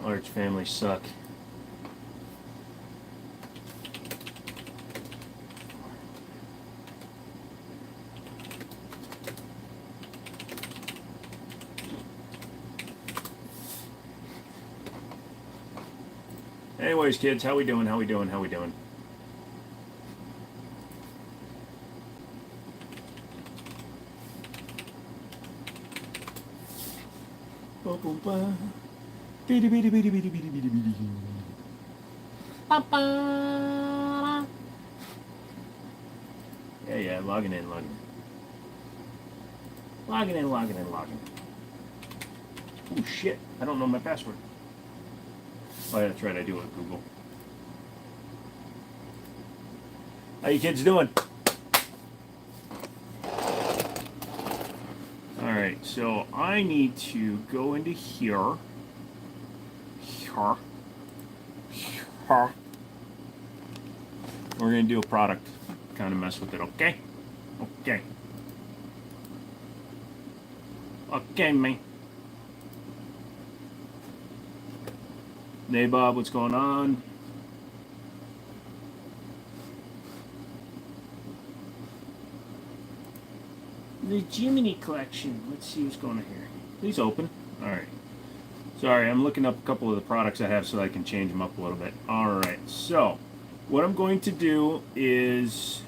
Large families suck. Anyways, kids, how we doing? How we doing? How we doing? Yeah, logging in. Logging in. Oh shit, I don't know my password. Oh yeah, that's right, I do it with Google. How you kids doing? Alright, so I need to go into here. We're going to do a product, kind of mess with it, okay? Okay. Okay, man. Hey, Bob, what's going on? The Jiminy collection. Let's see what's going on here. Please open. Alright. Sorry, I'm looking up a couple of the products I have so I can change them up a little bit. Alright, so what I'm going to do is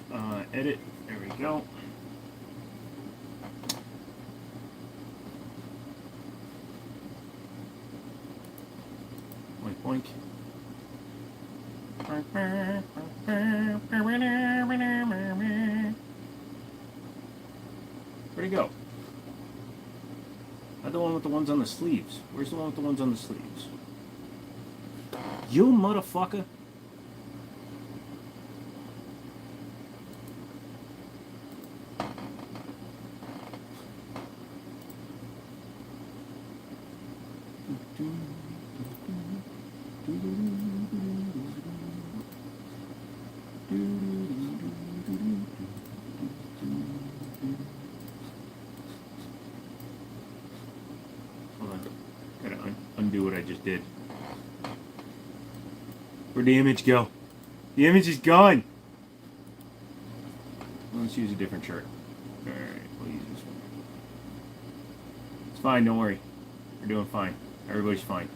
edit. There we go. Boink, boink. Where'd he go? Not the one with the ones on the sleeves. Where's the one with the ones on the sleeves? You motherfucker. Undo what I just did. Where'd the image go? The image is gone. Let's use a different shirt. Alright, we'll use this one. It's fine, don't worry. We're doing fine. Everybody's fine.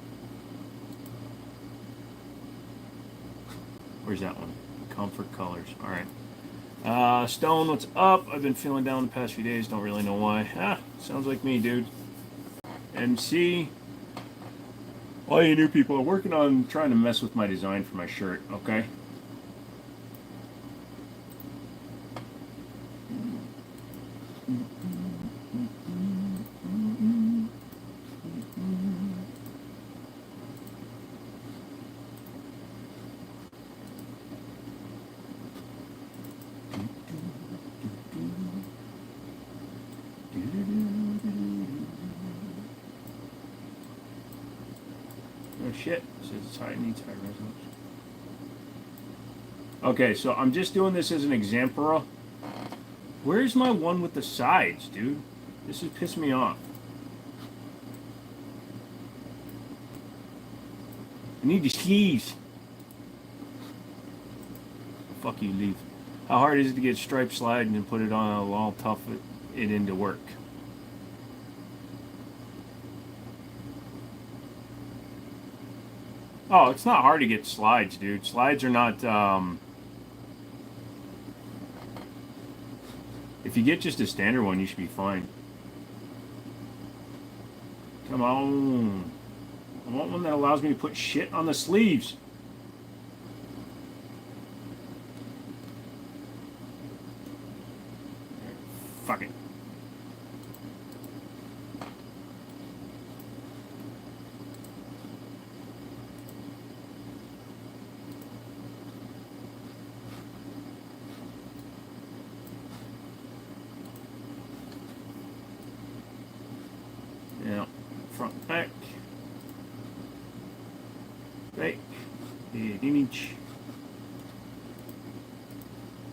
Where's that one? Comfort colors. Alright. Stone, what's up? I've been feeling down the past few days. Don't really know why. Sounds like me, dude. MC. All you new people are working on trying to mess with my design for my shirt, okay? Shit, it says it's high, needs high resolution. Okay, so I'm just doing this as an example. Where's my one with the sides, dude? This is pissing me off. I need the sleeves. Fuck you, leave. How hard is it to get stripe slide and then put it on? I'll tough it into work. Oh, it's not hard to get slides, dude. Slides are not, if you get just a standard one, you should be fine. Come on. I want one that allows me to put shit on the sleeves. Fuck it. Yeah, front, back. Right. Image.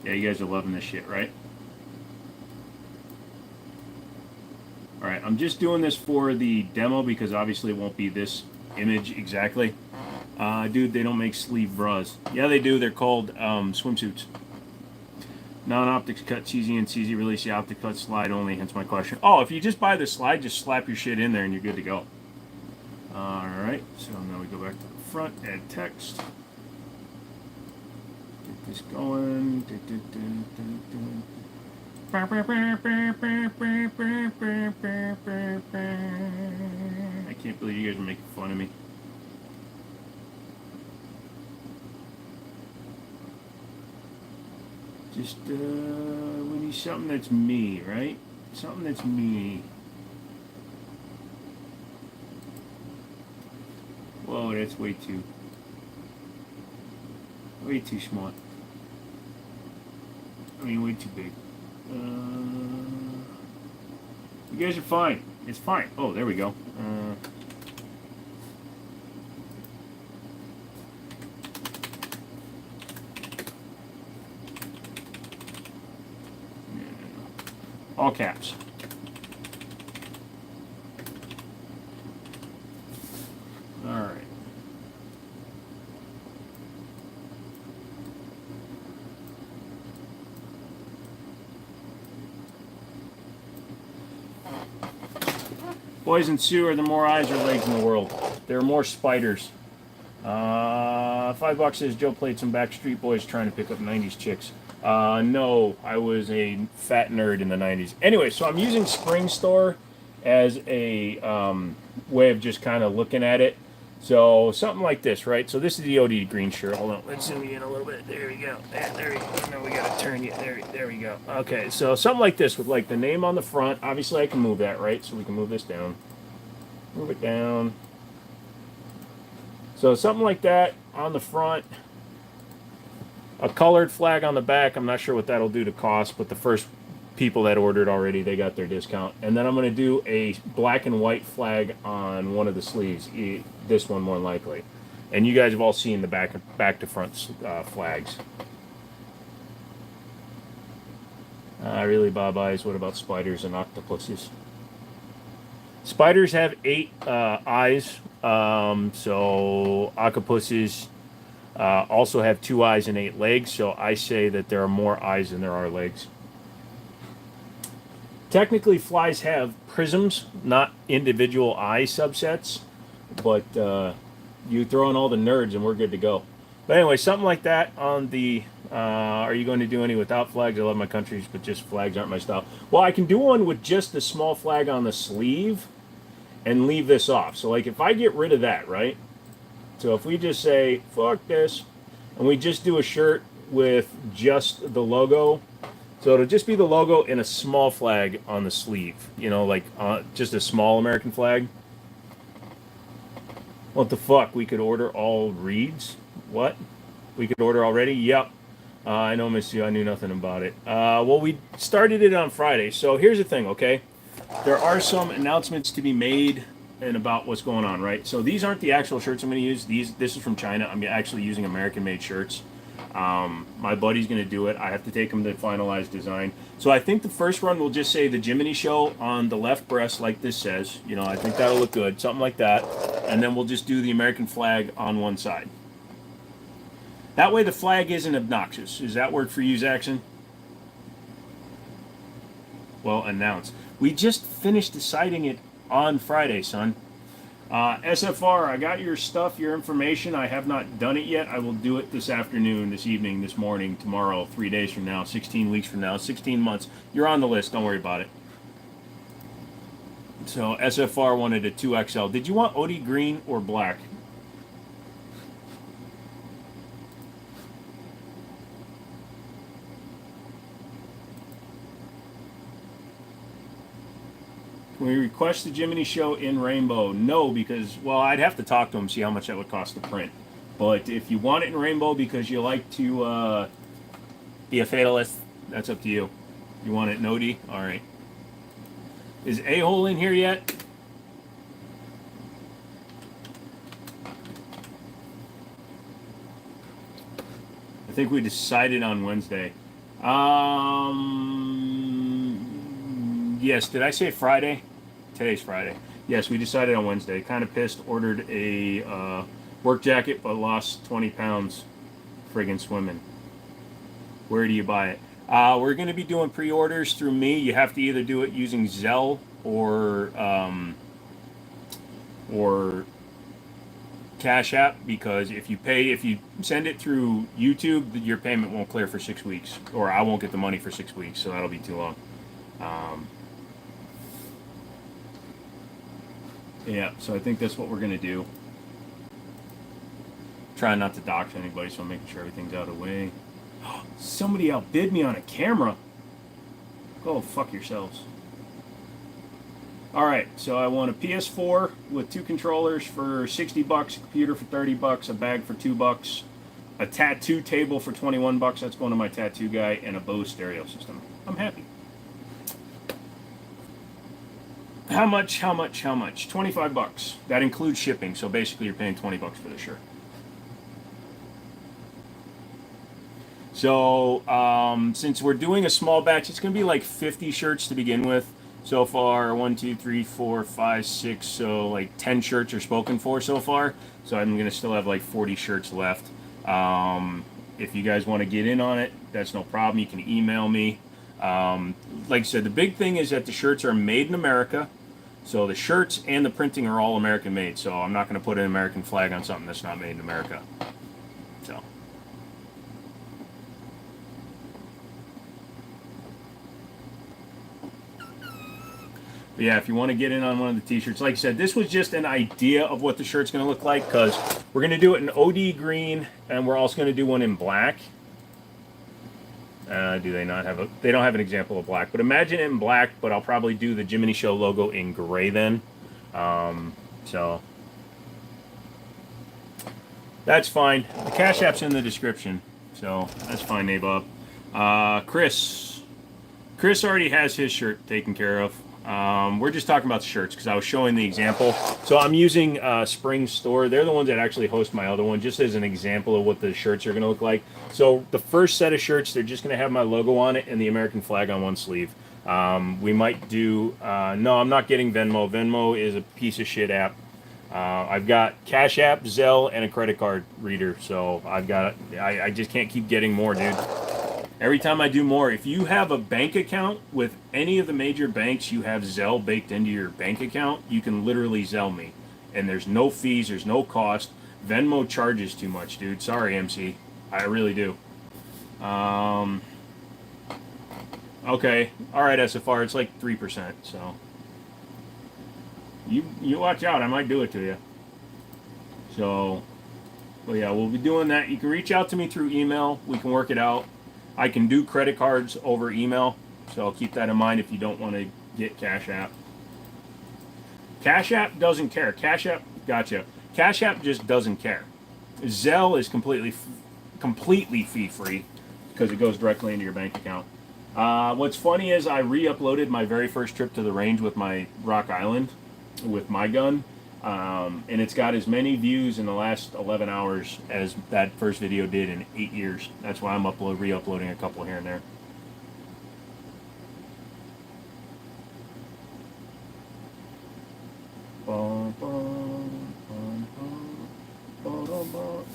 Yeah, you guys are loving this shit, right? Alright, I'm just doing this for the demo because obviously it won't be this image exactly. Dude, they don't make sleeve bras. Yeah, they do. They're called swimsuits. Non-optics cut, CZ and CZ release. The optic cut slide only, hence my question. Oh, if you just buy the slide, just slap your shit in there and you're good to go. Alright, so now we go back to the front, add text. Get this going. I can't believe you guys are making fun of me. Just, we need something that's me, right? Something that's me. Whoa, that's way too smart. I mean, way too big. You guys are fine. It's fine. Oh, there we go. All caps. All right. Boys and Sue are the more eyes or legs in the world. There are more spiders. $5 says Joe played some Backstreet Boys trying to pick up 90s chicks. No, I was a fat nerd in the 90s. Anyway, so I'm using Spring Store as a way of just kind of looking at it. So something like this, right? So this is the OD green shirt. Hold on, let's zoom you in a little bit. There we go. There we go. Now we gotta turn you. There we go. Okay, so something like this with like the name on the front. Obviously, I can move that, right? So we can move this down. Move it down. So something like that on the front. A colored flag on the back. I'm not sure what that'll do to cost, but the first people that ordered already, they got their discount. And then I'm going to do a black and white flag on one of the sleeves. This one more than likely. And you guys have all seen the back to front flags. Really, Bob Eyes. What about spiders and octopuses? Spiders have 8 eyes. So octopuses also have 2 eyes and 8 legs. So I say that there are more eyes than there are legs. Technically, flies have prisms, not individual eye subsets, but you throw in all the nerds and we're good to go. But anyway, something like that on the, are you going to do any without flags? I love my countries, but just flags aren't my style. Well, I can do one with just the small flag on the sleeve and leave this off. So like if I get rid of that, right? So if we just say, fuck this, and we just do a shirt with just the logo, so it'll just be the logo and a small flag on the sleeve. You know, like just a small American flag. What the fuck? We could order all reeds? What? We could order already? Yep. I know, Miss You. I knew nothing about it. Well, we started it on Friday. So here's the thing, okay? There are some announcements to be made and about what's going on, right? So these aren't the actual shirts I'm going to use. This is from China. I'm actually using American-made shirts. My buddy's going to do it. I have to take him to finalize design. So I think the first run will just say the Jiminy Show on the left breast, like this says. You know, I think that'll look good. Something like that. And then we'll just do the American flag on one side. That way the flag isn't obnoxious. Does that work for you, Zaxxon? Well, announce. We just finished deciding it on Friday, son. SFR, I got your stuff, your information. I have not done it yet. I will do it this afternoon, this evening, this morning, tomorrow, 3 days from now, 16 weeks from now, 16 months. You're on the list. Don't worry about it. So SFR wanted a 2XL. Did you want OD green or black? Can we request the Jiminy Show in rainbow? No, because, well, I'd have to talk to him, see how much that would cost to print. But if you want it in rainbow because you like to be a fatalist, that's up to you. You want it in OD? All right. Is A-hole in here yet? I think we decided on Wednesday. Yes, did I say Friday? Today's Friday. Yes, we decided on Wednesday. Kind of pissed. Ordered a work jacket, but lost 20 pounds. Friggin' swimming. Where do you buy it? We're going to be doing pre-orders through me. You have to either do it using Zelle or Cash App, because if you send it through YouTube, your payment won't clear for 6 weeks, or I won't get the money for 6 weeks, so that'll be too long. Yeah, so I think that's what we're going to do. Trying not to dox anybody, so I'm making sure everything's out of the way. Somebody outbid me on a camera. Go fuck yourselves. Alright, so I want a PS4 with 2 controllers for $60, a computer for $30, a bag for $2, a tattoo table for $21, that's going to my tattoo guy, and a Bose stereo system. I'm happy. How much? 25 bucks. That includes shipping, so basically you're paying 20 bucks for the shirt. So, since we're doing a small batch, it's going to be like 50 shirts to begin with. So far, 1, 2, 3, 4, 5, 6, so like 10 shirts are spoken for so far. So I'm going to still have like 40 shirts left. If you guys want to get in on it, that's no problem. You can email me. Like I said, the big thing is that the shirts are made in America. So the shirts and the printing are all American made. So I'm not going to put an American flag on something that's not made in America. So. But yeah, if you want to get in on one of the t-shirts, like I said, this was just an idea of what the shirt's going to look like, because we're going to do it in OD green, and we're also going to do one in black. Do they not have a... They don't have an example of black, but imagine it in black, but I'll probably do the Jiminy Show logo in gray then. So... That's fine. The Cash App's in the description, so that's fine, Nabob. Chris already has his shirt taken care of. We're just talking about the shirts because I was showing the example. So I'm using Spring Store. They're the ones that actually host my other one, just as an example of what the shirts are going to look like. So the first set of shirts, they're just going to have my logo on it and the American flag on one sleeve. We might do... no, I'm not getting Venmo. Venmo is a piece of shit app. I've got Cash App, Zelle, and a credit card reader. So I've got... I just can't keep getting more, dude. Every time I do more, if you have a bank account with any of the major banks, you have Zelle baked into your bank account, you can literally Zelle me. And there's no fees, there's no cost. Venmo charges too much, dude. Sorry, MC. I really do. Okay. Alright, SFR, it's like 3%, so... You watch out, I might do it to you. So... Well, yeah, we'll be doing that. You can reach out to me through email. We can work it out. I can do credit cards over email, so keep that in mind if you don't want to get Cash App. Cash App doesn't care. Cash App, gotcha. Cash App just doesn't care. Zelle is completely fee-free because it goes directly into your bank account. What's funny is I re-uploaded my very first trip to the range with my Rock Island with my gun. And it's got as many views in the last 11 hours as that first video did in 8 years. That's why I'm re-uploading a couple here and there.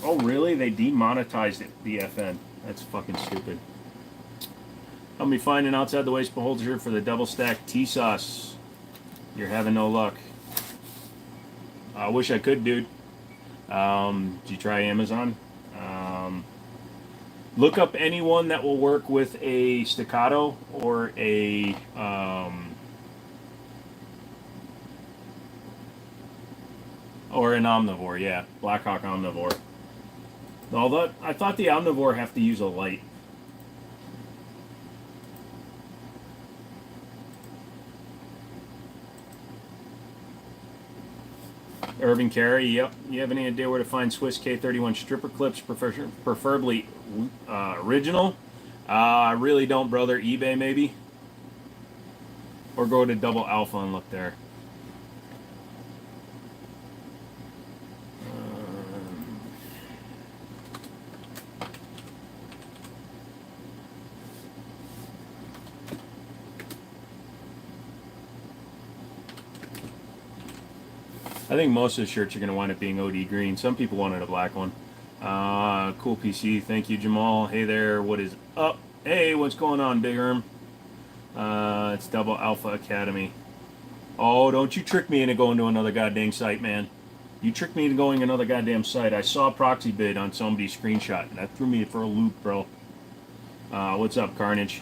Oh, really? They demonetized it, the FN. That's fucking stupid. Help me find an outside the waist beholder for the double stack T-sauce. You're having no luck. I wish I could, dude. Did you try Amazon? Look up anyone that will work with a staccato or a or an omnivore. Yeah, Blackhawk omnivore. Although I thought the omnivore have to use a light. Urban Carry, yep. You have any idea where to find Swiss K31 stripper clips, preferably original? I really don't, brother. eBay, maybe? Or go to Double Alpha and look there. think most of the shirts are going to wind up being OD green. Some people wanted a black one. Cool PC. Thank you, Jamal. Hey there. What is up? Hey, what's going on, Big Erm? It's Double Alpha Academy. Oh, don't you trick me into going to another goddamn site, man. You tricked me into going another goddamn site. I saw a proxy bid on somebody's screenshot, and that threw me for a loop, bro. What's up, Carnage?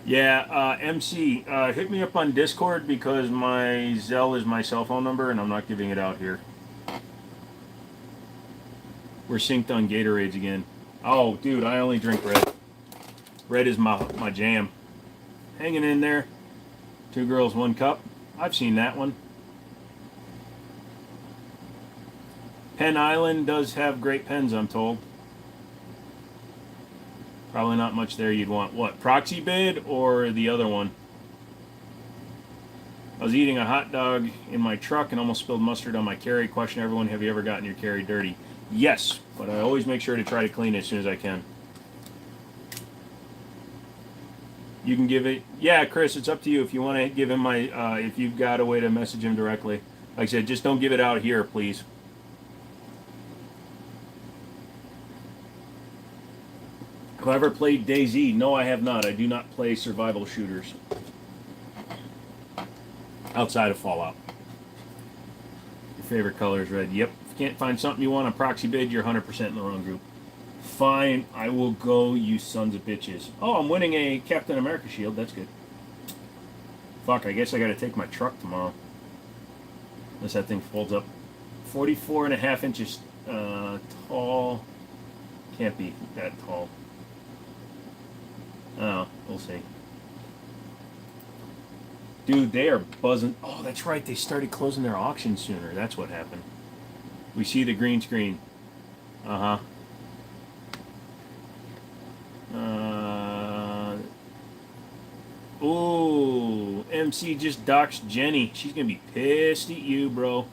Yeah, MC, hit me up on Discord because my Zelle is my cell phone number, and I'm not giving it out here. We're synced on Gatorades again. Oh, dude, I only drink red. Red is my jam. Hanging in there. 2 girls, 1 cup. I've seen that one. Penn Island does have great pens, I'm told. Probably not much there you'd want. What, proxy bid or the other one? I was eating a hot dog in my truck and almost spilled mustard on my carry. Question everyone, have you ever gotten your carry dirty? Yes, but I always make sure to try to clean it as soon as I can. You can give it, yeah, Chris, it's up to you if you want to give him my, if you've got a way to message him directly. Like I said, just don't give it out here, please. Have I ever played DayZ? No, I have not. I do not play survival shooters. Outside of Fallout. Your favorite color is red. Yep. If you can't find something you want on proxy bid, you're 100% in the wrong group. Fine, I will go, you sons of bitches. Oh, I'm winning a Captain America shield. That's good. Fuck, I guess I gotta take my truck tomorrow. Unless that thing folds up. 44.5 inches tall. Can't be that tall. Oh, we'll see. Dude, they are buzzing. Oh, that's right. They started closing their auction sooner. That's what happened. We see the green screen. Uh-huh. Ooh, MC just doxed Jenny. She's going to be pissed at you, bro.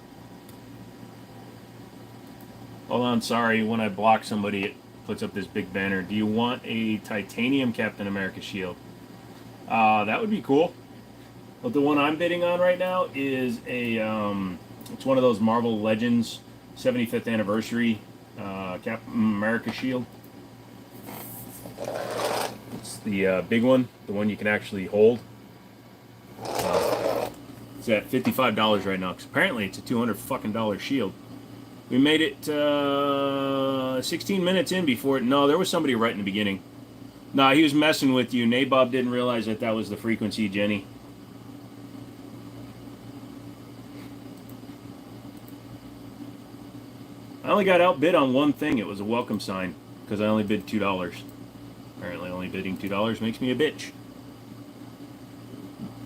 Hold on, sorry. When I block somebody, it puts up this big banner. Do you want a titanium Captain America shield? That would be cool. But the one I'm bidding on right now is a, it's one of those Marvel Legends 75th anniversary Captain America shield. It's the big one, the one you can actually hold. It's at $55 right now, because apparently it's a $200 fucking shield. We made it 16 minutes in before it. No, there was somebody right in the beginning. Nah, he was messing with you. Nabob didn't realize that that was the frequency, Jenny. I only got outbid on one thing. It was a welcome sign, because I only bid $2. Apparently only bidding $2 makes me a bitch.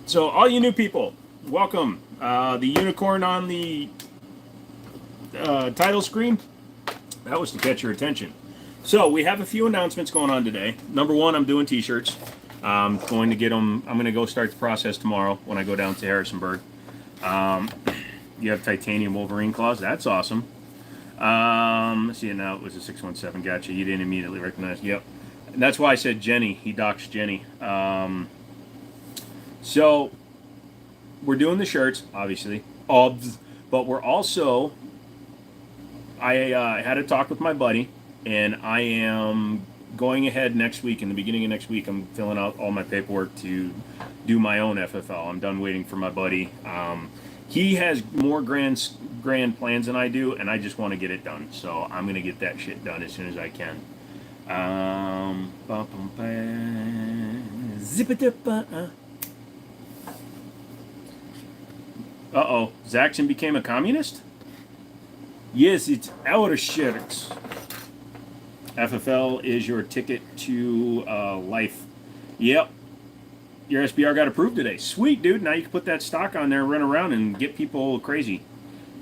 So all you new people, welcome. The unicorn on the title screen, that was to catch your attention. So we have a few announcements going on today. Number one, I'm doing t-shirts. I'm going to get them. I'm going to go start the process tomorrow when I go down to Harrisonburg. You have titanium Wolverine claws. That's awesome. Let's see, now it was a 617. Gotcha. You didn't immediately recognize. Yep. And that's why I said Jenny. He doxed Jenny. So we're doing the shirts, obviously. But we're also, I had a talk with my buddy, and I am going ahead next week. In the beginning of next week, I'm filling out all my paperwork to do my own FFL. I'm done waiting for my buddy. He has more grand plans than I do, and I just want to get it done. So I'm going to get that shit done as soon as I can. Uh-oh. Zaxxon became a communist? Yes, it's our shirts. FFL is your ticket to life. Yep. Your SBR got approved today. Sweet, dude. Now you can put that stock on there and run around and get people crazy.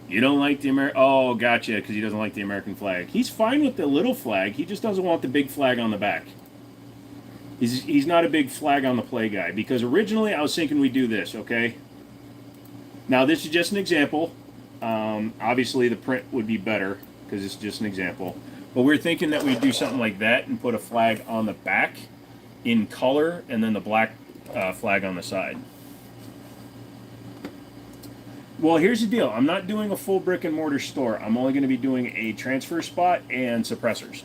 You don't like the American... Oh, gotcha, because he doesn't like the American flag. He's fine with the little flag. He just doesn't want the big flag on the back. He's not a big flag on the play guy, because originally I was thinking we'd do this, okay? Now, this is just an example. Obviously, the print would be better, because it's just an example. But we're thinking that we'd do something like that and put a flag on the back in color, and then the black flag on the side. Well, here's the deal. I'm not doing a full brick and mortar store. I'm only going to be doing a transfer spot and suppressors.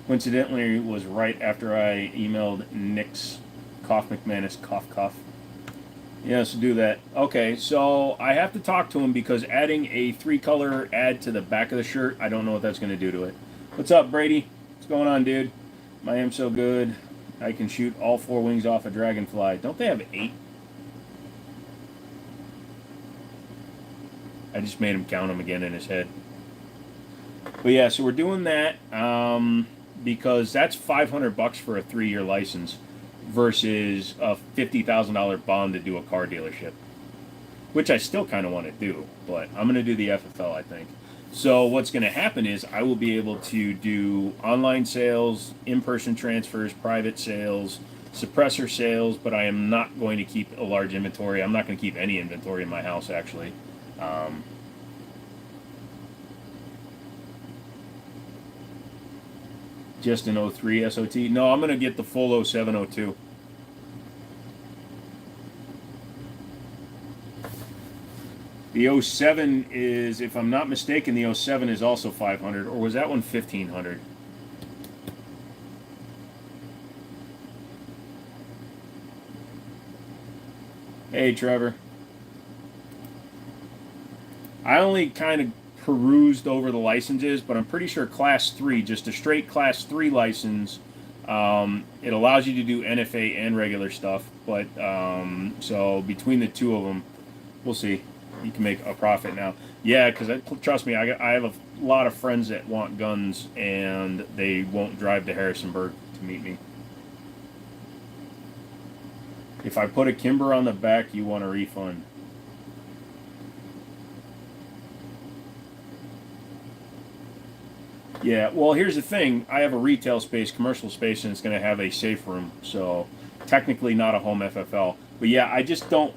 Coincidentally, it was right after I emailed Nick's Cough McManus, cough, cough. Yes, do that. Okay, so I have to talk to him because adding a 3-color ad to the back of the shirt, I don't know what that's going to do to it. What's up, Brady? What's going on, dude? I am so good. I can shoot all 4 wings off a dragonfly. Don't they have 8? I just made him count them again in his head. But yeah, so we're doing that because that's $500 for a 3-year license versus a $50,000 bond to do a car dealership, which I still kind of want to do, but I'm going to do the FFL, I think. So what's going to happen is I will be able to do online sales, in-person transfers, private sales, suppressor sales, but I am not going to keep a large inventory. I'm not going to keep any inventory in my house, actually. Just an 03 SOT? No, I'm going to get the full 07, 02. The 07 is, if I'm not mistaken, the 07 is also 500, or was that one 1500? Hey, Trevor. I only kind of perused over the licenses, but I'm pretty sure Class 3, just a straight Class 3 license, it allows you to do NFA and regular stuff, but so between the two of them, we'll see. You can make a profit now. Yeah, because trust me, I have a lot of friends that want guns, and they won't drive to Harrisonburg to meet me. If I put a Kimber on the back, you want a refund. Yeah, well, here's the thing. I have a retail space, commercial space, and it's going to have a safe room, so technically not a home FFL. But yeah, I just don't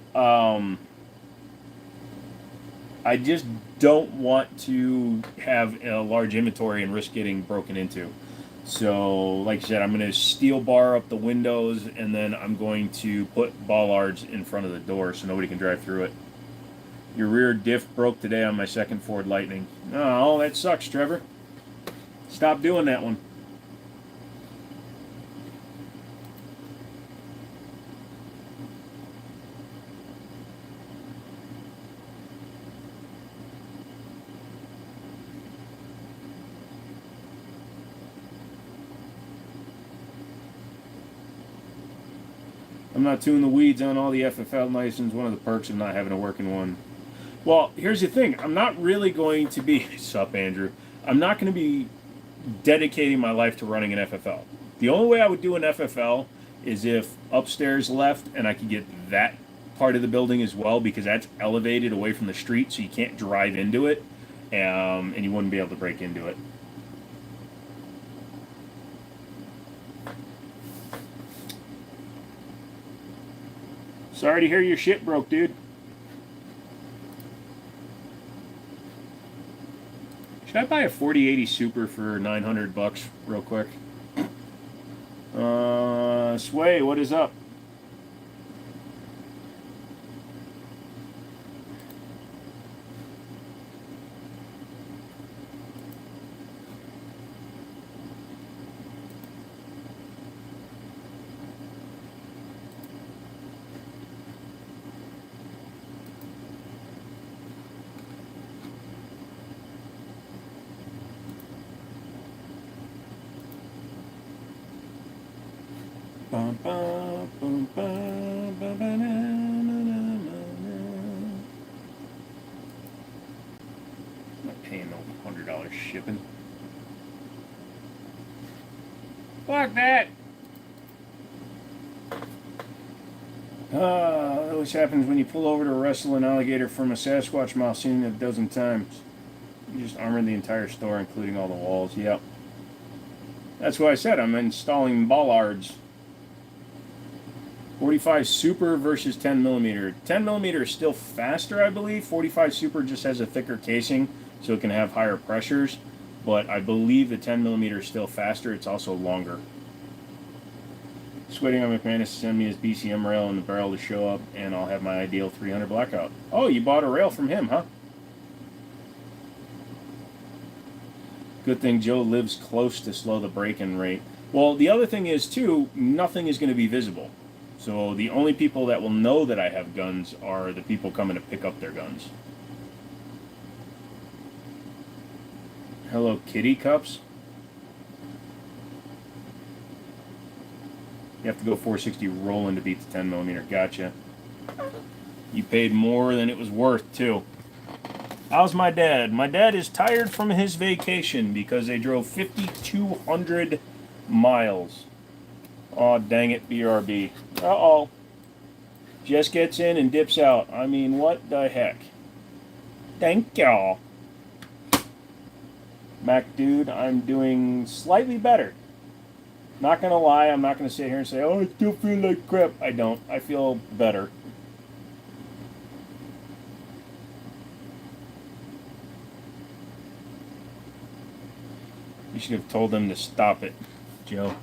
want to have a large inventory and risk getting broken into. So, like I said, I'm going to steel bar up the windows, and then I'm going to put bollards in front of the door so nobody can drive through it. Your rear diff broke today on my second Ford Lightning. Oh, that sucks, Trevor. Stop doing that one. I'm not too in the weeds on all the FFL license. One of the perks of not having a working one. Well, here's the thing. I'm not really going to be... Sup, Andrew? I'm not going to be dedicating my life to running an FFL. The only way I would do an FFL is if upstairs left and I could get that part of the building as well, because that's elevated away from the street, so you can't drive into it, and you wouldn't be able to break into it. Sorry to hear your shit broke, dude. Should I buy a 4080 Super for $900 real quick? Sway, what is up? I'm not paying no $100 shipping. Fuck that! That always happens when you pull over to wrestle an alligator from a Sasquatch mouth, seen it a dozen times. You just armor the entire store, including all the walls. Yep. That's what I said. I'm installing bollards. 45 Super versus 10 millimeter. 10 millimeter is still faster, I believe. 45 Super just has a thicker casing, so it can have higher pressures. But I believe the 10 millimeter is still faster. It's also longer. Just waiting on McManus to send me his BCM rail and the barrel to show up, and I'll have my ideal 300 blackout. Oh, you bought a rail from him, huh? Good thing Joe lives close to slow the break-in rate. Well, the other thing is, too, nothing is going to be visible. So the only people that will know that I have guns are the people coming to pick up their guns. Hello, kitty cups. You have to go 460 rolling to beat the 10 millimeter. Gotcha. You paid more than it was worth, too. How's my dad? My dad is tired from his vacation because they drove 5,200 miles. Aw, dang it, BRB. Uh-oh. Just gets in and dips out. I mean, what the heck? Thank y'all. Mac dude, I'm doing slightly better. Not gonna lie, I'm not gonna sit here and say, oh, I still feel like crap. I don't. I feel better. You should have told them to stop it, Joe.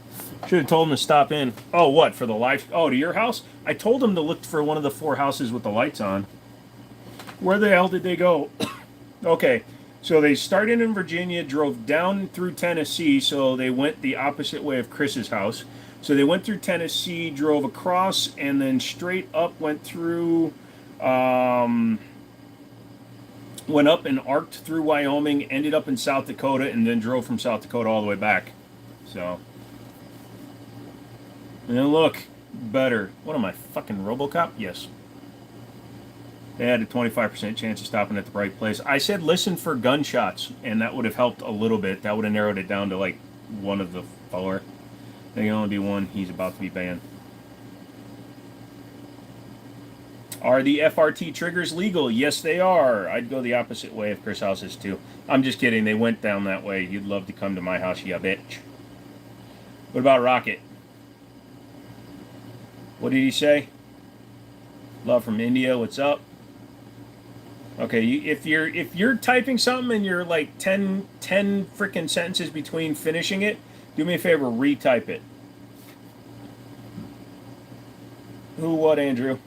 Should have told them to stop in. Oh, what, for the live? Oh, to your house? I told them to look for one of the 4 houses with the lights on. Where the hell did they go? Okay. So they started in Virginia, drove down through Tennessee, so they went the opposite way of Chris's house. So they went through Tennessee, drove across, and then straight up went through, went up and arced through Wyoming, ended up in South Dakota, and then drove from South Dakota all the way back. So, and then look, better. What am I, fucking RoboCop? Yes. They had a 25% chance of stopping at the right place. I said listen for gunshots, and that would have helped a little bit. That would have narrowed it down to like one of the 4. There can only be one. He's about to be banned. Are the FRT triggers legal? Yes, they are. I'd go the opposite way if Chris House is too. I'm just kidding. They went down that way. You'd love to come to my house, ya bitch. What about Rocket? What did he say? Love from India. What's up? Okay, if you're typing something and you're like 10 freaking sentences between finishing it, do me a favor, retype it. Who, what, Andrew?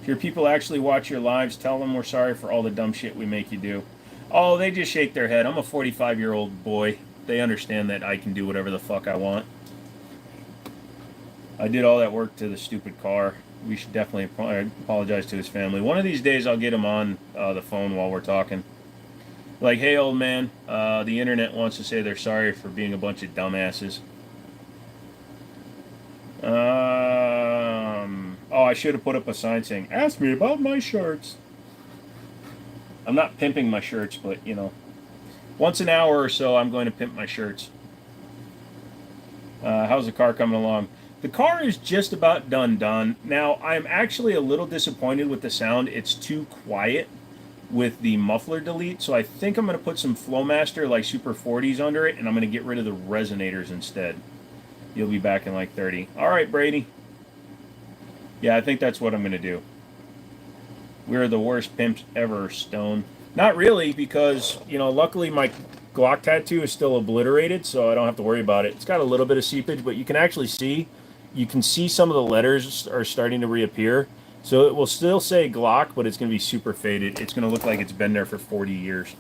If your people actually watch your lives, tell them we're sorry for all the dumb shit we make you do. Oh, they just shake their head. I'm a 45-year-old boy. They understand that I can do whatever the fuck I want. I did all that work to the stupid car. We should definitely apologize to his family. One of these days I'll get him on the phone while we're talking. Like, hey, old man, the internet wants to say they're sorry for being a bunch of dumbasses. Oh, I should have put up a sign saying, ask me about my shirts. I'm not pimping my shirts, but, you know, once an hour or so I'm going to pimp my shirts. How's the car coming along? The car is just about done. Now, I'm actually a little disappointed with the sound. It's too quiet with the muffler delete, so I think I'm going to put some Flowmaster, like Super 40s, under it, and I'm going to get rid of the resonators instead. You'll be back in like 30. All right, Brady. Yeah, I think that's what I'm going to do. We're the worst pimps ever, Stone. Not really, because, you know, luckily my Glock tattoo is still obliterated, so I don't have to worry about it. It's got a little bit of seepage, but you can actually see... You can see some of the letters are starting to reappear. So it will still say Glock, but it's going to be super faded. It's going to look like it's been there for 40 years.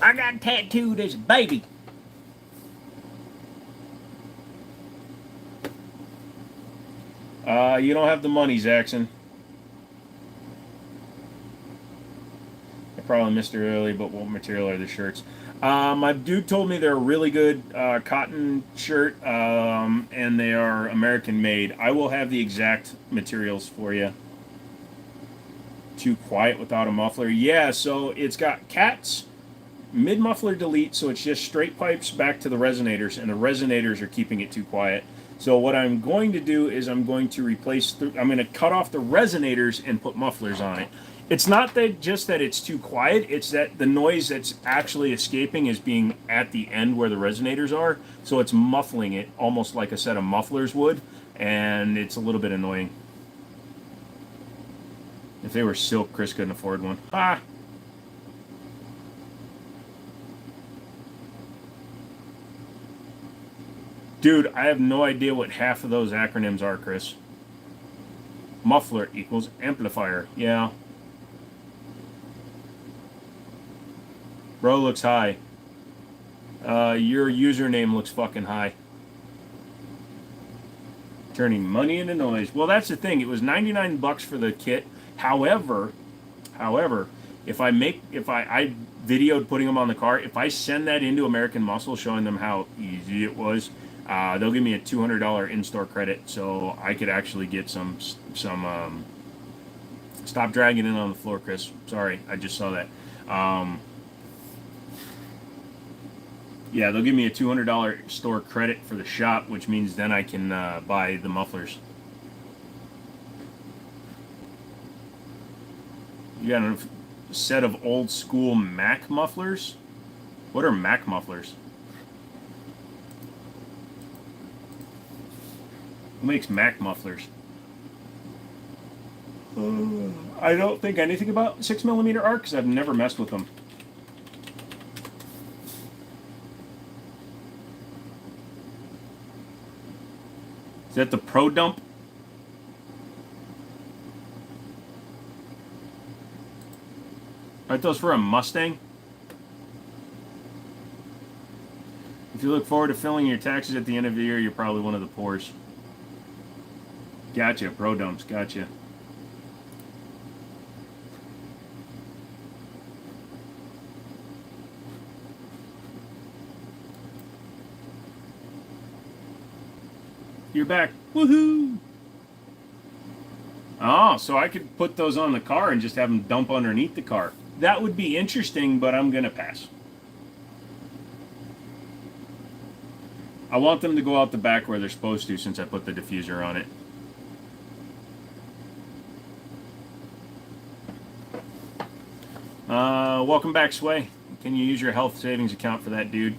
I got tattooed as a baby. You don't have the money, Zaxxon. I probably missed it early, but what material are the shirts? My dude told me they're a really good cotton shirt, and they are American made. I will have the exact materials for you. Too quiet without a muffler? Yeah, so it's got cats, mid-muffler delete, so it's just straight pipes back to the resonators, and the resonators are keeping it too quiet. So what I'm going to do is I'm going to I'm going to cut off the resonators and put mufflers on it. It's not that just that it's too quiet, it's that the noise that's actually escaping is being at the end where the resonators are, so it's muffling it almost like a set of mufflers would, and it's a little bit annoying. If they were silk, Chris couldn't afford one. Ah! Dude, I have no idea what half of those acronyms are, Chris. Muffler equals amplifier. Yeah. Bro looks high. Your username looks fucking high. Turning money into noise. Well, that's the thing. It was 99 bucks for the kit. However, if I videoed putting them on the car, if I send that into American Muscle showing them how easy it was, they'll give me a $200 in-store credit, so I could actually get some. Stop dragging it on the floor, Chris. Sorry, I just saw that. Yeah, they'll give me a $200 store credit for the shop, which means then I can buy the mufflers. You got a set of old school Mac mufflers? What are Mac mufflers? Who makes Mac mufflers? I don't think anything about 6mm arc because I've never messed with them. Is that the Pro Dump? Aren't those for a Mustang? If you look forward to filling your taxes at the end of the year, you're probably one of the poors. Gotcha, Pro Dumps, gotcha. You're back. Woohoo! Oh, so I could put those on the car and just have them dump underneath the car. That would be interesting, but I'm going to pass. I want them to go out the back where they're supposed to since I put the diffuser on it. Welcome back, Sway. Can you use your health savings account for that, dude?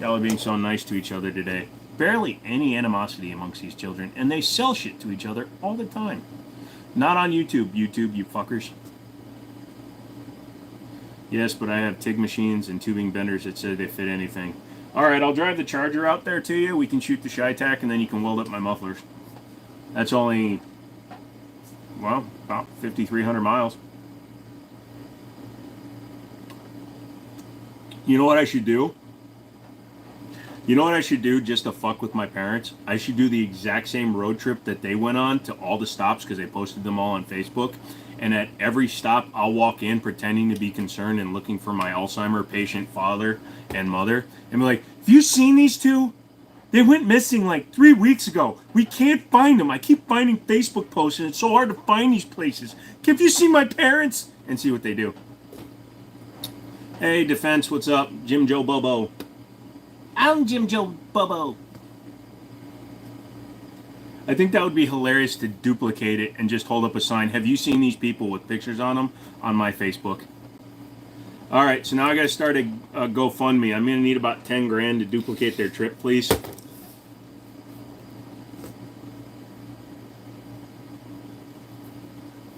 Y'all are being so nice to each other today. Barely any animosity amongst these children, and they sell shit to each other all the time. Not on YouTube, you fuckers. Yes, but I have TIG machines and tubing benders that say they fit anything. Alright, I'll drive the Charger out there to you. We can shoot the Shy-Tac, and then you can weld up my mufflers. That's only, well, about 5,300 miles. You know what I should do? You know what I should do just to fuck with my parents? I should do the exact same road trip that they went on to all the stops because they posted them all on Facebook. And at every stop, I'll walk in pretending to be concerned and looking for my Alzheimer patient father and mother. And be like, have you seen these two? They went missing like 3 weeks ago. We can't find them. I keep finding Facebook posts and it's so hard to find these places. Have you seen my parents? And see what they do. Hey, Defense, what's up? Jim Joe Bobo. I'm Jim Joe Bobo. I think that would be hilarious to duplicate it and just hold up a sign. Have you seen these people with pictures on them on my Facebook? All right, so now I got to start a GoFundMe. I'm going to need about 10 grand to duplicate their trip, please.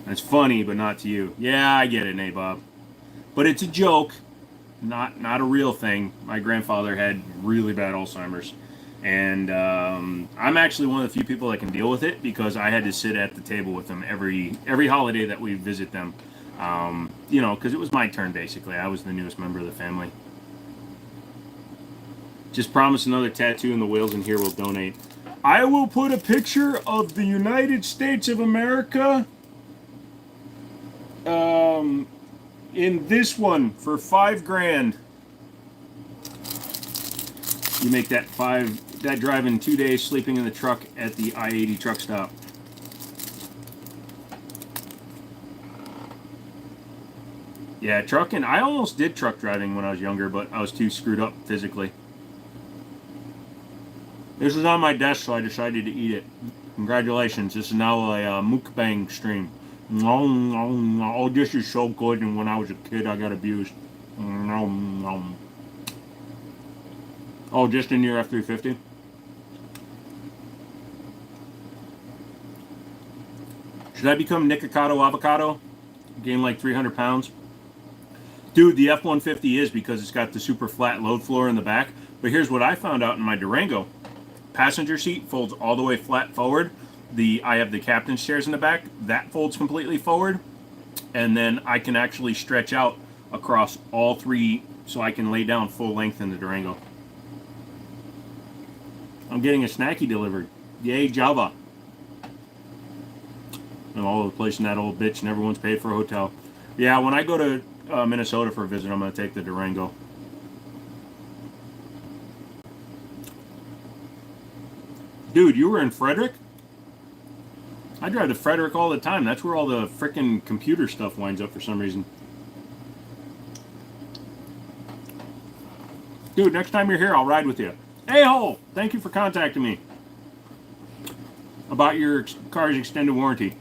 That's funny, but not to you. Yeah, I get it, Nabob. But it's a joke, not a real thing. My grandfather had really bad Alzheimer's. And I'm actually one of the few people that can deal with it because I had to sit at the table with them every holiday that we visit them. You know, because it was my turn, basically. I was the newest member of the family. Just promise another tattoo and the whales in here will donate. I will put a picture of the United States of America in this one for 5 grand. You make that drive in 2 days, sleeping in the truck at the I-80 truck stop. Yeah, trucking. I almost did truck driving when I was younger, but I was too screwed up physically. This is on my desk, so I decided to eat it. Congratulations. This is now a mukbang stream. Oh, this is so good, and when I was a kid, I got abused. Oh, just in your F-350? Should I become Nikocado Avocado? Gain like 300 pounds? Dude, the F-150 is because it's got the super flat load floor in the back. But here's what I found out in my Durango. passenger seat folds all the way flat forward. I have the captain's chairs in the back. That folds completely forward. And then I can actually stretch out across all three so I can lay down full length in the Durango. I'm getting a snacky delivered. Yay, Java. I'm all over the place in that old bitch, and everyone's paid for a hotel. Yeah, when I go to Minnesota for a visit, I'm going to take the Durango. Dude, you were in Frederick? I drive to Frederick all the time. That's where all the frickin' computer stuff winds up for some reason. Dude, next time you're here, I'll ride with you. A-hole! Thank you for contacting me about your car's extended warranty.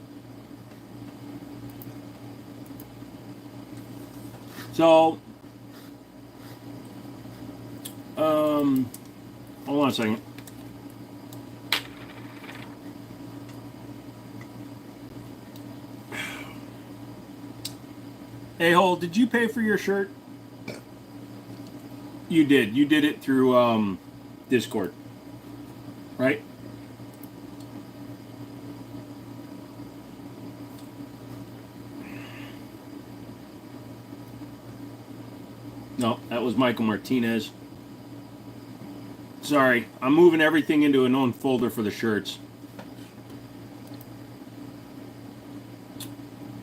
So, hold on a second. A-hole, did you pay for your shirt? You did. You did it through Discord, right? No, that was Michael Martinez. Sorry, I'm moving everything into a known folder for the shirts.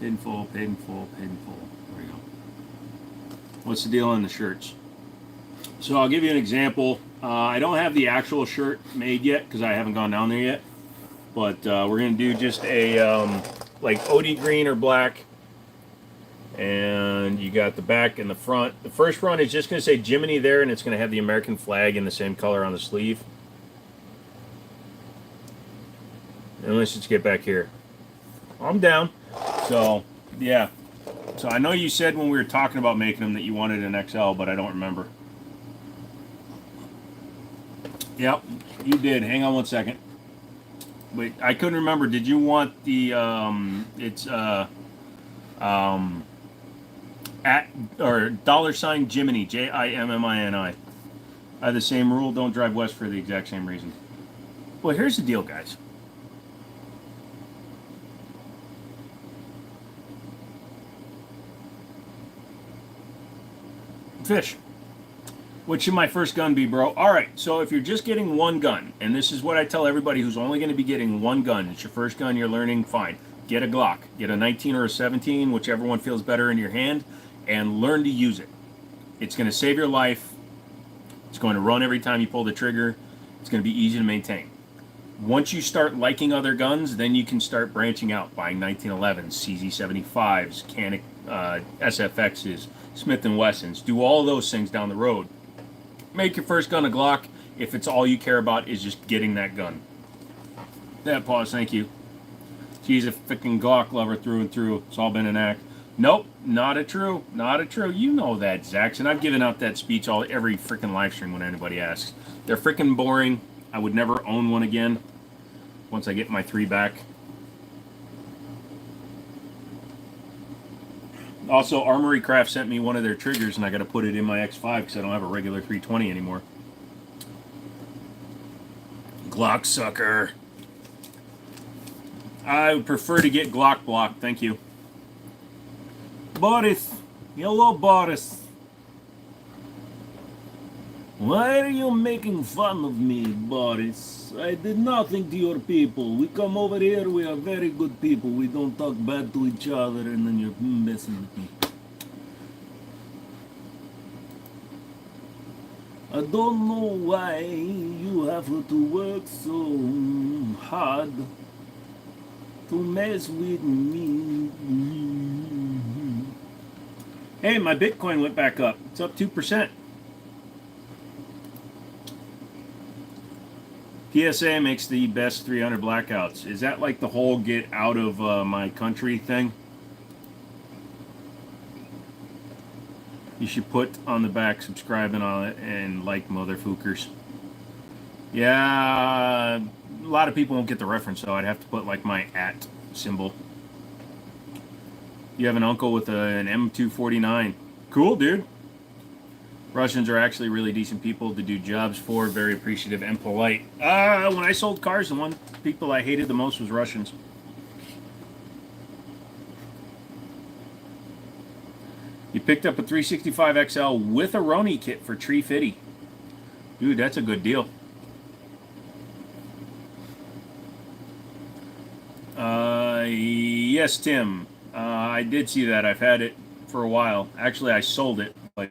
Paid in full, paid in full, paid in full. There we go. What's the deal on the shirts? So I'll give you an example. I don't have the actual shirt made yet because I haven't gone down there yet. But we're going to do just a like OD green or black. And you got the back and the front. The first front is just going to say Jiminy there, and it's going to have the American flag in the same color on the sleeve. And let's just get back here. I'm down. So, yeah. So I know you said when we were talking about making them that you wanted an XL, but I don't remember. Yep, you did. Hang on one second. Wait, I couldn't remember. Did you want the at or $ Jiminy, Jimmini? I have the same rule. Don't drive west for the exact same reason. Well, here's the deal, guys. Fish. What should my first gun be, bro? All right, so if you're just getting one gun, and this is what I tell everybody who's only going to be getting one gun, it's your first gun, you're learning, fine. Get a Glock. Get a 19 or a 17, whichever one feels better in your hand, and learn to use it. It's going to save your life. It's going to run every time you pull the trigger. It's going to be easy to maintain. Once you start liking other guns, then you can start branching out, buying 1911s, CZ75s, Canic SFXs, Smith & Wessons. Do all those things down the road. Make your first gun a Glock if it's all you care about is just getting that gun. That pause, thank you. She's a freaking Glock lover through and through. It's all been an act. Nope, not a true. Not a true. You know that, Zax. And I've given out that speech every freaking live stream when anybody asks. They're freaking boring. I would never own one again once I get my 3 back. Also, Armory Craft sent me one of their triggers, and I got to put it in my X5 because I don't have a regular 320 anymore. Glock sucker. I would prefer to get Glock block. Thank you. Boris. Hello, Boris. Why are you making fun of me, Boris? I did nothing to your people. We come over here, we are very good people. We don't talk bad to each other, and then you're messing with me. I don't know why you have to work so hard to mess with me. Hey, my Bitcoin went back up. It's up 2%. PSA makes the best 300 blackouts. Is that like the whole get out of my country thing? You should put on the back subscribing on it and like motherfuckers. Yeah, a lot of people won't get the reference, so I'd have to put like my @ symbol. You have an uncle with an M249. Cool, dude. Russians are actually really decent people to do jobs for, very appreciative and polite. When I sold cars, the one people I hated the most was Russians. You picked up a 365 XL with a Roni kit for $350. Dude, that's a good deal. Yes, Tim. I did see that. I've had it for a while. Actually, I sold it, but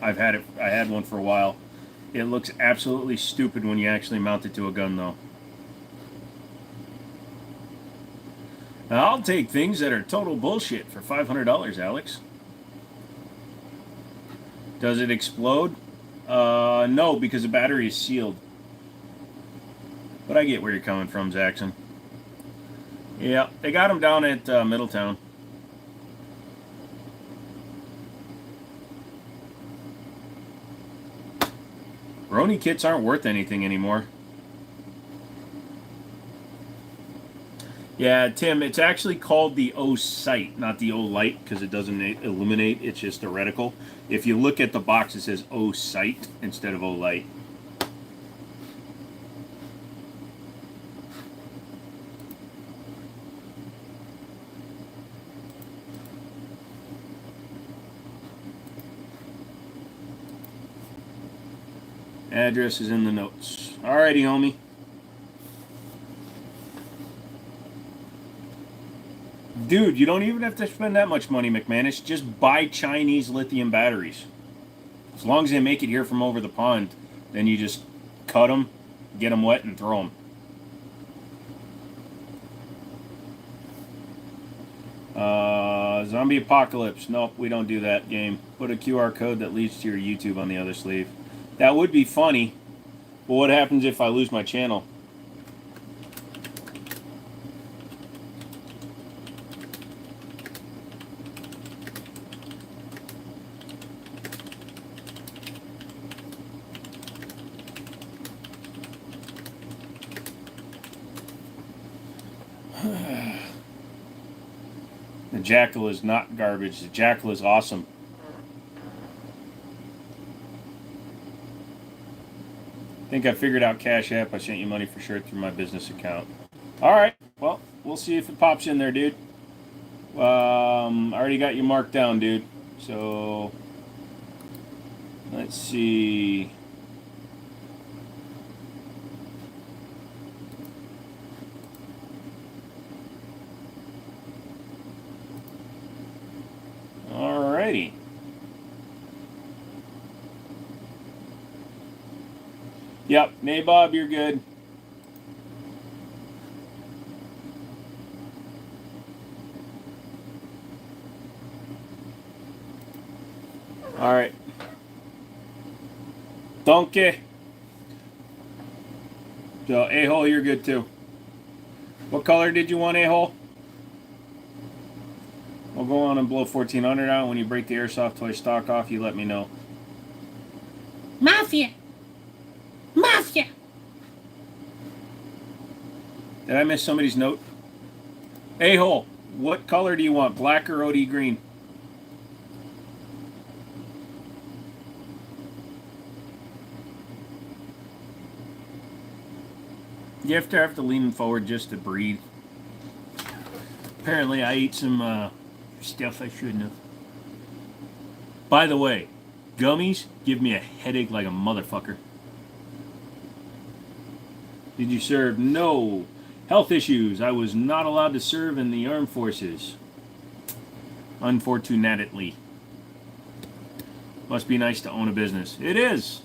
I've had it. I had one for a while. It looks absolutely stupid when you actually mount it to a gun, though. I'll take things that are total bullshit for $500, Alex. Does it explode? No, because the battery is sealed. But I get where you're coming from, Zaxxon. Yeah, they got them down at Middletown. Roni kits aren't worth anything anymore. Yeah, Tim, it's actually called the O sight, not the O light, because it doesn't illuminate. It's just a reticle. If you look at the box, it says O sight instead of O light. Address is in the notes. Alrighty, homie. Dude, you don't even have to spend that much money, McManus. Just buy Chinese lithium batteries. As long as they make it here from over the pond, then you just cut them, get them wet, and throw them. Zombie Apocalypse. Nope, we don't do that game. Put a QR code that leads to your YouTube on the other sleeve. That would be funny, but what happens if I lose my channel? The Jackal is not garbage. The Jackal is awesome. I think I figured out Cash App. I sent you money for sure through my business account. Alright, well, we'll see if it pops in there, dude. I already got you marked down, dude. So, let's see. Alrighty. Yep, Nabob, you're good. Alright. Donkey. So, A-hole, you're good too. What color did you want, A-hole? We'll go on and blow 1400 out. When you break the airsoft toy stock off, you let me know. Mafia! Mafia! Did I miss somebody's note? A-hole, what color do you want, black or OD green? You have to lean forward just to breathe. Apparently, I ate some stuff I shouldn't have. By the way, gummies give me a headache like a motherfucker. Did you serve? No. Health issues. I was not allowed to serve in the armed forces. Unfortunately. Must be nice to own a business. It is.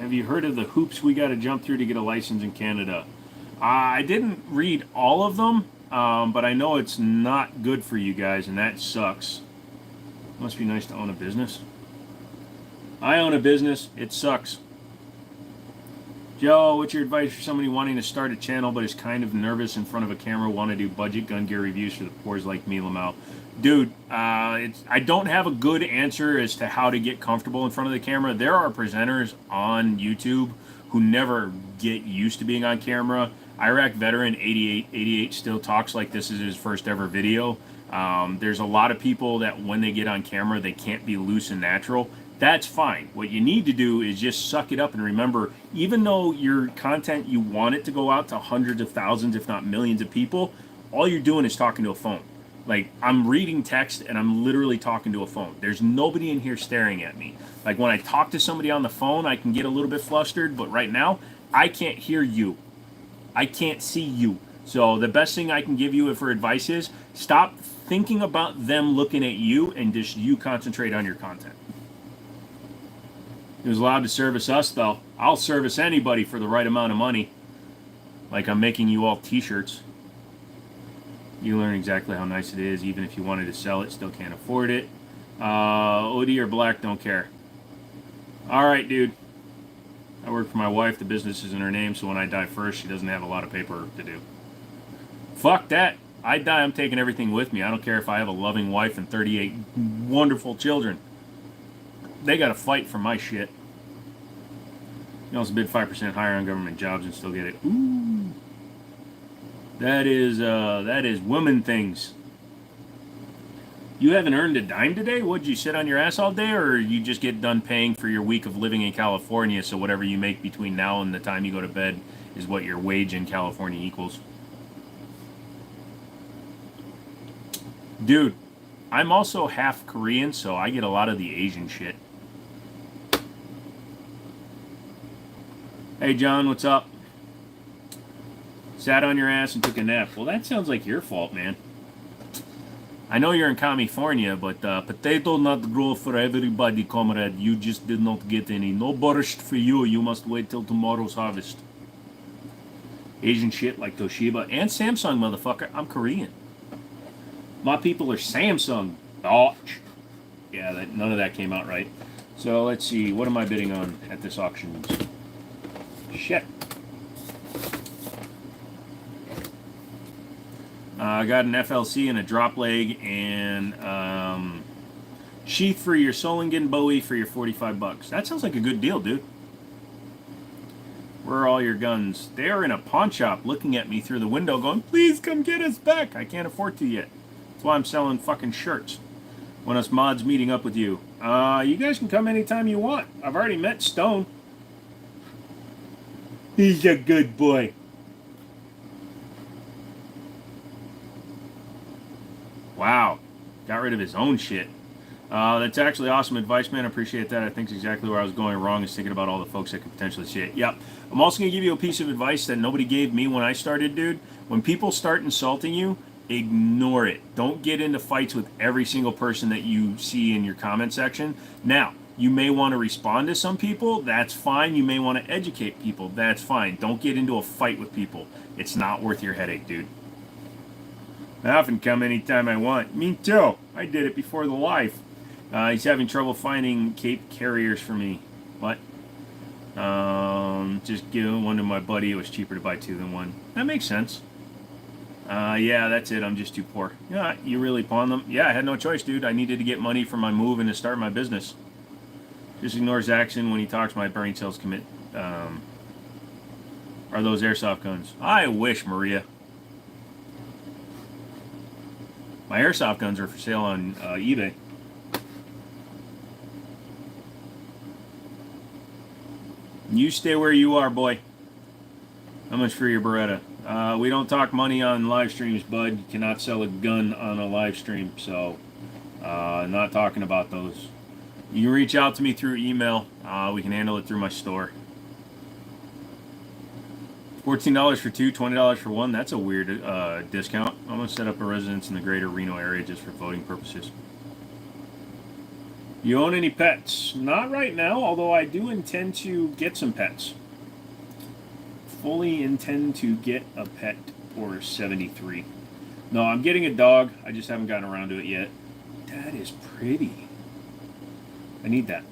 Have you heard of the hoops we got to jump through to get a license in Canada? I didn't read all of them, but I know it's not good for you guys, and that sucks. Must be nice to own a business. I own a business. It sucks. Joe, what's your advice for somebody wanting to start a channel but is kind of nervous in front of a camera, want to do budget gun gear reviews for the poors like me, Lamau? Dude, I don't have a good answer as to how to get comfortable in front of the camera. There are presenters on YouTube who never get used to being on camera. Iraq veteran 88 still talks like this is his first ever video. There's a lot of people that when they get on camera, they can't be loose and natural. That's fine. What you need to do is just suck it up and remember, even though your content, you want it to go out to hundreds of thousands, if not millions of people, all you're doing is talking to a phone. Like, I'm reading text and I'm literally talking to a phone. There's nobody in here staring at me. Like, when I talk to somebody on the phone, I can get a little bit flustered, but right now, I can't hear you. I can't see you. So the best thing I can give you for advice is stop thinking about them looking at you and just you concentrate on your content. He was allowed to service us, though. I'll service anybody for the right amount of money. Like I'm making you all t-shirts. You learn exactly how nice it is. Even if you wanted to sell it, still can't afford it. Odie or Black, don't care. Alright, dude. I work for my wife. The business is in her name, so when I die first, she doesn't have a lot of paperwork to do. Fuck that. I die, I'm taking everything with me. I don't care if I have a loving wife and 38 wonderful children. They gotta fight for my shit. You can also bid 5% higher on government jobs and still get it. Ooh. That is woman things. You haven't earned a dime today? Would you sit on your ass all day, or you just get done paying for your week of living in California, so whatever you make between now and the time you go to bed is what your wage in California equals? Dude, I'm also half Korean, so I get a lot of the Asian shit. Hey John, what's up? Sat on your ass and took a nap. Well, that sounds like your fault, man. I know you're in California, but potato not grow for everybody, comrade. You just did not get any. No borscht for you. You must wait till tomorrow's harvest. Asian shit like Toshiba and Samsung, motherfucker. I'm Korean. My people are Samsung. Dodge. Yeah, none of that came out right. So let's see. What am I bidding on at this auction? Shit. I got an FLC and a drop leg and sheath for your Solingen Bowie for your 45 bucks. That sounds like a good deal, dude. Where are all your guns? They are in a pawn shop looking at me through the window going, please come get us back. I can't afford to yet. That's why I'm selling fucking shirts. When us mods meeting up with you. You guys can come anytime you want. I've already met Stone. He's a good boy. Wow. Got rid of his own shit. That's actually awesome advice, man. I appreciate that. I think it's exactly where I was going wrong, is thinking about all the folks that could potentially see it. Yep. I'm also going to give you a piece of advice that nobody gave me when I started, dude. When people start insulting you, ignore it. Don't get into fights with every single person that you see in your comment section. Now, you may want to respond to some people. That's fine. You may want to educate people. That's fine. Don't get into a fight with people. It's not worth your headache, dude. I often come anytime I want. Me too. I did it before the live. He's having trouble finding cape carriers for me. What? Just give one to my buddy. It was cheaper to buy two than one. That makes sense. Yeah, that's it. I'm just too poor. Yeah, you really pawn them? Yeah, I had no choice, dude. I needed to get money for my move and to start my business. Just ignore Zaxxon when he talks my brain cells commit. Are those airsoft guns? I wish, Maria. My airsoft guns are for sale on eBay. You stay where you are, boy. How much for your Beretta? We don't talk money on live streams, bud. You cannot sell a gun on a live stream, so not talking about those. You can reach out to me through email. We can handle it through my store. $14 for two, $20 for one. That's a weird discount. I'm going to set up a residence in the greater Reno area just for voting purposes. You own any pets? Not right now, although I do intend to get some pets. Fully intend to get a pet for 73. No, I'm getting a dog. I just haven't gotten around to it yet. That is pretty. I need that.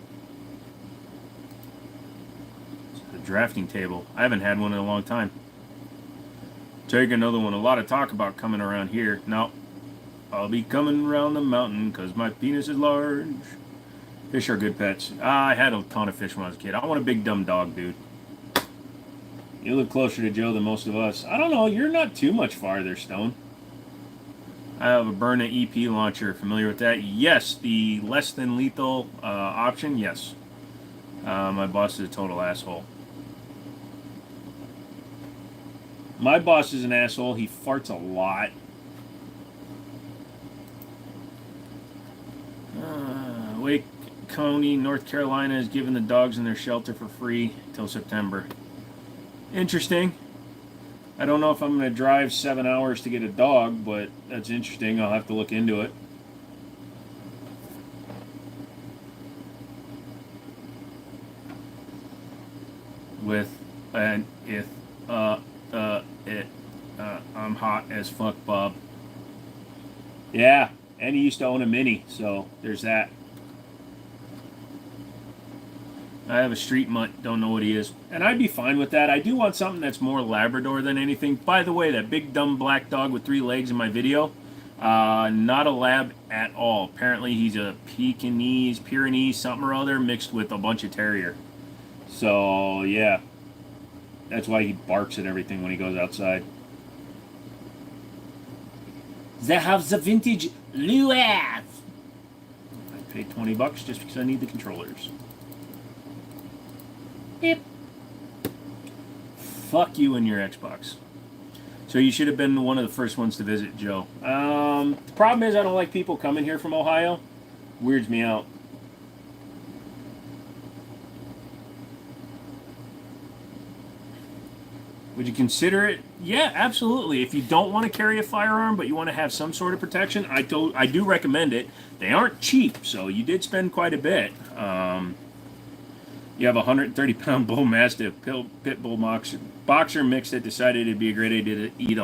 The drafting table. I haven't had one in a long time. Take another one. A lot of talk about coming around here. No. I'll be coming around the mountain because my penis is large. Fish are good pets. I had a ton of fish when I was a kid. I want a big dumb dog, dude. You live closer to Joe than most of us. I don't know. You're not too much farther, Stone. I have a Burna EP launcher. Familiar with that? Yes. The less than lethal option? Yes. My boss is a total asshole. My boss is an asshole. He farts a lot. Wake County, North Carolina is giving the dogs in their shelter for free till September. Interesting. I don't know if I'm going to drive 7 hours to get a dog, but that's interesting. I'll have to look into it. I'm hot as fuck, Bob. Yeah, and he used to own a Mini, so there's that. I have a street mutt, don't know what he is. And I'd be fine with that. I do want something that's more Labrador than anything. By the way, that big dumb black dog with 3 legs in my video, not a lab at all. Apparently he's a Pyrenees, something or other, mixed with a bunch of terrier. So, yeah. That's why he barks at everything when he goes outside. They have the vintage Luas. I paid $20 just because I need the controllers. Yep. Fuck you and your Xbox. So you should have been one of the first ones to visit Joe. The problem is I don't like people coming here from Ohio. Weirds me out. Would you consider it? Yeah, absolutely. If you don't want to carry a firearm, but you want to have some sort of protection, I do recommend it. They aren't cheap, so you did spend quite a bit. You have a 130-pound bull mastiff pit bull boxer mix that decided it'd be a great idea to be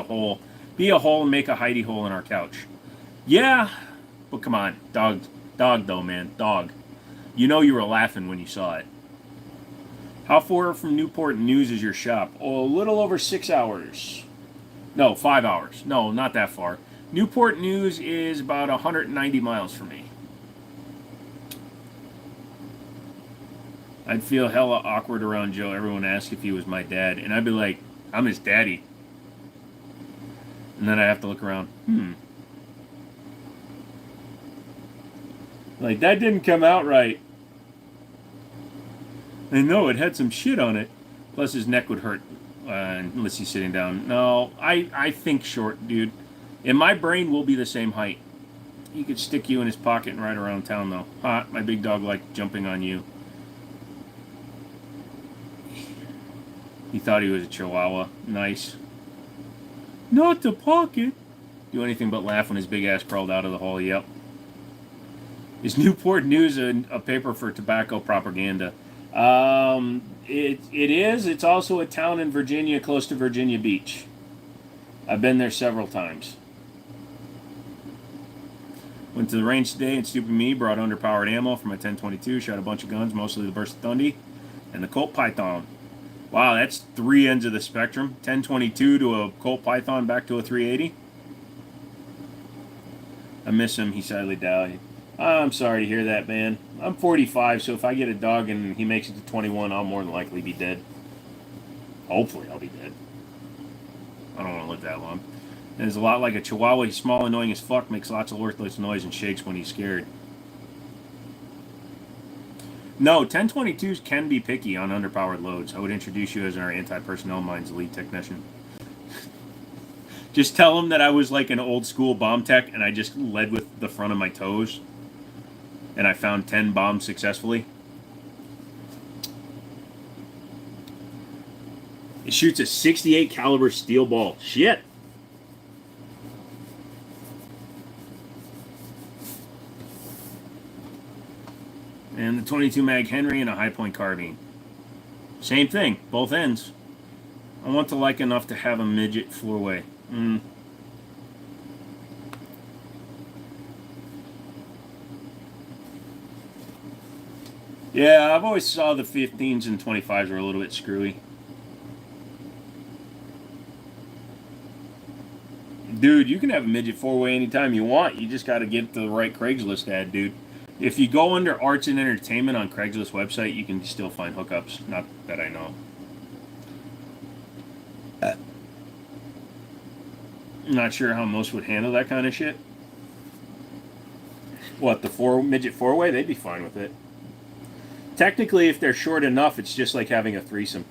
a hole and make a hidey hole in our couch. Yeah, but come on, dog though, man, dog. You know you were laughing when you saw it. How far from Newport News is your shop? Oh, a little over 6 hours. No, 5 hours. No, not that far. Newport News is about 190 miles from me. I'd feel hella awkward around Joe. Everyone asked if he was my dad, and I'd be like, I'm his daddy. And then I have to look around. Like, that didn't come out right. I know, it had some shit on it. Plus his neck would hurt unless he's sitting down. No, I think short, dude. In my brain, we'll be the same height. He could stick you in his pocket and ride around town, though. My big dog liked jumping on you. He thought he was a Chihuahua. Nice. Not the pocket. Do anything but laugh when his big ass crawled out of the hole. Yep. Is Newport News a paper for tobacco propaganda? It is. It's also a town in Virginia, close to Virginia Beach. I've been there several times. Went to the range today, and stupid me brought underpowered ammo for my 1022. Shot a bunch of guns, mostly the Burst Thunder and the Colt Python. Wow, that's 3 ends of the spectrum. 1022 to a Colt Python, back to a 380. I miss him. He sadly died. I'm sorry to hear that, man. I'm 45, so if I get a dog and he makes it to 21, I'll more than likely be dead. Hopefully I'll be dead. I don't want to live that long. And it's a lot like a Chihuahua. He's small, annoying as fuck, makes lots of worthless noise, and shakes when he's scared. No, 1022s can be picky on underpowered loads. I would introduce you as our anti-personnel mines lead technician. Just tell him that I was like an old school bomb tech and I just led with the front of my toes. And I found 10 bombs successfully. It shoots a 68 caliber steel ball. Shit. And the 22 mag Henry and a high point carbine. Same thing, both ends. I want to like enough to have a midget four-way. Yeah, I've always saw the 15s and 25s were a little bit screwy. Dude, you can have a midget four-way anytime you want. You just got to get the right Craigslist ad, dude. If you go under Arts and Entertainment on Craigslist website, you can still find hookups. Not that I know. I'm not sure how most would handle that kind of shit. What, the midget four-way? They'd be fine with it. Technically, if they're short enough, it's just like having a threesome.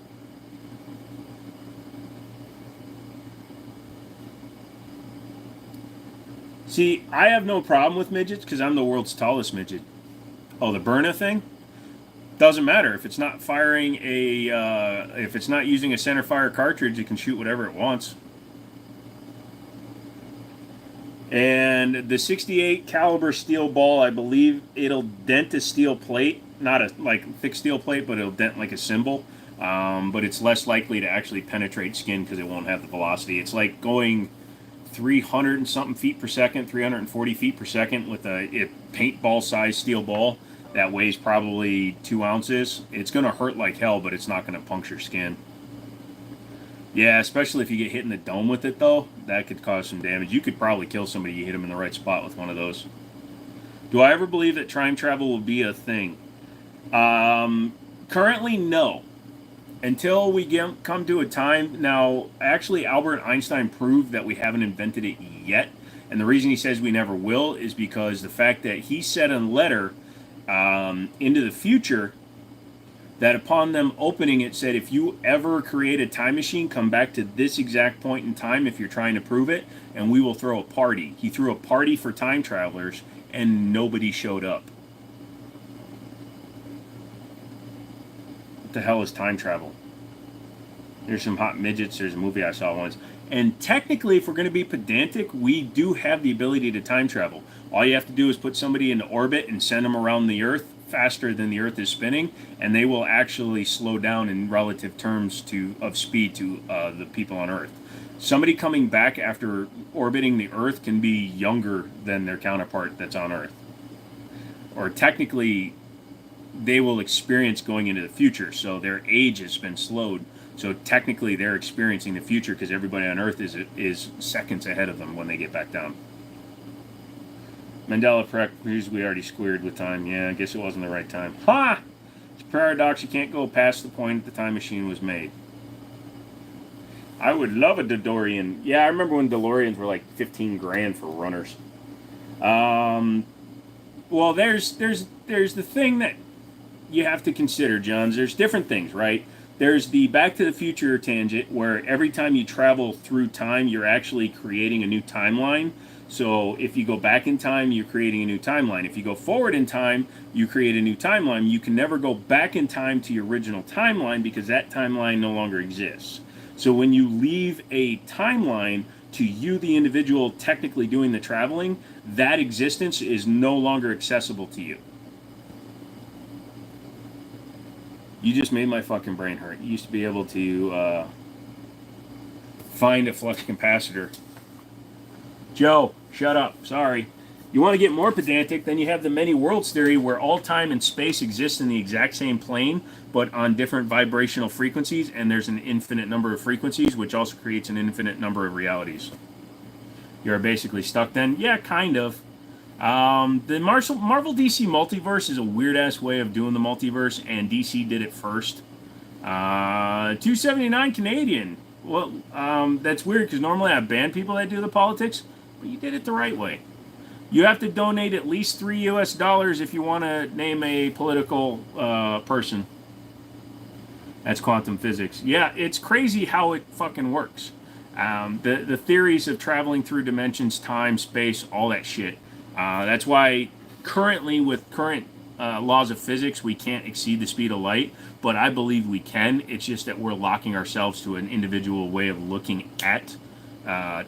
See, I have no problem with midgets because I'm the world's tallest midget. Oh, the Burna thing? Doesn't matter. If it's not firing if it's not using a center fire cartridge, it can shoot whatever it wants. And the 68 caliber steel ball, I believe it'll dent a steel plate, not a thick steel plate, but it'll dent like a cymbal. But it's less likely to actually penetrate skin because it won't have the velocity. It's like going 300 and something feet per second, 340 feet per second with a paintball size steel ball that weighs probably 2 ounces. It's going to hurt like hell, but it's not going to puncture skin. Yeah, especially if you get hit in the dome with it, though. That could cause some damage. You could probably kill somebody you hit them in the right spot with one of those. Do I ever believe that time travel will be a thing? Currently, no. Until we come to a time... Now, actually, Albert Einstein proved that we haven't invented it yet. And the reason he says we never will is because the fact that he said in a letter into the future... that upon them opening it said, if you ever create a time machine, come back to this exact point in time if you're trying to prove it, and we will throw a party. He threw a party for time travelers, and nobody showed up. What the hell is time travel? There's some hot midgets. There's a movie I saw once. And technically, if we're going to be pedantic, we do have the ability to time travel. All you have to do is put somebody into orbit and send them around the Earth faster than the Earth is spinning, and they will actually slow down in relative terms of speed to the people on Earth. Somebody coming back after orbiting the Earth can be younger than their counterpart that's on Earth. Or technically, they will experience going into the future, so their age has been slowed. So technically, they're experiencing the future because everybody on Earth is seconds ahead of them when they get back down. Mandela effect, we already squared with time. Yeah, I guess it wasn't the right time. Ha! It's a paradox. You can't go past the point the time machine was made. I would love a DeLorean. Yeah, I remember when DeLoreans were like 15 grand for runners. Well, there's the thing that you have to consider, Johns. There's different things, right? There's the Back to the Future tangent where every time you travel through time, you're actually creating a new timeline. So if you go back in time, you're creating a new timeline. If you go forward in time, you create a new timeline. You can never go back in time to your original timeline because that timeline no longer exists. So when you leave a timeline to you, the individual technically doing the traveling, that existence is no longer accessible to you. You just made my fucking brain hurt. You used to be able to find a flux capacitor. Joe, shut up. Sorry. You want to get more pedantic, then you have the many worlds theory where all time and space exist in the exact same plane, but on different vibrational frequencies, and there's an infinite number of frequencies, which also creates an infinite number of realities. You're basically stuck then? Yeah, kind of. The Marvel DC multiverse is a weird-ass way of doing the multiverse, and DC did it first. 279 Canadian. Well, that's weird, because normally I ban people that do the politics, but you did it the right way. You have to donate at least $3 US if you want to name a political person. That's quantum physics. Yeah, it's crazy how it fucking works. The theories of traveling through dimensions, time, space, all that shit. That's why currently with current laws of physics, we can't exceed the speed of light, but I believe we can. It's just that we're locking ourselves to an individual way of looking at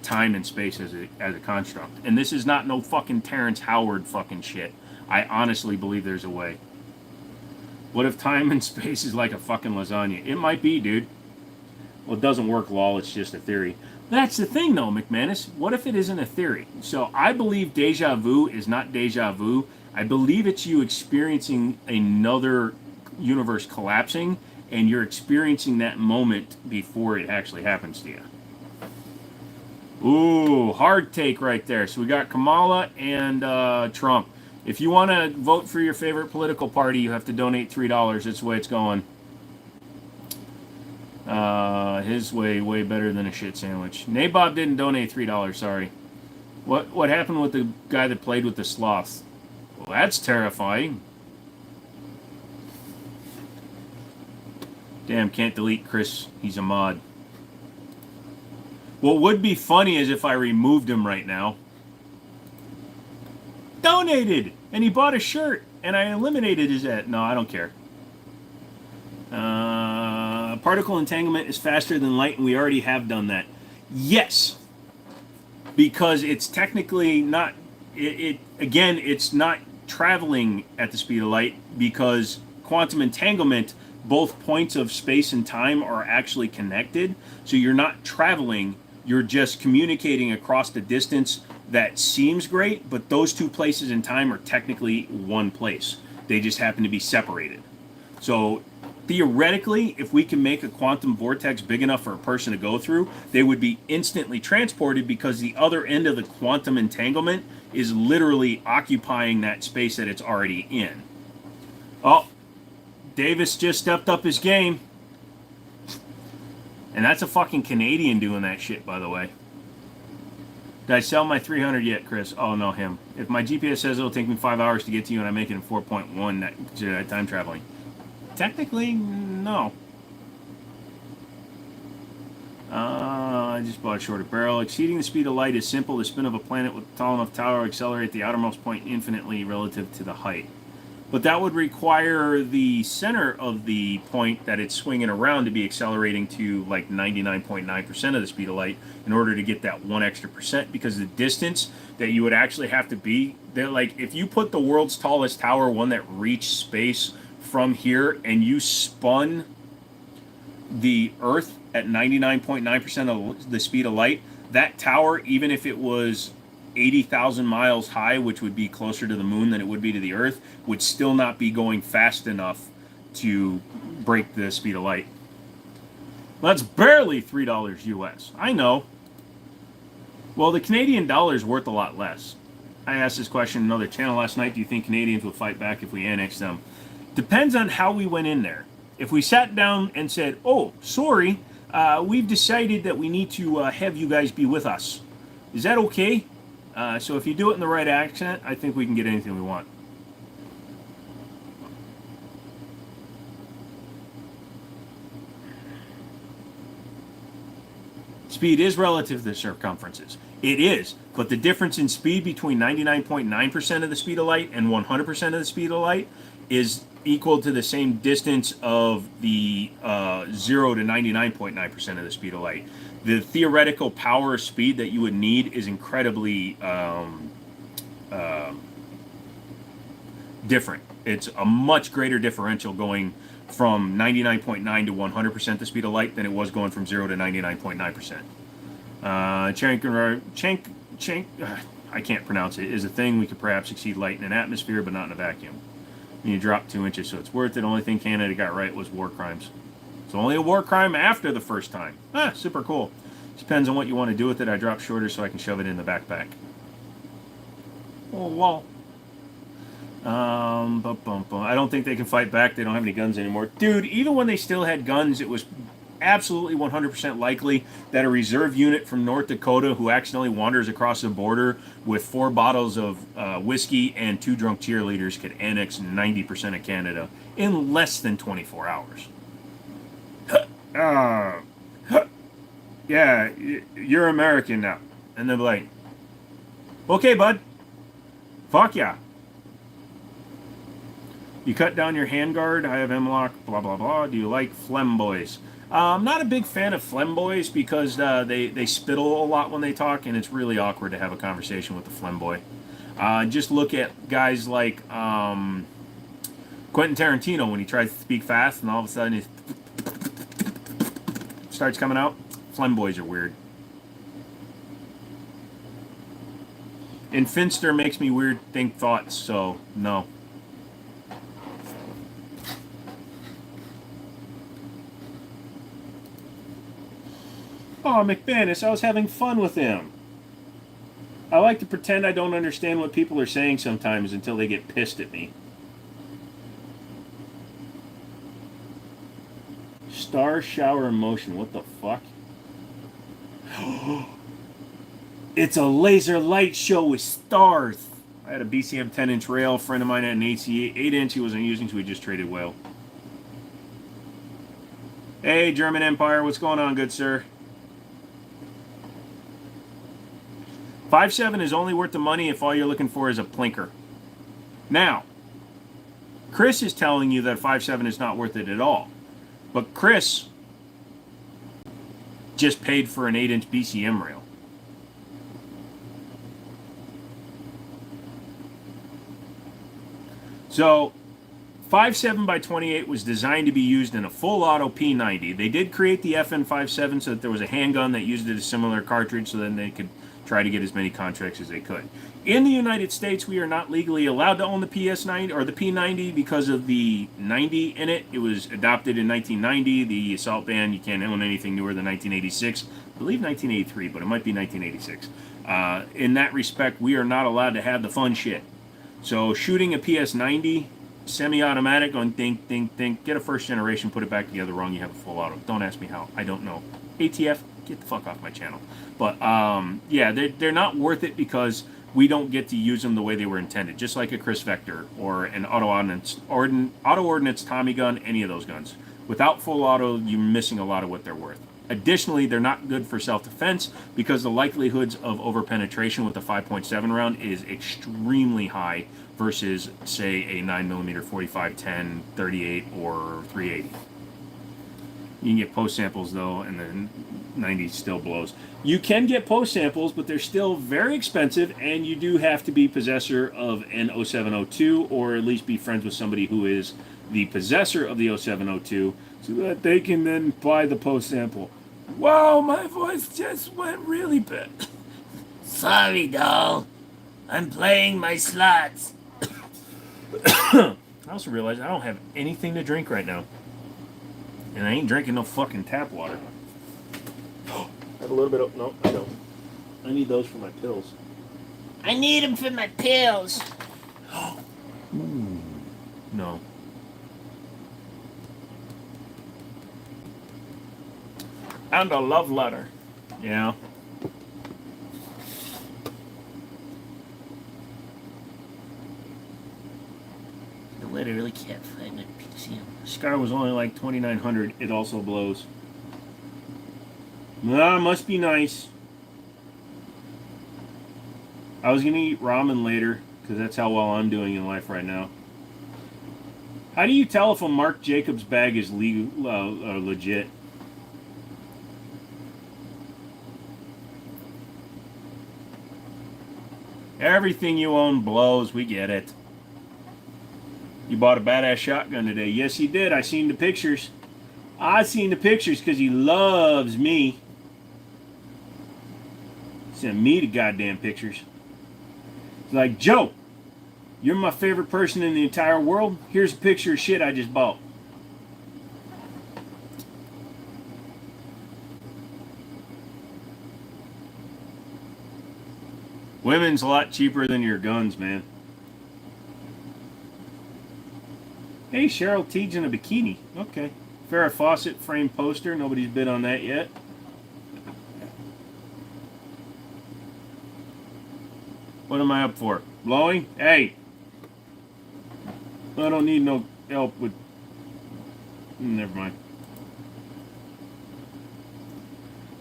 time and space as a construct. And this is not no fucking Terrence Howard fucking shit. I honestly believe there's a way. What if time and space is like a fucking lasagna? It might be, dude. Well, it doesn't work, lol. It's just a theory. That's the thing, though, McManus. What if it isn't a theory? So I believe deja vu is not deja vu. I believe it's you experiencing another universe collapsing, and you're experiencing that moment before it actually happens to you. Ooh, hard take right there. So we got Kamala and Trump. If you want to vote for your favorite political party, you have to donate $3. That's the way it's going. His way better than a shit sandwich. Nabob didn't donate $3, sorry. What happened with the guy that played with the sloths? Well, that's terrifying. Damn, can't delete Chris. He's a mod. What would be funny is if I removed him right now. Donated! And he bought a shirt. And I eliminated his ad. No, I don't care. Particle entanglement is faster than light, and we already have done that. Yes. Because it's technically not... Again, it's not traveling at the speed of light, because quantum entanglement, both points of space and time are actually connected. So you're not traveling, you're just communicating across the distance that seems great, but those two places in time are technically one place. They just happen to be separated. So theoretically, if we can make a quantum vortex big enough for a person to go through, they would be instantly transported, because the other end of the quantum entanglement is literally occupying that space that it's already in. Oh, Davis just stepped up his game. And that's a fucking Canadian doing that shit, by the way. Did I sell my 300 yet, Chris? Oh, no, him. If my GPS says it'll take me 5 hours to get to you and I make it in 4.1, that time traveling. Technically, no. I just bought a shorter barrel. Exceeding the speed of light is simple. The spin of a planet with a tall enough tower will accelerate the outermost point infinitely relative to the height. But that would require the center of the point that it's swinging around to be accelerating to like 99.9% of the speed of light in order to get that 1 extra percent, because the distance that you would actually have to be, that like if you put the world's tallest tower, one that reached space from here, and you spun the Earth at 99.9% of the speed of light, that tower, even if it was 80,000 miles high, which would be closer to the moon than it would be to the Earth, would still not be going fast enough to break the speed of light. That's barely $3 US. I know. Well, the Canadian dollar is worth a lot less. I asked this question in another channel last night. Do you think Canadians would fight back if we annexed them? Depends on how we went in there. If we sat down and said, oh, sorry, we've decided that we need to have you guys be with us. Is that okay? So if you do it in the right accent, I think we can get anything we want. Speed is relative to the circumferences. It is, but the difference in speed between 99.9% of the speed of light and 100% of the speed of light is equal to the same distance of the 0 to 99.9% of the speed of light. The theoretical power speed that you would need is incredibly different. It's a much greater differential going from 99.9 to 100% the speed of light than it was going from 0 to 99.9%. I can't pronounce it, is a thing. We could perhaps exceed light in an atmosphere, but not in a vacuum. You drop 2 inches, so it's worth it. Only thing Canada got right was war crimes. It's only a war crime after the first time. Super cool. Depends on what you want to do with it. I dropped shorter so I can shove it in the backpack. Oh, well. I don't think they can fight back. They don't have any guns anymore. Dude, even when they still had guns, it was absolutely 100% likely that a reserve unit from North Dakota who accidentally wanders across the border with 4 bottles of whiskey and 2 drunk cheerleaders could annex 90% of Canada in less than 24 hours. Yeah, you're American now. And they're like, okay, bud. Fuck yeah. You cut down your handguard. I have Hemlock, blah, blah, blah. Do you like Flemboys? I'm not a big fan of Flemboys because they spittle a lot when they talk, and it's really awkward to have a conversation with a Flemboy. Just look at guys like Quentin Tarantino when he tries to speak fast, and all of a sudden he starts coming out. Flemboys are weird. And Finster makes me weird think thoughts, so no. Oh, McManus, I was having fun with him. I like to pretend I don't understand what people are saying sometimes until they get pissed at me. Star shower in motion. What the fuck? It's a laser light show with stars. I had a BCM 10-inch rail. A friend of mine had an AC 8-inch he wasn't using, so we just traded whale. Hey, German Empire. What's going on, good sir? 5.7 is only worth the money if all you're looking for is a plinker. Now, Chris is telling you that 5.7 is not worth it at all. But Chris just paid for an 8-inch BCM rail. So, 5.7 by 28 was designed to be used in a full auto P90. They did create the FN 5.7 so that there was a handgun that used it as a similar cartridge so then they could try to get as many contracts as they could. In the United States, we are not legally allowed to own the PS90 or the P90 because of the 90 in it. It was adopted in 1990. The assault ban, you can't own anything newer than 1986. I believe 1983, but it might be 1986. In that respect, we are not allowed to have the fun shit. So shooting a PS90 semi-automatic on think, get a first generation, put it back together wrong, you have a full auto. Don't ask me how. I don't know. ATF, get the fuck off my channel. But yeah, they're not worth it because we don't get to use them the way they were intended. Just like a Chris Vector or an auto ordnance Tommy gun, any of those guns. Without full auto, you're missing a lot of what they're worth. Additionally, they're not good for self-defense because the likelihoods of over-penetration with the 5.7 round is extremely high versus, say, a 9mm 45, 10, 38, or 380. You can get post samples, though, and the 90 still blows. You can get post samples, but they're still very expensive, and you do have to be possessor of an 0702 or at least be friends with somebody who is the possessor of the 0702 so that they can then buy the post sample. Wow, my voice just went really bad. Sorry, doll. I'm playing my slots. I also realized I don't have anything to drink right now. And I ain't drinking no fucking tap water. I have a little bit of... No, I don't. I need those for my pills. I need them for my pills. Ooh. No. And a love letter. Yeah. I literally can't find my PCM. Scar was only like 2,900. It also blows. Ah, must be nice. I was going to eat ramen later because that's how well I'm doing in life right now. How do you tell if a Marc Jacobs bag is legit? Everything you own blows. We get it. You bought a badass shotgun today. Yes, he did. I seen the pictures. I seen the pictures because he loves me. Sent me the goddamn pictures. He's like, Joe, you're my favorite person in the entire world. Here's a picture of shit I just bought. Women's a lot cheaper than your guns, man. Hey, Cheryl Teague's in a bikini. Okay. Farrah Fawcett framed poster. Nobody's bid on that yet. What am I up for? Blowing? Hey! I don't need no help with... Never mind.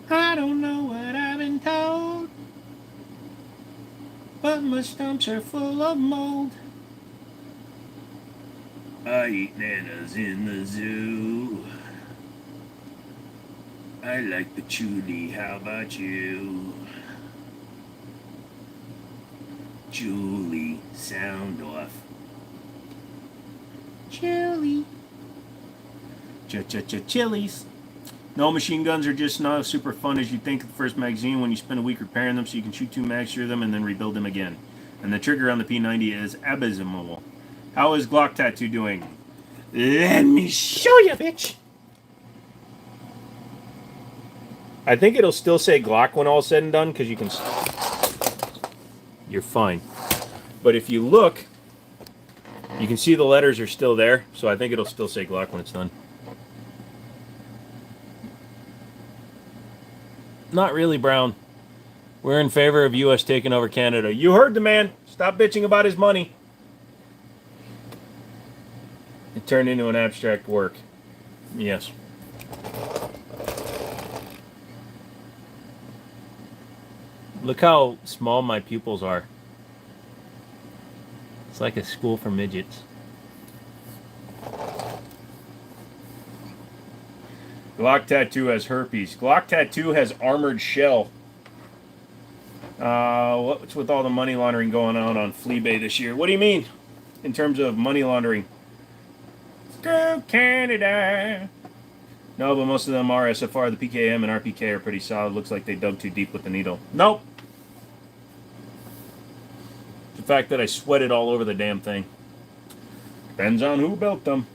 I don't know what I've been told, but my stumps are full of mold. I eat nanas in the zoo. I like patchouli, how about you? Julie, sound off. Chili. Chilies. No, machine guns are just not as super fun as you think at the first magazine when you spend a week repairing them so you can shoot 2 mags through them and then rebuild them again. And the trigger on the P90 is abysmal. How is Glock Tattoo doing? Let me show you, bitch! I think it'll still say Glock when all's said and done, because you can... You're fine. But if you look, you can see the letters are still there, so I think it'll still say Glock when it's done. Not really, Brown. We're in favor of U.S. taking over Canada. You heard the man. Stop bitching about his money. It turned into an abstract work. Yes. Look how small my pupils are. It's like a school for midgets. Glock Tattoo has herpes. Glock Tattoo has armored shell. What's with all the money laundering going on Fleabay this year? What do you mean? In terms of money laundering? Go Canada! No, but most of them are SFR. The PKM and RPK are pretty solid. Looks like they dug too deep with the needle. Nope. The fact that I sweated all over the damn thing. Depends on who built them.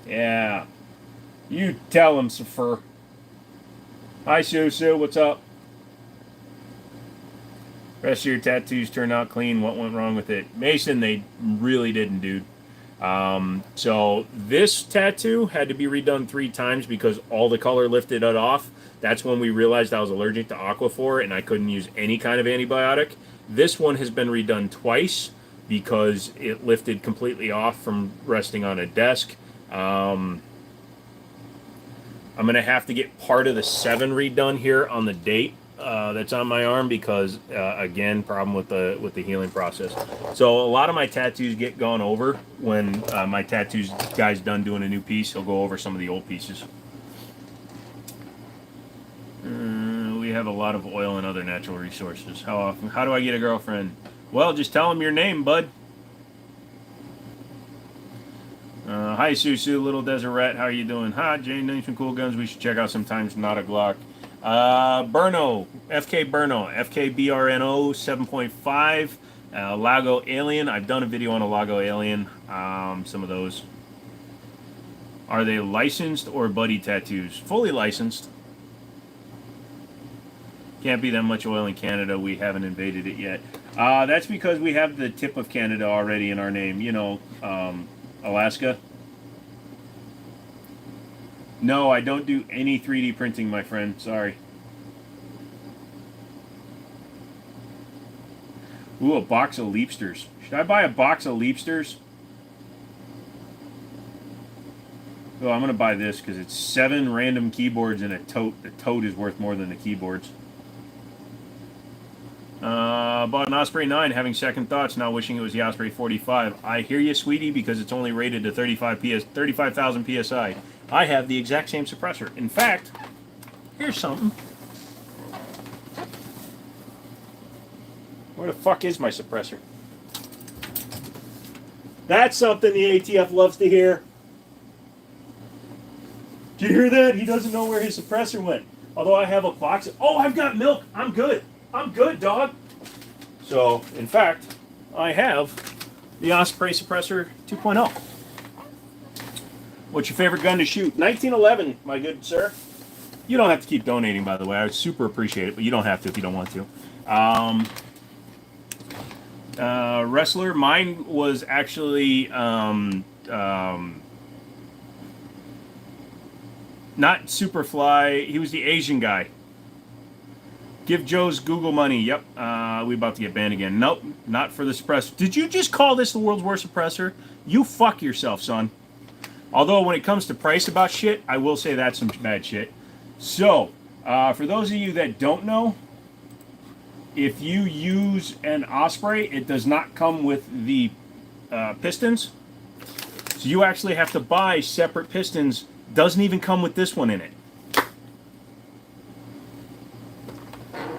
Yeah. You tell him, Safer. Hi, Susu. What's up? Rest of your tattoos turned out clean. What went wrong with it? Mason, they really didn't, dude. So this tattoo had to be redone 3 times because all the color lifted it off. That's when we realized I was allergic to Aquaphor and I couldn't use any kind of antibiotic. This one has been redone twice because it lifted completely off from resting on a desk. I'm going to have to get part of the 7 redone here on the date that's on my arm because, again, problem with the healing process. So a lot of my tattoos get gone over when my tattoos guy's done doing a new piece. He'll go over some of the old pieces. We have a lot of oil and other natural resources. How do I get a girlfriend? Well, just tell him your name, bud. Hi, Susu, Little Deseret. How are you doing? Hi, Jane. Names some cool guns we should check out sometimes. Not a Glock. Burno. FK Burno. FKBRNO 7.5. Lago Alien. I've done a video on a Lago Alien. Some of those. Are they licensed or buddy tattoos? Fully licensed. Can't be that much oil in Canada. We haven't invaded it yet. That's because we have the tip of Canada already in our name. You know, Alaska. No, I don't do any 3D printing, my friend. Sorry. Ooh, a box of Leapsters. Should I buy a box of Leapsters? Oh, I'm going to buy this because it's 7 random keyboards and a tote. The tote is worth more than the keyboards. Bought an Osprey 9, having second thoughts, now wishing it was the Osprey 45. I hear you, sweetie, because it's only rated to 35,000 PSI. I have the exact same suppressor. In fact, here's something. Where the fuck is my suppressor? That's something the ATF loves to hear. Did you hear that? He doesn't know where his suppressor went. Although I have a box of... Oh, I've got milk. I'm good. I'm good, dog. So, in fact, I have the Osprey Suppressor 2.0. What's your favorite gun to shoot? 1911, my good sir. You don't have to keep donating, by the way. I would super appreciate it, but you don't have to if you don't want to. Wrestler, mine was actually not Superfly. He was the Asian guy. Give Joe's Google money. Yep. We about to get banned again. Nope. Not for the suppressor. Did you just call this the world's worst suppressor? You fuck yourself, son. Although when it comes to price about shit, I will say that's some bad shit. So, for those of you that don't know, if you use an Osprey, it does not come with the pistons. So you actually have to buy separate pistons. Doesn't even come with this one in it.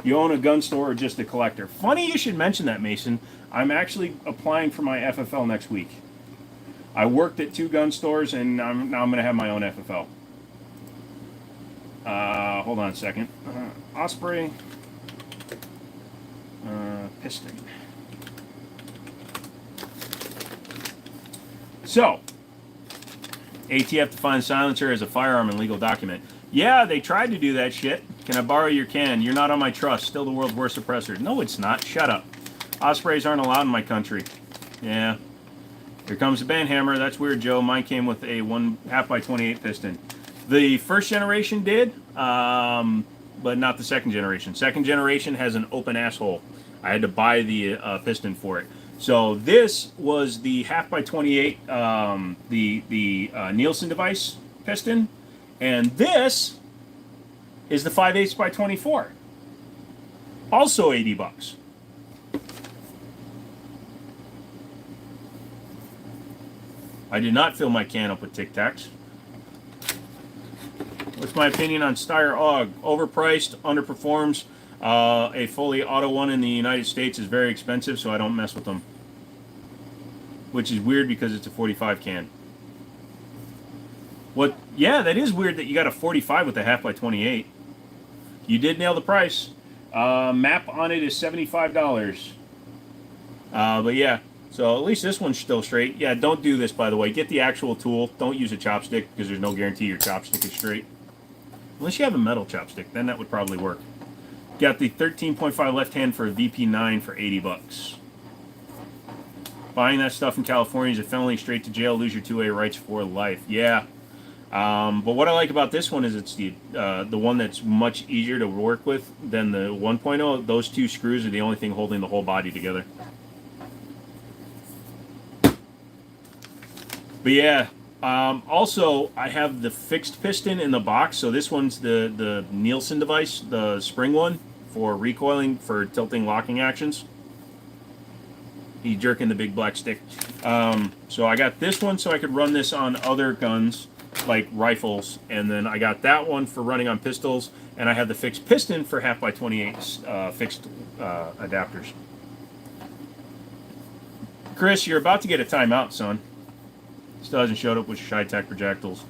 You own a gun store or just a collector? Funny you should mention that, Mason. I'm actually applying for my FFL next week. I worked at 2 gun stores, and now I'm going to have my own FFL. Hold on a second. Osprey. Piston. So, ATF defines silencer as a firearm and legal document. Yeah, they tried to do that shit. Can I borrow your can? You're not on my trust. Still the world's worst suppressor. No, it's not. Shut up. Ospreys aren't allowed in my country. Yeah. Here comes the Banhammer. That's weird, Joe. Mine came with a 1/2 by 28 piston. The first generation did. but not the second generation. Second generation has an open asshole. I had to buy the piston for it. So this was the half by 28, the Nielsen device piston, and this is the 5/8 by 24. Also $80. I did not fill my can up with Tic Tacs. What's my opinion on Steyr AUG? Overpriced, underperforms. A fully auto one in the United States is very expensive, so I don't mess with them. Which is weird because it's a 45 can. What? Yeah, that is weird that you got a 45 with a half by 28. You did nail the price. Map on it is $75. But yeah, so at least this one's still straight. Yeah, don't do this, by the way. Get the actual tool. Don't use a chopstick because there's no guarantee your chopstick is straight. Unless you have a metal chopstick, then that would probably work. Got the 13.5 left hand for a VP9 for $80. Buying that stuff in California is a felony, straight to jail, lose your 2A rights for life. Yeah. But what I like about this one is it's the one that's much easier to work with than the 1.0. Those two screws are the only thing holding the whole body together. But yeah, also I have the fixed piston in the box. So this one's the Nielsen device, the spring one for recoiling for tilting locking actions. He's jerking the big black stick. So I got this one so I could run this on other guns like rifles, and then I got that one for running on pistols, and I have the fixed piston for half by 28 fixed adapters. Chris, you're about to get a timeout, son. Still hasn't showed up with Shy-Tac projectiles.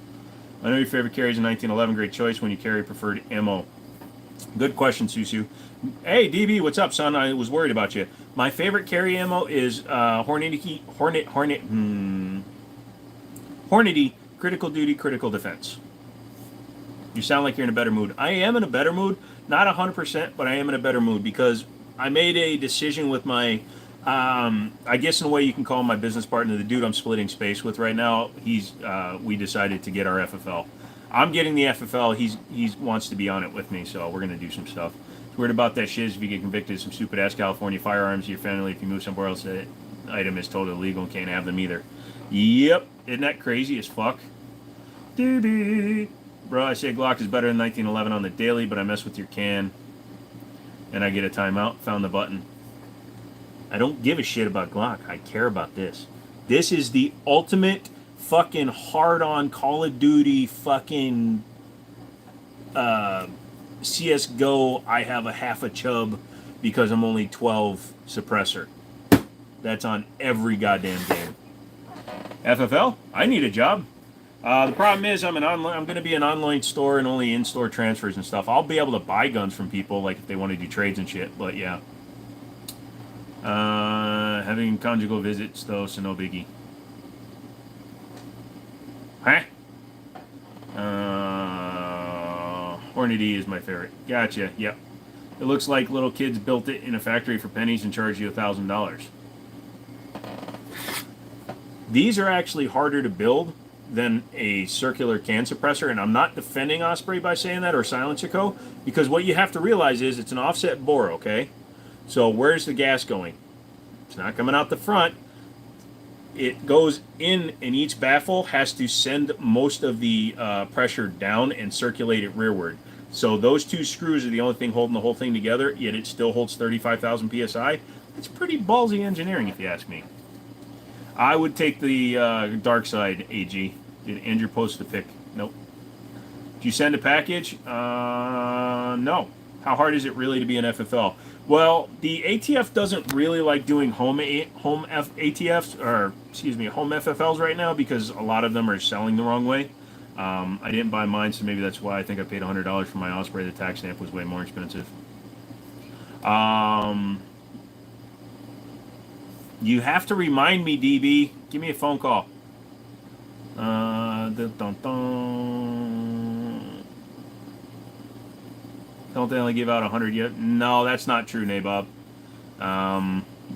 I know your favorite carry is a 1911. Great choice when you carry preferred ammo. Good question, Susu. Hey, DB, what's up, son? I was worried about you. My favorite carry ammo is Hornady Critical Duty Critical Defense. You sound like you're in a better mood. I am in a better mood. Not 100%, but I am in a better mood because I made a decision with my, I guess in a way you can call him my business partner, the dude I'm splitting space with right now. We decided to get our FFL. I'm getting the FFL. He wants to be on it with me, so we're going to do some stuff. It's weird about that shit is if you get convicted of some stupid-ass California firearms, your family, if you move somewhere else, that item is totally illegal and can't have them either. Yep. Isn't that crazy as fuck? DB. Bro, I say Glock is better than 1911 on the daily, but I mess with your can. And I get a timeout. Found the button. I don't give a shit about Glock. I care about this. This is the ultimate fucking hard-on Call of Duty fucking CSGO, I have a half a chub because I'm only 12 suppressor. That's on every goddamn game. FFL? I need a job. The problem is I'm going to be an online store and only in-store transfers and stuff. I'll be able to buy guns from people like if they want to do trades and shit, but yeah. Having conjugal visits though, so no biggie. Huh? Hornady is my favorite. Gotcha. Yep. It looks like little kids built it in a factory for pennies and charged you $1,000. These are actually harder to build than a circular can suppressor, and I'm not defending Osprey by saying that, or Silencer, because what you have to realize is it's an offset bore, okay? So where's the gas going? It's not coming out the front. It goes in, and each baffle has to send most of the pressure down and circulate it rearward. So those two screws are the only thing holding the whole thing together, yet it still holds 35,000 PSI. It's pretty ballsy engineering, if you ask me. I would take the dark side, AG. Did Andrew post the pic? Nope. Did you send a package? No. How hard is it really to be an FFL? Well, the ATF doesn't really like doing home ATFs, or excuse me, home FFLs right now because a lot of them are selling the wrong way. I didn't buy mine, so maybe that's why I think I paid $100 for my Osprey. The tax stamp was way more expensive. You have to remind me, DB. Give me a phone call. Don't they only give out 100 yet? No, that's not true, Nabob.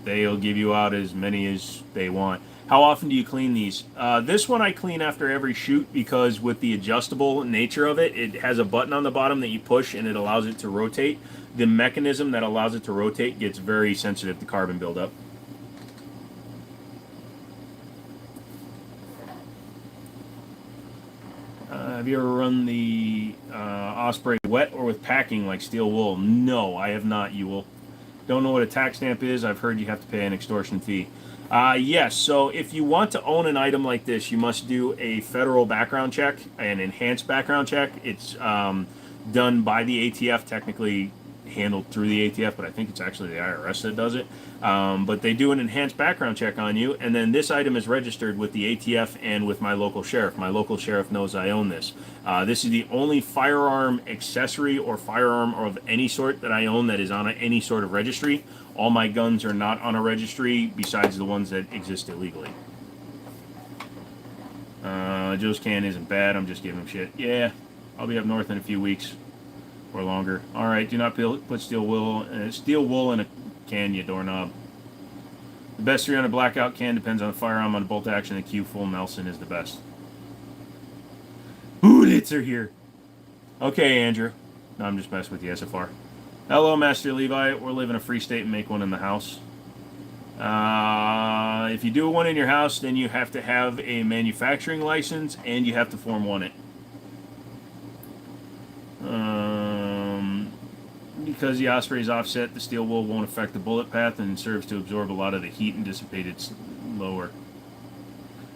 They'll give you out as many as they want. How often do you clean these? This one I clean after every shoot because with the adjustable nature of it, it has a button on the bottom that you push and it allows it to rotate. The mechanism that allows it to rotate gets very sensitive to carbon buildup. Have you ever run the Osprey wet or with packing like steel wool? No, I have not, Ewell. Don't know what a tax stamp is. I've heard you have to pay an extortion fee. Yes, so if you want to own an item like this, you must do a federal background check, an enhanced background check. It's done by the ATF, technically handled through the ATF, but I think it's actually the IRS that does it. But they do an enhanced background check on you, and then this item is registered with the ATF and with my local sheriff. My local sheriff knows I own this. This is the only firearm accessory or firearm of any sort that I own that is on any sort of registry. All my guns are not on a registry besides the ones that exist illegally. Joe's can isn't bad. I'm just giving him shit. Yeah, I'll be up north in a few weeks or longer. All right, do not put steel wool in a can, you doorknob. The best 300 blackout can depends on the firearm. On bolt action, the Q full Nelson is the best. Bullets are here. Okay, Andrew. No, I'm just messing with the SFR. Hello, Master Levi. We're living a free state and make one in the house. If you do one in your house, then you have to have a manufacturing license and you have to Form 1 it. Because the Osprey is offset, the steel wool won't affect the bullet path and serves to absorb a lot of the heat and dissipate it lower.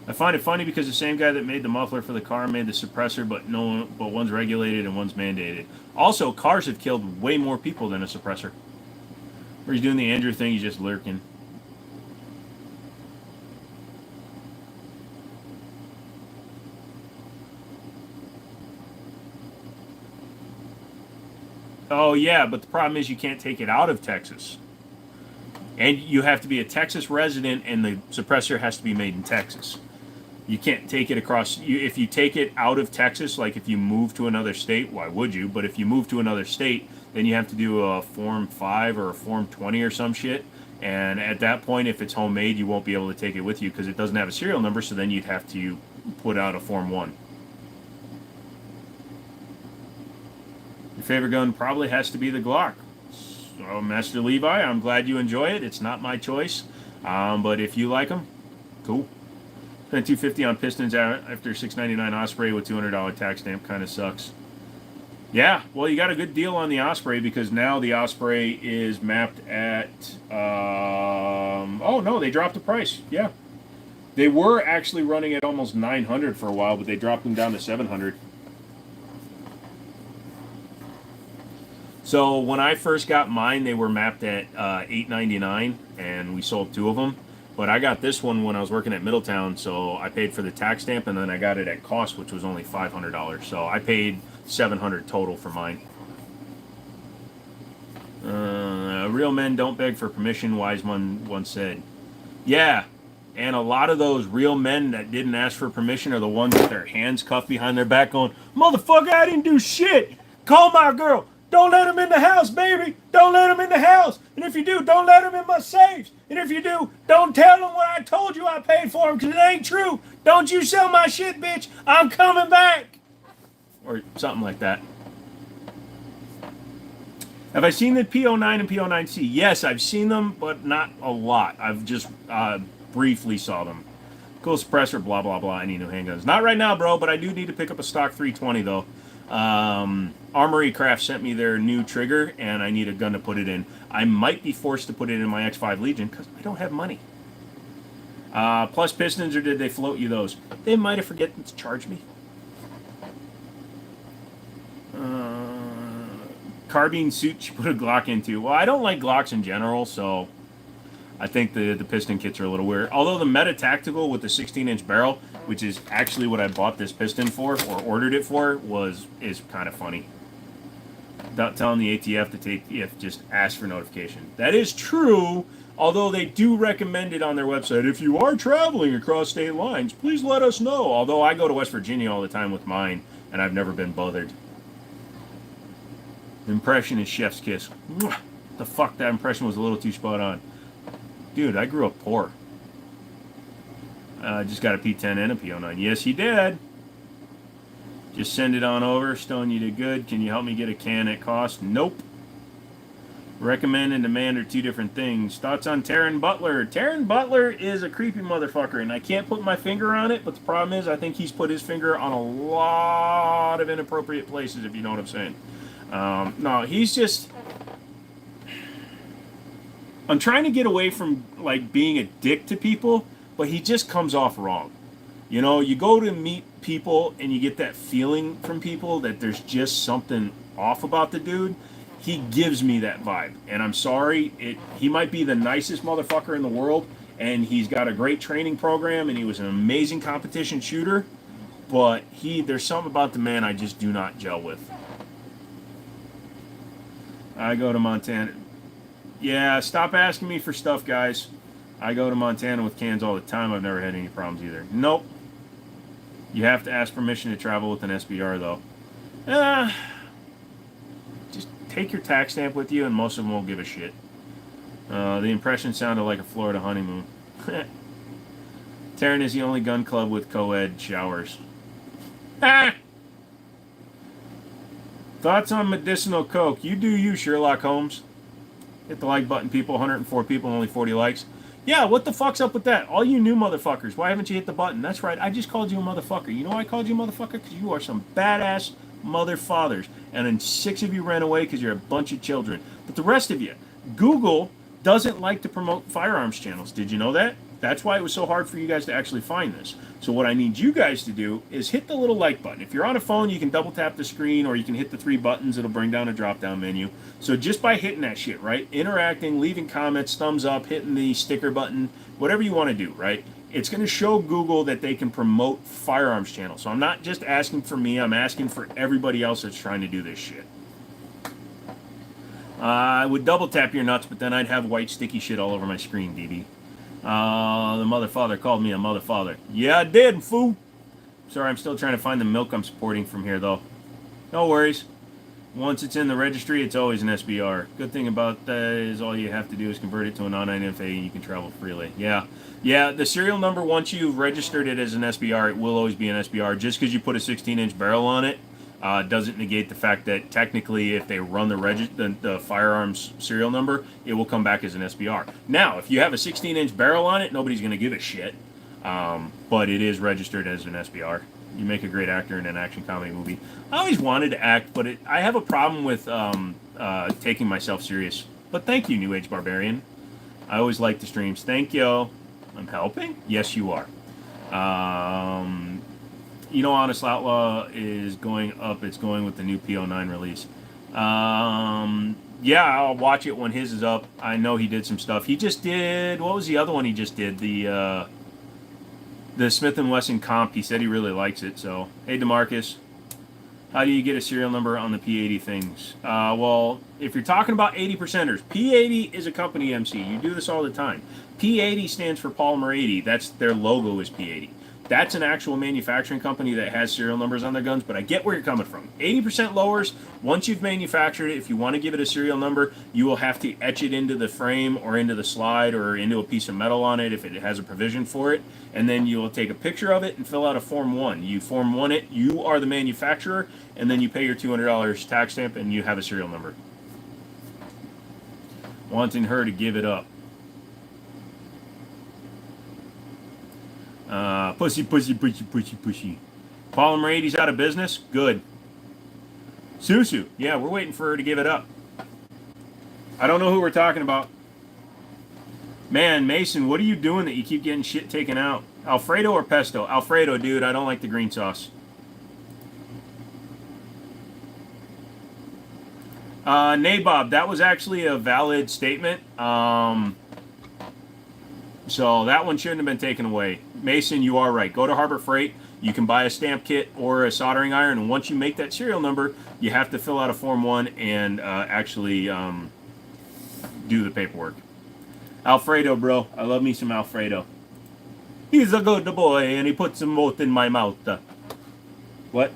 I find it funny because the same guy that made the muffler for the car made the suppressor, but one's regulated and one's mandated. Also, cars have killed way more people than a suppressor. Or he's doing the Andrew thing, he's just lurking. Oh, yeah, but the problem is you can't take it out of Texas. And you have to be a Texas resident, and the suppressor has to be made in Texas. You can't take it across. If you take it out of Texas, like if you move to another state, why would you? But if you move to another state, then you have to do a Form 5 or a Form 20 or some shit. And at that point, if it's homemade, you won't be able to take it with you because it doesn't have a serial number, so then you'd have to put out a Form 1. Your favorite gun probably has to be the Glock. So, Master Levi, I'm glad you enjoy it. It's not my choice, but if you like them, cool. Spent $250 on pistons after $699 Osprey with $200 tax stamp. Kind of sucks. Yeah, well, you got a good deal on the Osprey because now the Osprey is mapped at. Oh no, they dropped the price. Yeah, they were actually running at almost $900 for a while, but they dropped them down to $700. So when I first got mine, they were mapped at $899, and we sold 2 of them. But I got this one when I was working at Middletown, so I paid for the tax stamp, and then I got it at cost, which was only $500. So I paid $700 total for mine. Real men don't beg for permission, Wiseman once said. Yeah, and a lot of those real men that didn't ask for permission are the ones with their hands cuffed behind their back going, "Motherfucker, I didn't do shit. Call my girl. Don't let him in the house, baby. Don't let him in the house. And if you do, don't let him in my safes. And if you do, don't tell him what I told you I paid for him because it ain't true. Don't you sell my shit, bitch. I'm coming back." Or something like that. Have I seen the P09 and P09C? Yes, I've seen them, but not a lot. I've just briefly saw them. Cool suppressor, blah, blah, blah. I need new handguns. Not right now, bro, but I do need to pick up a stock 320, though. Armory Craft sent me their new trigger, and I need a gun to put it in. I might be forced to put it in my X5 Legion because I don't have money. Plus pistons, or did they float you those? They might have forgotten to charge me. Carbine suit you put a Glock into. Well, I don't like Glocks in general, so I think the piston kits are a little weird. Although the Meta Tactical with the 16-inch barrel, which is actually what I bought this piston for, or ordered it for, is kind of funny. Without telling the ATF to just ask for notification. That is true, although they do recommend it on their website. If you are traveling across state lines, please let us know. Although I go to West Virginia all the time with mine, and I've never been bothered. Impression is chef's kiss. Mwah! The fuck, that impression was a little too spot on. Dude, I grew up poor. Just got a P10 and a P09. Yes, he did. Just send it on over. Stone, you did good. Can you help me get a can at cost? Nope. Recommend and demand are two different things. Thoughts on Taron Butler? Taron Butler is a creepy motherfucker, and I can't put my finger on it, but the problem is I think he's put his finger on a lot of inappropriate places, if you know what I'm saying. No, he's just... I'm trying to get away from, like, being a dick to people, but he just comes off wrong. You know, you go to meet people and you get that feeling from people that there's just something off about the dude. He gives me that vibe, and I'm sorry. He might be the nicest motherfucker in the world, and he's got a great training program, and he was an amazing competition shooter. But there's something about the man I just do not gel with. I go to Montana. Yeah, stop asking me for stuff, guys. I go to Montana with cans all the time. I've never had any problems either. Nope. You have to ask permission to travel with an SBR, though. Just take your tax stamp with you, and most of them won't give a shit. The impression sounded like a Florida honeymoon. Taryn is the only gun club with co-ed showers. Thoughts on medicinal coke? You do you, Sherlock Holmes. Hit the like button, people. 104 people, only 40 likes. Yeah, what the fuck's up with that? All you new motherfuckers, why haven't you hit the button? That's right, I just called you a motherfucker. You know why I called you a motherfucker? Because you are some badass mother fathers. And then 6 of you ran away because you're a bunch of children. But the rest of you, Google doesn't like to promote firearms channels. Did you know that? That's why it was so hard for you guys to actually find this. So what I need you guys to do is hit the little like button. If you're on a phone, you can double tap the screen, or you can hit the 3 buttons. It'll bring down a drop-down menu. So just by hitting that shit, right? Interacting, leaving comments, thumbs up, hitting the sticker button, whatever you want to do, right? It's going to show Google that they can promote firearms channels. So I'm not just asking for me. I'm asking for everybody else that's trying to do this shit. I would double tap your nuts, but then I'd have white sticky shit all over my screen, DB. The mother father called me a mother father. Yeah, I did, fool. Sorry, I'm still trying to find the milk I'm supporting from here, though. No worries. Once it's in the registry, it's always an SBR. Good thing about that is all you have to do is convert it to a non-NFA and you can travel freely. Yeah. Yeah, the serial number, once you've registered it as an SBR, it will always be an SBR. Just because you put a 16-inch barrel on it doesn't negate the fact that technically if they run the firearms serial number, it will come back as an SBR. Now, if you have a 16-inch barrel on it, nobody's going to give a shit. But it is registered as an SBR. You make a great actor in an action comedy movie. I always wanted to act, but I have a problem with taking myself serious. But thank you, New Age Barbarian. I always like the streams. Thank you. I'm helping? Yes, you are. You know, Honest Outlaw is going up. It's going with the new PO9 release. Yeah, I'll watch it when his is up. I know he did some stuff. He just did... What was the other one he just did? The Smith & Wesson comp. He said he really likes it. So, hey, DeMarcus. How do you get a serial number on the P80 things? Well, if you're talking about 80%ers, P80 is a company MC. You do this all the time. P80 stands for Polymer 80. That's their logo is P80. That's an actual manufacturing company that has serial numbers on their guns, but I get where you're coming from. 80% lowers, once you've manufactured it, if you want to give it a serial number, you will have to etch it into the frame or into the slide or into a piece of metal on it if it has a provision for it, and then you will take a picture of it and fill out a Form 1. You Form 1 it, you are the manufacturer, and then you pay your $200 tax stamp and you have a serial number. Wanting her to give it up. Pussy. Polymer 80's out of business? Good. Susu. Yeah, we're waiting for her to give it up. I don't know who we're talking about. Man, Mason, what are you doing that you keep getting shit taken out? Alfredo or pesto? Alfredo, dude. I don't like the green sauce. Nabob, that was actually a valid statement. So that one shouldn't have been taken away. Mason, you are right. Go to Harbor Freight. You can buy a stamp kit or a soldering iron, and once you make that serial number, you have to fill out a Form 1 and actually do the paperwork. Alfredo, bro. I love me some Alfredo. He's a good boy, and he puts them both in my mouth. What?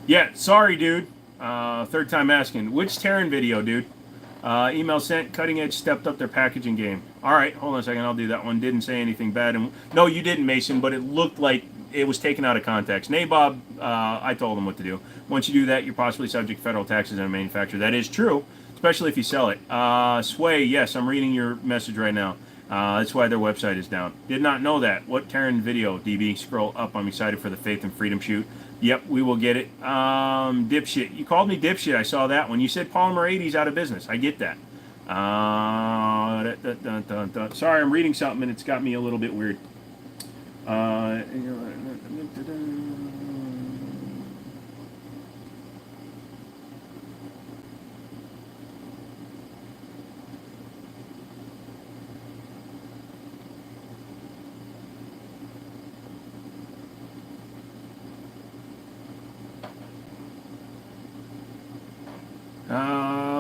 Yeah, sorry, dude. Third time asking. Which Terran video, dude? Email sent. Cutting Edge stepped up their packaging game. All right, hold on a second. I'll do that one. Didn't say anything bad. And no, you didn't, Mason. But it looked like it was taken out of context. Nabob, I told him what to do. Once you do that, you're possibly subject to federal taxes on a manufacturer. That is true, especially if you sell it. Sway, yes, I'm reading your message right now. That's why their website is down. Did not know that. What Terran video, DB? Scroll up. I'm excited for the Faith and Freedom shoot. Yep, we will get it. Dipshit. You called me dipshit. I saw that one. You said Polymer 80's out of business. I get that. Sorry, I'm reading something and it's got me a little bit weird.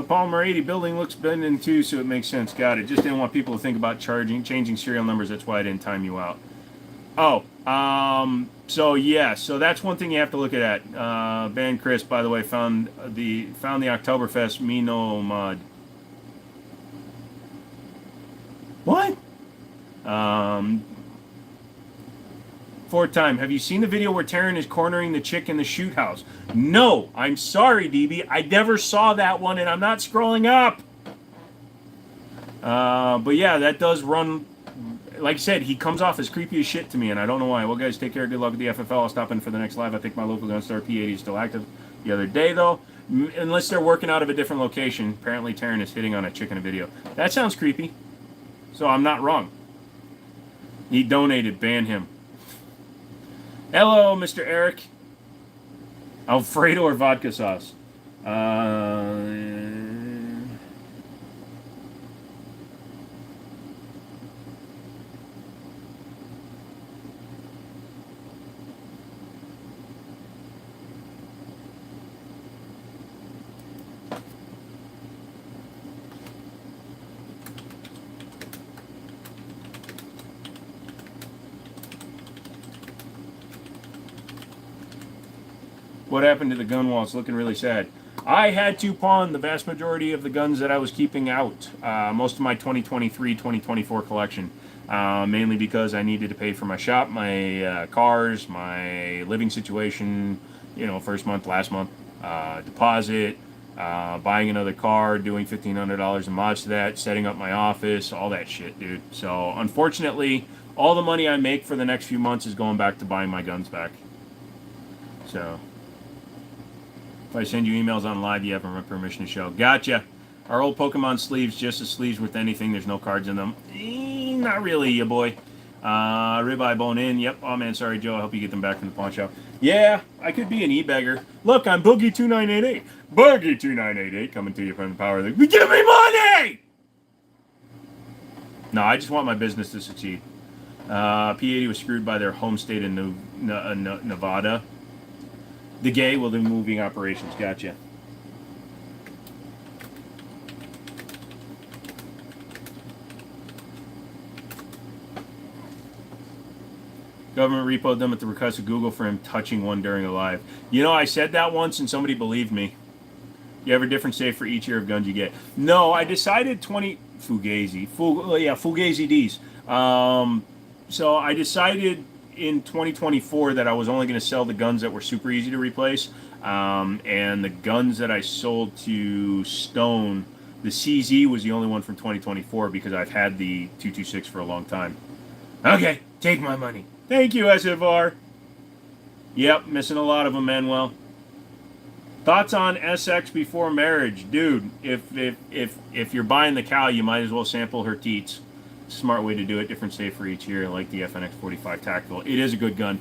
Polymer 80 building looks bending too, so it makes sense. Got it. Just didn't want people to think about changing serial numbers. That's why I didn't time you out. Oh, so yeah, so that's one thing you have to look at. Ben Chris, by the way, found the Oktoberfest Mino mod. What? Fourth time. Have you seen the video where Terran is cornering the chick in the shoot house? No, I'm sorry, DB. I never saw that one, and I'm not scrolling up. But yeah, that does run. Like I said, he comes off as creepy as shit to me, and I don't know why. Well, guys, take care. Good luck with the FFL. I'll stop in for the next live. I think my local gun store P80 is still active. The other day, though, unless they're working out of a different location, apparently Terran is hitting on a chick in a video. That sounds creepy. So I'm not wrong. He donated. Ban him. Hello, Mr. Eric. Alfredo or vodka sauce? What happened to the gun wall? It's looking really sad. I had to pawn the vast majority of the guns that I was keeping out. Most of my 2023, 2024 collection. Mainly because I needed to pay for my shop, my cars, my living situation, you know, first month, last month, deposit, buying another car, doing $1,500 in mods to that, setting up my office, all that shit, dude. So, unfortunately, all the money I make for the next few months is going back to buying my guns back. So... if I send you emails on live, you have my permission to show. Gotcha. Our old Pokemon sleeves, just as sleeves worth anything. There's no cards in them. Not really, ya boy. Ribeye bone in. Yep. Oh, man, sorry, Joe. I hope you get them back from the pawn shop. Yeah, I could be an e-beggar. Look, I'm Boogie2988. Boogie2988 coming to you from the power of the... Give me money! No, I just want my business to succeed. P80 was screwed by their home state in Nevada. The gay will do moving operations. Gotcha. Government repoed them at the request of Google for him touching one during a live. You know, I said that once and somebody believed me. You have a different save for each year of guns you get. No, I decided Fugazi D's. So I decided in 2024 that I was only going to sell the guns that were super easy to replace. And the guns that I sold to Stone, the CZ was the only one from 2024 because I've had the 226 for a long time. Okay, take my money. Thank you, SFR. Yep, missing a lot of them, Manuel. Thoughts on SX before marriage? Dude, if you're buying the cow, you might as well sample her teats. Smart way to do it. Different save for each year, like the FNX 45 Tactical. It is a good gun.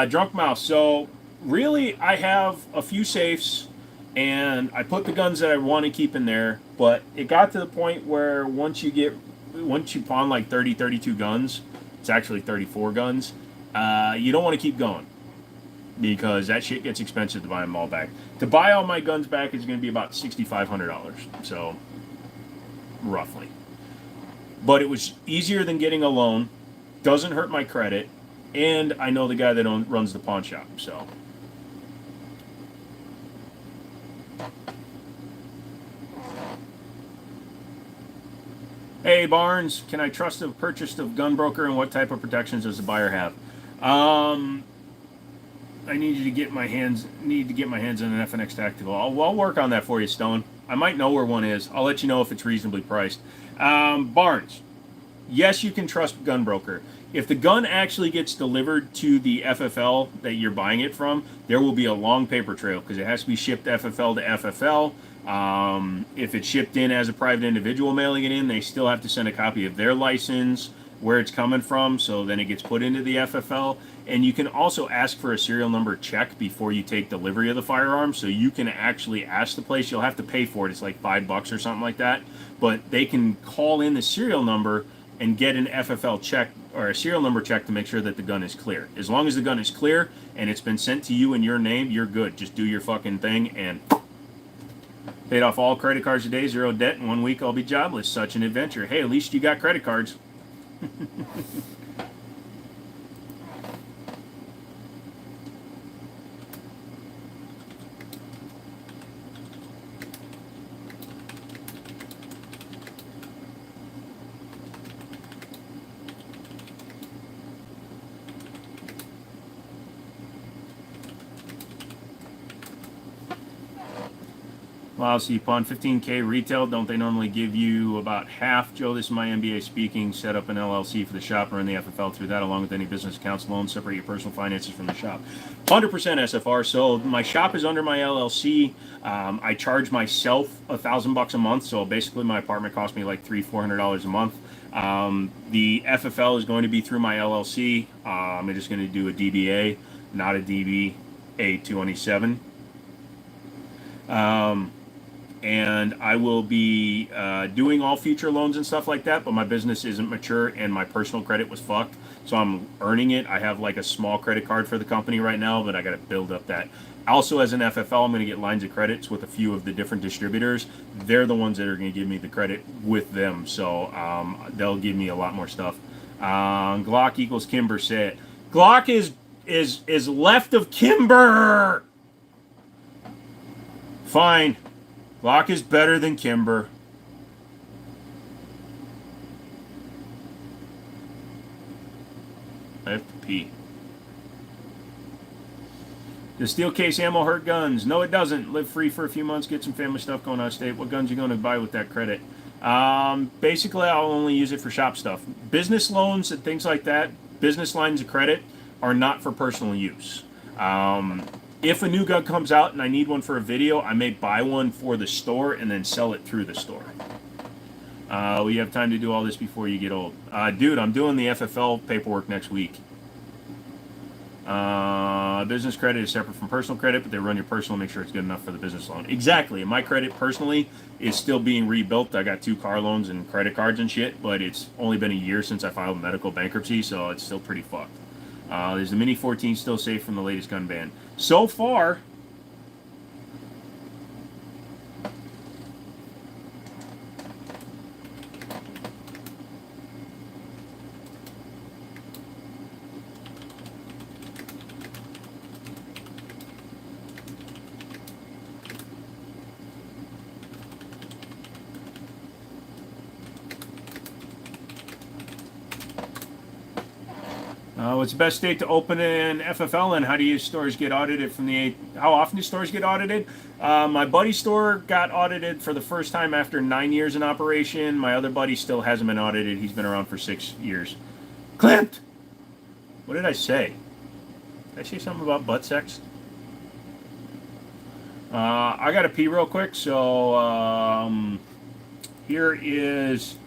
Drunk Mouse. So, really, I have a few safes, and I put the guns that I want to keep in there, but it got to the point where once you pawn like 30, 32 guns, it's actually 34 guns, you don't want to keep going because that shit gets expensive to buy them all back. To buy all my guns back is going to be about $6,500, so roughly. But it was easier than getting a loan, doesn't hurt my credit, and I know the guy that runs the pawn shop, so. Hey Barnes, can I trust the purchase of gun broker, and what type of protections does the buyer have? I need to get my hands on an FNX Tactical. I'll work on that for you, Stone. I might know where one is. I'll let you know if it's reasonably priced. Barnes, yes, you can trust gun broker. If the gun actually gets delivered to the FFL that you're buying it from, there will be a long paper trail because it has to be shipped FFL to FFL. If it's shipped in as a private individual mailing it in, they still have to send a copy of their license, where it's coming from, so then it gets put into the FFL. And you can also ask for a serial number check before you take delivery of the firearm, so you can actually ask the place. You'll have to pay for it. It's like $5 or something like that. But they can call in the serial number and get an FFL check or a serial number check to make sure that the gun is clear. As long as the gun is clear and it's been sent to you in your name, you're good. Just do your fucking thing and paid off all credit cards today, 0 debt. In 1 week, I'll be jobless. Such an adventure. Hey, at least you got credit cards. Wow, so you pawn 15K retail. Don't they normally give you about half? Joe, this is my MBA speaking. Set up an LLC for the shop and run the FFL through that, along with any business accounts, loans. Separate your personal finances from the shop. 100% SFR. So my shop is under my LLC. I charge myself $1,000 a month. So basically, my apartment costs me like $300-400 a month. The FFL is going to be through my LLC. I'm just going to do a DBA, not a DBA 227. And I will be doing all future loans and stuff like that, but my business isn't mature and my personal credit was fucked, so I'm earning it. I have like a small credit card for the company right now, but I got to build up that. Also, as an FFL, I'm going to get lines of credits with a few of the different distributors. They're the ones that are going to give me the credit with them, so they'll give me a lot more stuff. Glock equals Kimber, say it. Glock is left of Kimber. Fine. Glock is better than Kimber. I have to pee. Does steel case ammo hurt guns? No, it doesn't. Live free for a few months, get some family stuff going out of state. What guns are you going to buy with that credit? Basically, I'll only use it for shop stuff. Business loans and things like that, business lines of credit, are not for personal use. If a new gun comes out and I need one for a video, I may buy one for the store and then sell it through the store. We have time to do all this before you get old. Dude, I'm doing the FFL paperwork next week. Business credit is separate from personal credit, but they run your personal, make sure it's good enough for the business loan. Exactly. And my credit personally is still being rebuilt. I got 2 car loans and credit cards and shit, but it's only been a year since I filed medical bankruptcy, so it's still pretty fucked. Is the Mini 14 still safe from the latest gun ban? So far, what's the best state to open an FFL in? How do your stores get audited from the? How often do stores get audited? My buddy's store got audited for the first time after 9 years in operation. My other buddy still hasn't been audited. He's been around for 6 years. Clint, what did I say? Did I say something about butt sex? I gotta pee real quick, so here is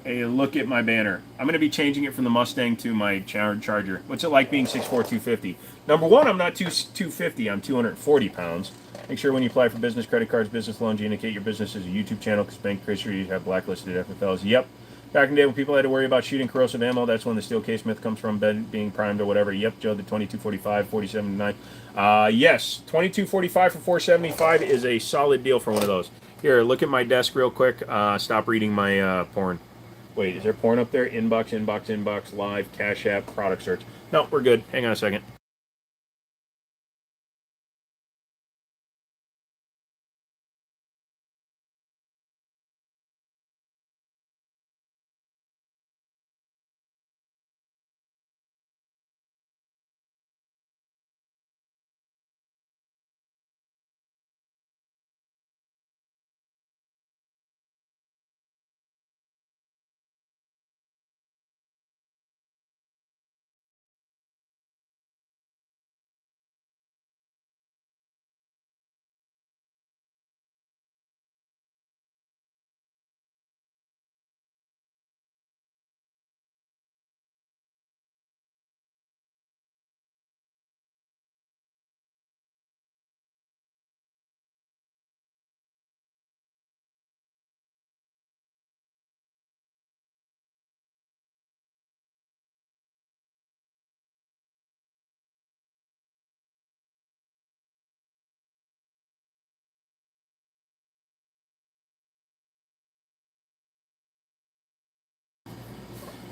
a look at my banner. I'm going to be changing it from the Mustang to my Charger. What's it like being 6'4", 250? Number one, I'm not 250. I'm 240 pounds. Make sure when you apply for business credit cards, business loans, you indicate your business is a YouTube channel because bank pretty sure you have blacklisted FFLs. Yep. Back in the day when people had to worry about shooting corrosive ammo, that's when the steel case myth comes from, being primed or whatever. Yep, Joe, the 2245, 4079. Yes, 2245 for 475 is a solid deal for one of those. Here, look at my desk real quick. Stop reading my porn. Wait, is there porn up there? Inbox, inbox, inbox, live, Cash App, product search. No, we're good. Hang on a second.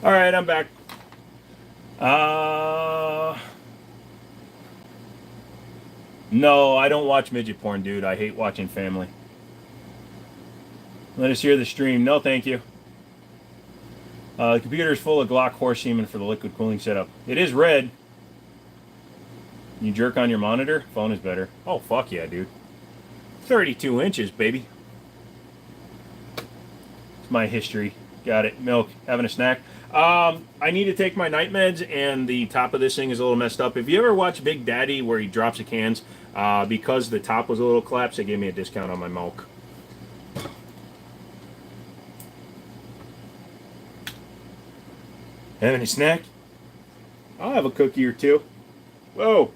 All right, I'm back. No, I don't watch midget porn, dude. I hate watching family. Let us hear the stream. No, thank you. The computer is full of Glock horse semen for the liquid cooling setup. It is red. You jerk on your monitor? Phone is better. Oh, fuck yeah, dude. 32 inches, baby. It's my history. Got it. Milk. Having a snack. I need to take my night meds, and the top of this thing is a little messed up. If you ever watch Big Daddy where he drops the cans, because the top was a little collapsed, they gave me a discount on my milk. Having a snack? I'll have a cookie or two. Whoa.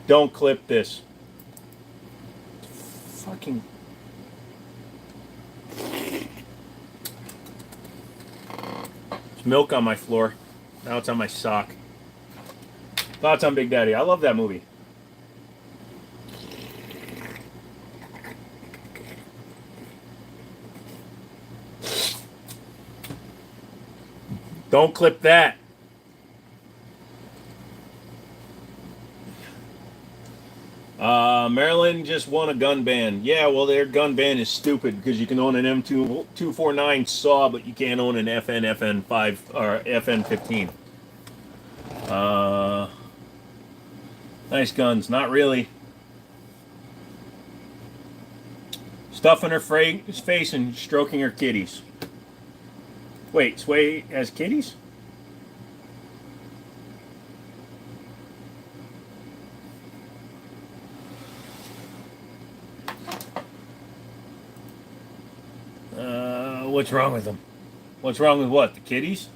Don't clip this. Fucking. There's milk on my floor. Now it's on my sock. Thoughts on Big Daddy? I love that movie. Don't clip that. Maryland just won a gun ban. Yeah, well, their gun ban is stupid because you can own an M249 SAW, but you can't own an FN 5 or FN 15. Nice guns. Not really. Stuffing her face and stroking her kitties. Wait, Sway has kitties? What's wrong with them? What's wrong with what? The kitties?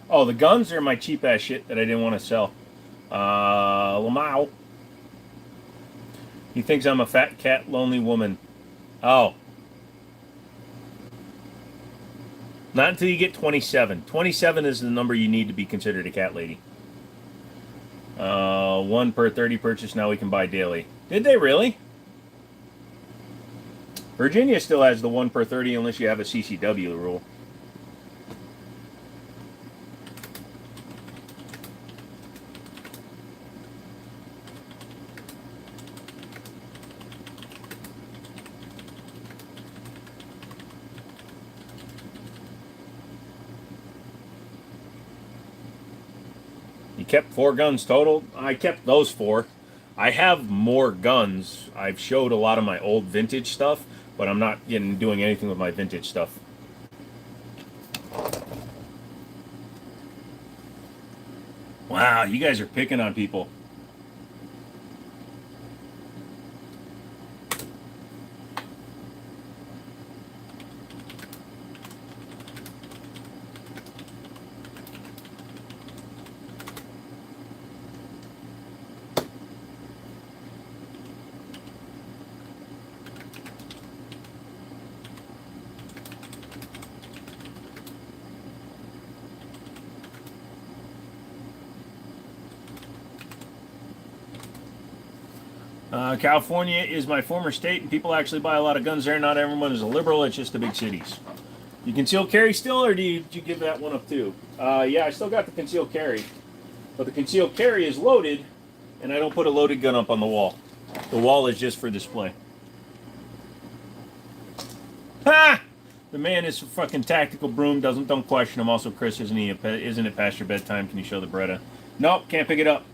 Oh, the guns are my cheap ass shit that I didn't want to sell. Lamau. He thinks I'm a fat cat, lonely woman. Oh. Not until you get 27. 27 is the number you need to be considered a cat lady. 1 per 30 purchase, now we can buy daily. Did they really? Virginia still has the 1 per 30 unless you have a CCW rule. You kept 4 guns total? I kept those 4. I have more guns. I've showed a lot of my old vintage stuff, but I'm not doing anything with my vintage stuff. Wow, you guys are picking on people. California is my former state, and people actually buy a lot of guns there. Not everyone is a liberal. It's just the big cities. You conceal carry still, or did you give that one up too? Yeah, I still got the concealed carry, but the concealed carry is loaded, and I don't put a loaded gun up on the wall. The wall is just for display. Ha! The man is a fucking tactical broom. Don't question him. Also, Chris, isn't it past your bedtime? Can you show the Beretta? Nope, can't pick it up.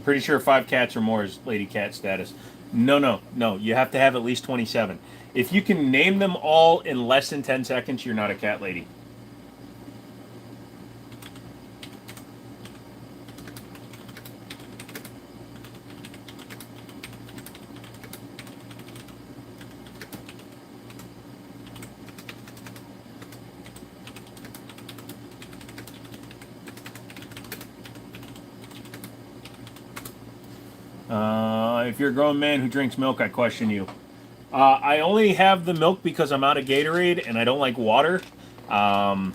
Pretty sure 5 cats or more is lady cat status. No. You have to have at least 27. If you can name them all in less than 10 seconds, you're not a cat lady. If you're a grown man who drinks milk, I question you. I only have the milk because I'm out of Gatorade and I don't like water. And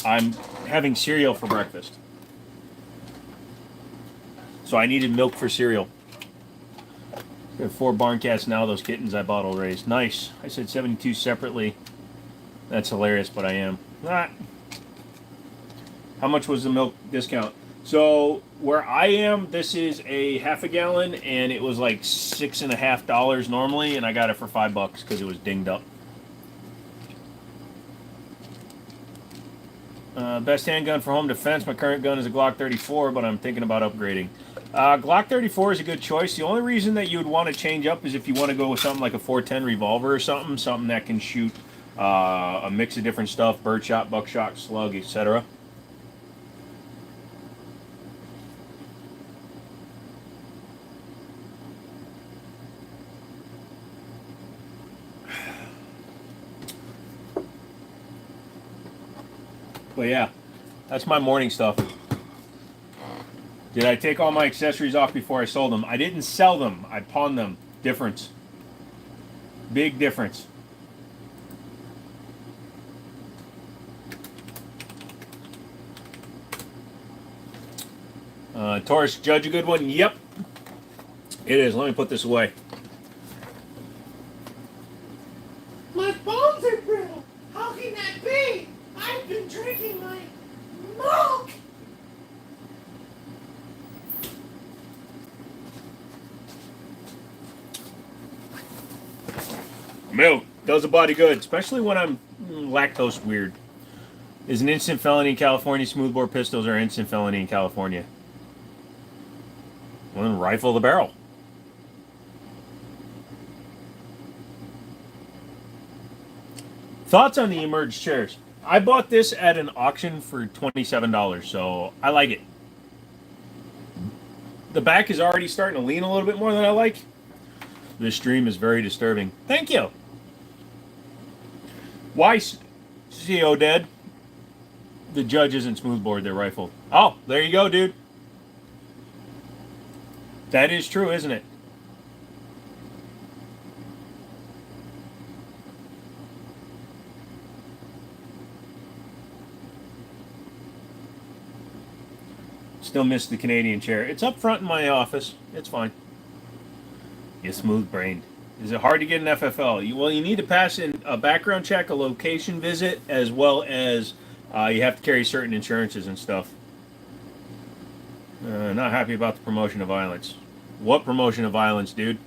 I'm having cereal for breakfast. So I needed milk for cereal. We have 4 barn cats now. Those kittens I bottle raised. Nice. I said 72 separately. That's hilarious, but I am. Ah. How much was the milk discount? So where I am, this is a half a gallon, and it was like $6.50 normally, and I got it for $5 because it was dinged up. Best handgun for home defense. My current gun is a Glock 34, but I'm thinking about upgrading. Glock 34 is a good choice. The only reason that you would want to change up is if you want to go with something like a 410 revolver or something that can shoot a mix of different stuff, birdshot, buckshot, slug, etc. But yeah, that's my morning stuff. Did I take all my accessories off before I sold them? I didn't sell them. I pawned them. Difference. Big difference. Taurus, Judge, a good one? Yep. It is. Let me put this away. My bones are brittle. How can that be? I've been drinking my milk. Milk does a body good, especially when I'm lactose weird. Is an instant felony in California. Smoothbore pistols are instant felony in California. Well, then rifle the barrel. Thoughts on the Emerge chairs? I bought this at an auction for $27, so I like it. The back is already starting to lean a little bit more than I like. This stream is very disturbing. Thank you. Why, CO dead? The Judge isn't smoothbore, they're rifled. Oh, there you go, dude. That is true, isn't it? Still miss the Canadian chair. It's up front in my office. It's fine. You're smooth-brained. Is it hard to get an FFL? Well, you need to pass in a background check, a location visit, as well as you have to carry certain insurances and stuff. Not happy about the promotion of violence. What promotion of violence, dude?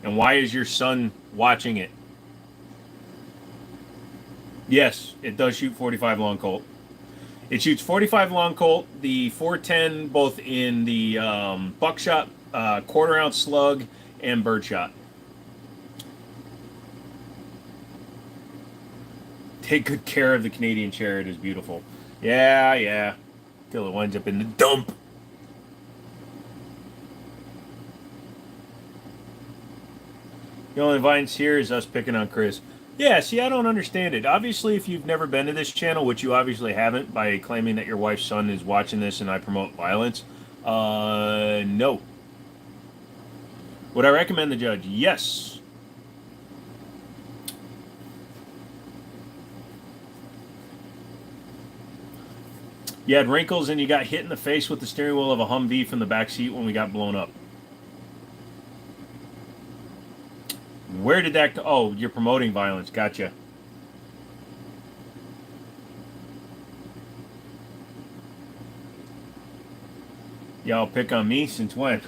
And why is your son watching it? Yes, it does shoot 45 long Colt. It shoots 45 long Colt, the 410 both in the buckshot, quarter ounce slug, and birdshot. Take good care of the Canadian chair. It is beautiful. Yeah. Till it winds up in the dump. The only violence here is us picking on Chris. Yeah, see, I don't understand it. Obviously, if you've never been to this channel, which you obviously haven't by claiming that your wife's son is watching this and I promote violence, no. Would I recommend the judge? Yes. You had wrinkles and you got hit in the face with the steering wheel of a Humvee from the back seat when we got blown up. Where did that go? Oh, you're promoting violence. Gotcha. Y'all pick on me since when?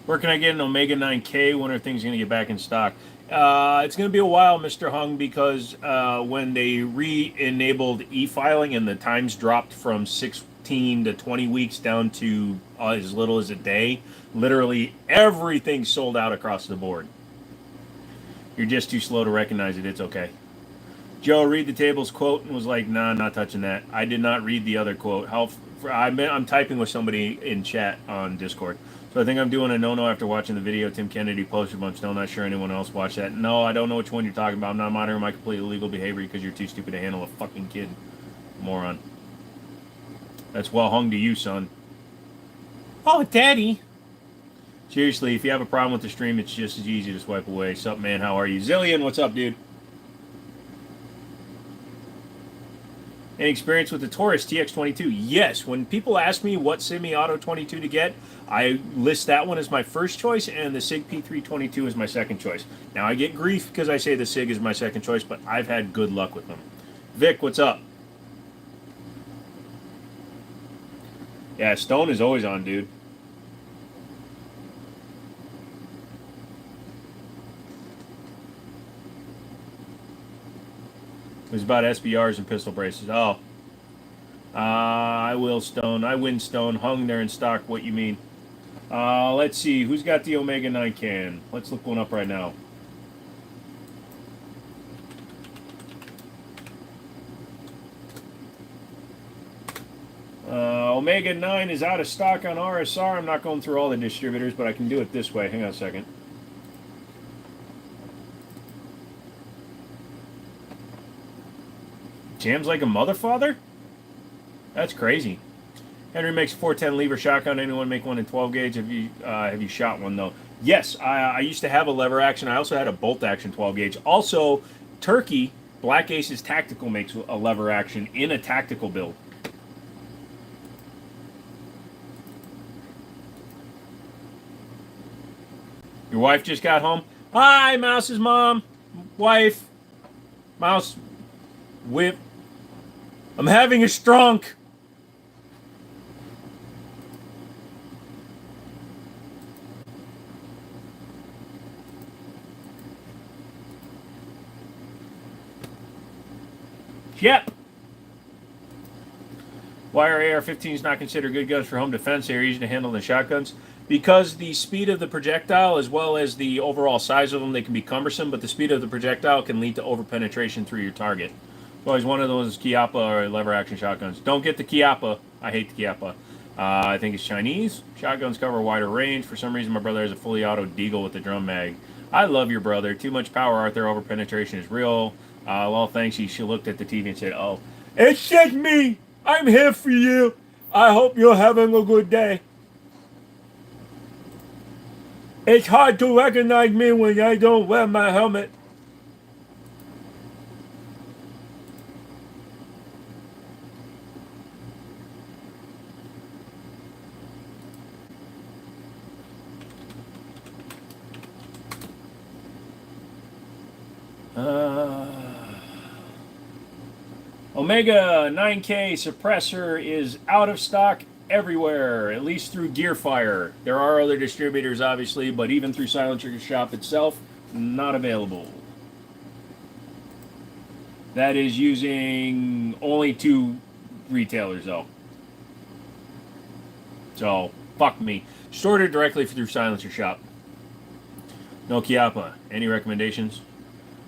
Where can I get an Omega 9K? When are things going to get back in stock? It's going to be a while, Mr. Hung, because when they re-enabled e-filing and the times dropped from 16 to 20 weeks down to as little as a day, literally everything sold out across the board. You're just too slow to recognize it. It's okay. Joe read the table's quote and was like, nah, not touching that. I did not read the other quote. I'm typing with somebody in chat on Discord. So I think I'm doing a no-no after watching the video Tim Kennedy posted a bunch. Still not sure anyone else watched that. No, I don't know which one you're talking about. I'm not monitoring my completely illegal behavior because you're too stupid to handle a fucking kid. Moron. That's well hung to you, son. Oh, Daddy. Seriously, if you have a problem with the stream, it's just as easy to swipe away. Sup, man? How are you? Zillion, what's up, dude? Any experience with the Taurus TX22? Yes. When people ask me what semi-auto 22 to get, I list that one as my first choice, and the SIG P322 is my second choice. Now, I get grief because I say the SIG is my second choice, but I've had good luck with them. Vic, what's up? Yeah, Stone is always on, dude. It was about SBRs and pistol braces. Oh. I will, Stone. I win, Stone. Hung there in stock. What you mean? Let's see. Who's got the Omega 9 can? Let's look one up right now. Omega 9 is out of stock on RSR. I'm not going through all the distributors, but I can do it this way. Hang on a second. Jams like a motherfather? That's crazy. Henry makes a 410 lever shotgun. Anyone make one in 12 gauge? Have you shot one though? Yes, I used to have a lever action. I also had a bolt action 12 gauge. Also, Turkey Black Aces Tactical makes a lever action in a tactical build. Your wife just got home. Hi, Mouse's mom, wife, Mouse, whip. I'm having a strunk. Yep. Why are AR-15s not considered good guns for home defense? They're easy to handle than shotguns. Because the speed of the projectile, as well as the overall size of them, they can be cumbersome, but the speed of the projectile can lead to over-penetration through your target. So always one of those Kiapa or lever-action shotguns. Don't get the Kiapa. I hate the Kiapa. I think it's Chinese. Shotguns cover a wider range. For some reason, my brother has a fully auto Deagle with the drum mag. I love your brother. Too much power, Arthur. Over-penetration is real. Well, thanks. She looked at the TV and said, oh, it's just me. I'm here for you. I hope you're having a good day. It's hard to recognize me when I don't wear my helmet. Omega 9K suppressor is out of stock everywhere, at least through Gearfire. There are other distributors, obviously, but even through Silent Trigger Shop itself, not available. That is using only 2 retailers, though. So, fuck me. Just order directly through Silencer Shop. No Chiappa. Any recommendations?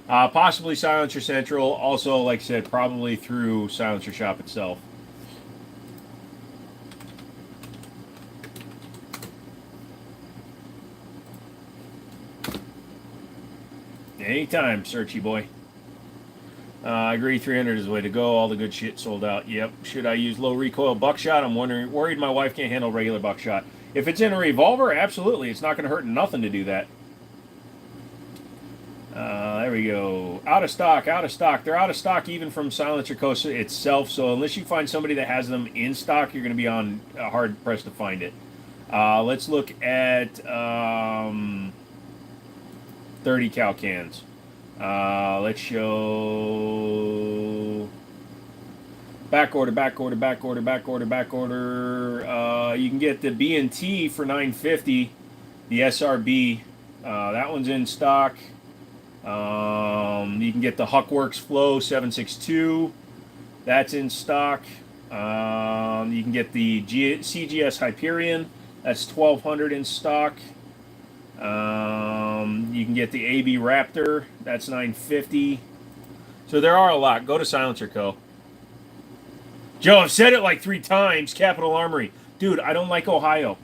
Possibly Silencer Central. Also, like I said, probably through Silencer Shop itself. Anytime, Searchy boy. I agree, 300 is the way to go. All the good shit sold out. Yep. Should I use low recoil buckshot? I'm worried my wife can't handle regular buckshot. If it's in a revolver, absolutely. It's not going to hurt nothing to do that. There we go. Out of stock, out of stock. They're out of stock even from Silencer Co. itself. So unless you find somebody that has them in stock, you're going to be on hard pressed to find it. Let's look at 30 cal cans. Let's show back order. You can get the B&T for $9.50. The SRB, that one's in stock. You can get the Huckworks Flow 762. That's in stock. You can get the CGS Hyperion. That's $1,200 in stock. You can get the AB Raptor. That's $9.50. So there are a lot. Go to Silencer Co. Joe, I've said it like 3 times. Capital Armory. Dude, I don't like Ohio.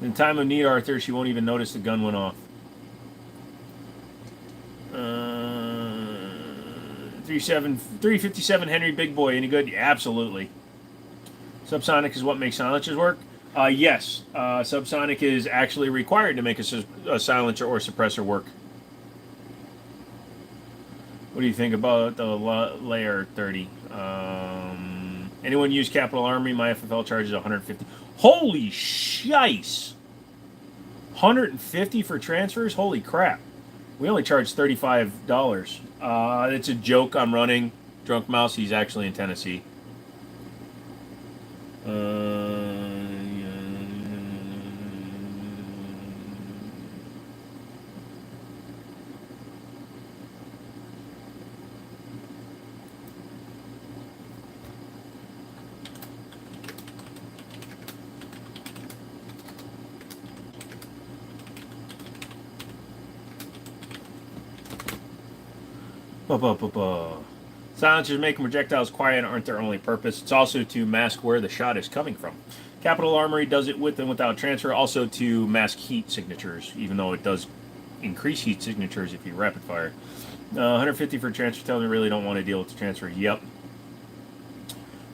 In time of need, Arthur, she won't even notice the gun went off. 357 Henry Big Boy. Any good? Yeah, absolutely. Subsonic is what makes silencers work. Yes, subsonic is actually required to make a silencer or suppressor work. What do you think about the layer 30? Anyone use Capital Army? My FFL charges 150. Holy shice! 150 for transfers? Holy crap! We only charge $35. It's a joke I'm running. Drunk Mouse, he's actually in Tennessee. Silencers making projectiles quiet aren't their only purpose. It's also to mask where the shot is coming from. Capital Armory does it with and without transfer, also to mask heat signatures, even though it does increase heat signatures if you rapid fire. 150 for transfer. Tell me really don't want to deal with the transfer. Yep.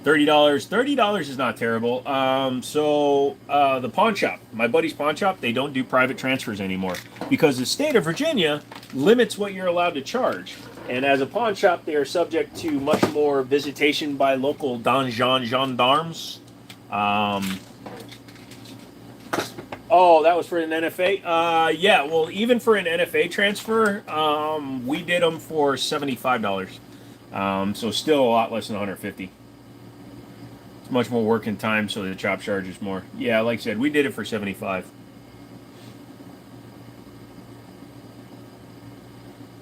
$30. $30 is not terrible. The pawn shop, my buddy's pawn shop, they don't do private transfers anymore because the state of Virginia limits what you're allowed to charge. And as a pawn shop, they are subject to much more visitation by local donjon gendarmes. Oh, that was for an NFA? Yeah, well, even for an NFA transfer, we did them for $75. So still a lot less than $150. It's much more work and time, so the chop charge is more. Yeah, like I said, we did it for $75.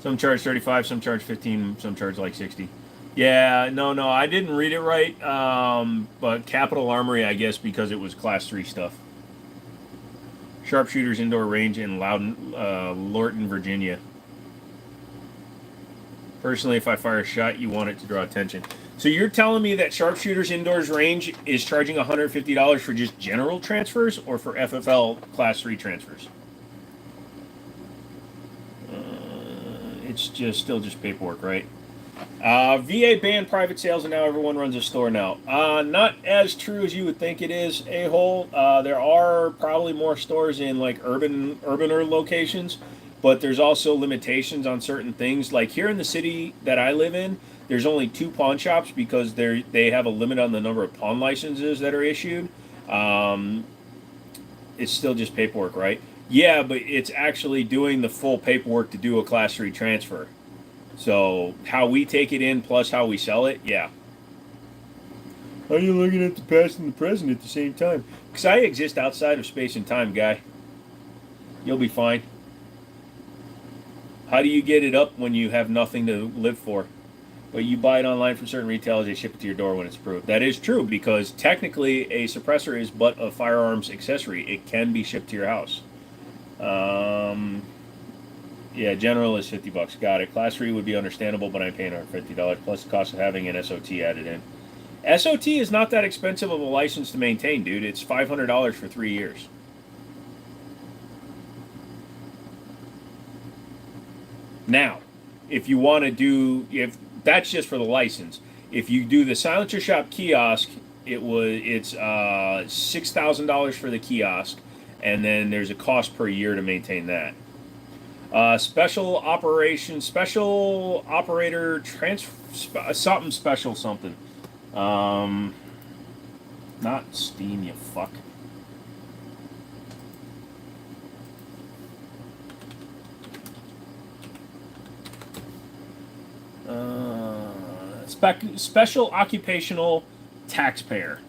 Some charge 35, some charge 15, some charge like 60. Yeah, no, I didn't read it right. But Capital Armory, I guess, because it was Class 3 stuff. Sharpshooters indoor range in Lorton, Virginia. Personally, if I fire a shot, you want it to draw attention. So you're telling me that Sharpshooters indoors range is charging $150 for just general transfers or for FFL Class 3 transfers? It's still just paperwork, right? VA banned private sales and now everyone runs a store now. Not as true as you would think it is, a-hole. There are probably more stores in like urbaner locations, but there's also limitations on certain things. Like here in the city that I live in, there's only 2 pawn shops because they have a limit on the number of pawn licenses that are issued. It's still just paperwork, right? Yeah, but it's actually doing the full paperwork to do a Class 3 transfer. So how we take it in plus how we sell it, yeah. How are you looking at the past and the present at the same time? Because I exist outside of space and time, guy. You'll be fine. How do you get it up when you have nothing to live for? But you buy it online from certain retailers, they ship it to your door when it's approved. That is true because technically a suppressor is but a firearms accessory. It can be shipped to your house. Yeah, general is $50. Got it. Class 3 would be understandable, but I'm paying $150 plus the cost of having an SOT added in. SOT is not that expensive of a license to maintain, dude. It's $500 for 3 years. Now, if you want to do, if that's just for the license. If you do the Silencer Shop kiosk, it's $6,000 for the kiosk, and then there's a cost per year to maintain that. Special operator something special something. Not Steam, you fuck. Special occupational taxpayer.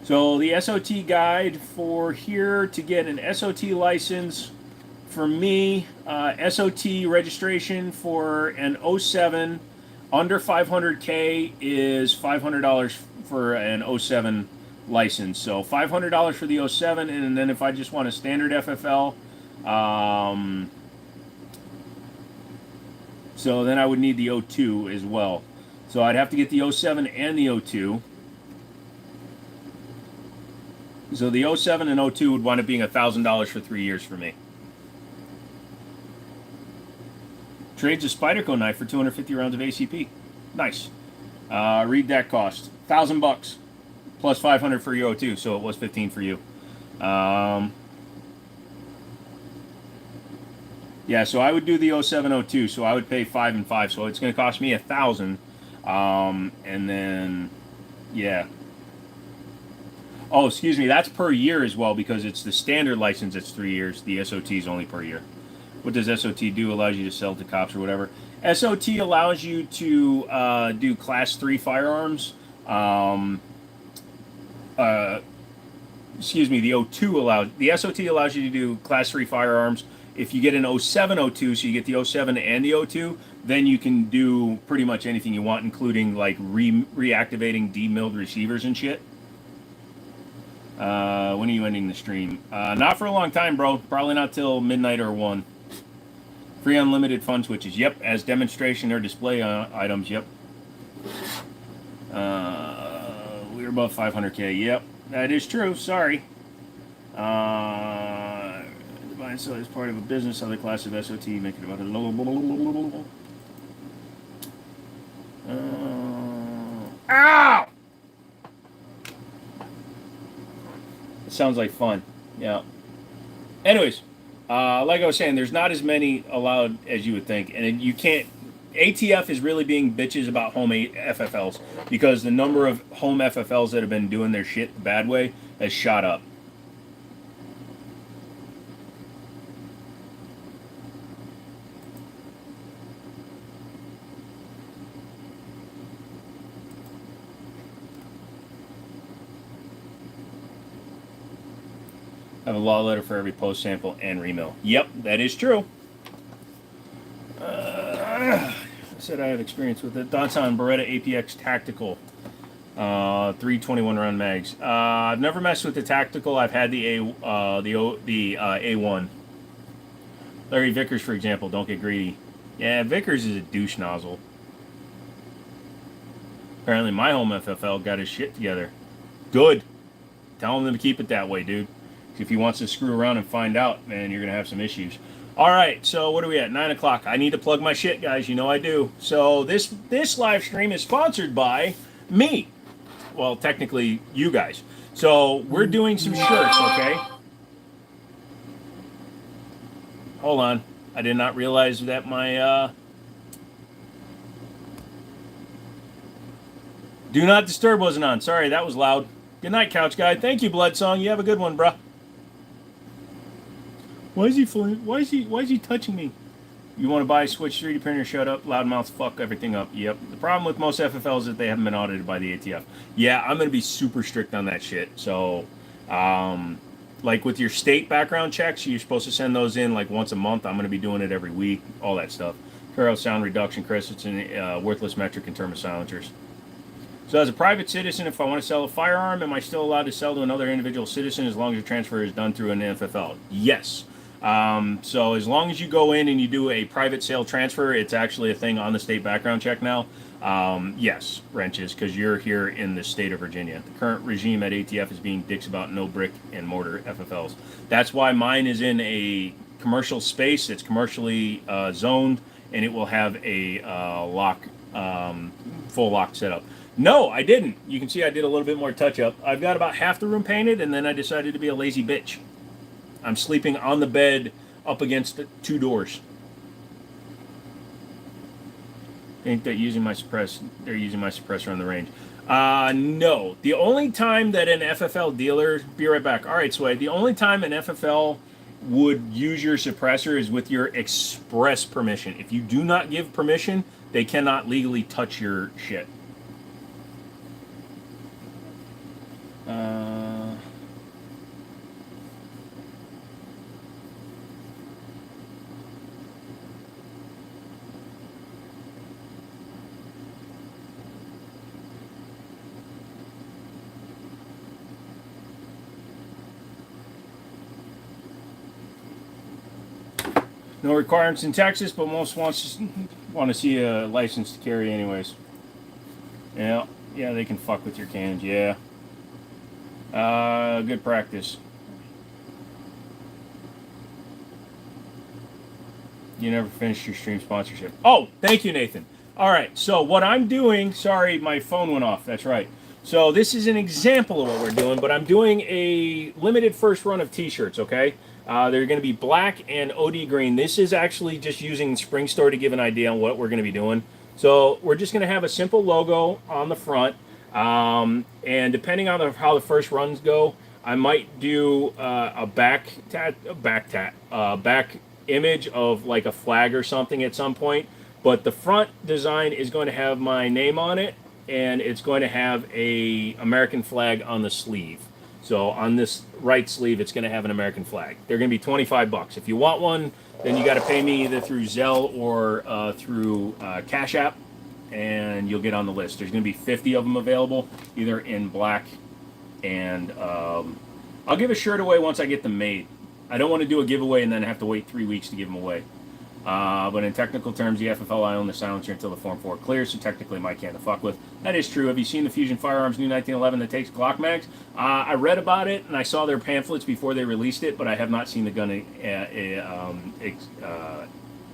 So the SOT guide for here to get an SOT license for me, SOT registration for an 07 under 500K is $500 for an 07 license. So $500 for the 07, and then if I just want a standard FFL, so then I would need the 02 as well. So I'd have to get the 07 and the 02. So the 07 and 02 would wind up being $1,000 for 3 years for me. Trades a Spyderco knife for 250 rounds of ACP. Nice. Read that cost. $1,000 plus 500 for your 02, so it was 15 for you. Yeah, so I would do the 0702, so I would pay 5 and 5, so it's going to cost me $1,000. And then, yeah. Oh, excuse me, that's per year as well because it's the standard license. It's 3 years. The SOT is only per year. What does SOT do? Allows you to sell to cops or whatever. SOT allows you to do Class 3 firearms. Excuse me, the SOT allows you to do Class 3 firearms. If you get an 0702, so you get the 07 and the 02, then you can do pretty much anything you want, including like reactivating demilled receivers and shit. When are you ending the stream? Not for a long time, bro. Probably not till midnight or 1. Free unlimited fun switches. Yep, as demonstration or display items. Yep. We're above 500K. Yep, that is true. Sorry. Divine so is part of a business. Other class of SOT make it about a ow! It sounds like fun. Yeah. Anyways. Like I was saying, there's not as many allowed as you would think, and you can't. ATF is really being bitches about home FFLs because the number of home FFLs that have been doing their shit the bad way has shot up. I have a law letter for every post sample and remill. Yep, that is true. I said I have experience with it. Thoughts on Beretta APX Tactical? 321 round mags. I've never messed with the Tactical. I've had the A1. Larry Vickers, for example, don't get greedy. Yeah, Vickers is a douche nozzle. Apparently my home FFL got his shit together. Good. Tell him to keep it that way, dude. If he wants to screw around and find out, man, you're going to have some issues. All right, so what are we at? 9 o'clock. I need to plug my shit, guys. You know I do. So this live stream is sponsored by me. Well, technically, you guys. So we're doing some shirts, okay? Hold on. I did not realize that my... Do not disturb wasn't on. Sorry, that was loud. Good night, Couch Guy. Thank you, Bloodsong. You have a good one, bruh. Why is he touching me? You want to buy a Switch 3D printer? Shut up. Loudmouths fuck everything up. Yep. The problem with most FFLs is that they haven't been audited by the ATF. Yeah, I'm going to be super strict on that shit. So, Like with your state background checks, you're supposed to send those in like once a month. I'm going to be doing it every week, all that stuff. Carol sound reduction, Chris. It's a worthless metric in terms of silencers. So as a private citizen, if I want to sell a firearm, am I still allowed to sell to another individual citizen as long as the transfer is done through an FFL? Yes. So as long as you go in and you do a private sale transfer, it's actually a thing on the state background check now. Yes, wrenches, because you're here in the state of Virginia. The current regime at ATF is being dicks about no brick and mortar FFLs. That's why mine is in a commercial space. It's commercially zoned, and it will have a full lock setup. No, I didn't. You can see I did a little bit more touch up. I've got about half the room painted, and then I decided to be a lazy bitch. I'm sleeping on the bed up against the 2 doors. Think they're using my suppressor on the range. No. The only time that an FFL dealer, be right back. All right, Sway. The only time an FFL would use your suppressor is with your express permission. If you do not give permission, they cannot legally touch your shit. No requirements in Texas, but most want to see a license to carry anyways. Yeah, they can fuck with your cannons. Yeah. Good practice. You never finished your stream sponsorship. Oh, thank you, Nathan. All right, so what I'm doing, sorry, my phone went off. That's right. So this is an example of what we're doing, but I'm doing a limited first run of t-shirts, okay? They're going to be black and OD green. This is actually just using Spring Store to give an idea on what we're going to be doing. So we're just going to have a simple logo on the front. And depending on how the first runs go, I might do a back image of like a flag or something at some point. But the front design is going to have my name on it, and it's going to have a American flag on the sleeve. So on this right sleeve, it's going to have an American flag. They're going to be $25. If you want one, then you got to pay me either through Zelle or through Cash App, and you'll get on the list. There's going to be 50 of them available, either in black, and I'll give a shirt away once I get them made. I don't want to do a giveaway and then have to wait 3 weeks to give them away. But in technical terms, the FFL, I own the silencer until the Form 4 clears, so technically my can to fuck with. That is true. Have you seen the Fusion Firearms new 1911 that takes Glock mags? I read about it, and I saw their pamphlets before they released it, but I have not seen the gun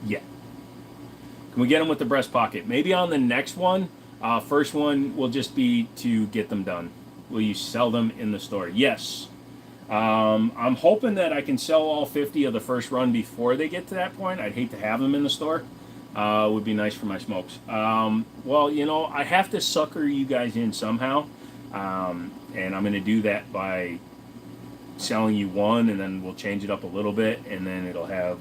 yet. Can we get them with the breast pocket? Maybe on the next one. First one will just be to get them done. Will you sell them in the store? Yes. I'm hoping that I can sell all 50 of the first run before they get to that point. I'd hate to have them in the store. Would be nice for my smokes. Well, you know, I have to sucker you guys in somehow. And I'm going to do that by selling you one, and then we'll change it up a little bit, and then it'll have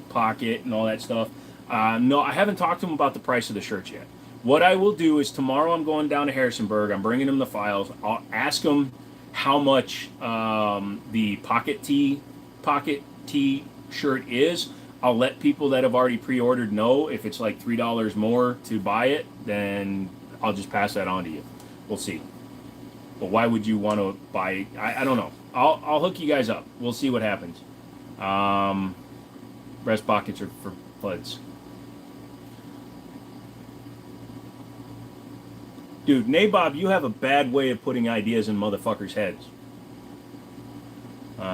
pocket and all that stuff. No, I haven't talked to them about the price of the shirts yet. What I will do is tomorrow I'm going down to Harrisonburg. I'm bringing them the files. I'll ask them how much the pocket tee shirt is. I'll let people that have already pre-ordered know. If it's like $3 more to buy it, then I'll just pass that on to you. We'll see. But why would you want to buy it? I don't know. I'll hook you guys up. We'll see what happens. Breast pockets are for floods. Dude, Nabob, you have a bad way of putting ideas in motherfuckers' heads.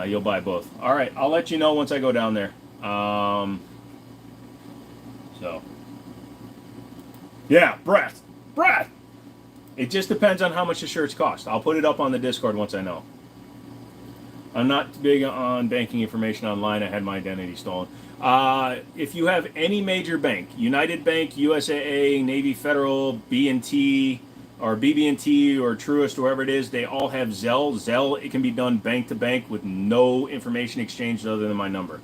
You'll buy both. All right, I'll let you know once I go down there. So, yeah, breath. It just depends on how much the shirts cost. I'll put it up on the Discord once I know. I'm not big on banking information online. I had my identity stolen. If you have any major bank, United Bank, USAA, Navy Federal, B&T, or BB&T, or Truist, whoever it is, they all have Zelle. Zelle, it can be done bank to bank with no information exchanged other than my number.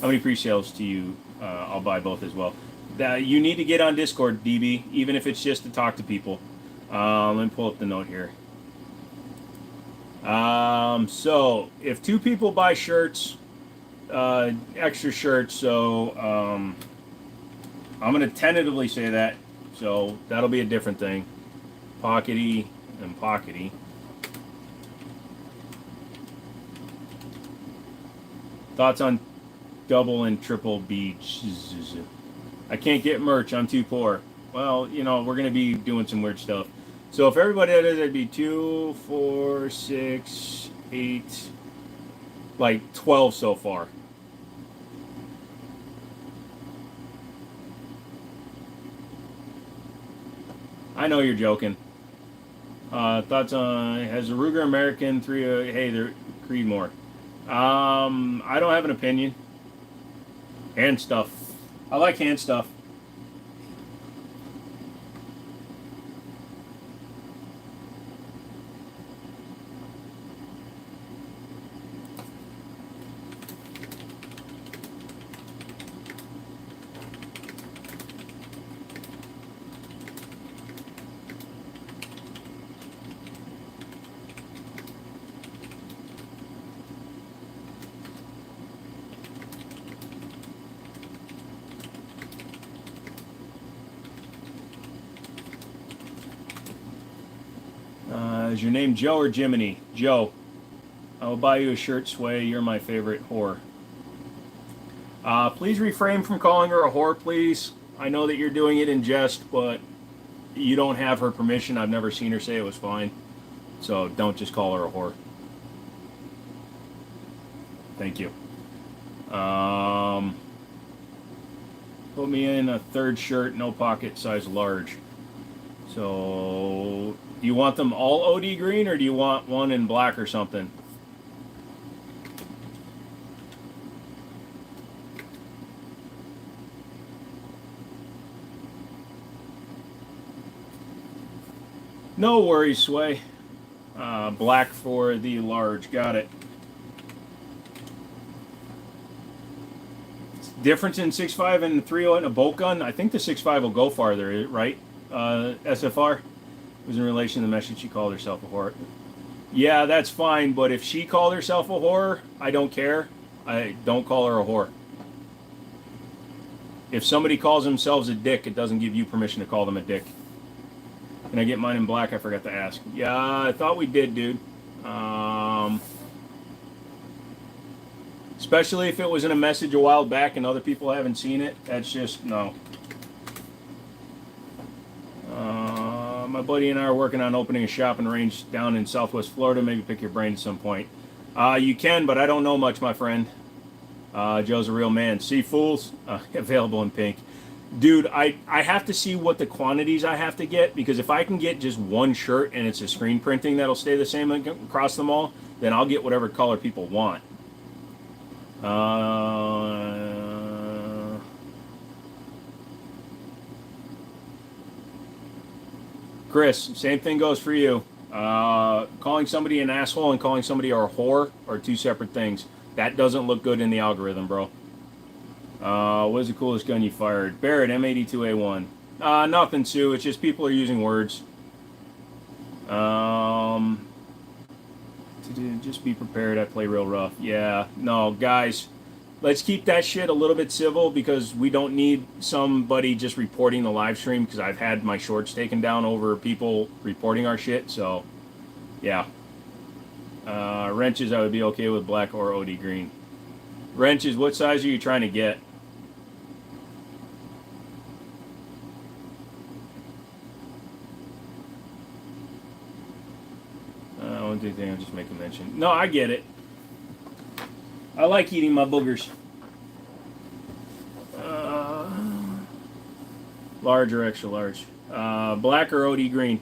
How many pre-sales to you? I'll buy both as well. You need to get on Discord, DB, even if it's just to talk to people. Let me pull up the note here. So if two people buy shirts, extra shirts, so I'm gonna tentatively say that. So that'll be a different thing. Pockety and pockety. Thoughts on double and triple beads? I can't get merch. I'm too poor. Well, you know, we're gonna be doing some weird stuff. So if everybody did it, it'd be 2, 4, 6, 8, like 12 so far. I know you're joking. Thoughts on has the Ruger American 3? Hey, they're Creedmoor. I don't have an opinion. Hand stuff. I like hand stuff. Is your name Joe or Jiminy? Joe. I will buy you a shirt, Sway. You're my favorite whore. Please refrain from calling her a whore, please. I know that you're doing it in jest, but you don't have her permission. I've never seen her say it was fine. So don't just call her a whore. Thank you. Put me in a third shirt, no pocket, size large. So, do you want them all OD green, or do you want one in black or something? No worries, Sway. Black for the large. Got it. Difference in 6.5 and 3.0 in a bolt gun? I think the 6.5 will go farther, right? SFR? It was in relation to the message she called herself a whore. Yeah, that's fine, but if she called herself a whore, I don't care. I don't call her a whore. If somebody calls themselves a dick, it doesn't give you permission to call them a dick. Can I get mine in black? I forgot to ask. Yeah, I thought we did, dude. Especially if it was in a message a while back and other people haven't seen it. That's just, no. My buddy and I are working on opening a shopping range down in Southwest Florida. Maybe pick your brain at some point. You can, but I don't know much, my friend. Joe's a real man. See, fools? Available in pink. Dude, I have to see what the quantities I have to get, because if I can get just one shirt and it's a screen printing that'll stay the same across them all, then I'll get whatever color people want. Chris, same thing goes for you. Calling somebody an asshole and calling somebody a whore are two separate things. That doesn't look good in the algorithm, bro. What is the coolest gun you fired? Barrett, M82A1. Nothing, Sue. It's just people are using words. Just be prepared. I play real rough. Yeah. No, guys. Let's keep that shit a little bit civil, because we don't need somebody just reporting the live stream, because I've had my shorts taken down over people reporting our shit, so yeah. Wrenches, I would be okay with black or OD green. Wrenches, what size are you trying to get? One thing I'll just make a mention. No, I get it. I like eating my boogers. Large or extra large? Black or OD green?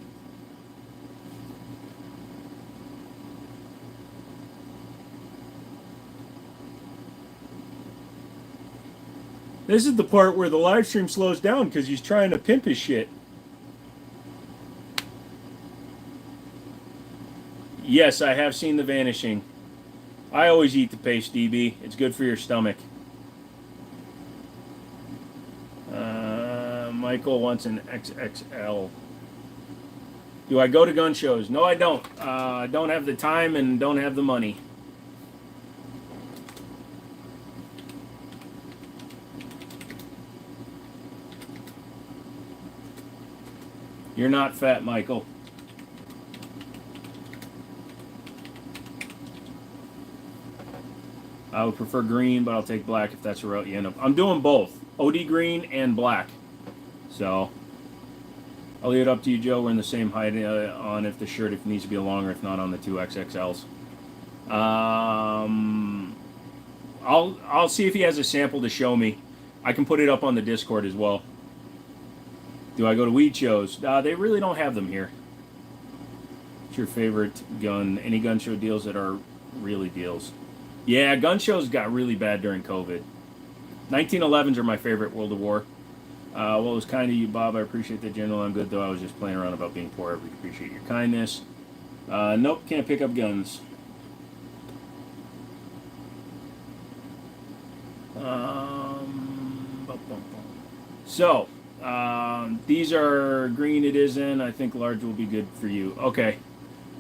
This is the part where the live stream slows down because he's trying to pimp his shit. Yes, I have seen The Vanishing. I always eat the paste, DB. It's good for your stomach. Michael wants an XXL. Do I go to gun shows? No, I don't. I don't have the time and don't have the money. You're not fat, Michael. I would prefer green, but I'll take black if that's the route you end up. I'm doing both. OD green and black. So, I'll leave it up to you, Joe. We're in the same height on if the shirt if it needs to be longer, if not on the 2XXLs. I'll see if he has a sample to show me. I can put it up on the Discord as well. Do I go to weed shows? They really don't have them here. What's your favorite gun? Any gun show deals that are really deals? Yeah, gun shows got really bad during COVID. 1911s are my favorite World of War. Well, it was kind of you, Bob. I appreciate the general. I'm good, though. I was just playing around about being poor. I appreciate your kindness. Nope, can't pick up guns. So, these are green. It isn't. I think large will be good for you. Okay.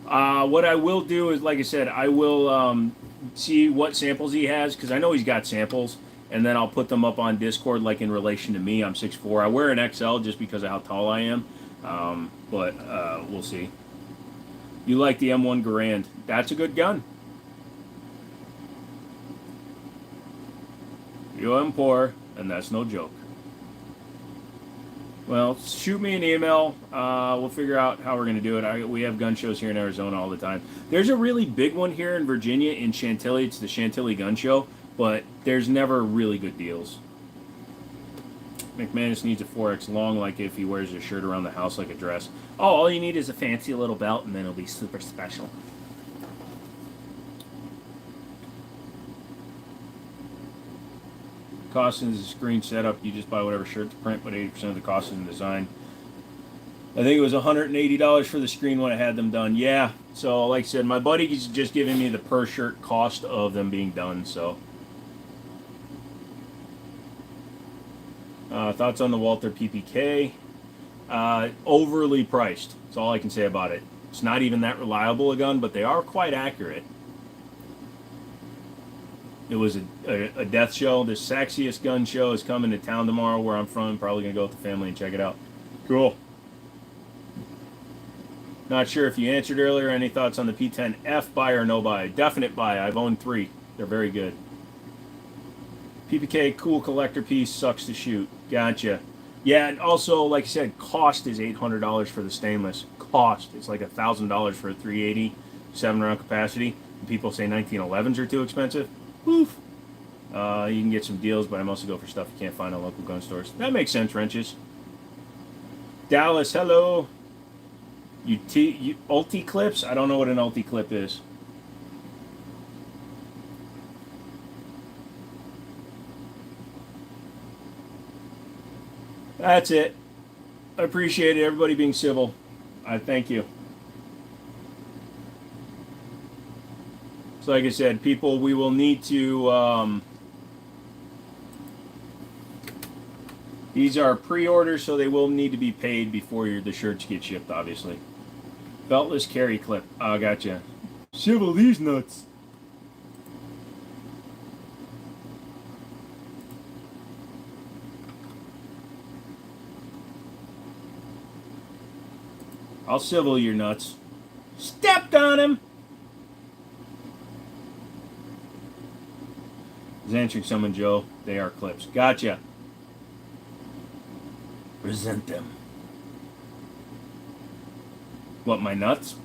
What I will do is, like I said, I will see what samples he has, because I know he's got samples, and then I'll put them up on Discord, like in relation to me. I'm 6'4". I wear an XL just because of how tall I am, but we'll see. You like the M1 Garand. That's a good gun. You am poor, and that's no joke. Well, shoot me an email. We'll figure out how we're going to do it. We have gun shows here in Arizona all the time. There's a really big one here in Virginia in Chantilly. It's the Chantilly Gun Show, but there's never really good deals. McManus needs a 4X long, like if he wears a shirt around the house like a dress. Oh, all you need is a fancy little belt, and then it'll be super special. Cost is the screen setup. You just buy whatever shirt to print, but 80% of the cost is in design. I think it was $180 for the screen when I had them done. Yeah, so like I said, my buddy's just giving me the per shirt cost of them being done, so. Thoughts on the Walther PPK? Overly priced. That's all I can say about it. It's not even that reliable a gun, but they are quite accurate. It was a death show. The sexiest gun show is coming to town tomorrow where I'm from. Probably going to go with the family and check it out. Cool. Not sure if you answered earlier. Any thoughts on the P10F, buy or no buy? Definite buy. I've owned 3. They're very good. PPK, cool collector piece, sucks to shoot. Gotcha. Yeah, and also, like I said, cost is $800 for the stainless. Cost. It's like $1,000 for a 380, 7-round capacity. And people say 1911s are too expensive. Oof. You can get some deals, but I mostly go for stuff you can't find on local gun stores. That makes sense, wrenches. Dallas, hello. You ulti clips? I don't know what an ulti clip is. That's it. I appreciate it. Everybody being civil. I thank you. So like I said, people, we will need to, these are pre-orders, so they will need to be paid before the shirts get shipped, obviously. Beltless carry clip. Oh, gotcha. Civil these nuts. I'll civil your nuts. Stepped on him. Is answering someone, Joe. They are clips. Gotcha. Present them. What, my nuts?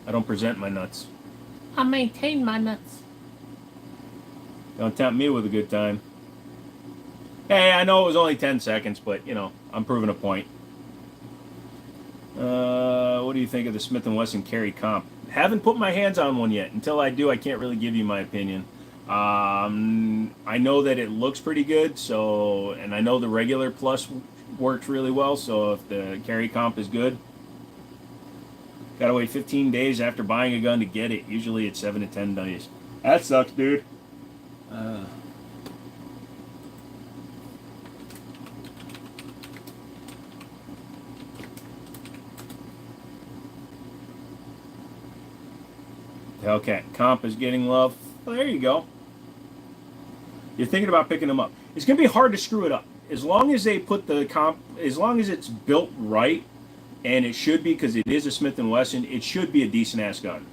I don't present my nuts. I maintain my nuts. Don't tempt me with a good time. Hey, I know it was only 10 seconds, but, you know, I'm proving a point. What do you think of the Smith & Wesson carry comp? Haven't put my hands on one yet. Until I do, I can't really give you my opinion. I know that it looks pretty good, so, and I know the regular plus works really well, so if the carry comp is good, gotta wait 15 days after buying a gun to get it. Usually it's 7 to 10 days. That sucks, dude. Okay, comp is getting love. Well, there you go. You're thinking about picking them up. It's going to be hard to screw it up. As long as they put the comp, as long as it's built right, and it should be because it is a Smith & Wesson, it should be a decent-ass gun.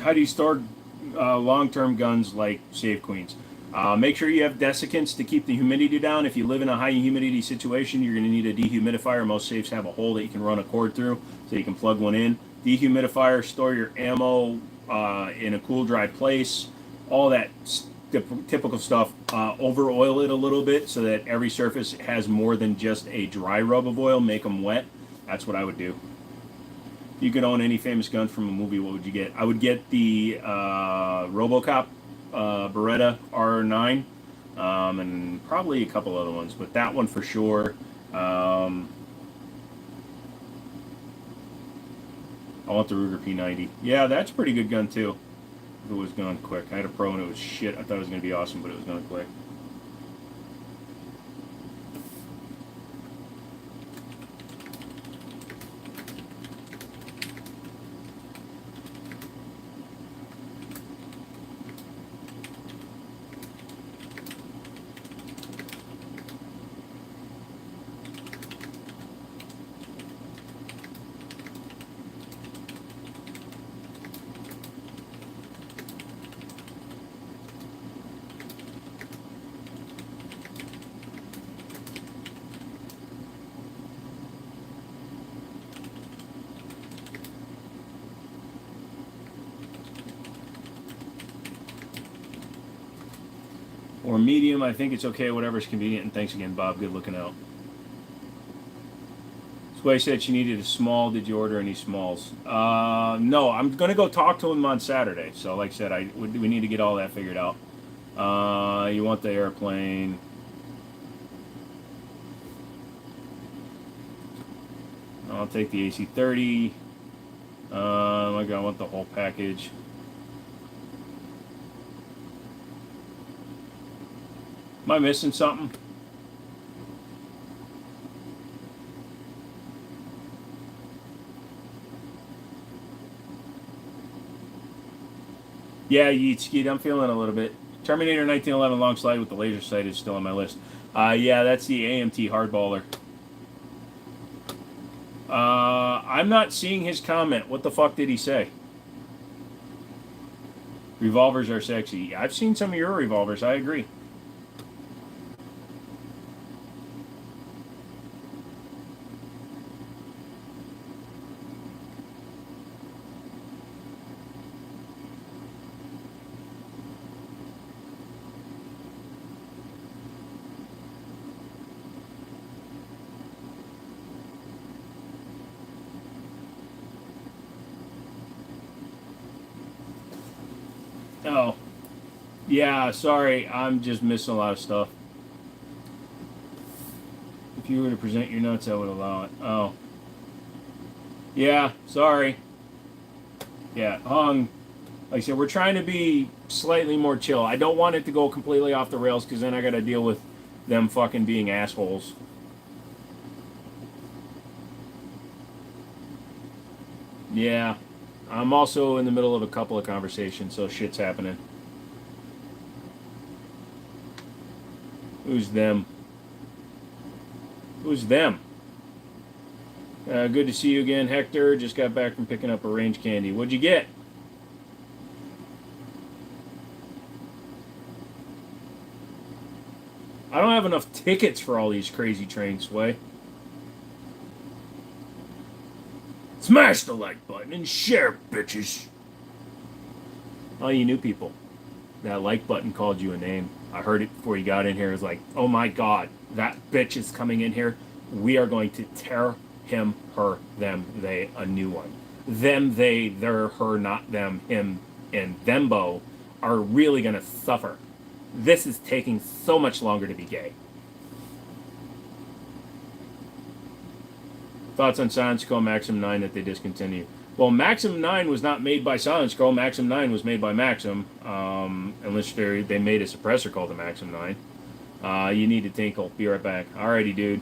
How do you store long-term guns like Save Queens? Make sure you have desiccants to keep the humidity down. If you live in a high humidity situation, you're going to need a dehumidifier. Most safes have a hole that you can run a cord through, so you can plug one in. Dehumidifier, store your ammo in a cool, dry place. All that typical stuff. Over oil it a little bit so that every surface has more than just a dry rub of oil. Make them wet. That's what I would do. If you could own any famous guns from a movie, what would you get? I would get the RoboCop Beretta R9 and probably a couple other ones, but that one for sure. I want the Ruger P90. Yeah, that's a pretty good gun too. If it was going quick. I had a Pro and it was shit. I thought it was going to be awesome, but it was going quick. Or medium, I think it's okay, whatever's convenient. And thanks again, Bob. Good looking out. Sway said she needed a small. Did you order any smalls? No, I'm going to go talk to him on Saturday. So, like I said, we need to get all that figured out. You want the airplane. I'll take the AC-30. I want the whole package. Am I missing something? Yeah, Yeet Skeet, I'm feeling a little bit. Terminator 1911 long slide with the laser sight is still on my list. Yeah, that's the AMT hardballer. I'm not seeing his comment. What the fuck did he say? Revolvers are sexy. I've seen some of your revolvers. I agree. Oh. Yeah, sorry. I'm just missing a lot of stuff. If you were to present your notes, I would allow it. Oh. Yeah, sorry. Yeah, like I said, we're trying to be slightly more chill. I don't want it to go completely off the rails because then I got to deal with them fucking being assholes. Yeah. I'm also in the middle of a couple of conversations, so shit's happening. Who's them? Who's them? Good to see you again, Hector. Just got back from picking up a range candy. What'd you get? I don't have enough tickets for all these crazy trains, Sway. Smash the like button and share, bitches. All you new people, that like button called you a name. I heard it before you got in here. It was like, oh my god, that bitch is coming in here. We are going to tear him, her, them, they, a new one. Them, they, their, her, not them, him, and thembo are really going to suffer. This is taking so much longer to be gay. Thoughts on Silent Scroll Maxim 9 that they discontinued? Well, Maxim 9 was not made by Silent Scroll. Maxim 9 was made by Maxim. Unless they made a suppressor called the Maxim 9. You need to tinkle. Be right back. Alrighty, dude.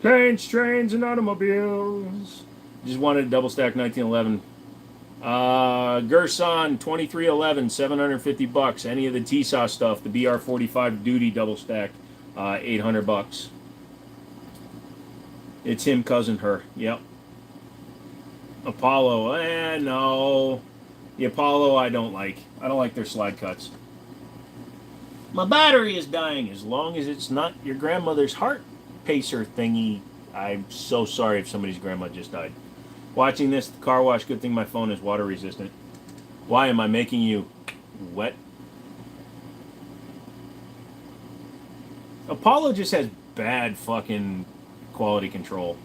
Planes, trains, and automobiles. Just wanted a double stack 1911. Gerson 2311, $750. Any of the TSA stuff, the BR45 Duty double stack, $800. It's him, cousin, her. Yep. Apollo, no. The Apollo I don't like. I don't like their slide cuts. My battery is dying. As long as it's not your grandmother's heart pacer thingy. I'm so sorry if somebody's grandma just died. Watching this car wash, good thing my phone is water resistant. Why am I making you wet? Apollo just has bad fucking quality control.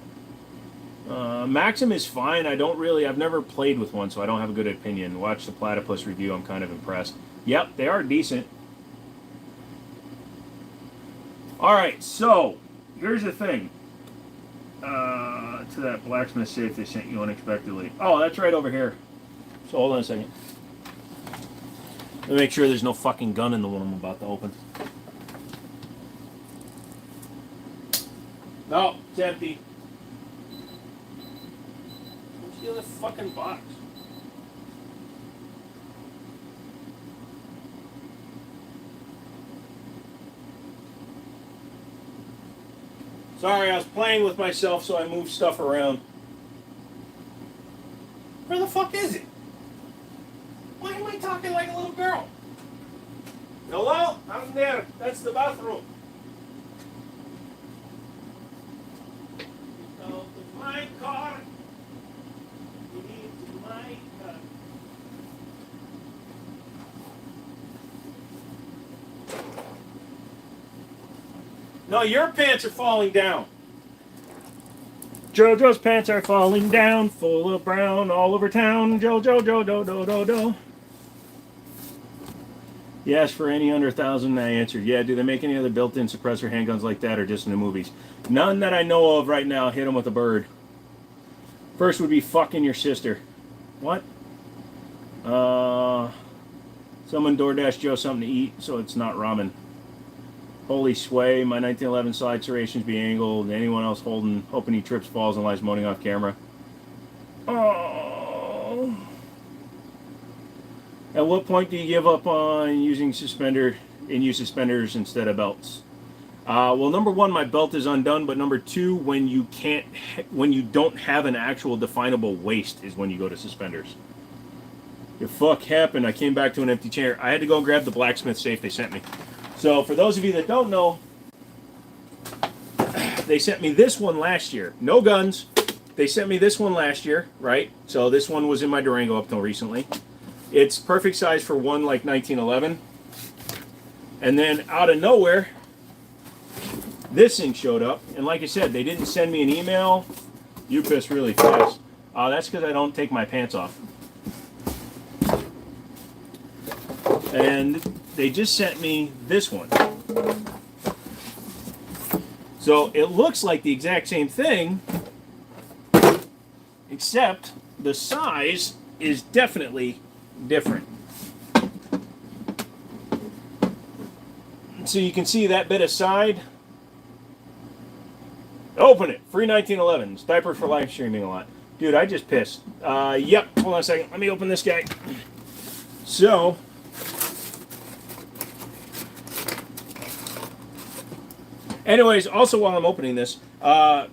Maxim is fine. I've never played with one, so I don't have a good opinion. Watch the Platypus review. I'm kind of impressed. Yep, they are decent. Alright, so, here's the thing. To that blacksmith safe they sent you unexpectedly. Oh, that's right over here. So hold on a second. Let me make sure there's no fucking gun in the one I'm about to open. No, it's empty. Where's the other fucking box? Sorry, I was playing with myself, so I moved stuff around. Where the fuck is it? Why am I talking like a little girl? Hello? I'm there. That's the bathroom. Go to my car. You need to my car. No, your pants are falling down. JoJo's pants are falling down, full of brown, all over town. JoJo. Yes, for any under 1,000, I answered. Yeah, do they make any other built-in suppressor handguns like that, or just in the movies? None that I know of right now. Hit them with a bird. First would be fucking your sister. What? Someone DoorDash Joe something to eat, so it's not ramen. Holy sway, my 1911 slide serrations be angled. Anyone else hoping he trips, falls, and lies moaning off camera. Oh. At what point do you give up on using suspenders instead of belts? Well, number one, my belt is undone, but number two, when you don't have an actual definable waist is when you go to suspenders. The fuck happened? I came back to an empty chair. I had to go grab the blacksmith safe they sent me. So, for those of you that don't know, they sent me this one last year. No guns. They sent me this one last year, right? So, this one was in my Durango up till recently. It's perfect size for one like 1911. And then, out of nowhere, this thing showed up. And like I said, they didn't send me an email. You piss really fast. That's because I don't take my pants off. And they just sent me this one. So it looks like the exact same thing, except the size is definitely different. So you can see that bit of side. Open it. Free 1911s. Diaper for live streaming a lot. Dude, I just pissed. Yep. Hold on a second. Let me open this guy. So... anyways, also while I'm opening this,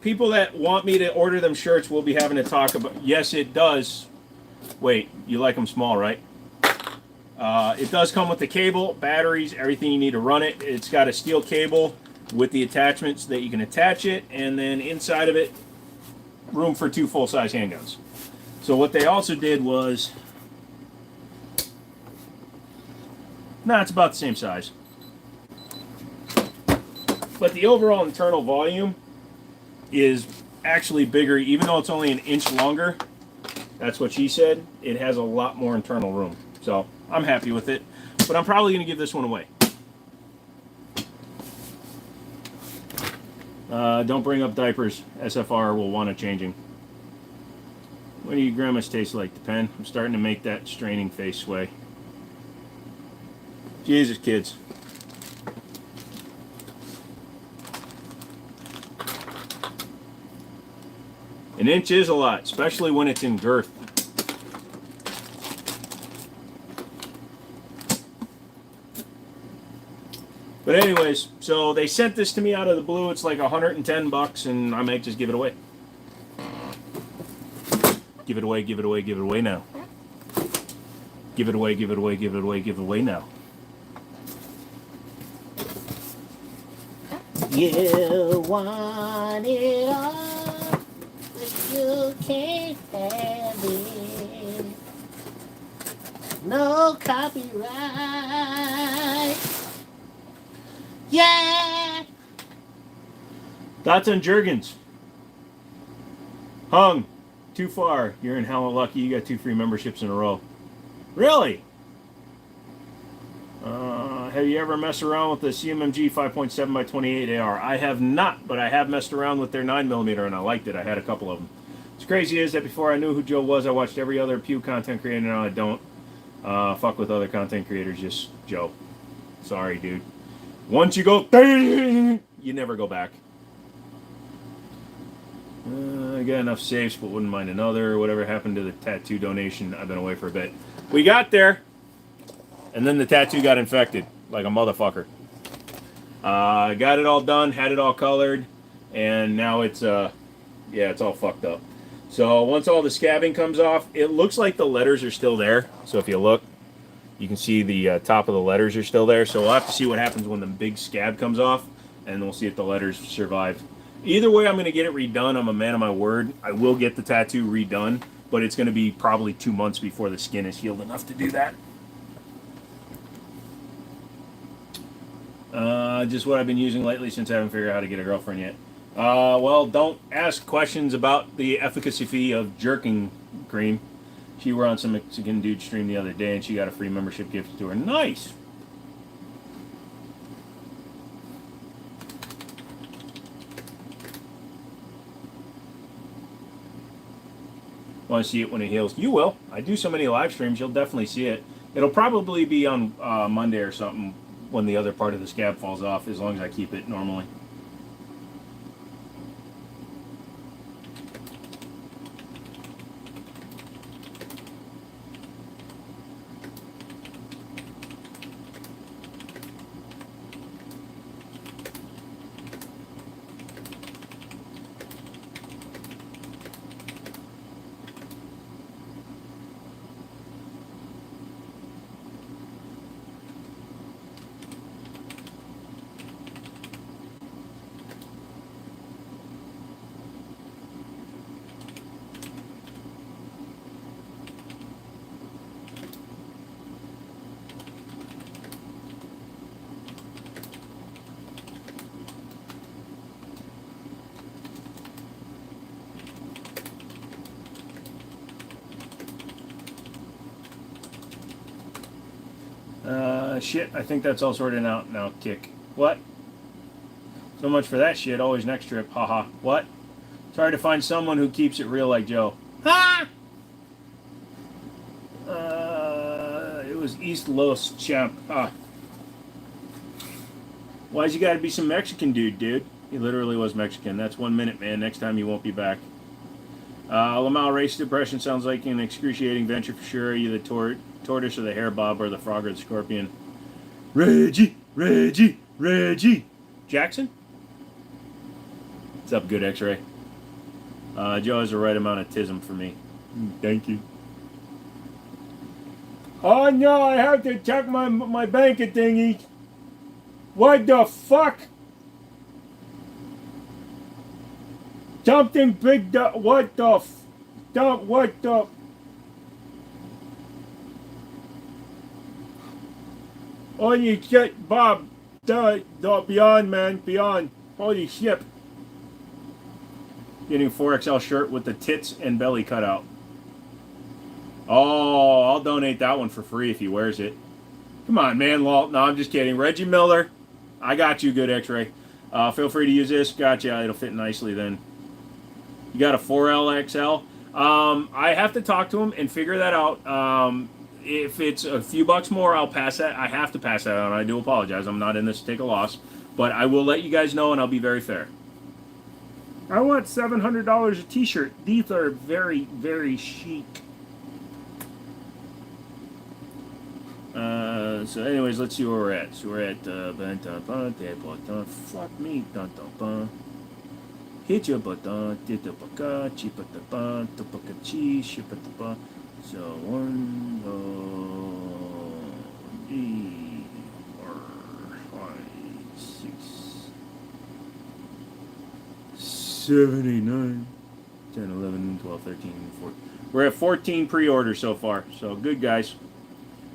people that want me to order them shirts will be having to talk about... yes, it does. Wait, you like them small, right? It does come with the cable, batteries, everything you need to run it. It's got a steel cable with the attachments that you can attach it, and then inside of it, room for 2 full-size handguns. So what they also did was, it's about the same size. But the overall internal volume is actually bigger, even though it's only an inch longer. That's what she said. It has a lot more internal room. So I'm happy with it. But I'm probably going to give this one away. Don't bring up diapers. SFR will want a changing. What do you grandmas taste like? The pen? I'm starting to make that straining face sway. Jesus, kids. An inch is a lot, especially when it's in girth. But anyways, so they sent this to me out of the blue. It's like $110, and I might just give it away. Give it away, give it away, give it away now. Give it away, give it away, give it away, give it away now. You want it all, but you can't have it. No copyright. Yeah! Thoughts on Jergens? Hung. Too far. You're in hella lucky. You got 2 free memberships in a row. Really? Have you ever messed around with the CMMG 5.7 by 28 AR? I have not, but I have messed around with their 9mm and I liked it. I had a couple of them. What's crazy is that before I knew who Joe was, I watched every other Pew content creator. Now I don't. Fuck with other content creators, just Joe. Sorry, dude. Once you go, you never go back. I got enough safes, but wouldn't mind another. Whatever happened to the tattoo donation? I've been away for a bit. We got there, and then the tattoo got infected like a motherfucker. Got it all done, had it all colored, and now it's it's all fucked up. So once all the scabbing comes off, it looks like the letters are still there. So if you look, you can see the top of the letters are still there. So we'll have to see what happens when the big scab comes off, and we'll see if the letters survive. Either way, I'm going to get it redone. I'm a man of my word. I will get the tattoo redone, but it's going to be probably 2 months before the skin is healed enough to do that. Just what I've been using lately since I haven't figured out how to get a girlfriend yet. Well, don't ask questions about the efficacy of jerking cream. She were on some Mexican dude stream the other day, and she got a free membership gift to her. Nice! Want to see it when it heals? You will. I do so many live streams, you'll definitely see it. It'll probably be on Monday or something when the other part of the scab falls off, as long as I keep it normally. Shit, I think that's all sorted out now, Kick. What? So much for that shit, always next trip, haha. What? It's hard to find someone who keeps it real like Joe. Ha! It was East Los Champ. Why's you gotta be some Mexican dude? He literally was Mexican. That's 1 minute, man. Next time you won't be back. Lamal race depression sounds like an excruciating venture for sure. Are you the tortoise or the hare bob or the frog or the scorpion? Reggie! Jackson? What's up, good x-ray? Joe has the right amount of tism for me. Thank you. Oh no, I have to check my banking thingy. What the fuck? Something big. What the? What the? Holy shit, Bob. Beyond, man. Beyond. Holy shit. Getting a 4XL shirt with the tits and belly cut out. Oh, I'll donate that one for free if he wears it. Come on, man. No, I'm just kidding. Reggie Miller, I got you, good X-ray. Feel free to use this. Gotcha. It'll fit nicely then. You got a 4LXL. I have to talk to him and figure that out. If it's a few bucks more, I'll pass that. I have to pass that on. I do apologize. I'm not in this to take a loss. But I will let you guys know, and I'll be very fair. I want $700 a t-shirt. These are very, very chic. So anyways, let's see where we're at. So we're at Banter, fuck me, hit your button, did the baka, chip at the bun, the baka cheese, ship at the bun. So 1, 2, 3, 4, 5, 6, 7, 8, 9, 10, 11, 12, 13, 14. We're at 14 pre-orders so far. So good, guys.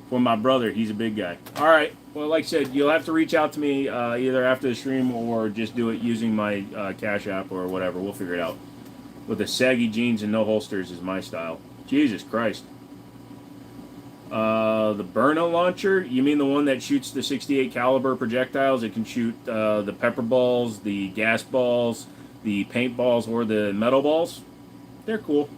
For my brother, he's a big guy. All right. Well, like I said, you'll have to reach out to me either after the stream or just do it using my Cash App or whatever. We'll figure it out. With the saggy jeans and no holsters is my style. Jesus Christ. The Burna launcher? You mean the one that shoots the 68 caliber projectiles? It can shoot the pepper balls, the gas balls, the paint balls, or the metal balls? They're cool.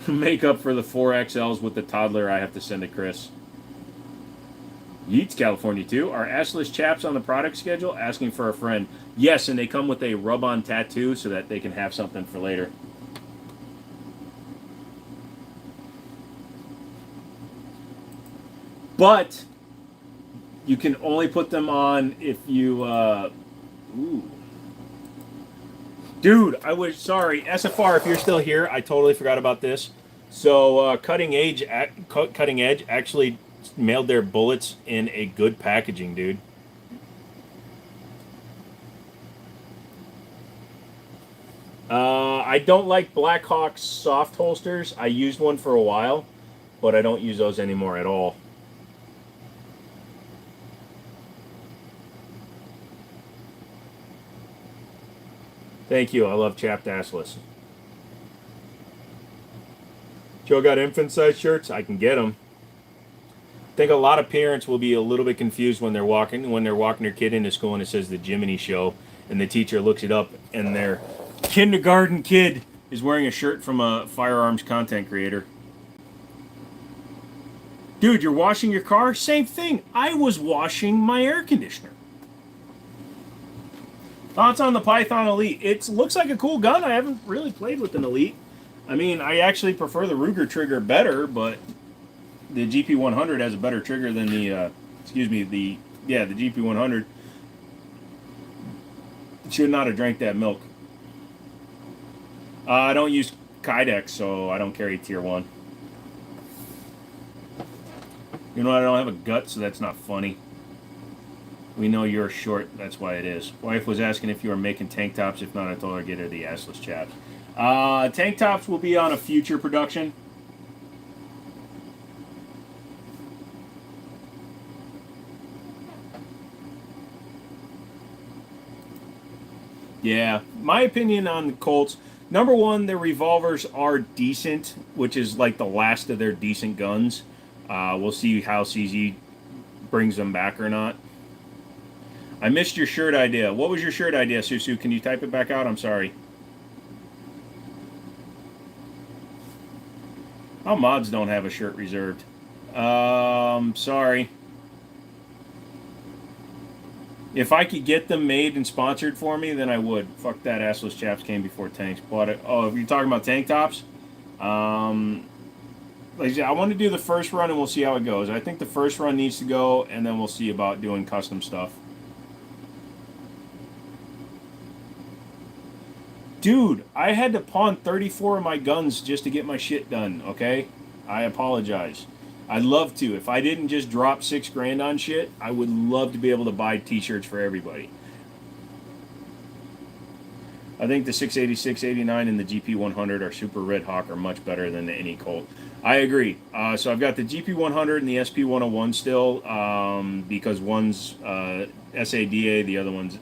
Make up for the 4XLs with the toddler I have to send to Chris. Yeats, California, too. Are assless chaps on the product schedule? Asking for a friend. Yes, and they come with a rub-on tattoo so that they can have something for later. But you can only put them on if you... Ooh. Dude, I was sorry. SFR, if you're still here, I totally forgot about this. So, Cutting Edge actually mailed their bullets in a good packaging, dude. I don't like Blackhawk's soft holsters. I used one for a while, but I don't use those anymore at all. Thank you. I love chapped assless. Joe got infant-size shirts. I can get them. I think a lot of parents will be a little bit confused when they're walking their kid into school and it says the Jiminy Show, and the teacher looks it up and their kindergarten kid is wearing a shirt from a firearms content creator. Dude, you're washing your car? Same thing. I was washing my air conditioner. Thoughts on the Python Elite? It looks like a cool gun. I haven't really played with an Elite. I mean, I actually prefer the Ruger trigger better, but the GP100 has a better trigger than the, the GP100. Should not have drank that milk. I don't use Kydex, so I don't carry Tier 1. You know, I don't have a gut, so that's not funny. We know you're short, that's why it is. Wife was asking if you were making tank tops. If not, I told her to get her the assless chaps. Tank tops will be on a future production. Yeah, my opinion on the Colts. Number one, their revolvers are decent, which is like the last of their decent guns. We'll see how CZ brings them back or not. I missed your shirt idea. What was your shirt idea, Susu? Can you type it back out? I'm sorry. Oh, mods don't have a shirt reserved. Sorry. If I could get them made and sponsored for me, then I would. Fuck that, assless chaps came before tanks. Bought it. Oh, if you're talking about tank tops, like I said, I want to do the first run and we'll see how it goes. I think the first run needs to go, and then we'll see about doing custom stuff. Dude, I had to pawn 34 of my guns just to get my shit done, okay? I apologize. I'd love to. If I didn't just drop $6 grand on shit, I would love to be able to buy t-shirts for everybody. I think the 686, 89, and the GP 100 are Super Red Hawk are much better than any Colt. I agree. So I've got the GP 100 and the SP 101 still, because one's SADA, the other one's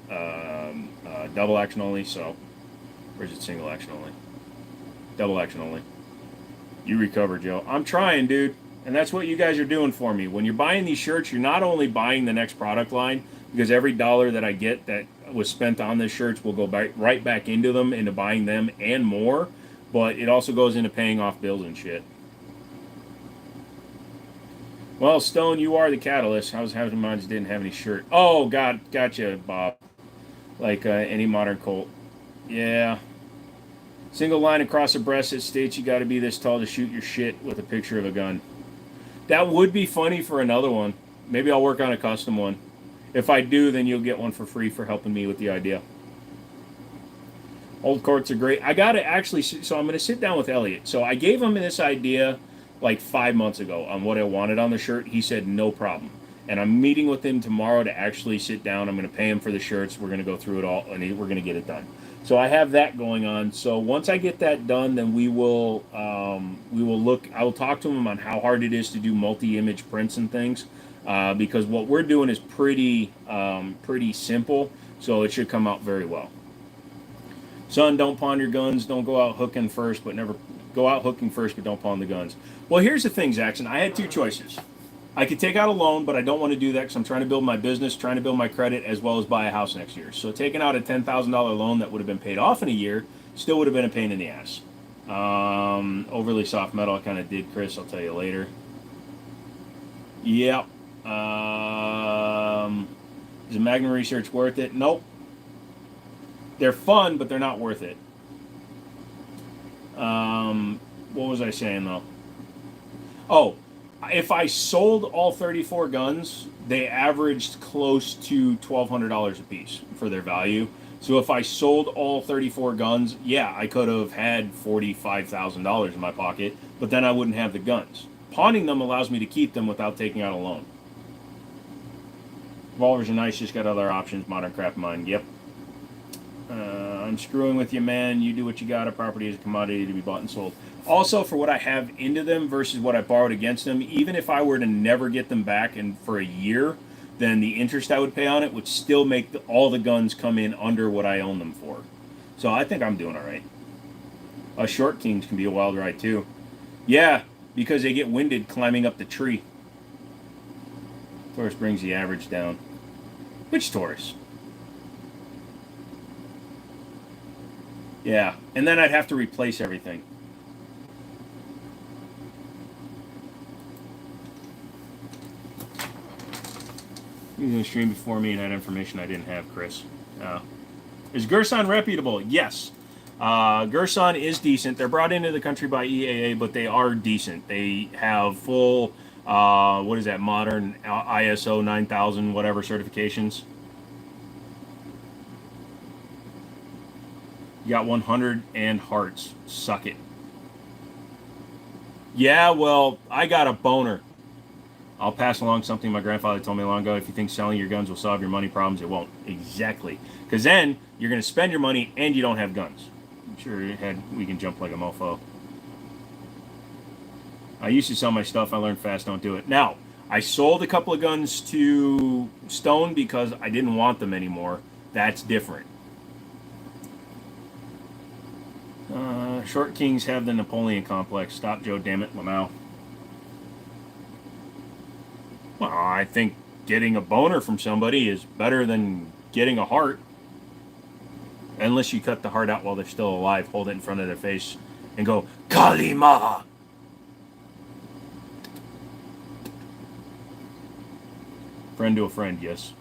double action only. So, or is it single action only? Double action only. You recover, Joe. I'm trying, dude. And that's what you guys are doing for me. When you're buying these shirts, you're not only buying the next product line, because every dollar that I get that was spent on the shirts will go right back into them, into buying them and more, but it also goes into paying off bills and shit. Well, Stone, you are the catalyst. I was having mine just didn't have any shirt. Oh, God, gotcha, Bob. Like any modern Colt. Yeah. Single line across the breast that states you got to be this tall to shoot your shit with a picture of a gun. That would be funny for another one. Maybe I'll work on a custom one. If I do, then you'll get one for free for helping me with the idea. Old Courts are great. I got to actually, so I'm going to sit down with Elliot. So I gave him this idea like 5 months ago on what I wanted on the shirt. He said no problem. And I'm meeting with him tomorrow to actually sit down. I'm going to pay him for the shirts. We're going to go through it all, and we're going to get it done. So I have that going on. So once I get that done, then we will look. I will talk to him on how hard it is to do multi-image prints and things, because what we're doing is pretty simple. So it should come out very well. Son, don't pawn your guns. Don't go out hooking first, but never go out hooking first, but don't pawn the guns. Well, here's the thing, Jackson. I had two choices. I could take out a loan, but I don't want to do that because I'm trying to build my business, trying to build my credit, as well as buy a house next year. So taking out a $10,000 loan that would have been paid off in a year still would have been a pain in the ass. Overly soft metal, I kind of did, Chris. I'll tell you later. Yep. Is the Magnum research worth it? Nope. They're fun, but they're not worth it. What was I saying, though? Oh, if I sold all 34 guns, they averaged close to $1,200 a piece for their value. So if I sold all 34 guns, yeah, I could have had $45,000 in my pocket, but then I wouldn't have the guns. Pawning them allows me to keep them without taking out a loan. Revolvers are nice, just got other options. Modern craft mine, yep. I'm screwing with you, man. You do what you got. A property is a commodity to be bought and sold. Also, for what I have into them versus what I borrowed against them, even if I were to never get them back and for a year, then the interest I would pay on it would still make all the guns come in under what I own them for. So I think I'm doing all right. Short Kings can be a wild ride too. Yeah, because they get winded climbing up the tree. Taurus brings the average down. Which Taurus? Yeah, and then I'd have to replace everything. He was going to stream before me and had information I didn't have, Chris. Is Gerson reputable? Yes. Gerson is decent. They're brought into the country by EAA, but they are decent. They have full, what is that, modern ISO 9000 whatever certifications. You got 100 and hearts. Suck it. Yeah, well, I got a boner. I'll pass along something my grandfather told me long ago. If you think selling your guns will solve your money problems, it won't. Exactly. Because then you're going to spend your money and you don't have guns. I'm sure we can jump like a mofo. I used to sell my stuff. I learned fast, don't do it. Now, I sold a couple of guns to Stone because I didn't want them anymore. That's different. Short Kings have the Napoleon complex. Stop, Joe, damn it, Lamau. Well, I think getting a boner from somebody is better than getting a heart. Unless you cut the heart out while they're still alive, hold it in front of their face, and go, Kalima! Friend to a friend, yes.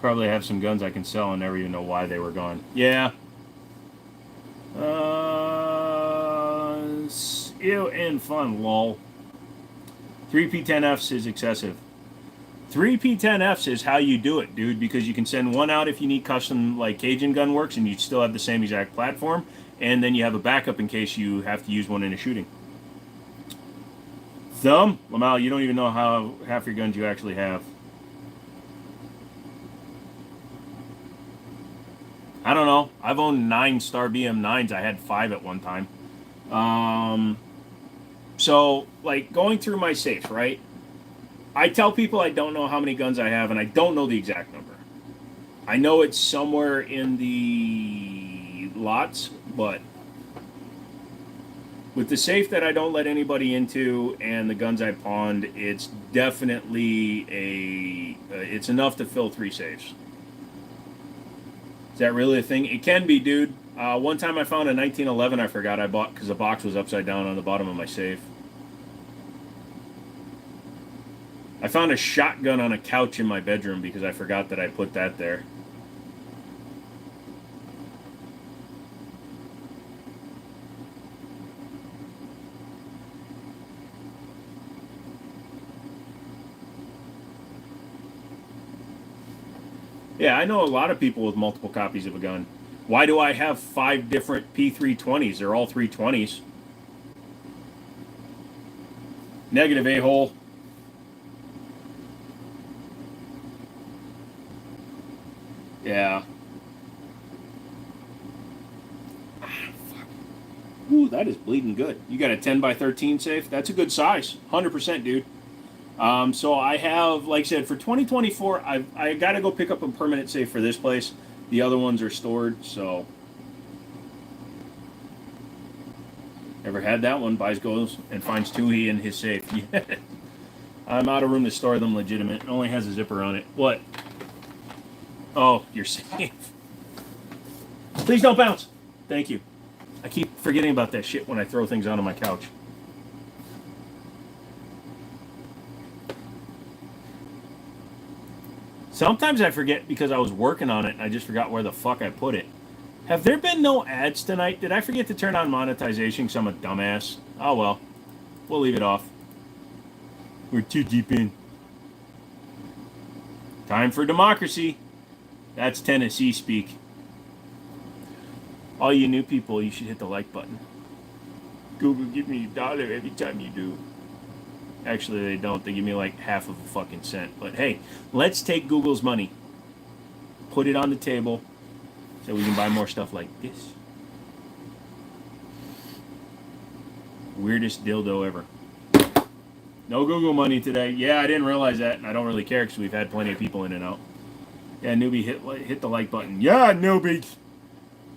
Probably have some guns I can sell and never even know why they were gone. Yeah. Ew and fun, lol. 3P10Fs is excessive. 3P10Fs is how you do it, dude, because you can send one out if you need custom, like, Cajun gun works, and you still have the same exact platform, and then you have a backup in case you have to use one in a shooting. Thumb? Lamal, you don't even know how half your guns you actually have. I don't know. I've owned 9 Star BM9s. I had 5 at one time. So, like, going through my safe, right? I tell people I don't know how many guns I have, and I don't know the exact number. I know it's somewhere in the lots, but with the safe that I don't let anybody into and the guns I pawned, it's definitely it's enough to fill 3 safes. Is that really a thing? It can be, dude. One time I found a 1911 I forgot I bought because the box was upside down on the bottom of my safe. I found a shotgun on a couch in my bedroom because I forgot that I put that there. Yeah, I know a lot of people with multiple copies of a gun. Why do I have 5 different P320s? They're all 320s. Negative, a-hole. Yeah. Ooh, that is bleeding good. You got a 10 by 13 safe? That's a good size. 100%, dude. So I have, like I said, for 2024, I got to go pick up a permanent safe for this place. The other ones are stored, so. Ever had that one? Buys, goes, and finds 2 in his safe. Yeah. I'm out of room to store them legitimate. It only has a zipper on it. What? Oh, you're safe. Please don't bounce. Thank you. I keep forgetting about that shit when I throw things onto my couch. Sometimes I forget because I was working on it and I just forgot where the fuck I put it. Have there been no ads tonight? Did I forget to turn on monetization because I'm a dumbass? Oh well. We'll leave it off. We're too deep in. Time for democracy. That's Tennessee speak. All you new people, you should hit the like button. Google give me $1 every time you do. Actually, they don't. They give me like half of a fucking cent. But hey, let's take Google's money, put it on the table, so we can buy more stuff like this. Weirdest dildo ever. No Google money today. Yeah, I didn't realize that, and I don't really care because we've had plenty of people in and out. Yeah, newbie, hit the like button. Yeah, newbies.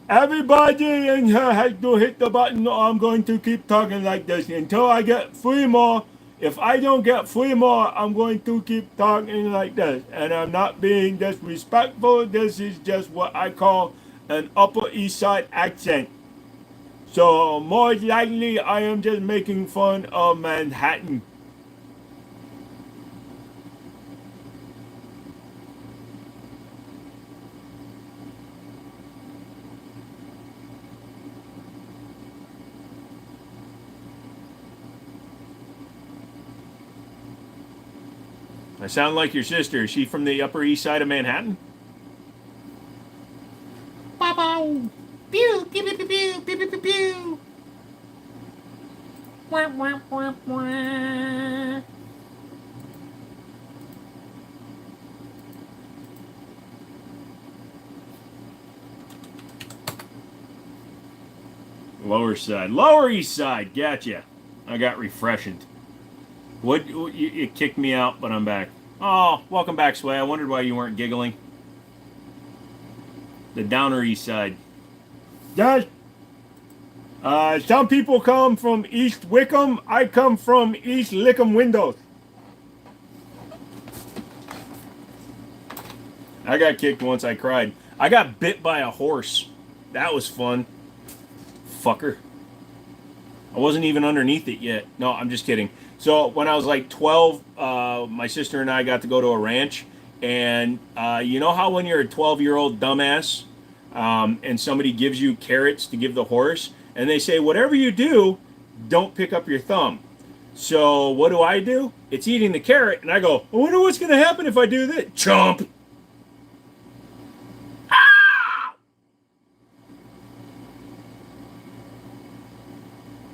Everybody in here has to hit the button, or I'm going to keep talking like this until I get 3 more. If I don't get 3 more, I'm going to keep talking like this. And I'm not being disrespectful. This is just what I call an Upper East Side accent. So more likely, I am just making fun of Manhattan. I sound like your sister. Is she from the Upper East Side of Manhattan? Bow. Pew, pew, pew, pew, pew, pew, pew, pew, pew. Wah, wah, wah, wah. Lower Side. Lower East Side. Gotcha. I got refreshing. What? You kicked me out, but I'm back. Oh, welcome back, Sway. I wondered why you weren't giggling. The Downer East Side. Yes. Some people come from East Wickham. I come from East Lickham Windows. I got kicked once. I cried. I got bit by a horse. That was fun. Fucker. I wasn't even underneath it yet. No, I'm just kidding. So when I was like 12, my sister and I got to go to a ranch, And you know how when you're a 12-year-old dumbass and somebody gives you carrots to give the horse, and they say, whatever you do, don't pick up your thumb. So what do? It's eating the carrot, and I go, I wonder what's going to happen if I do this. Chomp!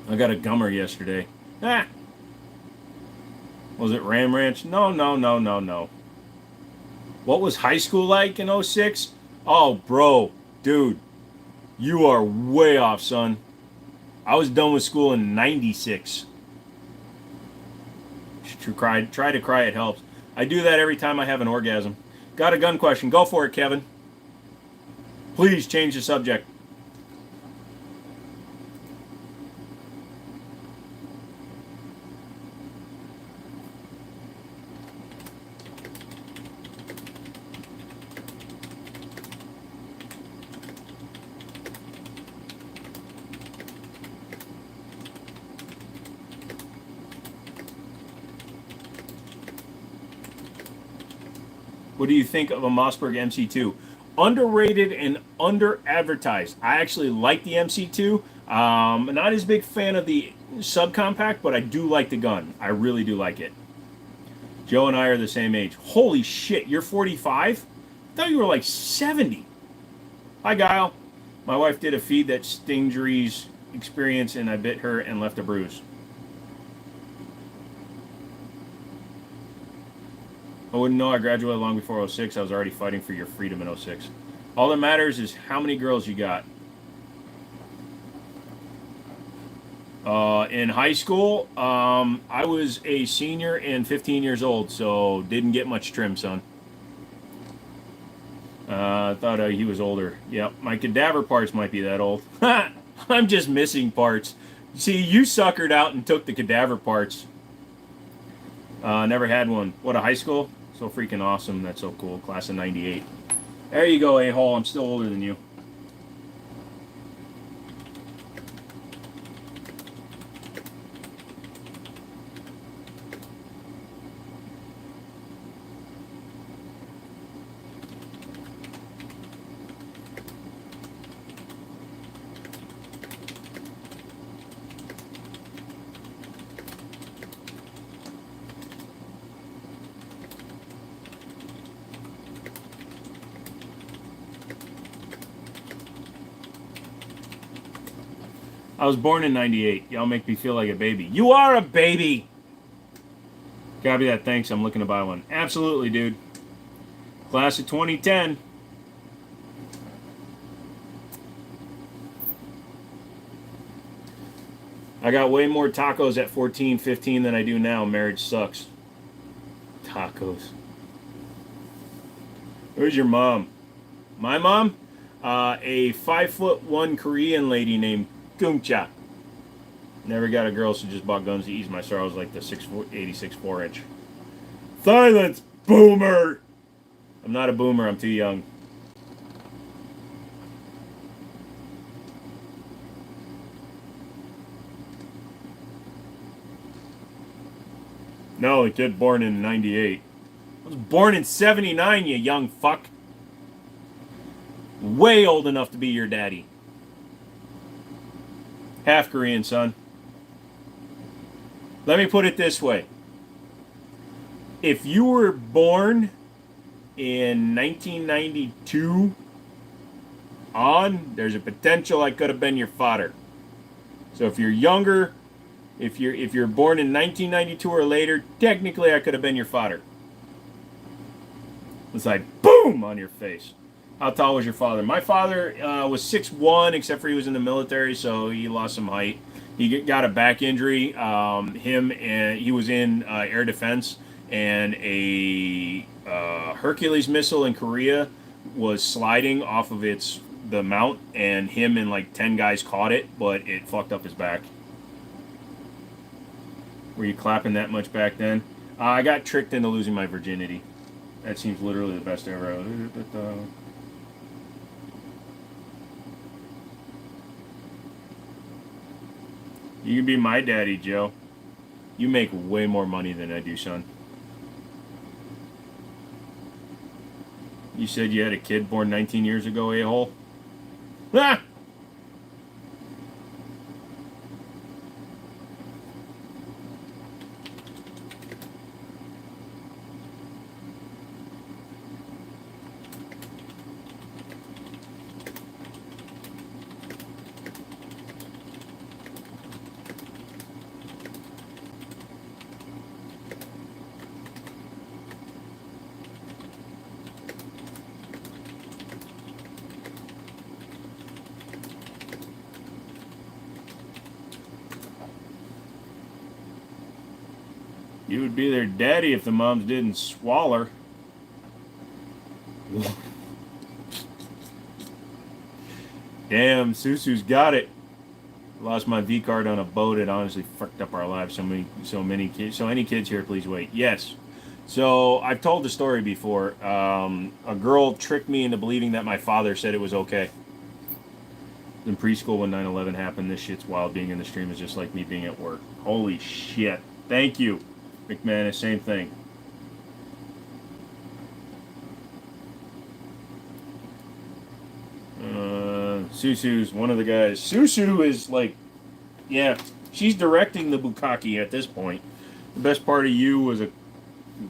I got a gummer yesterday. Ah! Was it Ram Ranch? No, no, no, no, no. What was high school like in '06? Oh, bro, dude, you are way off, son. I was done with school in '96. Try to cry, it helps. I do that every time I have an orgasm. Got a gun question. Go for it, Kevin. Please change the subject. What do you think of a Mossberg MC2? Underrated and under advertised. I actually like the MC2. Not as big fan of the subcompact, but I do like the gun. I really do like it. Joe and I are the same age. Holy shit, you're 45? I thought you were like 70. Hi, Guile. My wife did a feed that Stingery's experience, and I bit her and left a bruise. I wouldn't know I graduated long before '06. I was already fighting for your freedom in '06. All that matters is how many girls you got. In high school, I was a senior and 15 years old, so didn't get much trim, son. I thought he was older. Yep, my cadaver parts might be that old. I'm just missing parts. See, you suckered out and took the cadaver parts. Never had one. What, a high school? So freaking awesome. That's so cool. Class of '98. There you go, a-hole. I'm still older than you. I was born in '98. Y'all make me feel like a baby. You are a baby! Copy that. Thanks. I'm looking to buy one. Absolutely, dude. Class of 2010. I got way more tacos at 14, 15 than I do now. Marriage sucks. Tacos. Who's your mom? My mom? A 5'1" Korean lady named Kumcha. Never got a girl, so just bought guns to ease my sorrows like the 86 4-inch. Silence, boomer! I'm not a boomer, I'm too young. No, a kid born in '98. I was born in '79, you young fuck. Way old enough to be your daddy. Half Korean, son. Let me put it this way. If you were born in 1992 on, there's a potential I could have been your father. So if you're younger, if you're born in 1992 or later, technically I could have been your father. It's like boom on your face. How tall was your father? My father was 6'1", except for he was in the military, so he lost some height. He got a back injury. He was in air defense, and a Hercules missile in Korea was sliding off of the mount, and him and like 10 guys caught it, but it fucked up his back. Were you clapping that much back then? I got tricked into losing my virginity. That seems literally the best ever. You can be my daddy, Joe. You make way more money than I do, son. You said you had a kid born 19 years ago, a-hole? Ah! You would be their daddy if the moms didn't swaller. Damn, Susu's got it. Lost my V card on a boat. It honestly fucked up our lives. So many kids. So any kids here, please wait. Yes. So I've told the story before. A girl tricked me into believing that my father said it was okay. In preschool when 9/11 happened, this shit's wild. Being in the stream is just like me being at work. Holy shit. Thank you, McManus. Same thing. Susu's one of the guys. Susu is like, yeah, she's directing the bukkake at this point. The best part of you was a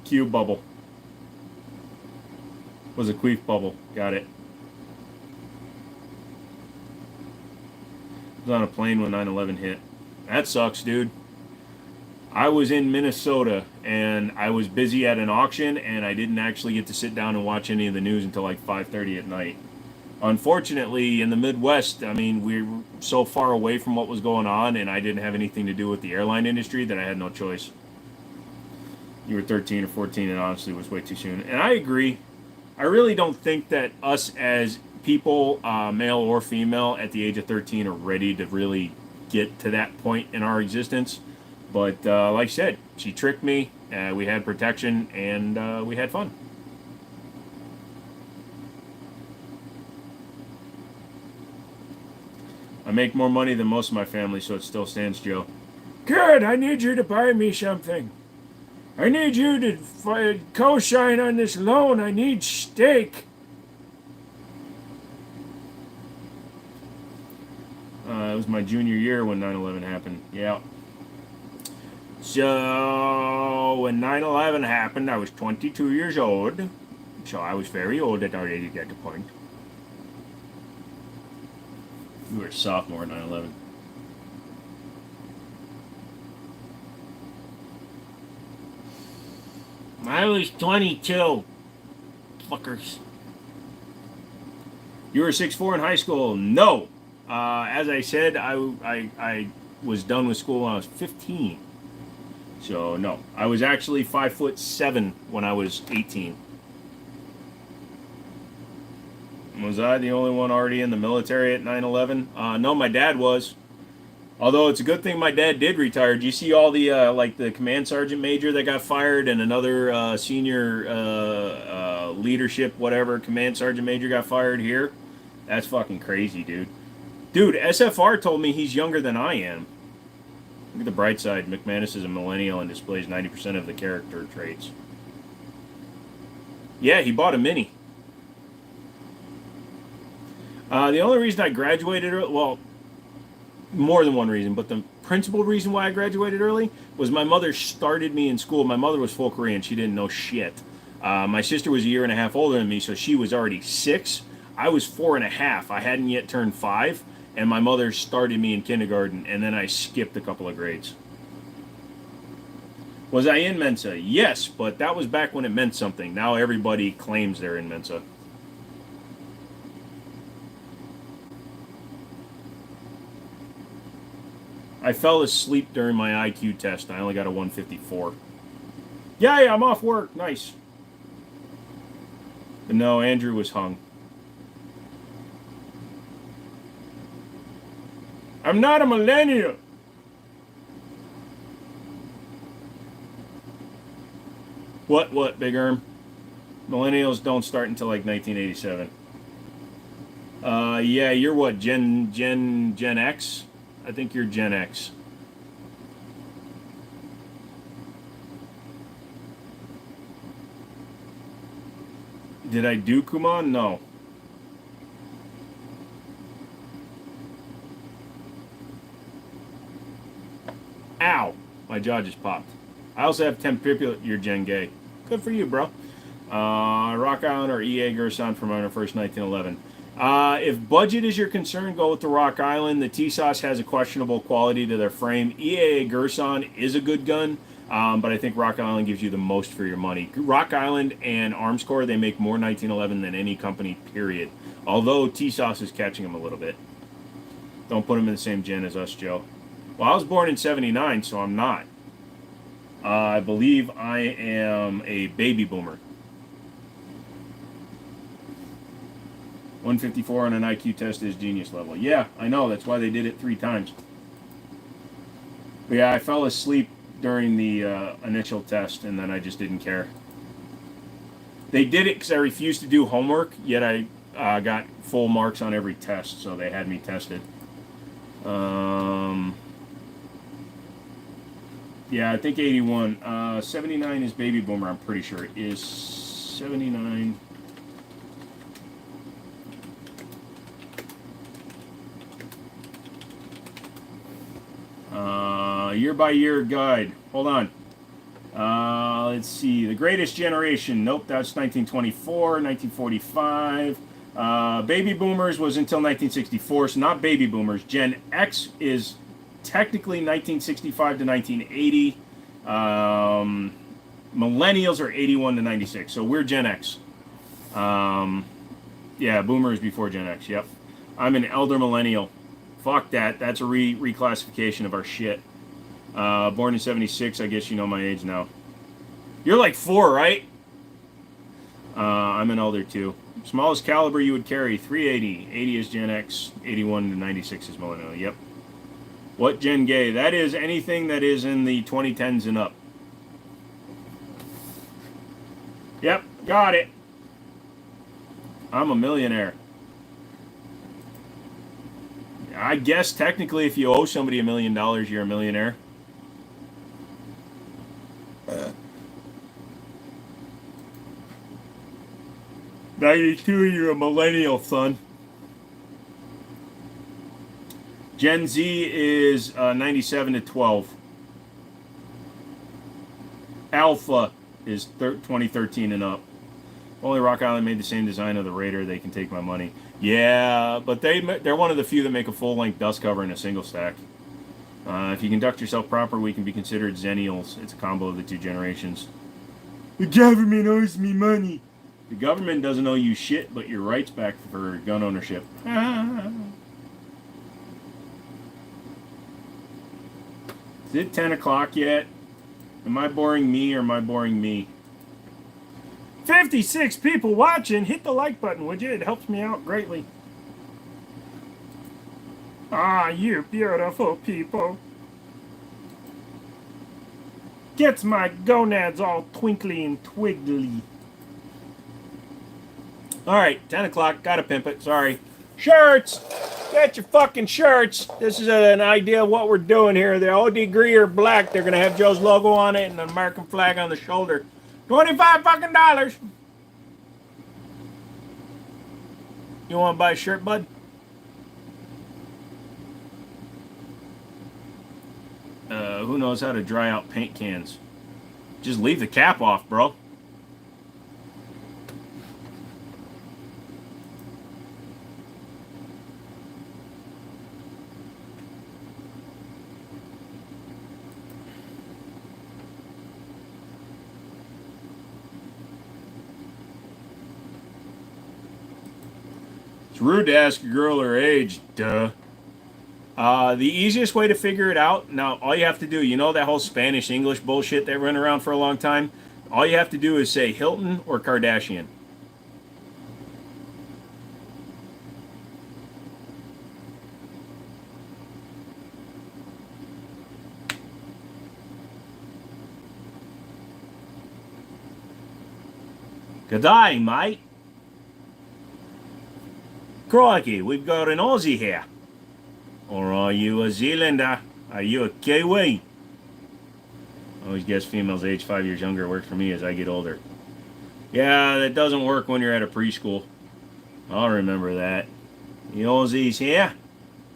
cube bubble. Was a queef bubble. Got it. I was on a plane when 9/11 hit. That sucks, dude. I was in Minnesota and I was busy at an auction and I didn't actually get to sit down and watch any of the news until like 5:30 at night. Unfortunately, in the Midwest, I mean, we're so far away from what was going on, and I didn't have anything to do with the airline industry that I had no choice. You were 13 or 14, and honestly, it was way too soon. And I agree. I really don't think that us as people, male or female, at the age of 13 are ready to really get to that point in our existence. But like I said, she tricked me. We had protection, and we had fun. I make more money than most of my family, so it still stands, Joe. Good, I need you to buy me something. I need you to co-sign on this loan. I need steak. It was my junior year when 9/11 happened. Yeah. So, when 9/11 happened, I was 22 years old. So I was very old at that point. You were a sophomore at 9/11. I was 22. Fuckers. You were 6'4" in high school? No. As I said, I was done with school when I was 15. So, no. I was actually 5'7" when I was 18. Was I the only one already in the military at 9/11? No, my dad was. Although it's a good thing my dad did retire. Do you see all the like the command sergeant major that got fired and another senior leadership whatever command sergeant major got fired here? That's fucking crazy, dude. Dude, SFR told me he's younger than I am. Look at the bright side. McManus is a millennial and displays 90% of the character traits. Yeah, he bought a Mini. The only reason I graduated, well, more than one reason, but the principal reason why I graduated early was my mother started me in school. My mother was full Korean. She didn't know shit. My sister was a year and a half older than me, so she was already 6. I was 4.5. I hadn't yet turned 5, and my mother started me in kindergarten, and then I skipped a couple of grades. Was I in Mensa? Yes, but that was back when it meant something. Now everybody claims they're in Mensa. I fell asleep during my IQ test. I only got a 154. Yay, I'm off work. Nice. But no, Andrew was hung. I'm not a millennial. What, Big Erm? Millennials don't start until like 1987. Yeah, you're what, Gen X? I think you're Gen X. Did I do Kumon? No. Ow! My jaw just popped. I also have 10 people. You're Gen Gay. Good for you, bro. Rock Island or EA Gerson from our first 1911. If budget is your concern, go with the Rock Island. The T-Sauce has a questionable quality to their frame. EA Gerson is a good gun, but I think Rock Island gives you the most for your money. Rock Island and Armscore, they make more 1911 than any company, period. Although T-Sauce is catching them a little bit. Don't put them in the same gen as us, Joe. Well, I was born in 79, so I'm not. I believe I am a baby boomer. 154 on an IQ test is genius level. Yeah, I know. That's why they did it 3 times. But yeah, I fell asleep during the initial test, and then I just didn't care. They did it because I refused to do homework, yet I got full marks on every test, so they had me tested. Yeah, I think 81. 79 is baby boomer, I'm pretty sure. It is 79. Year by year guide. Hold on. Let's see. The Greatest Generation. Nope, that's 1924, 1945. Baby boomers was until 1964, so not baby boomers. Gen X is technically 1965 to 1980. Millennials are 81 to 96, so we're Gen X. Yeah, boomers before Gen X. Yep. I'm an elder millennial. Fuck that. That's a reclassification of our shit. Born in 76, I guess you know my age now. You're like 4, right? I'm an elder too. Smallest caliber you would carry, 380. 80 is Gen X, 81 to 96 is millennial. Yep. What Gen Gay? That is anything that is in the 2010s and up. Yep, got it. I'm a millionaire. I guess technically if you owe somebody $1 million, you're a millionaire. 92, you're a millennial, son. Gen Z is 97 to 12. Alpha is 2013 and up. Only Rock Island made the same design of the Raider. They can take my money. Yeah, but they're one of the few that make a full-length dust cover in a single stack. If you conduct yourself proper, we can be considered Zennials. It's a combo of the 2 generations. The government owes me money. The government doesn't owe you shit, but your rights back for gun ownership. Is it 10 o'clock yet? Am I boring me or am I boring me? 56 people watching. Hit the like button, would you? It helps me out greatly. Ah, you beautiful people. Gets my gonads all twinkly and twiggly. Alright, 10 o'clock. Gotta pimp it. Sorry. Shirts! Get your fucking shirts! This is an idea of what we're doing here. The OD Greer black. They're gonna have Joe's logo on it and an American flag on the shoulder. 25 fucking dollars! You wanna buy a shirt, bud? Who knows how to dry out paint cans? Just leave the cap off, bro. It's rude to ask a girl her age, duh. The easiest way to figure it out, now all you have to do, you know that whole Spanish-English bullshit that went around for a long time? All you have to do is say Hilton or Kardashian. Good day, mate. Crikey, we've got an Aussie here. Or are you a Zealander? Are you a Kiwi? Always guess females age 5 years younger works for me as I get older. Yeah, that doesn't work when you're at a preschool. I'll remember that. The Aussies here.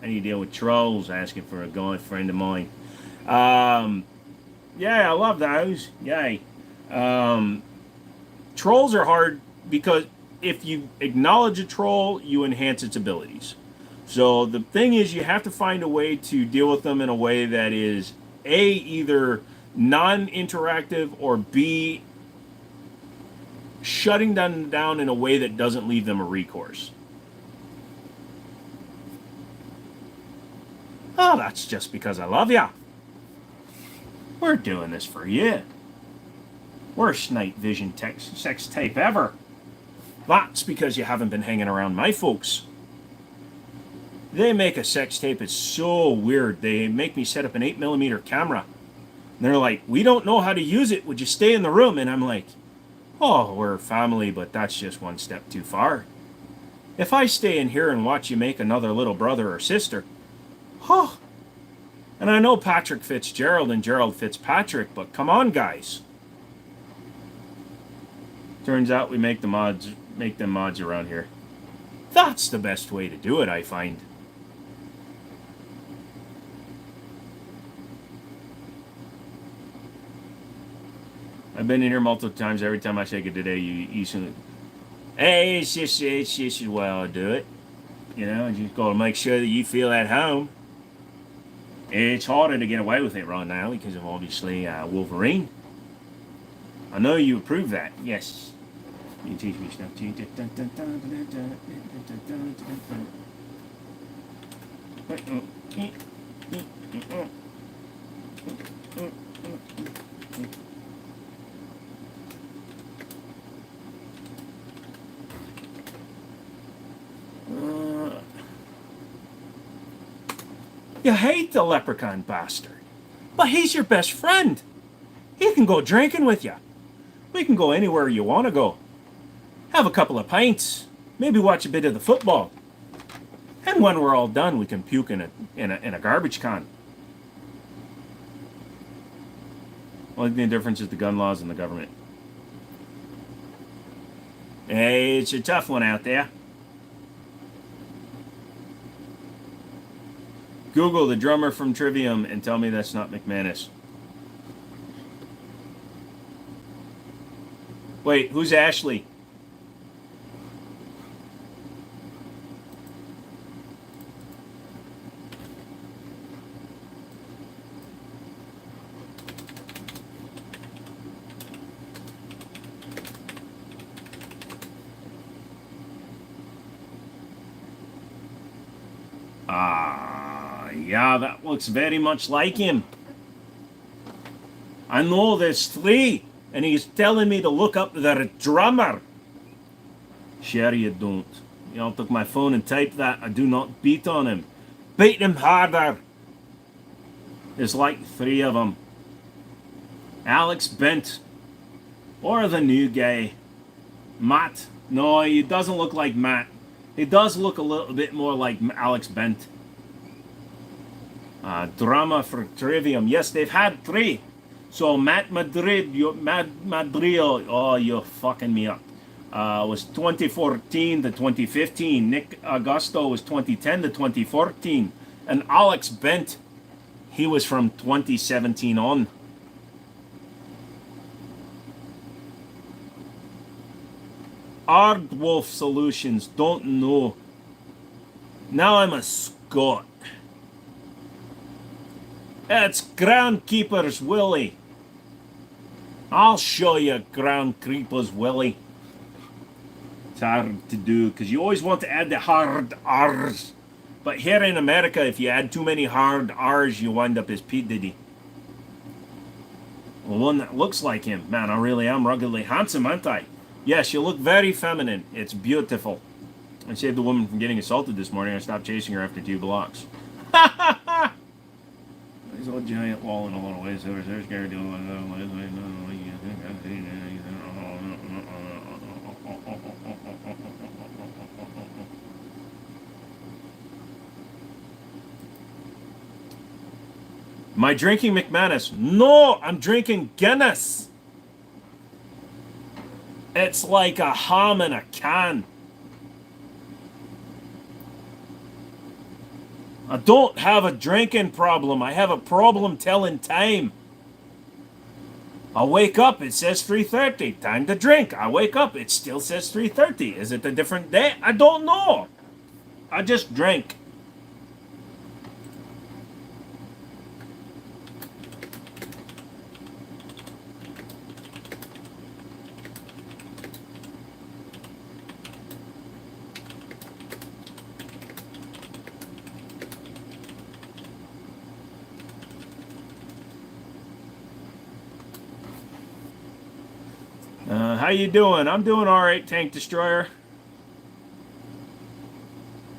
How do you deal with trolls asking for a guy friend of mine? Um, yeah, I love those. Yay. Um, Trolls are hard because if you acknowledge a troll, you enhance its abilities. So the thing is, you have to find a way to deal with them in a way that is A, either non interactive, or B, shutting them down in a way that doesn't leave them a recourse. Oh, that's just because I love ya. We're doing this for you. Worst night vision sex tape ever. That's because you haven't been hanging around my folks. They make a sex tape. It's so weird. They make me set up an 8mm camera. And they're like, we don't know how to use it. Would you stay in the room? And I'm like, oh, we're family, but that's just one step too far. If I stay in here and watch you make another little brother or sister, huh? And I know Patrick Fitzgerald and Gerald Fitzpatrick, but come on, guys. Turns out we make them mods around here. That's the best way to do it, I find. I've been in here multiple times. Every time I say good today, you say, hey, it's just the way I do it. You know, you just got to make sure that you feel at home. It's harder to get away with it right now because of obviously Wolverine. I know you approve that. Yes. You teach me stuff too. You hate the leprechaun bastard, but he's your best friend. He can go drinking with you. We can go anywhere you want to go. Have a couple of pints. Maybe watch a bit of the football. And when we're all done, we can puke in a garbage can. Only difference is the gun laws and the government. Hey, it's a tough one out there. Google the drummer from Trivium and tell me that's not McManus. Wait, who's Ashley? Yeah, that looks very much like him. I know there's three, and he's telling me to look up their drummer. Sure you don't. Y'all took my phone and typed that. I do not beat on him. Beat him harder. There's like three of them. Alex Bent. Or the new guy. Matt. No, he doesn't look like Matt. He does look a little bit more like Alex Bent. Drama for Trivium. Yes, they've had three. So Matt Madrid, oh, you're fucking me up. Was 2014 to 2015. Nick Augusto was 2010 to 2014. And Alex Bent, he was from 2017 on. Ardwolf Solutions, don't know. Now I'm a Scot. It's Groundkeeper's Willie. I'll show you Groundkeeper's Willie. It's hard to do because you always want to add the hard R's. But here in America, if you add too many hard R's, you wind up as P. Diddy. Well, one that looks like him. Man, I really am ruggedly handsome, aren't I? Yes, you look very feminine. It's beautiful. I saved the woman from getting assaulted this morning. I stopped chasing her after 2 blocks. Ha ha ha! There's a giant wall in a lot of ways. There's scared to Am I drinking McManus? No, I'm drinking Guinness. It's like a ham in a can. I don't have a drinking problem. I have a problem telling time. I wake up, it says 3:30. Time to drink. I wake up, it still says 3:30. Is it a different day? I don't know. I just drink. How you doing? I'm doing all right, Tank Destroyer.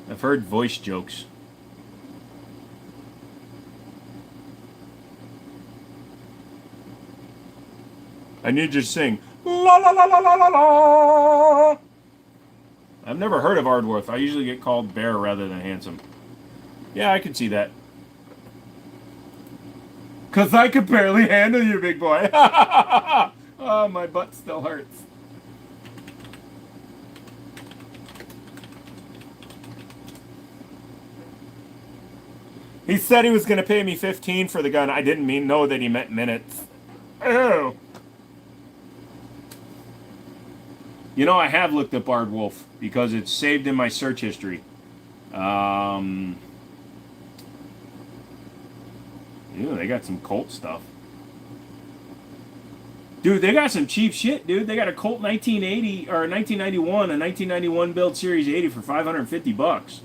I've heard voice jokes. I need you to sing la la la la la la la. I've never heard of Ardworth. I usually get called Bear rather than Handsome. Yeah, I can see that. 'Cause I could barely handle you, big boy. Oh, my butt still hurts. He said he was going to pay me 15 for the gun. I didn't know that he meant minutes. Ew. You know, I have looked up Ardwolf because it's saved in my search history. Ew, they got some Colt stuff. Dude, they got some cheap shit, dude. They got a Colt 1980 or 1991, a 1991 build Series 80 for $550.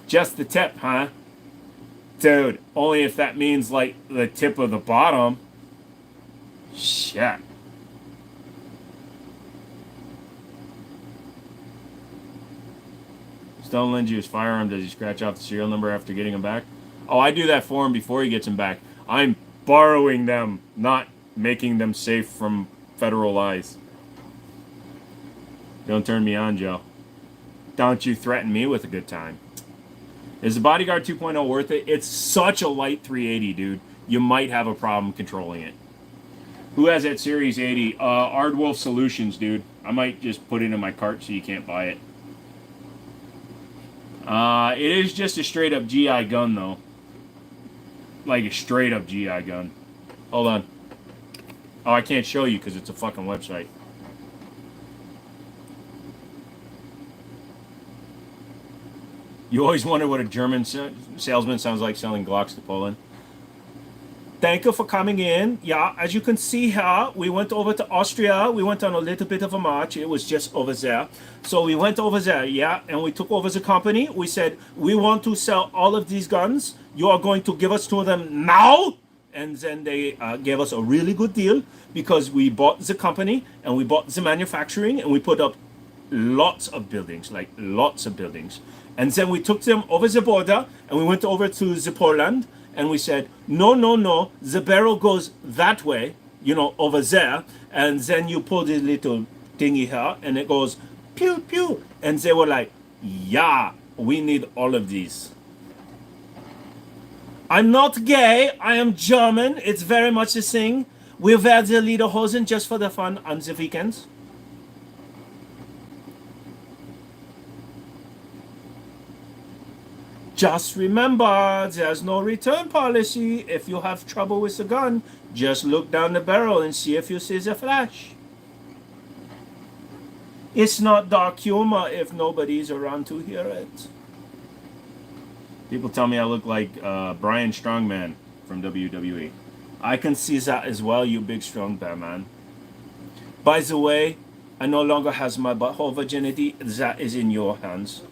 Just the tip, huh? Dude, only if that means like the tip of the bottom. Shit. Stone lends you his firearm. Does he scratch off the serial number after getting him back? Oh, I do that for him before he gets him back. I'm borrowing them, not making them safe from federal eyes. Don't turn me on, Joe. Don't you threaten me with a good time. Is the Bodyguard 2.0 worth it? It's such a light 380, dude. You might have a problem controlling it. Who has that Series 80? Ardwolf Solutions, dude. I might just put it in my cart so you can't buy it. It is just a straight-up GI gun, though. Like a straight-up GI gun. Hold on. Oh, I can't show you because it's a fucking website. You always wonder what a German salesman sounds like selling Glocks to Poland. Thank you for coming in. Yeah, as you can see here, we went over to Austria. We went on a little bit of a march. It was just over there. So we went over there, yeah, and we took over the company. We said, we want to sell all of these guns. You are going to give us to them now? And then they gave us a really good deal because we bought the company and we bought the manufacturing and we put up lots of buildings, like lots of buildings. And then we took them over the border and we went over to the Poland. And we said, no, no, no, the barrel goes that way, you know, over there. And then you pull this little thingy here, and it goes, pew, pew. And they were like, yeah, we need all of these. I'm not gay. I am German. It's very much the thing. We wear the lederhosen just for the fun on the weekends. Just remember, there's no return policy. If you have trouble with the gun, just look down the barrel and see if you see the flash. It's not dark humor if nobody's around to hear it. People tell me I look like Brian Strongman from WWE. I can see that as well, you big strong Batman. By the way, I no longer has my butthole virginity. That is in your hands.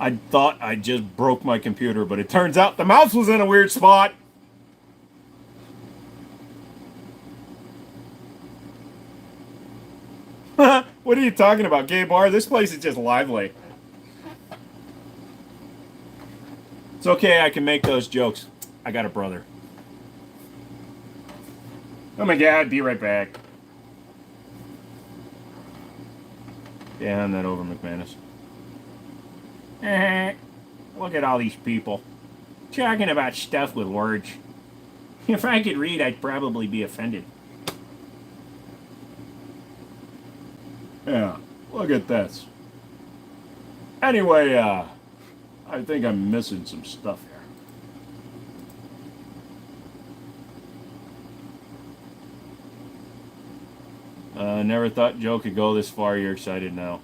I thought I just broke my computer, but it turns out the mouse was in a weird spot. What are you talking about, gay bar? This place is just lively. It's okay, I can make those jokes. I got a brother. Oh my god, be right back. Yeah, hand that over, McManus. Look at all these people. Talking about stuff with words. If I could read, I'd probably be offended. Yeah, look at this. Anyway, I think I'm missing some stuff here. Never thought Joe could go this far. You're excited now.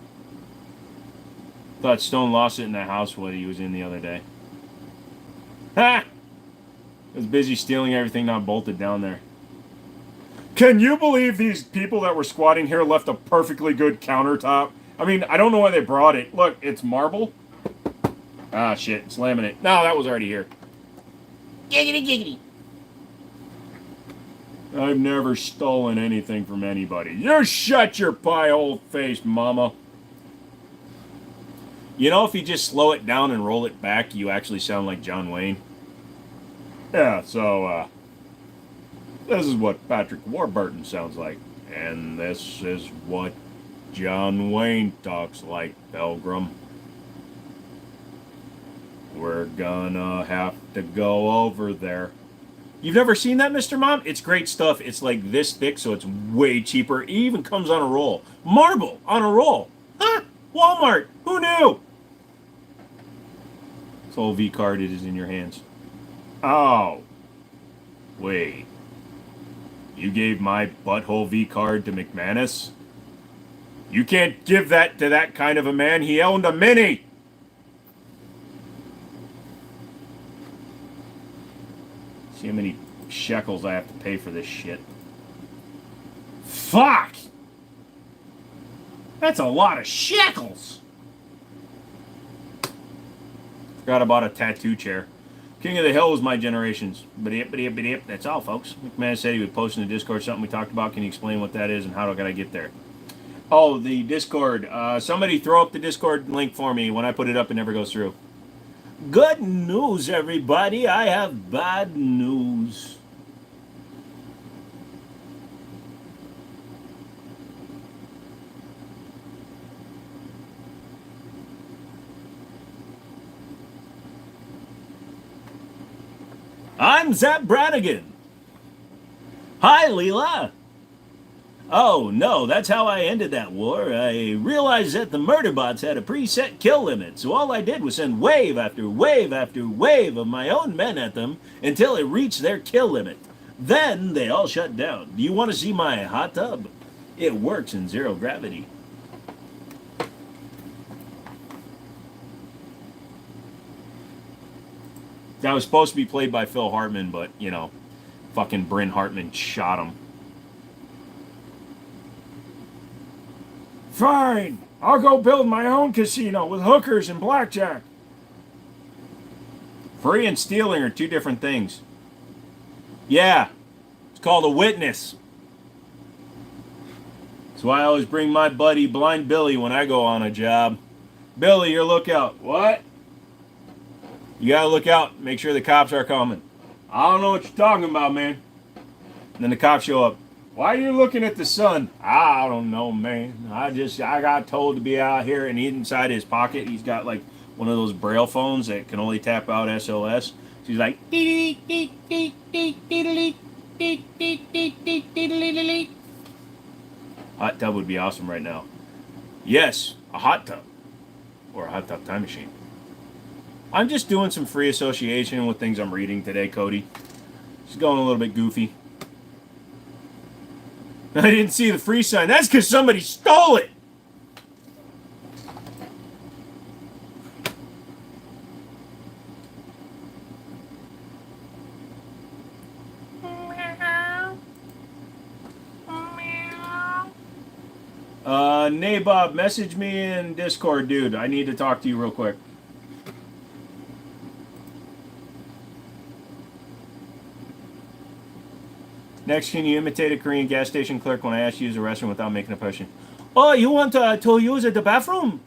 Thought Stone lost it in the house what he was in the other day. Ha! Was busy stealing everything not bolted down there. Can you believe these people that were squatting here left a perfectly good countertop? I mean, I don't know why they brought it. Look, it's marble. Ah, shit, it's laminate. No, that was already here. Giggity, giggity. I've never stolen anything from anybody. You shut your pie-hole face, mama. You know, if you just slow it down and roll it back, you actually sound like John Wayne. Yeah, so, this is what Patrick Warburton sounds like. And this is what John Wayne talks like, Pilgrim. We're gonna have to go over there. You've never seen that, Mr. Mom? It's great stuff. It's like this thick, so it's way cheaper. It even comes on a roll. Marble on a roll. Huh? Walmart. Who knew? This whole V card it is in your hands. Oh. Wait. You gave my butthole V card to McManus? You can't give that to that kind of a man. He owned a Mini. See how many shekels I have to pay for this shit. Fuck! That's a lot of shekels! Forgot about a tattoo chair. King of the Hill was my generation's. That's all, folks. McMahon said he would post in the Discord something we talked about. Can you explain what that is and how do I get there? Oh, the Discord. Somebody throw up the Discord link for me. When I put it up, it never goes through. Good news, everybody. I have bad news. I'm Zap Brannigan. Hi, Leela. Oh, no, that's how I ended that war. I realized that the murder bots had a preset kill limit, so all I did was send wave after wave after wave of my own men at them until it reached their kill limit. Then they all shut down. Do you want to see my hot tub? It works in zero gravity. That was supposed to be played by Phil Hartman, but, you know, fucking Bryn Hartman shot him. Fine, I'll go build my own casino with hookers and blackjack. Free and stealing are two different things. Yeah, it's called a witness. That's why I always bring my buddy Blind Billy when I go on a job. Billy, your lookout. What? You gotta look out, make sure the cops are coming. I don't know what you're talking about, man. And then the cops show up. Why are you looking at the sun? I don't know, man. I got told to be out here, and inside his pocket, he's got like one of those Braille phones that can only tap out SOS. So he's like, hot tub would be awesome right now. Yes, a hot tub. Or a hot tub time machine. I'm just doing some free association with things I'm reading today, Cody. Just going a little bit goofy. I didn't see the free sign. That's because somebody stole it. Nabob, message me in Discord, dude. I need to talk to you real quick. Next, can you imitate a Korean gas station clerk when I ask you to use the restroom without making a question? Oh, you want to use the bathroom?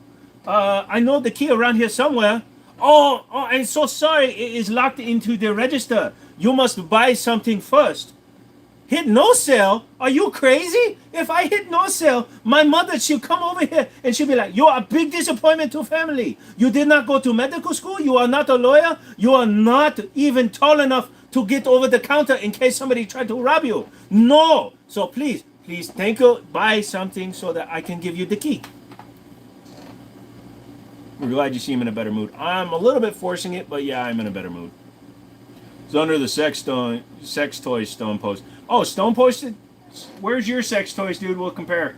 I know the key around here somewhere. Oh, I'm so sorry. It is locked into the register. You must buy something first. Hit no sale? Are you crazy? If I hit no sale, my mother, she'll come over here and she'll be like, you're a big disappointment to family. You did not go to medical school. You are not a lawyer. You are not even tall enough to get over the counter in case somebody tried to rob you. No. So please, thank you. Buy something so that I can give you the key. We're glad you seem in a better mood. I'm a little bit forcing it, but yeah, I'm in a better mood. It's under the sex toys Stone post. Oh, Stone posted? Where's your sex toys, dude? We'll compare.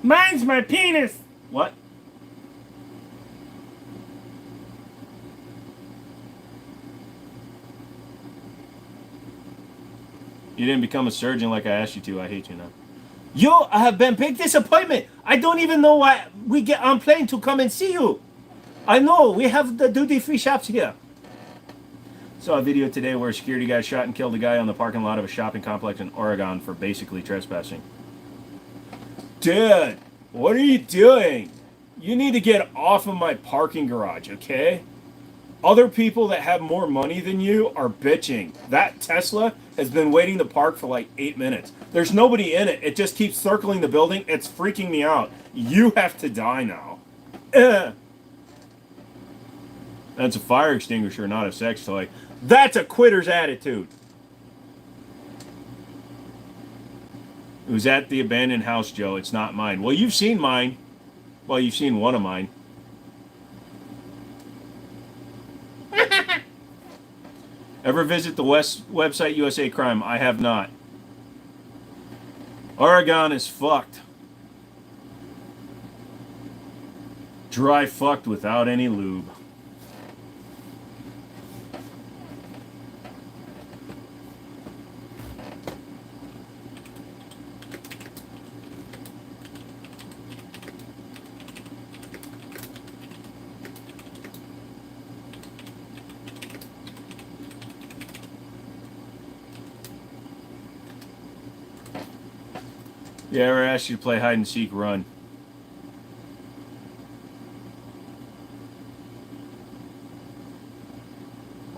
Mine's my penis. What? You didn't become a surgeon like I asked you to. I hate you now. You have been big disappointment. I don't even know why we get on plane to come and see you. I know we have the duty-free shops here. Saw a video today where a security guy shot and killed a guy on the parking lot of a shopping complex in Oregon for basically trespassing. Dude, what are you doing? You need to get off of my parking garage, okay? Other people that have more money than you are bitching. That Tesla has been waiting to park for like 8 minutes. There's nobody in it. It just keeps circling the building. It's freaking me out. You have to die now. That's a fire extinguisher, not a sex toy. That's a quitter's attitude. It was at the abandoned house, Joe. It's not mine. Well, you've seen mine. Well, you've seen one of mine. Ever visit the website USA Crime? I have not. Oregon is fucked. Dry fucked without any lube. Yeah, I ever asked you to play hide and seek run?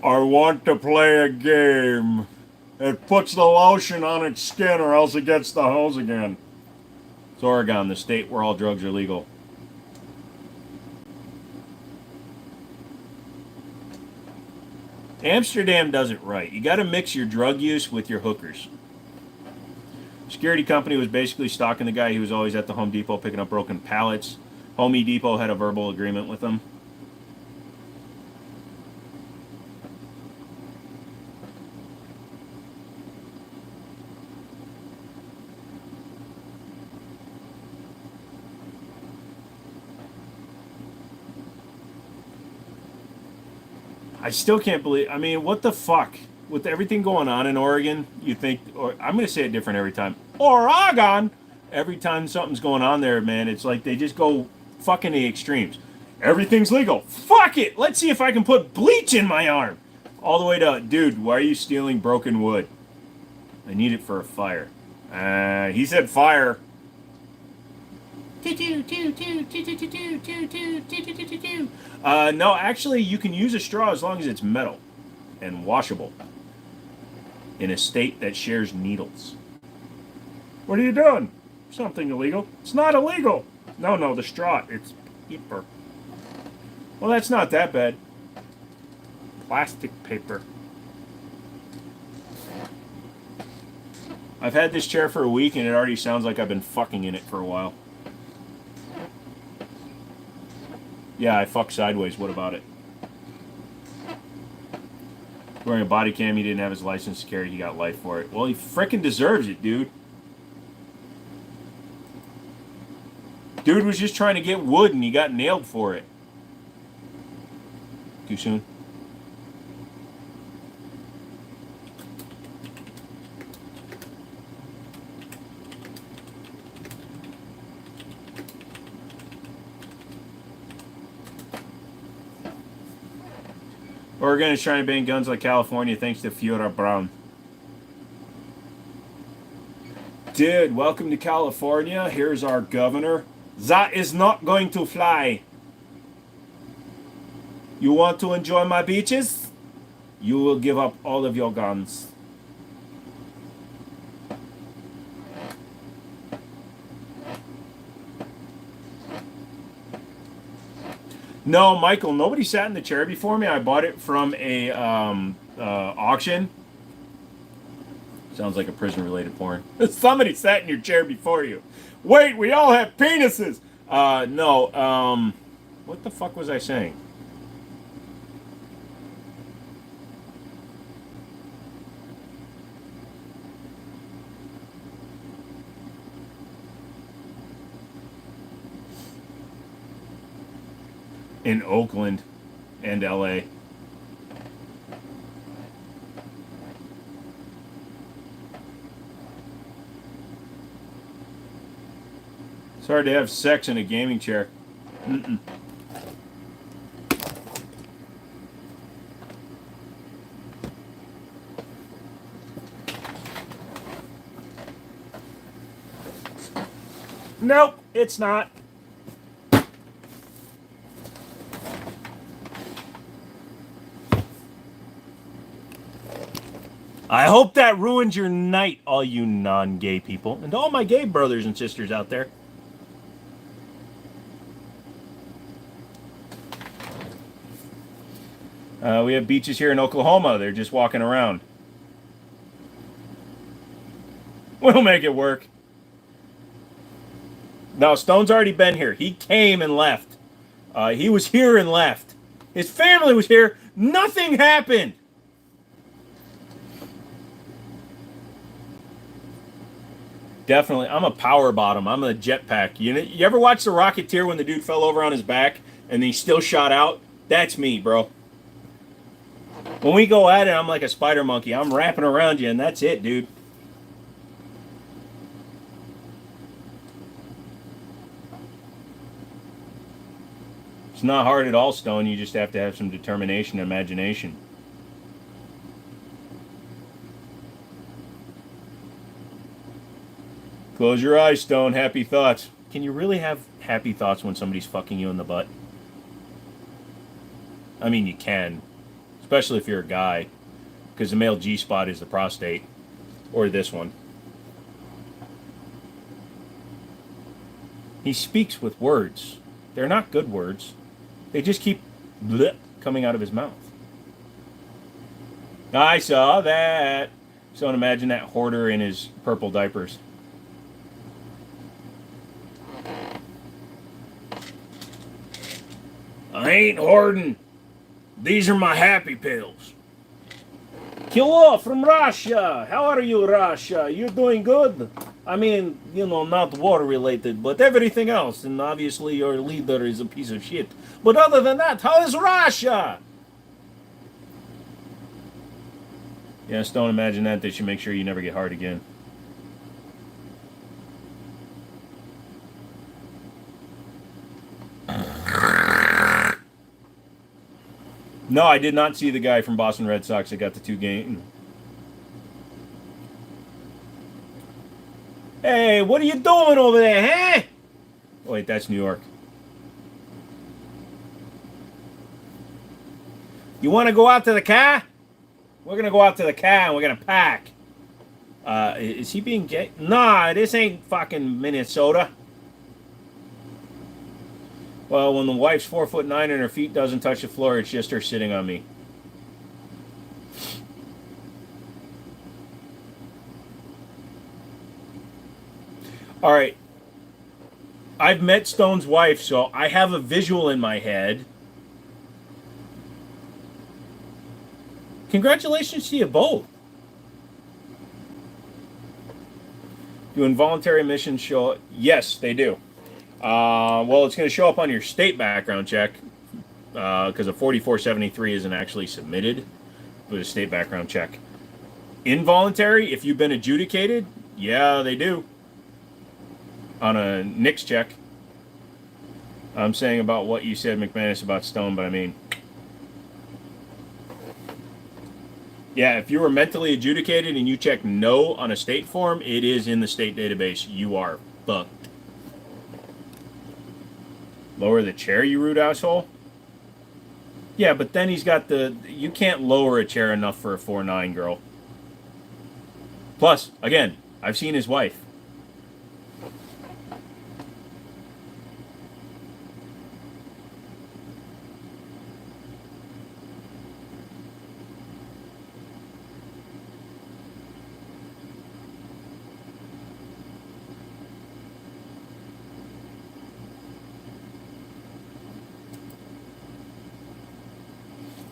I want to play a game. It puts the lotion on its skin or else it gets the hose again. It's Oregon, the state where all drugs are legal. Amsterdam does it right. You got to mix your drug use with your hookers. Security company was basically stalking the guy. He was always at the Home Depot picking up broken pallets. Home Depot had a verbal agreement with him. I still can't believe. I mean, what the fuck? With everything going on in Oregon, you think, or I'm going to say it different every time. Oregon! Every time something's going on there, man, it's like they just go fucking the extremes. Everything's legal. Fuck it! Let's see if I can put bleach in my arm. All the way to, dude, why are you stealing broken wood? I need it for a fire. He said fire. No, actually, you can use a straw as long as it's metal and washable in a state that shares needles. What are you doing? Something illegal. It's not illegal. No, the straw. It's paper. Well, that's not that bad. Plastic paper. I've had this chair for a week and it already sounds like I've been fucking in it for a while. Yeah, I fucked sideways. What about it? Wearing a body cam, he didn't have his license to carry. He got life for it. Well, he frickin' deserves it, dude. Dude was just trying to get wood and he got nailed for it. Too soon? Oregon is trying to ban guns like California thanks to Fiora Brown. Dude, welcome to California. Here's our governor. That is not going to fly. You want to enjoy my beaches? You will give up all of your guns. No, Michael, nobody sat in the chair before me. I bought it from a auction. Sounds like a prison-related porn. Somebody sat in your chair before you. Wait, we all have penises. No. What the fuck was I saying? In Oakland and LA. It's hard to have sex in a gaming chair. Mm-mm. Nope, it's not. I hope that ruins your night, all you non-gay people, and all my gay brothers and sisters out there. We have beaches here in Oklahoma. They're just walking around. We'll make it work. No, Stone's already been here. He came and left. He was here and left. His family was here. Nothing happened. Definitely. I'm a power bottom. I'm a jetpack. You ever watch The Rocketeer when the dude fell over on his back and he still shot out? That's me, bro. When we go at it, I'm like a spider monkey. I'm wrapping around you, and that's it, dude. It's not hard at all, Stone. You just have to have some determination and imagination. Close your eyes, Stone. Happy thoughts. Can you really have happy thoughts when somebody's fucking you in the butt? I mean, you can. Especially if you're a guy. Because the male G-spot is the prostate. Or this one. He speaks with words. They're not good words. They just keep bleh coming out of his mouth. I saw that. So imagine that hoarder in his purple diapers. I ain't hoarding. These are my happy pills. Hello from Russia. How are you, Russia? You doing good? I mean, not war related, but everything else. And obviously your leader is a piece of shit. But other than that, how is Russia? Yes, don't imagine that. They should make sure you never get hard again. No, I did not see the guy from Boston Red Sox that got the 2 games. Hey, what are you doing over there, huh? Oh, wait, that's New York. You want to go out to the car? We're going to go out to the car and we're going to pack. Is he being gay? Nah, this ain't fucking Minnesota. Well, when the wife's 4'9" and her feet doesn't touch the floor, it's just her sitting on me. All right. I've met Stone's wife, so I have a visual in my head. Congratulations to you both. Do involuntary emissions show? Yes, they do. Well, it's going to show up on your state background check because a 4473 isn't actually submitted with a state background check. Involuntary, if you've been adjudicated, yeah, they do. On a NICS check. I'm saying about what you said, McManus, about Stone, but I mean... Yeah, if you were mentally adjudicated and you check no on a state form, it is in the state database. You are fucked. Lower the chair, you rude asshole? Yeah, but then he's got the... You can't lower a chair enough for a 4'9", girl. Plus, again, I've seen his wife.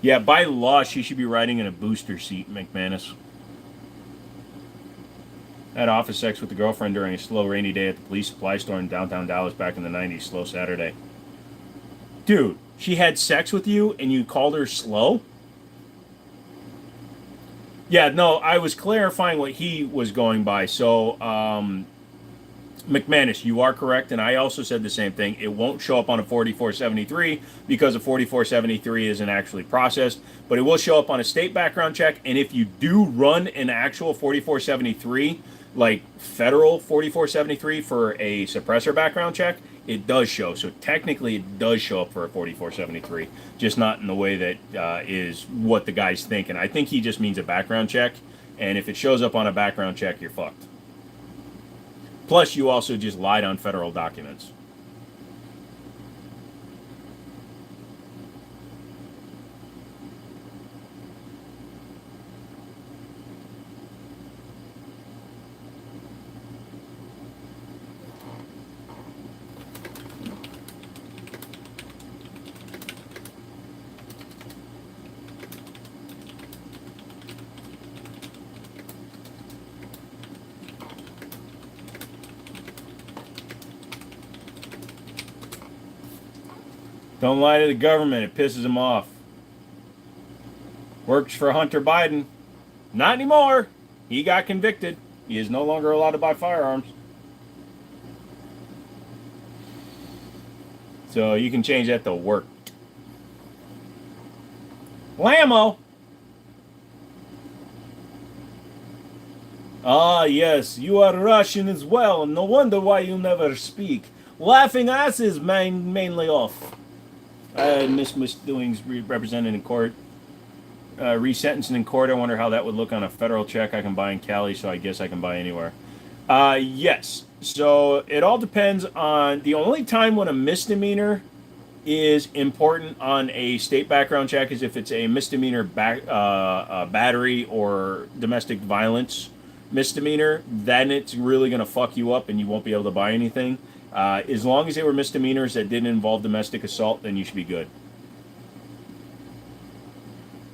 Yeah, by law, she should be riding in a booster seat, McManus. I had office sex with a girlfriend during a slow rainy day at the police supply store in downtown Dallas back in the 90s. Slow Saturday. Dude, she had sex with you and you called her slow? Yeah, no, I was clarifying what he was going by. So, McManus, you are correct, and I also said the same thing. It won't show up on a 4473 because a 4473 isn't actually processed, but it will show up on a state background check. And if you do run an actual 4473, like federal 4473 for a suppressor background check, it does show. So technically, it does show up for a 4473, just not in the way that is what the guy's thinking. I think he just means a background check, and if it shows up on a background check, you're fucked. Plus, you also just lied on federal documents. Don't lie to the government. It pisses them off. Works for Hunter Biden. Not anymore. He got convicted. He is no longer allowed to buy firearms. So you can change that to work. Lamo. Ah, yes. You are Russian as well. No wonder why you never speak. Laughing ass is mainly off. Misdoings represented in court. Resentencing in court. I wonder how that would look on a federal check I can buy in Cali, so I guess I can buy anywhere. Yes. So it all depends on the only time when a misdemeanor is important on a state background check is if it's a misdemeanor battery or domestic violence misdemeanor. Then it's really going to fuck you up and you won't be able to buy anything. As long as they were misdemeanors that didn't involve domestic assault, then you should be good.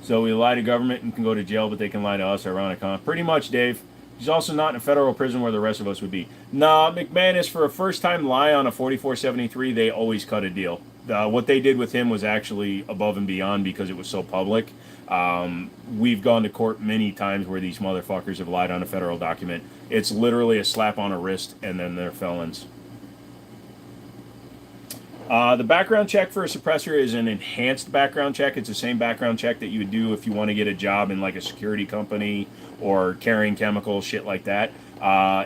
So we lie to government and can go to jail, but they can lie to us, ironic, huh? Pretty much, Dave. He's also not in a federal prison where the rest of us would be. Nah, McManus, for a first-time lie on a 4473, they always cut a deal. What they did with him was actually above and beyond because it was so public. We've gone to court many times where these motherfuckers have lied on a federal document. It's literally a slap on a wrist, and then they're felons. The background check for a suppressor is an enhanced background check. It's the same background check that you would do if you want to get a job in like a security company or carrying chemicals, shit like that.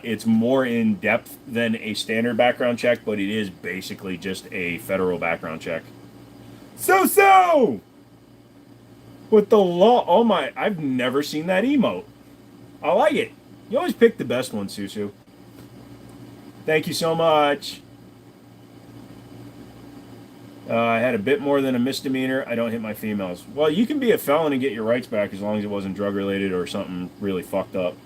It's more in depth than a standard background check, but it is basically just a federal background check. So! With the law, oh my, I've never seen that emote. I like it. You always pick the best one, Susu. Thank you so much. I had a bit more than a misdemeanor. I don't hit my females. Well, you can be a felon and get your rights back as long as it wasn't drug related or something really fucked up.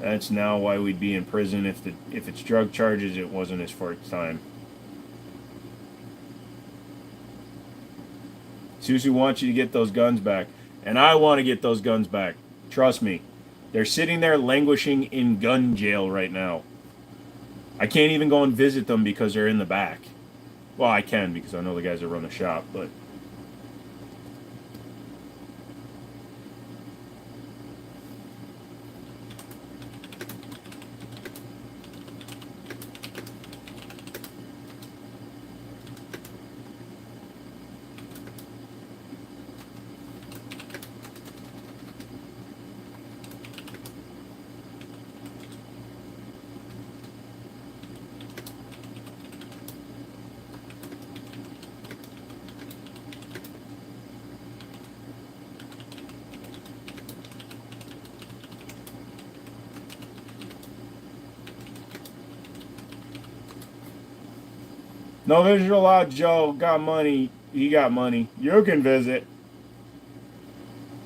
That's now why we'd be in prison if it's drug charges. It wasn't his first time. Susu wants you to get those guns back, and I want to get those guns back. Trust me. They're sitting there languishing in gun jail right now. I can't even go and visit them because they're in the back. Well, I can because I know the guys that run the shop, but... No visual allowed. Joe got money. He got money. You can visit.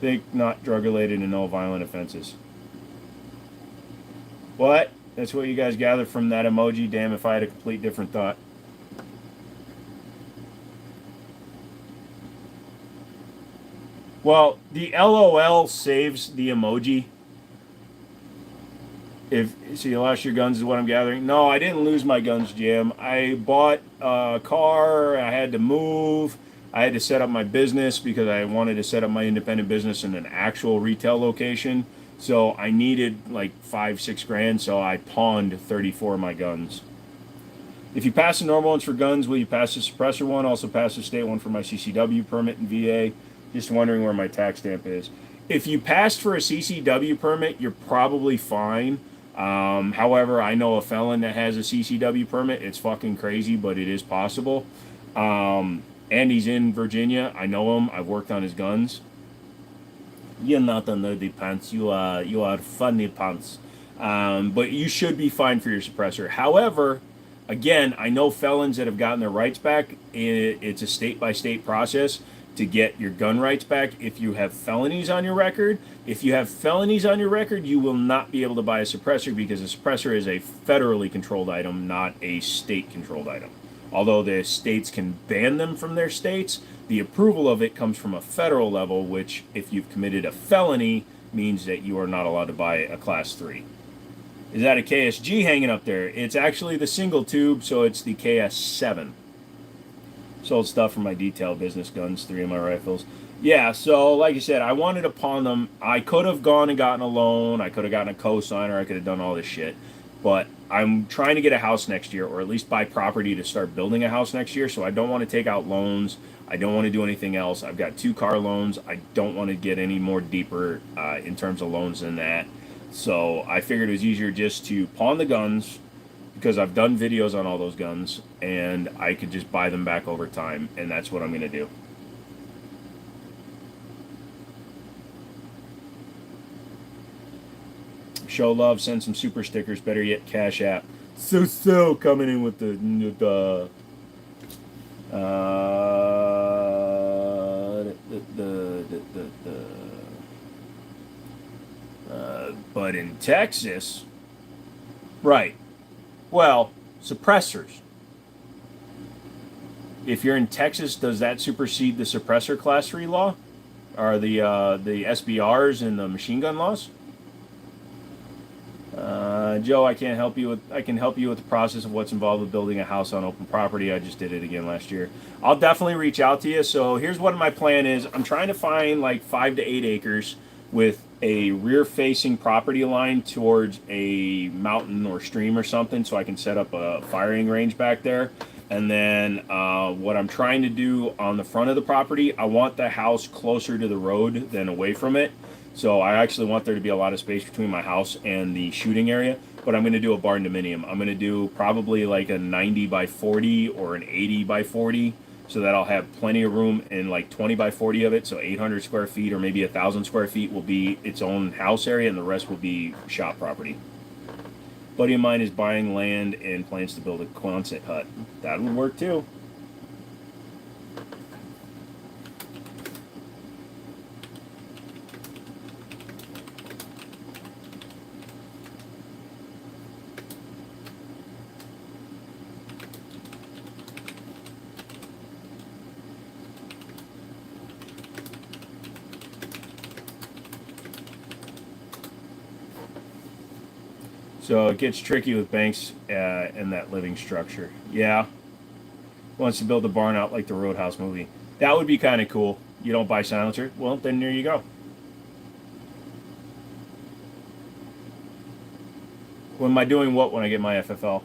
Think not drug related and no violent offenses. What? That's what you guys gather from that emoji. Damn if I had a complete different thought. Well, the LOL saves the emoji. If so, you lost your guns is what I'm gathering. No, I didn't lose my guns, Jim. I bought a car. I had to move. I had to set up my business because I wanted to set up my independent business in an actual retail location. So I needed like 5-6 grand. So I pawned 34 of my guns. If you pass the normal ones for guns, will you pass the suppressor one? Also pass the state one for my CCW permit in VA. Just wondering where my tax stamp is. If you passed for a CCW permit, you're probably fine. However, I know a felon that has a CCW permit. It's fucking crazy, but it is possible. And he's in Virginia. I know him. I've worked on his guns. You're not a nerdy pants. You are funny pants. But you should be fine for your suppressor. However, again, I know felons that have gotten their rights back. It's a state-by-state process to get your gun rights back if you have felonies on your record. If you have felonies on your record, you will not be able to buy a suppressor because a suppressor is a federally controlled item, not a state-controlled item. Although the states can ban them from their states, the approval of it comes from a federal level, which, if you've committed a felony, means that you are not allowed to buy a Class 3. Is that a KSG hanging up there? It's actually the single tube, so it's the KS7. Sold stuff for my detail business, guns, 3 of my rifles. Yeah, so like I said, I wanted to pawn them. I could have gone and gotten a loan. I could have gotten a cosigner. I could have done all this shit. But I'm trying to get a house next year, or at least buy property to start building a house next year. So I don't want to take out loans. I don't want to do anything else. I've got 2 car loans. I don't want to get any more deeper in terms of loans than that. So I figured it was easier just to pawn the guns, because I've done videos on all those guns, and I could just buy them back over time, and that's what I'm going to do. Show love, send some super stickers, better yet, Cash App. So coming in with the but in Texas, right? Well, suppressors. If you're in Texas, does that supersede the suppressor class 3 law? Or the SBRs and the machine gun laws? Joe, I can help you with the process of what's involved with building a house on open property. I just did it again last year. I'll definitely reach out to you. So here's what my plan is. I'm trying to find like 5 to 8 acres with a rear-facing property line towards a mountain or stream or something, so I can set up a firing range back there. And then what I'm trying to do on the front of the property, I want the house closer to the road than away from it. So I actually want there to be a lot of space between my house and the shooting area. But I'm going to do a barn dominium. I'm going to do probably like a 90 by 40 or an 80 by 40, so that I'll have plenty of room, and like 20 by 40 of it, so 800 square feet or maybe 1,000 square feet will be its own house area, and the rest will be shop property. Buddy of mine is buying land and plans to build a Quonset hut. That would work too. So it gets tricky with banks and that living structure. Yeah. Wants to build a barn out like the Roadhouse movie. That would be kind of cool. You don't buy silencer? Well, then there you go. When am I doing what when I get my FFL?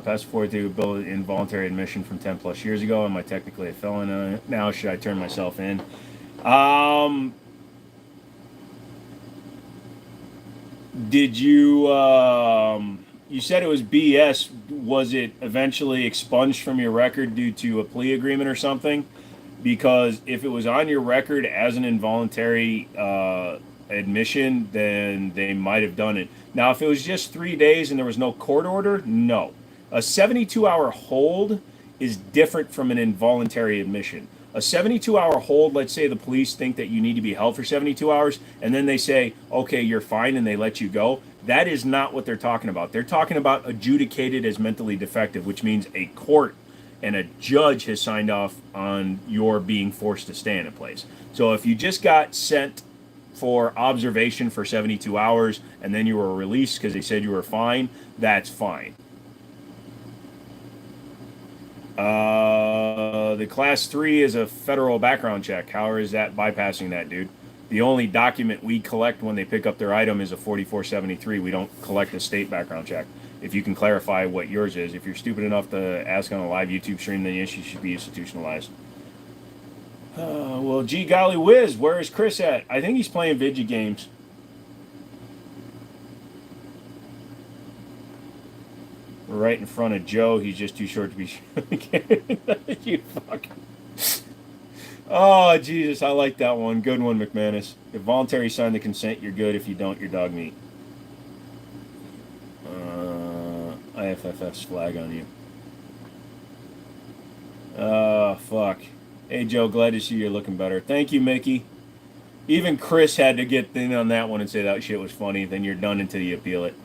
Passed forward to build involuntary admission from 10 plus years ago. Am I technically a felon now? Should I turn myself in? Did you, you said it was BS. Was it eventually expunged from your record due to a plea agreement or something? Because if it was on your record as an involuntary admission, then they might have done it. Now, if it was just 3 days and there was no court order, no. A 72-hour hold is different from an involuntary admission. A 72-hour hold, let's say the police think that you need to be held for 72 hours, and then they say, okay, you're fine, and they let you go. That is not what they're talking about. They're talking about adjudicated as mentally defective, which means a court and a judge has signed off on your being forced to stay in a place. So if you just got sent for observation for 72 hours and then you were released because they said you were fine, that's fine. The class 3 is a federal background check. How is that bypassing that, dude? The only document we collect when they pick up their item is a 4473. We don't collect a state background check. If you can clarify what yours is. If you're stupid enough to ask on a live YouTube stream, then yes, you should be institutionalized. Well, gee golly whiz, where is Chris at? I think he's playing video games. We're right in front of Joe. He's just too short to be you fucking. Oh, Jesus, I like that one. Good one, McManus. If voluntary sign the consent, you're good. If you don't, you're dog meat. IFFF's flag on you. Fuck. Hey, Joe, glad to see you're looking better. Thank you, Mickey. Even Chris had to get in on that one and say that shit was funny. Then you're done until you appeal it.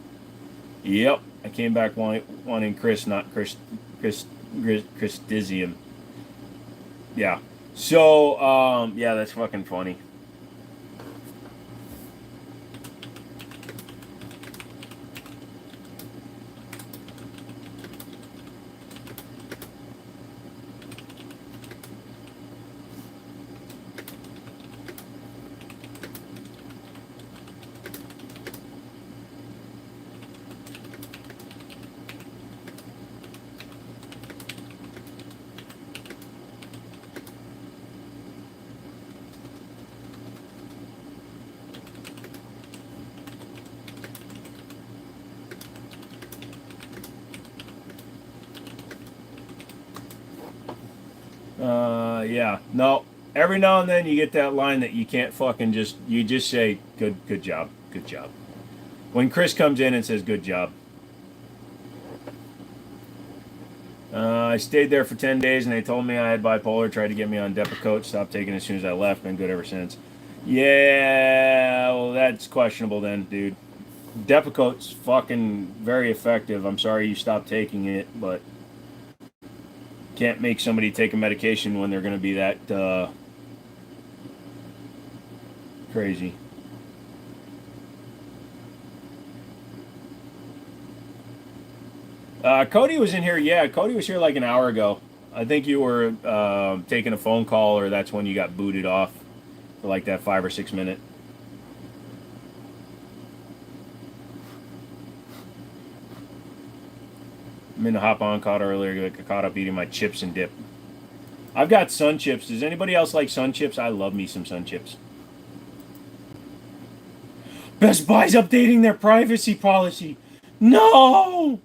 Yep. I came back wanting Chris, not Christisium. Yeah. So, yeah, that's fucking funny. Yeah. No. Every now and then you get that line that you can't fucking you just say, good job, good job. When Chris comes in and says, good job. I stayed there for 10 days and they told me I had bipolar, tried to get me on Depakote, stopped taking it as soon as I left, been good ever since. Yeah, well, that's questionable then, dude. Depakote's fucking very effective. I'm sorry you stopped taking it, but can't make somebody take a medication when they're going to be that crazy. Cody was in here. Yeah, Cody was here like an hour ago. I think you were taking a phone call, or that's when you got booted off for like that 5 or 6 minute. I'm in the hop on caught earlier. Got caught up eating my chips and dip. I've got Sun Chips. Does anybody else like Sun Chips? I love me some Sun Chips. Best Buy's updating their privacy policy. No!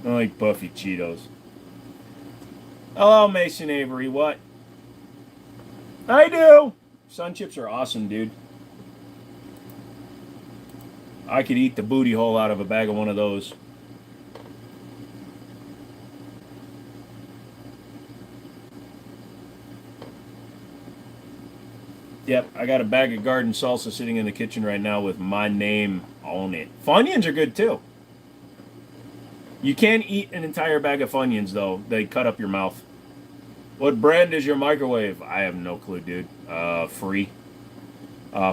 I like Buffy Cheetos. Hello, Mason Avery. What? I do! Sun Chips are awesome, dude. I could eat the booty hole out of a bag of one of those. Yep, I got a bag of garden salsa sitting in the kitchen right now with my name on it. Funyuns are good too. You can't eat an entire bag of Funyuns though. They cut up your mouth. What brand is your microwave? I have no clue, dude. Free.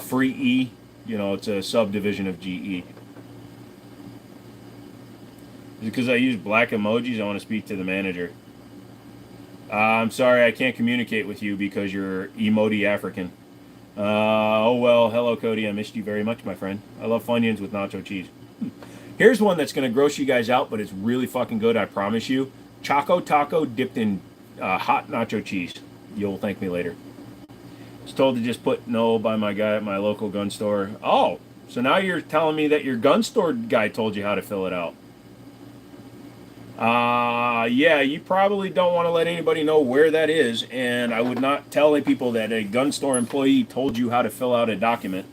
Free E. You know, it's a subdivision of GE. Because I use black emojis, I want to speak to the manager. I'm sorry, I can't communicate with you because you're emoji African. Oh well, hello Cody, I missed you very much, my friend. I love Funyuns with nacho cheese. Here's one that's going to gross you guys out, but it's really fucking good, I promise you. Choco Taco dipped in hot nacho cheese. You'll thank me later. I was told to just put no by my guy at my local gun store. Oh, so now you're telling me that your gun store guy told you how to fill it out. Yeah, you probably don't want to let anybody know where that is, and I would not tell people that a gun store employee told you how to fill out a document.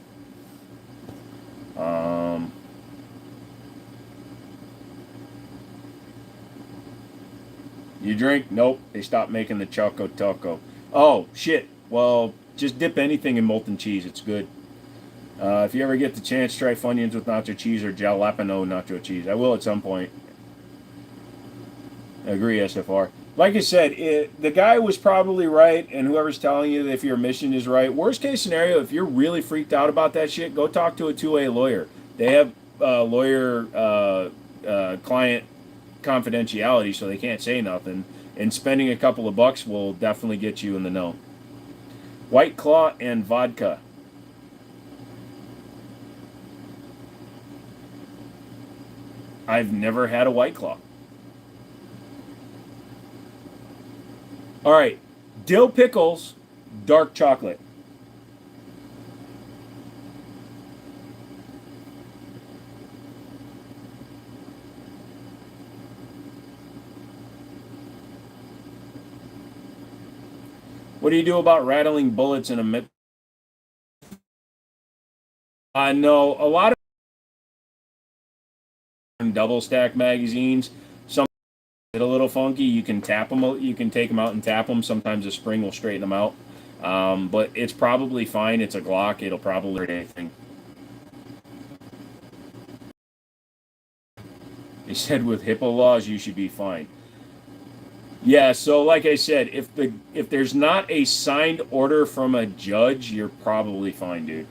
You drink? Nope. They stopped making the Choco Taco. Oh, shit. Well, just dip anything in molten cheese. It's good. If you ever get the chance, try Funyuns with nacho cheese or jalapeno nacho cheese. I will at some point. I agree, SFR. Like I said, the guy was probably right, and whoever's telling you that if your mission is right, worst case scenario, if you're really freaked out about that shit, go talk to a 2A lawyer. They have lawyer client confidentiality, so they can't say nothing. And spending a couple of bucks will definitely get you in the know. White Claw and vodka. I've never had a White Claw. All right, dill pickles, dark chocolate. What do you do about rattling bullets in a mid? No, a lot of double stack magazines. Some get a little funky. You can tap them. You can take them out and tap them. Sometimes a spring will straighten them out. But it's probably fine. It's a Glock. It'll probably hurt anything. They said with HIPAA laws, you should be fine. Yeah, so like I said, if there's not a signed order from a judge, you're probably fine, dude.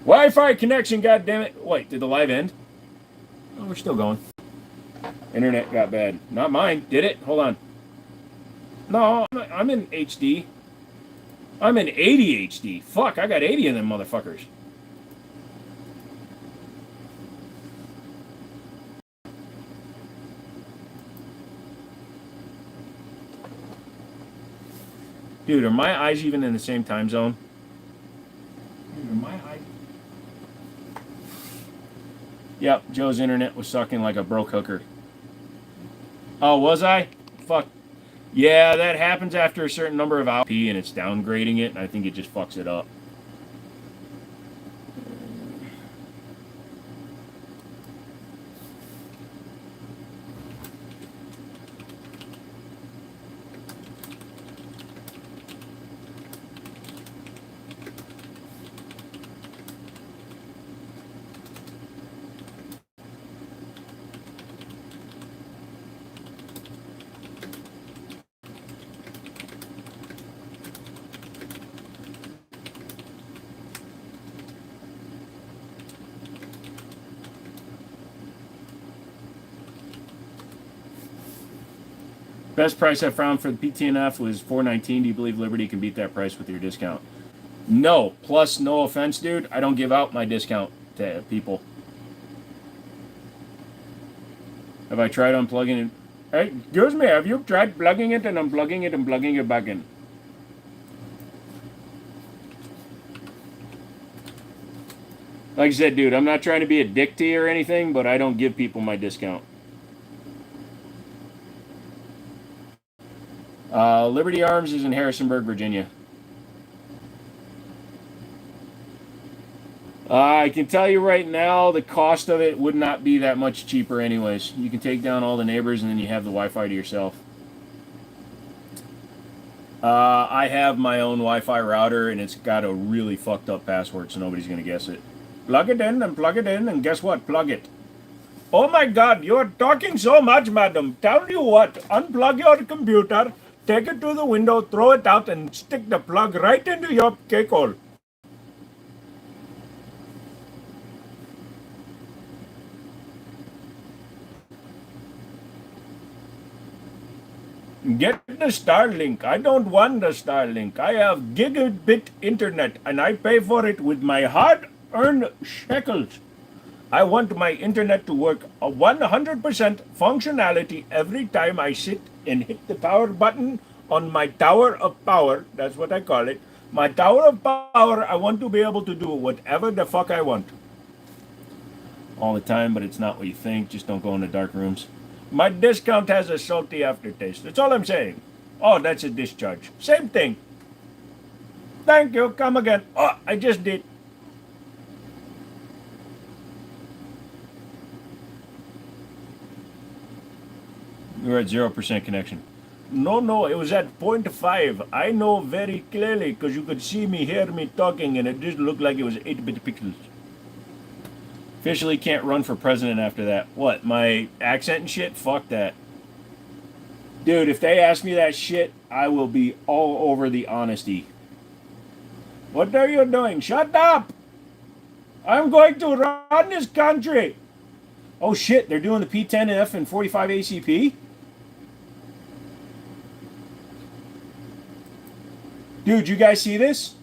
Wi-Fi connection, goddammit. Wait, did the live end? Oh, we're still going. Internet got bad. Not mine. Did it? Hold on. No, I'm in HD. I'm in 80 HD. Fuck, I got 80 of them motherfuckers. Dude, are my eyes even in the same time zone? Dude, are my eyes... Yep, Joe's internet was sucking like a broke hooker. Oh, was I? Fuck. Yeah, that happens after a certain number of hours, and it's downgrading it, and I think it just fucks it up. Best price I found for the PTNF was $419. Do you believe Liberty can beat that price with your discount? No. Plus, no offense, dude, I don't give out my discount to people. Have I tried unplugging it? Hey, excuse me, have you tried plugging it and unplugging it and plugging it back in? Like I said, dude, I'm not trying to be a dick to you or anything, but I don't give people my discount. Liberty Arms is in Harrisonburg, Virginia. I can tell you right now, the cost of it would not be that much cheaper anyways. You can take down all the neighbors and then you have the Wi-Fi to yourself. I have my own Wi-Fi router and it's got a really fucked up password so nobody's going to guess it. Plug it in and plug it in and guess what? Plug it. Oh my god, you're talking so much, madam. Tell you what, unplug your computer, take it to the window, throw it out and stick the plug right into your cake hole. Get the Starlink. I don't want the Starlink. I have gigabit internet and I pay for it with my hard-earned shekels. I want my internet to work 100% functionality every time I sit and hit the power button on my tower of power. That's what I call it. My tower of power, I want to be able to do whatever the fuck I want. All the time, but it's not what you think. Just don't go in the dark rooms. My discount has a salty aftertaste. That's all I'm saying. Oh, that's a discharge. Same thing. Thank you. Come again. Oh, I just did. We're at 0% connection. No, it was at 0.5. I know very clearly because you could see me, hear me talking, and it just looked like it was 8-bit pixels. Officially can't run for president after that. What, my accent and shit? Fuck that. Dude, if they ask me that shit, I will be all over the honesty. What are you doing? Shut up! I'm going to run this country! Oh shit, they're doing the P10F and 45 ACP? Dude, you guys see this?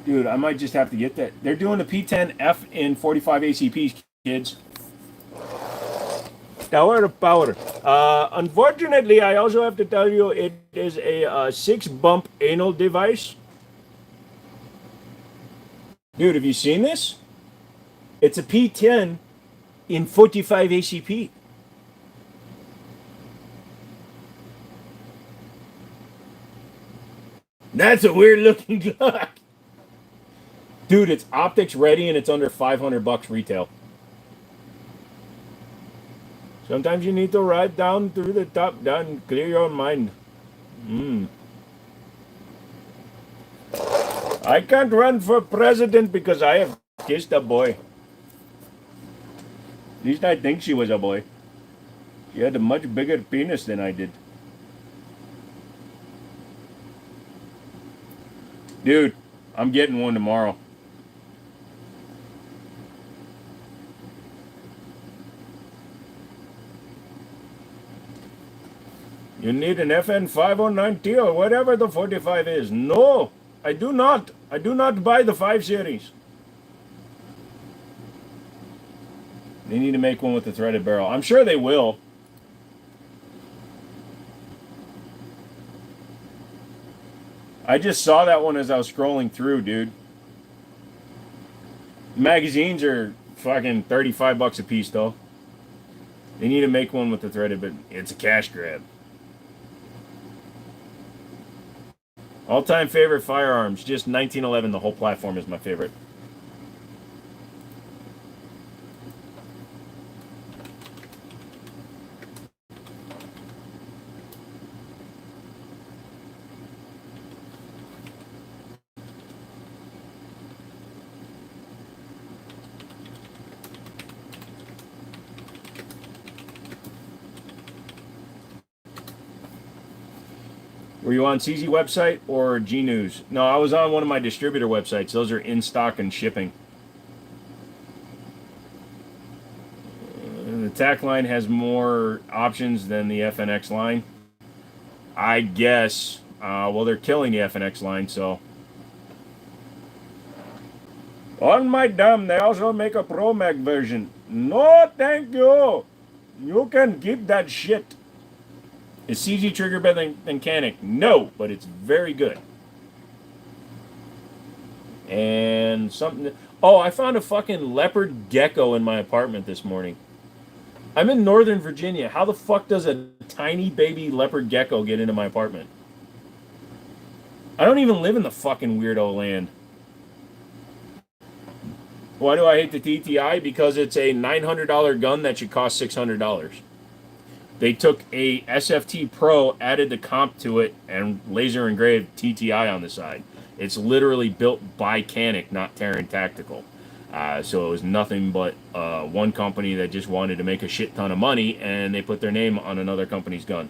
Dude, I might just have to get that. They're doing the P10F in 45 ACPs, kids. Tower of Power. Unfortunately, I also have to tell you it is a 6-bump anal device. Dude, have you seen this? It's a P10 in 45 ACP. That's a weird looking clock. Dude, it's optics ready and it's under $500 retail. Sometimes you need to ride down through the top down, clear your mind. I can't run for president because I have kissed a boy. At least I think she was a boy. She had a much bigger penis than I did. Dude, I'm getting one tomorrow. You need an FN 509T or whatever the 45 is. No, I do not. I do not buy the 5 Series. They need to make one with the threaded barrel. I'm sure they will. I just saw that one as I was scrolling through, dude. Magazines are fucking $35 a piece, though. They need to make one with the threaded, but it's a cash grab. All-time favorite firearms, just 1911. The whole platform is my favorite. Were you on CZ website or G News? No, I was on one of my distributor websites. Those are in stock and shipping. The TAC line has more options than the FNX line. I guess. Well, they're killing the FNX line, so. On my dumb, they also make a Pro Mag version. No, thank you. You can keep that shit. Is CG trigger better than Canic? No, but it's very good. And something. Oh, I found a fucking leopard gecko in my apartment this morning. I'm in Northern Virginia. How the fuck does a tiny baby leopard gecko get into my apartment? I don't even live in the fucking weirdo land. Why do I hate the TTI? Because it's a $900 gun that should cost $600. They took a SFT Pro, added the comp to it, and laser engraved TTI on the side. It's literally built by Canic, not Terran Tactical. So it was nothing but one company that just wanted to make a shit ton of money, and they put their name on another company's gun.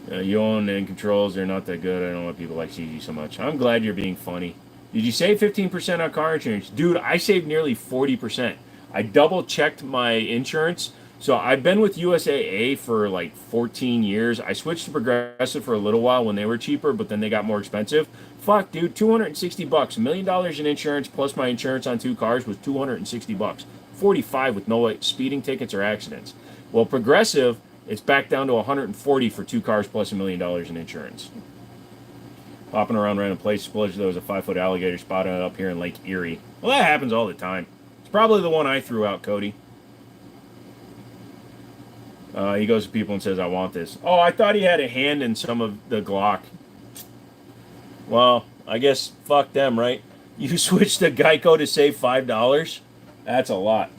You own and controls, they're not that good. I don't know why people like CG so much. I'm glad you're being funny. Did you save 15% on car insurance? Dude, I saved nearly 40%. I double checked my insurance. So I've been with USAA for like 14 years. I switched to Progressive for a little while when they were cheaper, but then they got more expensive. Fuck, dude, $260. $1 million in insurance plus my insurance on 2 cars was $260. 45 with no speeding tickets or accidents. Well, Progressive, it's back down to 140 for 2 cars plus $1 million in insurance. Hopping around random places, suppose there was a 5-foot alligator spotted up here in Lake Erie. Well, that happens all the time. It's probably the one I threw out, Cody. He goes to people and says, I want this. Oh, I thought he had a hand in some of the Glock. Well, I guess fuck them, right? You switch to Geico to save $5? That's a lot.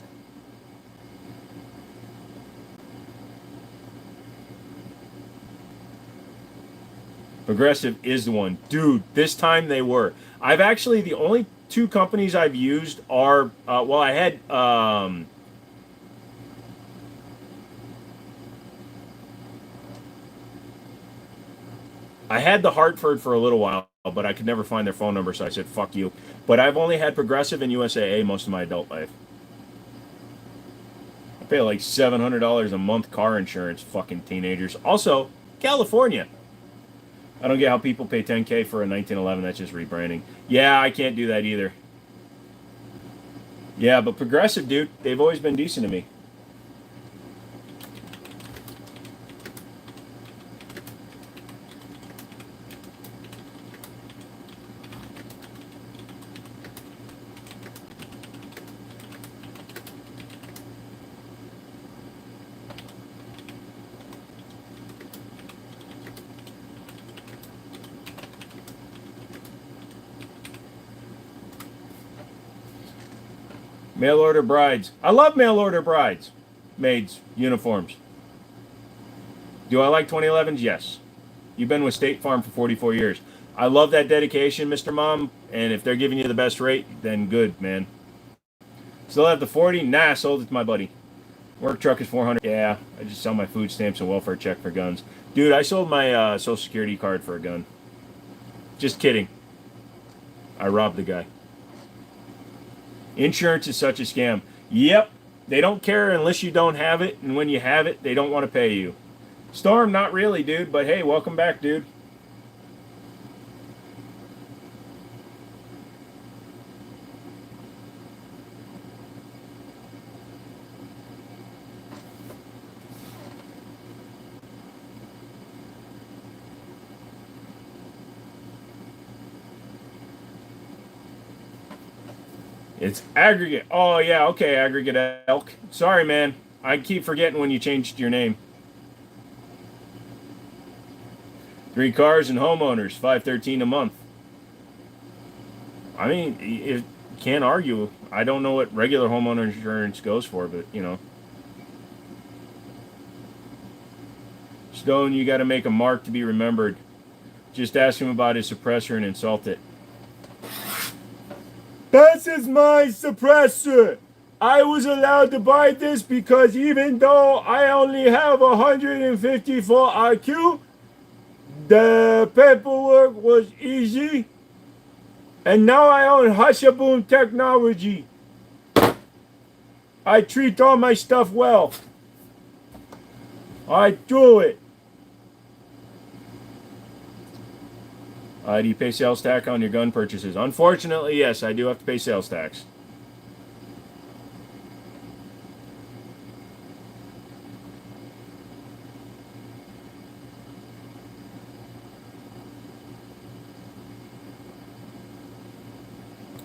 Progressive is the one. Dude, this time they were. I've actually, the only two companies I've used are, well, I had the Hartford for a little while, but I could never find their phone number, so I said, fuck you. But I've only had Progressive and USAA most of my adult life. I pay like $700 a month car insurance, fucking teenagers. Also, California. I don't get how people pay 10K for a 1911. That's just rebranding. Yeah, I can't do that either. Yeah, but Progressive, dude, they've always been decent to me. Mail order brides. I love mail order brides. Maids, uniforms. Do I like 2011s? Yes. You've been with State Farm for 44 years. I love that dedication, Mr. Mom. And if they're giving you the best rate, then good, man. Still have the 40? Nah, sold it to my buddy. Work truck is 400. Yeah, I just sell my food stamps and welfare check for guns. Dude, I sold my Social Security card for a gun. Just kidding. I robbed the guy. Insurance is such a scam. Yep, they don't care unless you don't have it, and when you have it, they don't want to pay you. Storm, not really, dude, but hey, welcome back, dude. It's aggregate. Oh, yeah, okay, aggregate elk. Sorry, man. I keep forgetting when you changed your name. 3 cars and homeowners, $513 a month. I mean, you can't argue. I don't know what regular homeowner insurance goes for, but you know. Stone, you got to make a mark to be remembered. Just ask him about his suppressor and insult it. This is my suppressor. I was allowed to buy this because even though I only have 154 IQ, the paperwork was easy. And now I own Hushaboom technology. I treat all my stuff well. I do it. Do you pay sales tax on your gun purchases? Unfortunately, yes, I do have to pay sales tax.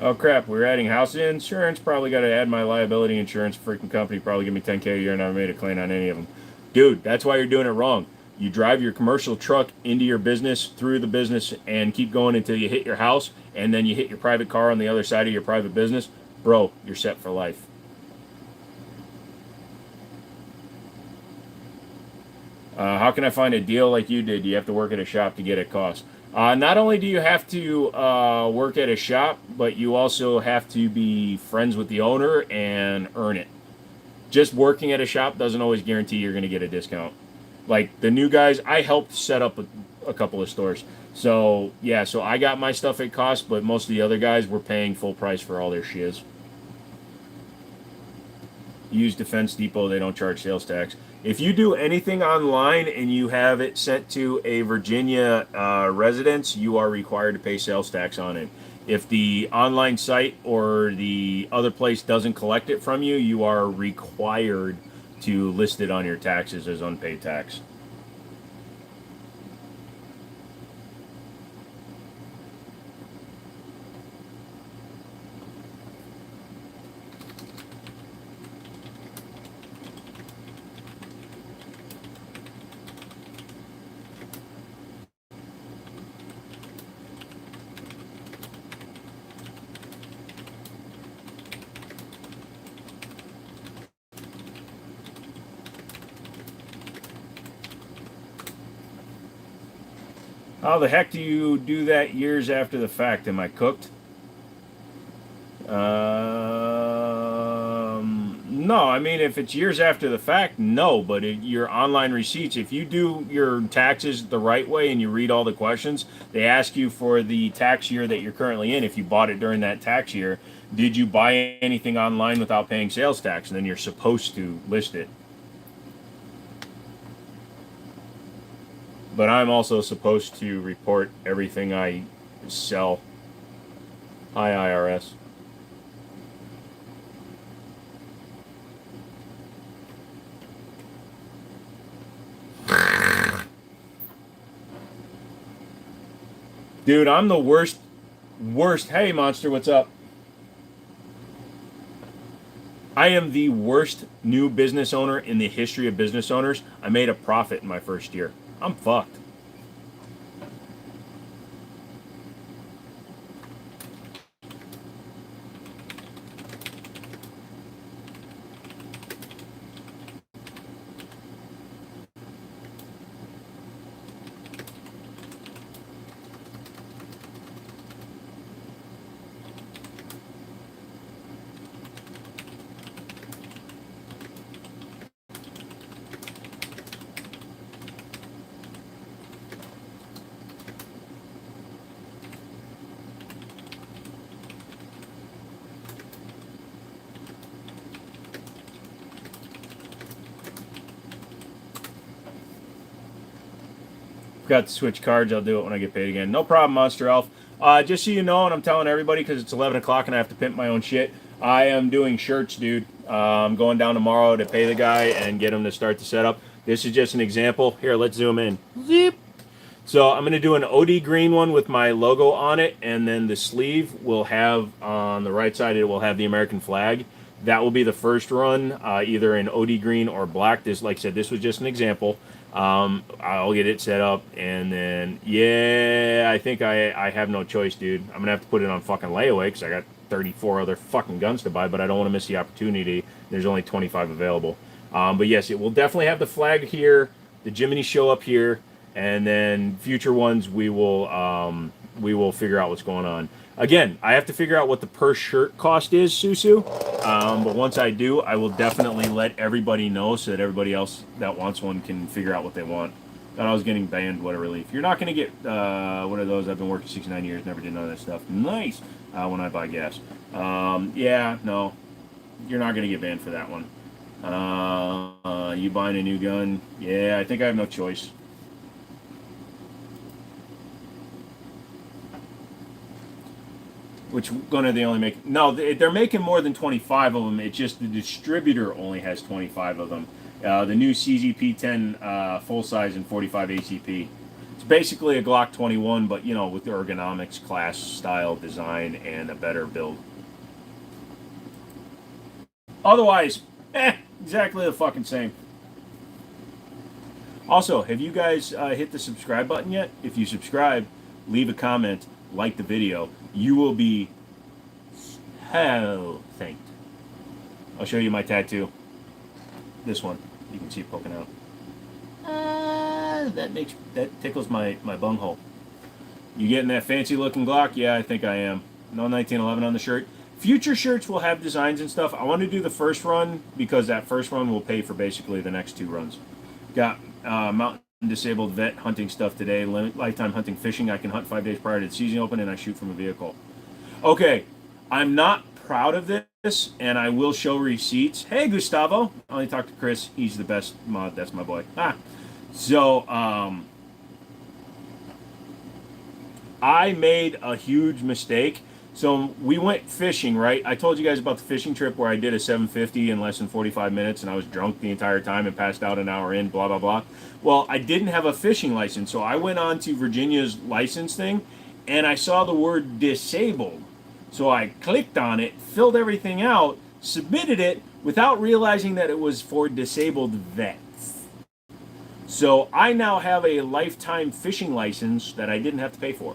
Oh crap, we're adding house insurance. Probably got to add my liability insurance. Freaking company probably give me 10K a year and I never made a claim on any of them. Dude, that's why you're doing it wrong. You drive your commercial truck into your business, through the business, and keep going until you hit your house, and then you hit your private car on the other side of your private business. Bro, you're set for life. How can I find a deal like you did? You have to work at a shop to get it cost. Not only do you have to work at a shop, but you also have to be friends with the owner and earn it. Just working at a shop doesn't always guarantee you're going to get a discount. Like the new guys, I helped set up a couple of stores. So, yeah, so I got my stuff at cost, but most of the other guys were paying full price for all their shiz. Use Defense Depot, they don't charge sales tax. If you do anything online and you have it sent to a Virginia residence, you are required to pay sales tax on it. If the online site or the other place doesn't collect it from you, you are required to list it on your taxes as unpaid tax. How the heck do you do that years after the fact? Am I cooked? No, I mean, if it's years after the fact, no, but your online receipts, if you do your taxes the right way and you read all the questions, they ask you for the tax year that you're currently in. If you bought it during that tax year, did you buy anything online without paying sales tax? And then you're supposed to list it. But I'm also supposed to report everything I sell. Hi, IRS. Dude, I'm the worst. Hey, Monster, what's up? I am the worst new business owner in the history of business owners. I made a profit in my first year. I'm fucked. Forgot to switch cards. I'll do it when I get paid again. No problem, Monster Elf. Just so you know, and I'm telling everybody because it's 11 o'clock and I have to pimp my own shit, I am doing shirts, dude. I'm going down tomorrow to pay the guy and get him to start the setup. This is just an example. Here, let's zoom in. Zip. So I'm going to do an OD green one with my logo on it, and then the sleeve will have, on the right side, it will have the American flag. That will be the first run, either in OD green or black. This, like I said, this was just an example. I'll get it set up, and then, yeah, I think I have no choice, dude. I'm going to have to put it on fucking layaway, because I got 34 other fucking guns to buy, but I don't want to miss the opportunity. There's only 25 available. But yes, it will definitely have the flag here, the Jiminy show up here, and then future ones we will figure out what's going on. Again, I have to figure out what the per shirt cost is, Susu. But once I do, I will definitely let everybody know so that everybody else that wants one can figure out what they want. Thought I was getting banned, what a relief. You're not going to get one of those. I've been working 69 years, never did none of that stuff. Nice. When I buy gas. Yeah, no. You're not going to get banned for that one. You buying a new gun? Yeah, I think I have no choice. Which gun are they only making? No, they're making more than 25 of them. It's just the distributor only has 25 of them. The new CZP-10 full size and 45 ACP. It's basically a Glock 21, but, you know, with the ergonomics, class, style, design, and a better build. Otherwise, exactly the fucking same. Also, have you guys hit the subscribe button yet? If you subscribe, leave a comment, like the video, you will be hell thanked. I'll show you my tattoo. This one. You can see it poking out. That tickles my bunghole. You getting that fancy looking Glock? Yeah, I think I am. No 1911 on the shirt. Future shirts will have designs and stuff. I want to do the first run because that first run will pay for basically the next two runs. Got mountain disabled vet hunting stuff today. Lifetime hunting fishing. I can hunt 5 days prior to the season open and I shoot from a vehicle. Okay, I'm not proud of this and I will show receipts. Hey, Gustavo. I only talked to Chris. He's the best mod. That's my boy. So, I made a huge mistake. So we went fishing, right? I told you guys about the fishing trip where I did a 750 in less than 45 minutes and I was drunk the entire time and passed out an hour in, blah, blah, blah. Well, I didn't have a fishing license, so I went on to Virginia's license thing and I saw the word disabled. So I clicked on it, filled everything out, submitted it without realizing that it was for disabled vets. So I now have a lifetime fishing license that I didn't have to pay for.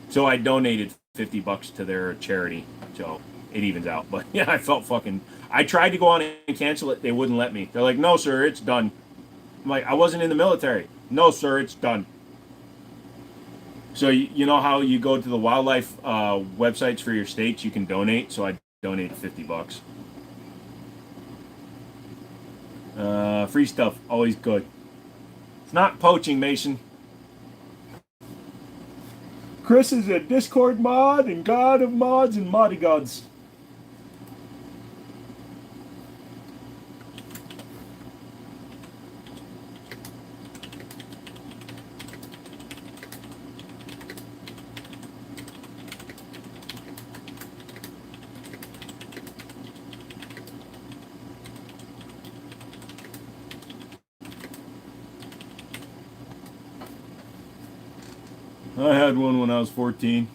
So I donated $50 to their charity, so it evens out. But yeah, I felt fucking. I tried to go on and cancel it, they wouldn't let me. They're like, "No, sir, it's done." I'm like, I wasn't in the military. No, sir, it's done. So you know how you go to the wildlife websites for your states, you can donate. So I donated $50. Free stuff, always good. It's not poaching, Mason. Chris is a Discord mod and god of mods and moddy gods. I had one when I was 14.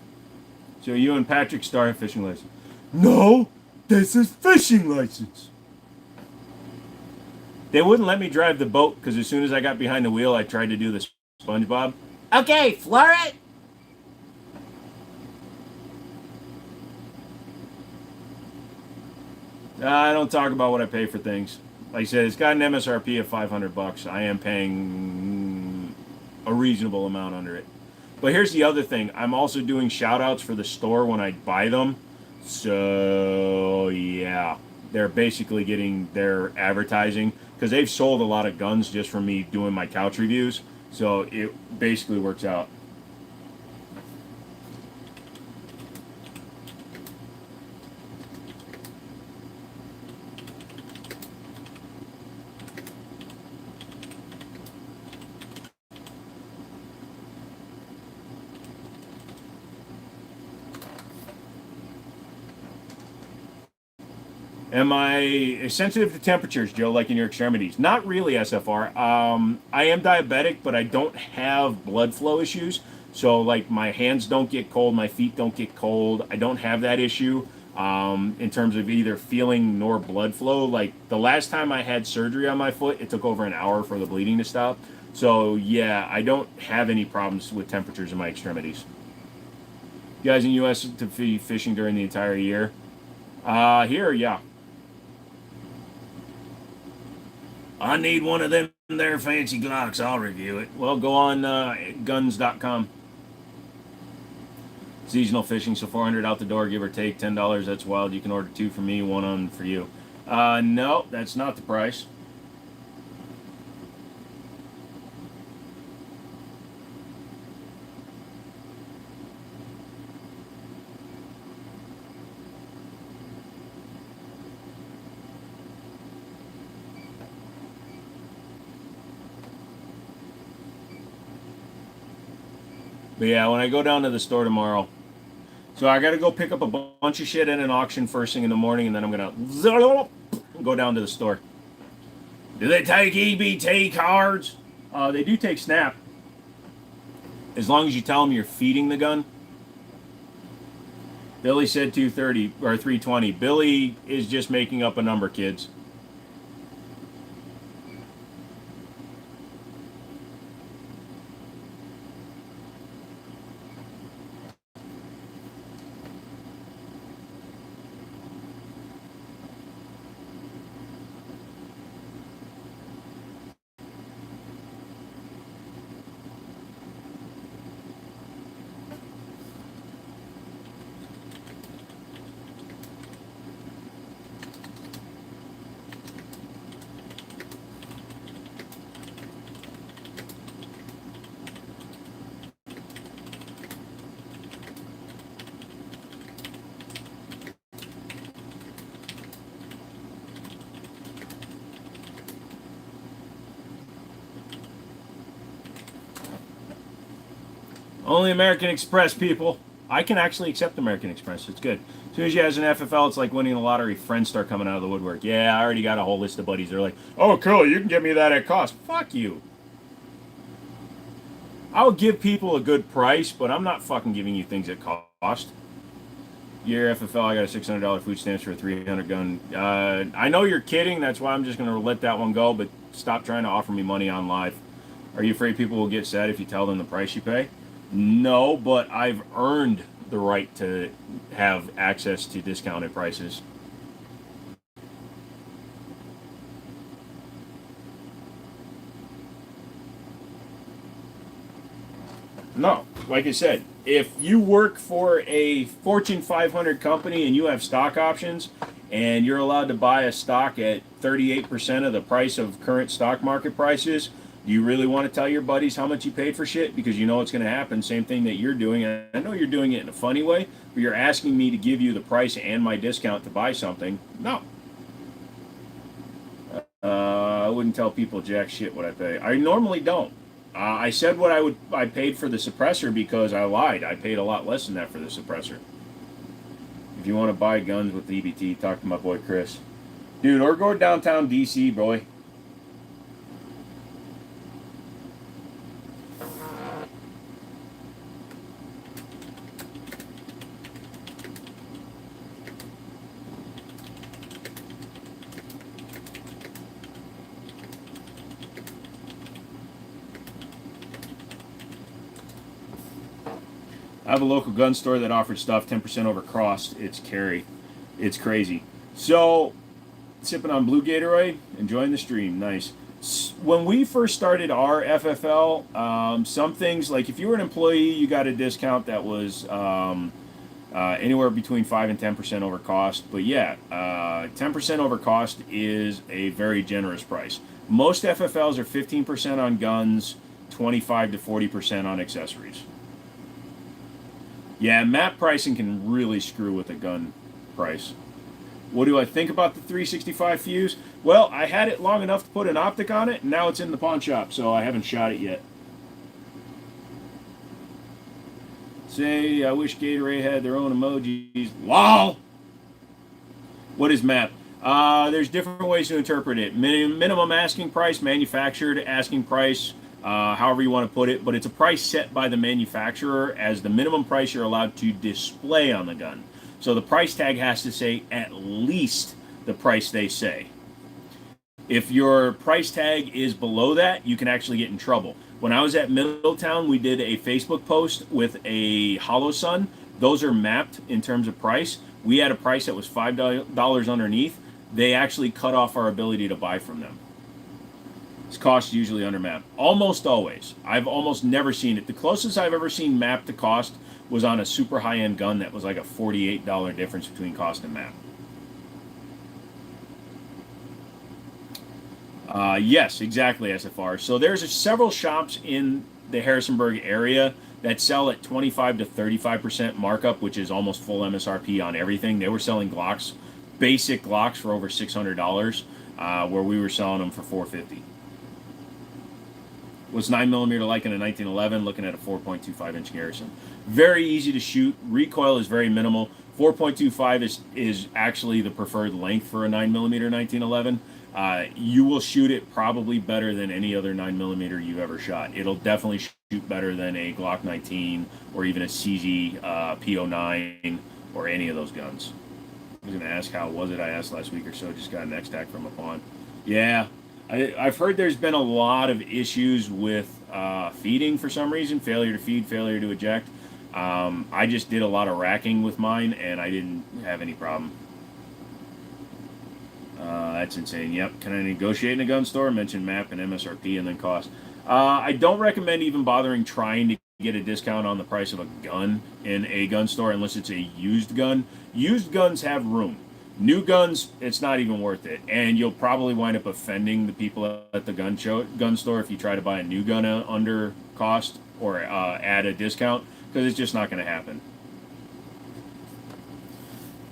So you and Patrick Star have fishing license. No, this is fishing license. They wouldn't let me drive the boat because as soon as I got behind the wheel, I tried to do the SpongeBob. Okay, floor it. I don't talk about what I pay for things. Like I said, it's got an MSRP of $500. I am paying a reasonable amount under it. But here's the other thing. I'm also doing shout outs for the store when I buy them. So, yeah. They're basically getting their advertising because they've sold a lot of guns just from me doing my couch reviews. So it basically works out. Am I sensitive to temperatures, Joe, like in your extremities? Not really, SFR. I am diabetic, but I don't have blood flow issues. So, like, my hands don't get cold, my feet don't get cold. I don't have that issue in terms of either feeling nor blood flow. Like, the last time I had surgery on my foot, it took over an hour for the bleeding to stop. So, yeah, I don't have any problems with temperatures in my extremities. You guys in the U.S. to be fishing during the entire year? Here, yeah. I need one of them there fancy Glocks. I'll review it. Well, go on guns.com. Seasonal fishing, so 400 out the door, give or take $10. That's wild. You can order two for me, one on for you. No, that's not the price. But yeah, when I go down to the store tomorrow, so I got to go pick up a bunch of shit at an auction first thing in the morning, and then I'm gonna go down to the store. Do they take EBT cards? They do take Snap, as long as you tell them you're feeding the gun. Billy said 230 or 320. Billy is just making up a number, kids. Only American Express, people. I can actually accept American Express. It's good. As soon as you have an FFL, it's like winning the lottery. Friends start coming out of the woodwork. Yeah, I already got a whole list of buddies. They're like, oh, cool, you can get me that at cost. Fuck you. I'll give people a good price, but I'm not fucking giving you things at cost. Your FFL, I got a $600 food stamps for a 300 gun. I know you're kidding. That's why I'm just going to let that one go, but stop trying to offer me money on live. Are you afraid people will get sad if you tell them the price you pay? No, but I've earned the right to have access to discounted prices. No, like I said, if you work for a Fortune 500 company and you have stock options and you're allowed to buy a stock at 38% of the price of current stock market prices, do you really want to tell your buddies how much you paid for shit? Because you know it's going to happen. Same thing that you're doing. And I know you're doing it in a funny way, but you're asking me to give you the price and my discount to buy something. No. I wouldn't tell people jack shit what I pay. I normally don't. I said what I paid for the suppressor because I lied. I paid a lot less than that for the suppressor. If you want to buy guns with EBT, talk to my boy Chris. Dude, or go downtown DC, boy. I have a local gun store that offered stuff 10% over cost. It's carry. It's crazy. So, sipping on Blue Gatorade, enjoying the stream. Nice. When we first started our FFL, some things, like if you were an employee, you got a discount that was anywhere between 5 and 10% over cost. But yeah, 10% over cost is a very generous price. Most FFLs are 15% on guns, 25 to 40% on accessories. Yeah, map pricing can really screw with a gun price. What do I think about the 365 fuse? Well, I had it long enough to put an optic on it, and now it's in the pawn shop, so I haven't shot it yet. Say, I wish Gatorade had their own emojis. LOL! What is map? There's different ways to interpret it. Minimum asking price, manufactured asking price, however you want to put it, but it's a price set by the manufacturer as the minimum price you're allowed to display on the gun. So the price tag has to say at least the price they say. If your price tag is below that, you can actually get in trouble. When I was at Middletown, we did a Facebook post with a Hollow Sun. Those are mapped in terms of price. We had a price that was $5 underneath. They actually cut off our ability to buy from them. It's cost usually under map. Almost always. I've almost never seen it. The closest I've ever seen map to cost was on a super high-end gun that was like a $48 difference between cost and map. Yes, exactly, SFR. So there's several shops in the Harrisonburg area that sell at 25 to 35% markup, which is almost full MSRP on everything. They were selling Glocks, basic Glocks, for over $600, where we were selling them for $450. Was 9mm like in a 1911, looking at a 4.25-inch Garrison. Very easy to shoot. Recoil is very minimal. 4.25 is actually the preferred length for a 9mm 1911. You will shoot it probably better than any other 9mm you've ever shot. It'll definitely shoot better than a Glock 19 or even a CZ P09 or any of those guns. I was going to ask how was it I asked last week or so. Just got an X-Tac from a pawn. Yeah, I've heard there's been a lot of issues with feeding for some reason. Failure to feed, failure to eject. I just did a lot of racking with mine, and I didn't have any problem. That's insane. Yep. Can I negotiate in a gun store? Mention map and MSRP and then cost. I don't recommend even bothering trying to get a discount on the price of a gun in a gun store unless it's a used gun. Used guns have room. New guns, it's not even worth it. And you'll probably wind up offending the people at the gun store if you try to buy a new gun under cost or add a discount, because it's just not going to happen.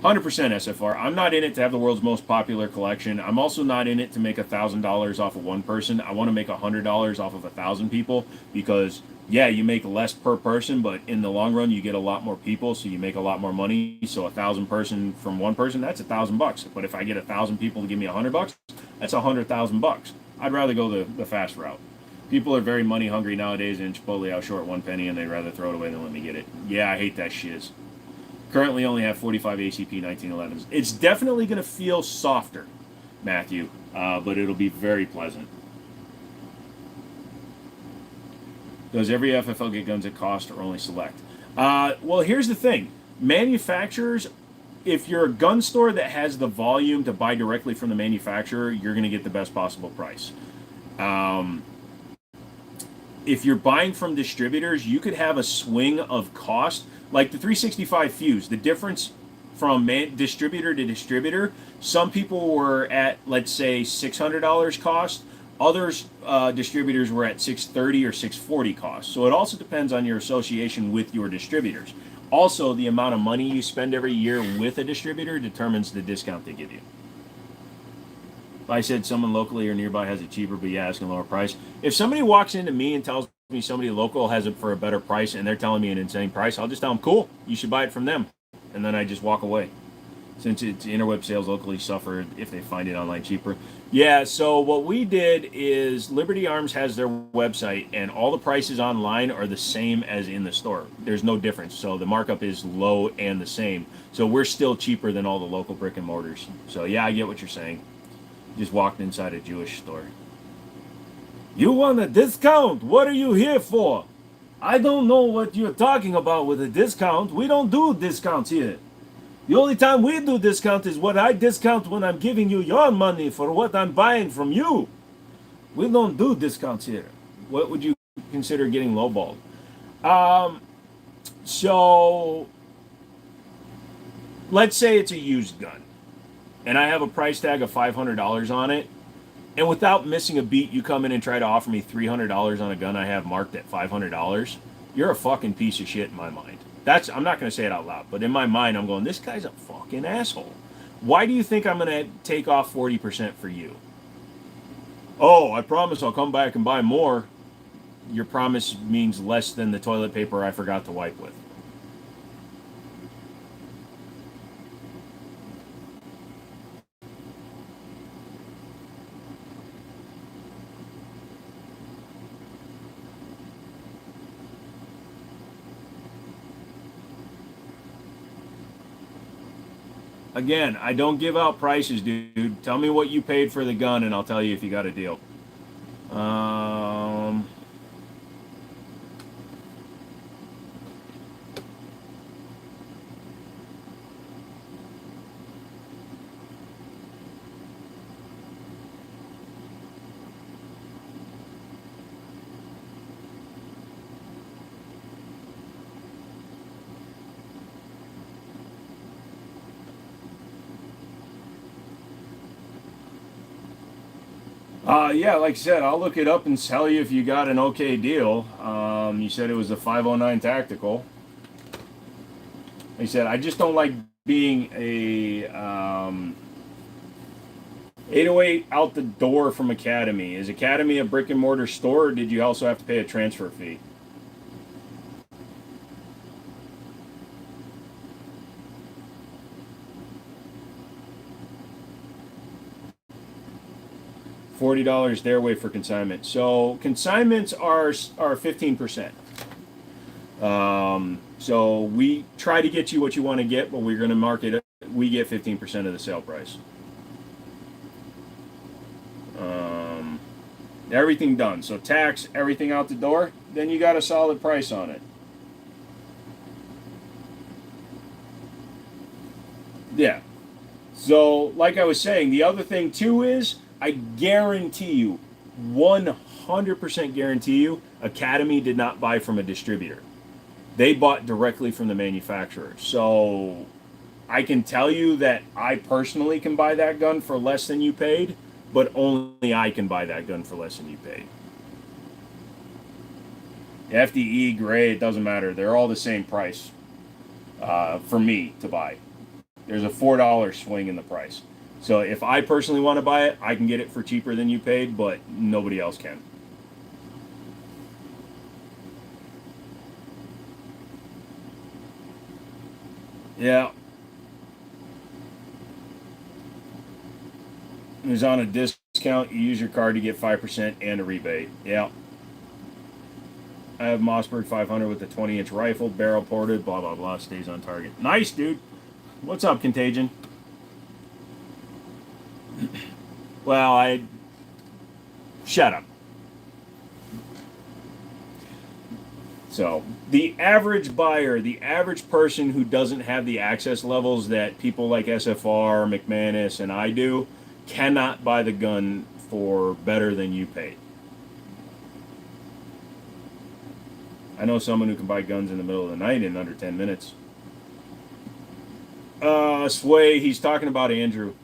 100% SFR. I'm not in it to have the world's most popular collection. I'm also not in it to make $1,000 off of one person. I want to make $100 off of 1,000 people because, yeah, you make less per person, but in the long run, you get a lot more people, so you make a lot more money. So 1,000 person from one person, that's $1,000. But if I get 1,000 people to give me $100, that's $100,000. I'd rather go the fast route. People are very money hungry nowadays, and Chipotle out short 1 penny, and they'd rather throw it away than let me get it. Yeah, I hate that shiz. Currently only have 45 ACP 1911s. It's definitely going to feel softer, Matthew, but it'll be very pleasant. Does every FFL get guns at cost or only select? Well, here's the thing. Manufacturers, if you're a gun store that has the volume to buy directly from the manufacturer, you're going to get the best possible price. if you're buying from distributors, you could have a swing of cost. Like the 365 fuse, the difference from distributor to distributor, some people were at, let's say, $600 cost. Others distributors were at 630 or 640 cost. So it also depends on your association with your distributors. Also, the amount of money you spend every year with a distributor determines the discount they give you. If I said someone locally or nearby has it cheaper, but yeah, asking a lower price. If somebody walks into me and tells me somebody local has it for a better price and they're telling me an insane price, I'll just tell them, cool, you should buy it from them. And then I just walk away. Since it's interweb sales locally suffer if they find it online cheaper. Yeah, so what we did is Liberty Arms has their website and all the prices online are the same as in the store. There's no difference. So the markup is low and the same. So we're still cheaper than all the local brick and mortars. So yeah, I get what you're saying. Just walked inside a Jewish store. You want a discount? What are you here for? I don't know what you're talking about with a discount. We don't do discounts here. The only time we do discount is what I discount when I'm giving you your money for what I'm buying from you. We don't do discounts here. What would you consider getting lowballed? So let's say it's a used gun and I have a price tag of $500 on it, and without missing a beat, you come in and try to offer me $300 on a gun I have marked at $500. You're a fucking piece of shit in my mind. I'm not going to say it out loud, but in my mind, I'm going, this guy's a fucking asshole. Why do you think I'm going to take off 40% for you? Oh, I promise I'll come back and buy more. Your promise means less than the toilet paper I forgot to wipe with. Again, I don't give out prices, dude. Tell me what you paid for the gun, and I'll tell you if you got a deal. Yeah, like I said, I'll look it up and tell you if you got an okay deal. You said it was a 509 tactical. Like I said, I just don't like being a 808 out the door from Academy. Is Academy a brick and mortar store, or did you also have to pay a transfer fee? $40 their way for consignment. So consignments are 15%. So we try to get you what you want to get, but we're going to market it. We get 15% of the sale price. Everything done. So tax, everything out the door. Then you got a solid price on it. Yeah. So, like I was saying, the other thing too is I guarantee you, 100% guarantee you, Academy did not buy from a distributor. They bought directly from the manufacturer. So I can tell you that I personally can buy that gun for less than you paid, but only I can buy that gun for less than you paid. FDE, gray, it doesn't matter. They're all the same price for me to buy. There's a $4 swing in the price. So if I personally want to buy it, I can get it for cheaper than you paid, but nobody else can. Yeah. It was on a discount. You use your card to get 5% and a rebate. Yeah. I have Mossberg 500 with a 20-inch rifle, barrel ported, blah, blah, blah, stays on target. Nice, dude. What's up, Contagion? Well, shut up. So, the average buyer, the average person who doesn't have the access levels that people like SFR, McManus, and I do, cannot buy the gun for better than you paid. I know someone who can buy guns in the middle of the night in under 10 minutes. Sway, he's talking about Andrew.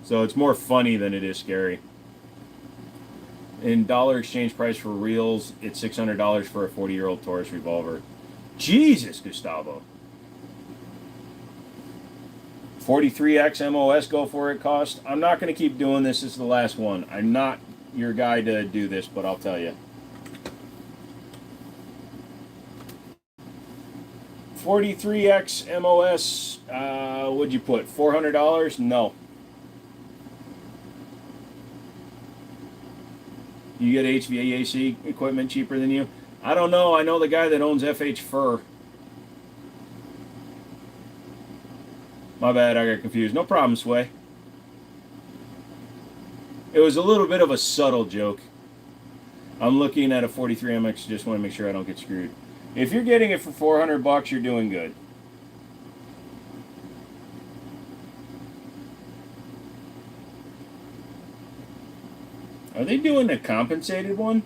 So it's more funny than it is scary. In dollar exchange price for reals, it's $600 for a 40-year-old Taurus revolver. Jesus, Gustavo. 43X MOS, go for it cost. I'm not going to keep doing this. This is the last one. I'm not your guy to do this, but I'll tell you. 43X MOS, what'd you put? $400? No. You get HVAC equipment cheaper than you? I don't know. I know the guy that owns FH Fur. My bad, I got confused. No problem, Sway. It was a little bit of a subtle joke. I'm looking at a 43 MX, just want to make sure I don't get screwed. If you're getting it for $400, you're doing good. Are they doing a compensated one?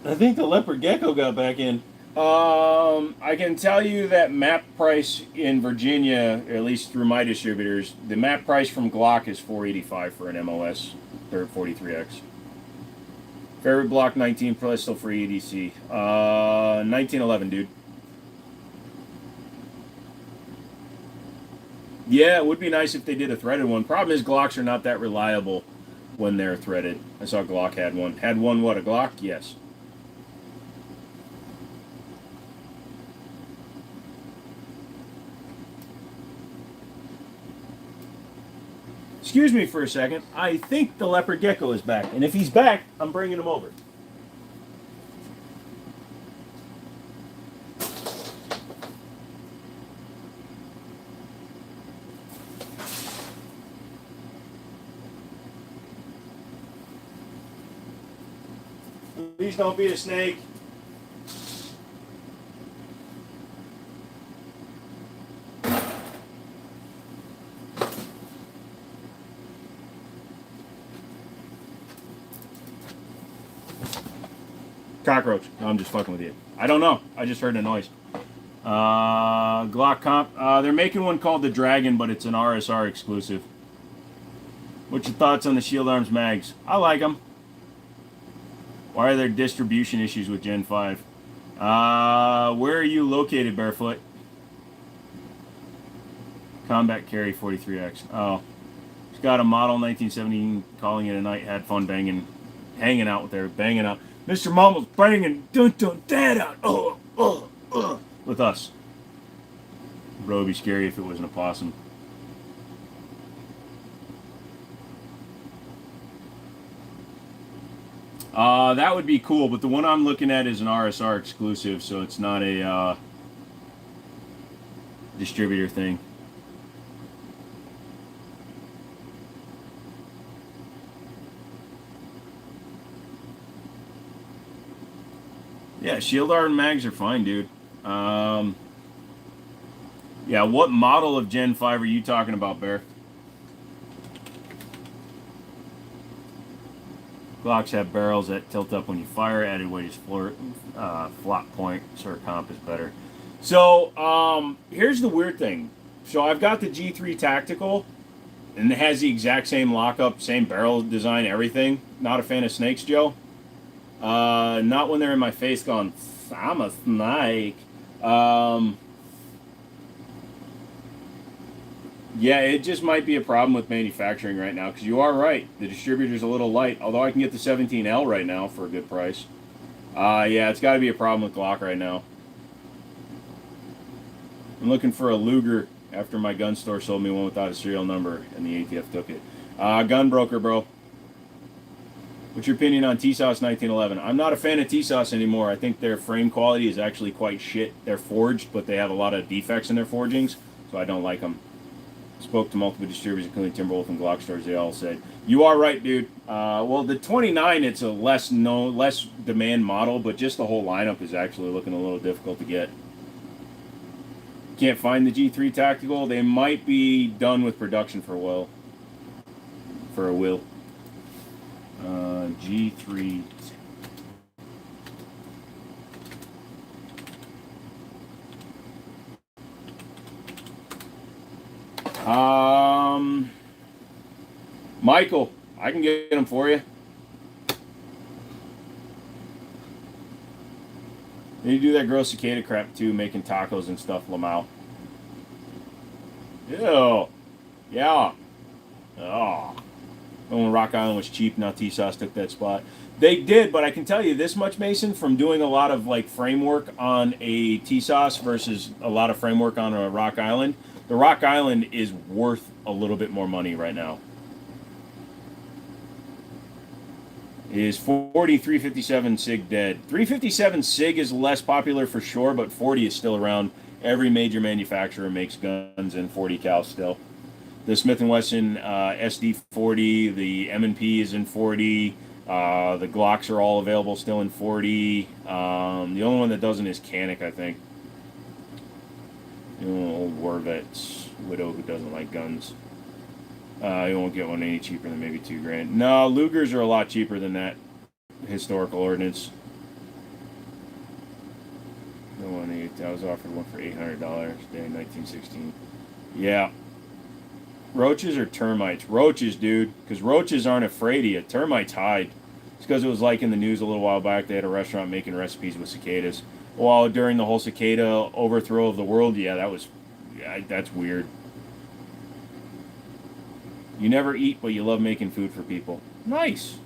I think the leopard gecko got back in. I can tell you that map price in Virginia, at least through my distributors, the map price from Glock is $485 for an MOS 43X. Favorite block 19 plus still free EDC. 1911, dude. Yeah, it would be nice if they did a threaded one. Problem is, Glocks are not that reliable when they're threaded. I saw Glock had one. Had one what, a Glock? Yes. Excuse me for a second. I think the leopard gecko is back. And if he's back, I'm bringing him over. Please don't be a snake. Cockroach. No, I'm just fucking with you. I don't know. I just heard a noise. Glock comp. They're making one called the Dragon, but it's an RSR exclusive. What's your thoughts on the Shield Arms mags? I like them. Why are there distribution issues with Gen 5? Where are you located, Barefoot? Combat Carry 43X. Oh. It's got a model 1917, calling it a night, had fun banging, hanging out with her, banging out. Mr. Mama's banging dad out with us. Bro, it'd be scary if it was an opossum. That would be cool, but the one I'm looking at is an RSR exclusive, so it's not a distributor thing. Yeah, Shield Arm mags are fine, dude. Yeah, what model of Gen 5 are you talking about, Bear? Glocks have barrels that tilt up when you fire. Added weight is flop point. So comp is better. So, here's the weird thing. So I've got the G3 Tactical, and it has the exact same lockup, same barrel design, everything. Not a fan of snakes, Joe. Not when they're in my face going, I'm a snake. Yeah, it just might be a problem with manufacturing right now, because you are right. The distributor's a little light, although I can get the 17L right now for a good price. Yeah, it's got to be a problem with Glock right now. I'm looking for a Luger after my gun store sold me one without a serial number, and the ATF took it. Gun broker, bro. What's your opinion on TSOS 1911? I'm not a fan of TSOS anymore. I think their frame quality is actually quite shit. They're forged, but they have a lot of defects in their forgings, so I don't like them. Spoke to multiple distributors, including Timberwolf and Glock stores. They all said, you are right, dude. Well, the 29, it's a less demand model, but just the whole lineup is actually looking a little difficult to get. Can't find the G3 Tactical. They might be done with production for a while. G3. Michael, I can get them for you. They do that gross cicada crap too, making tacos and stuff, Lamau. Ew. Yeah. Oh. When Rock Island was cheap, now T-Sauce took that spot. They did, but I can tell you this much, Mason, from doing a lot of like framework on a T-Sauce versus a lot of framework on a Rock Island. The Rock Island is worth a little bit more money right now. Is 40 357 SIG dead. 357 SIG is less popular for sure, but 40 is still around. Every major manufacturer makes guns in 40 cal still. The Smith & Wesson SD40, the M&P is in 40. The Glocks are all available still in 40. The only one that doesn't is Canik, I think. Old War Vet's widow who doesn't like guns. You won't get one any cheaper than maybe $2,000. No, Lugers are a lot cheaper than that historical ordnance. The one I was offered one for $800 day in 1916. Yeah. Roaches or termites? Roaches, dude. Because roaches aren't afraid of you. Termites hide. It's because it was like in the news a little while back. They had a restaurant making recipes with cicadas. Well, during the whole cicada overthrow of the world, that's weird. You never eat, but you love making food for people. Nice.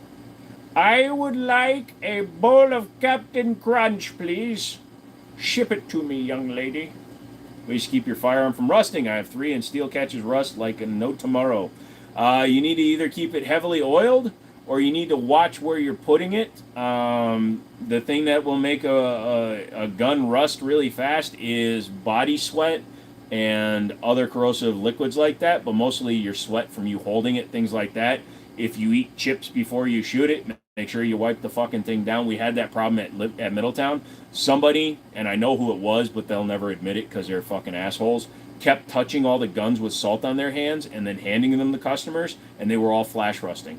I would like a bowl of Captain Crunch, please. Ship it to me, young lady. Ways to keep your firearm from rusting. I have 3, and steel catches rust like no tomorrow. You need to either keep it heavily oiled, or you need to watch where you're putting it. The thing that will make a gun rust really fast is body sweat and other corrosive liquids like that, but mostly your sweat from you holding it, things like that. If you eat chips before you shoot it, make sure you wipe the fucking thing down. We had that problem at Middletown. Somebody, and I know who it was, but they'll never admit it because they're fucking assholes, kept touching all the guns with salt on their hands and then handing them to customers, and they were all flash rusting.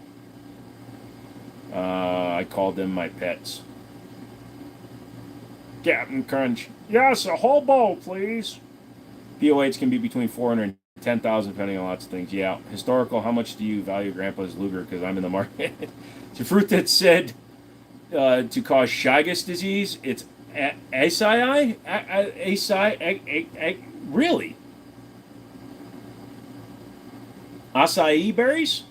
I called them my pets. Captain Crunch. Yes, a whole bowl, please. POHs can be between 400 and 10,000 depending on lots of things. Yeah. Historical, how much do you value Grandpa's Luger? Because I'm in the market. It's a fruit that's said to cause Chagas disease. It's acai? Really? Acai berries?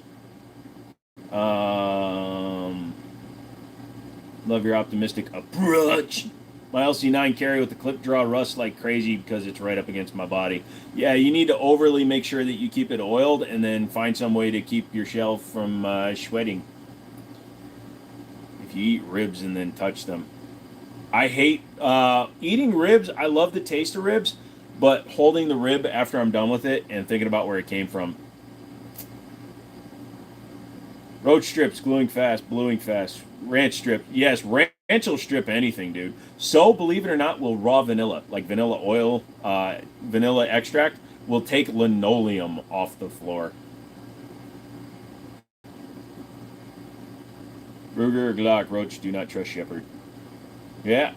Love your optimistic approach. My LC9 carry with the clip draw rusts like crazy because it's right up against my body. Yeah, you need to overly make sure that you keep it oiled and then find some way to keep your shell from sweating. If you eat ribs and then touch them. I hate eating ribs. I love the taste of ribs, but holding the rib after I'm done with it and thinking about where it came from. Roach strips, gluing fast, bluing fast. Ranch strip, yes, ranch will strip anything, dude. So, believe it or not, will raw vanilla, like vanilla oil, vanilla extract, will take linoleum off the floor. Ruger, Glock, Roach, do not trust Shepard. Yeah.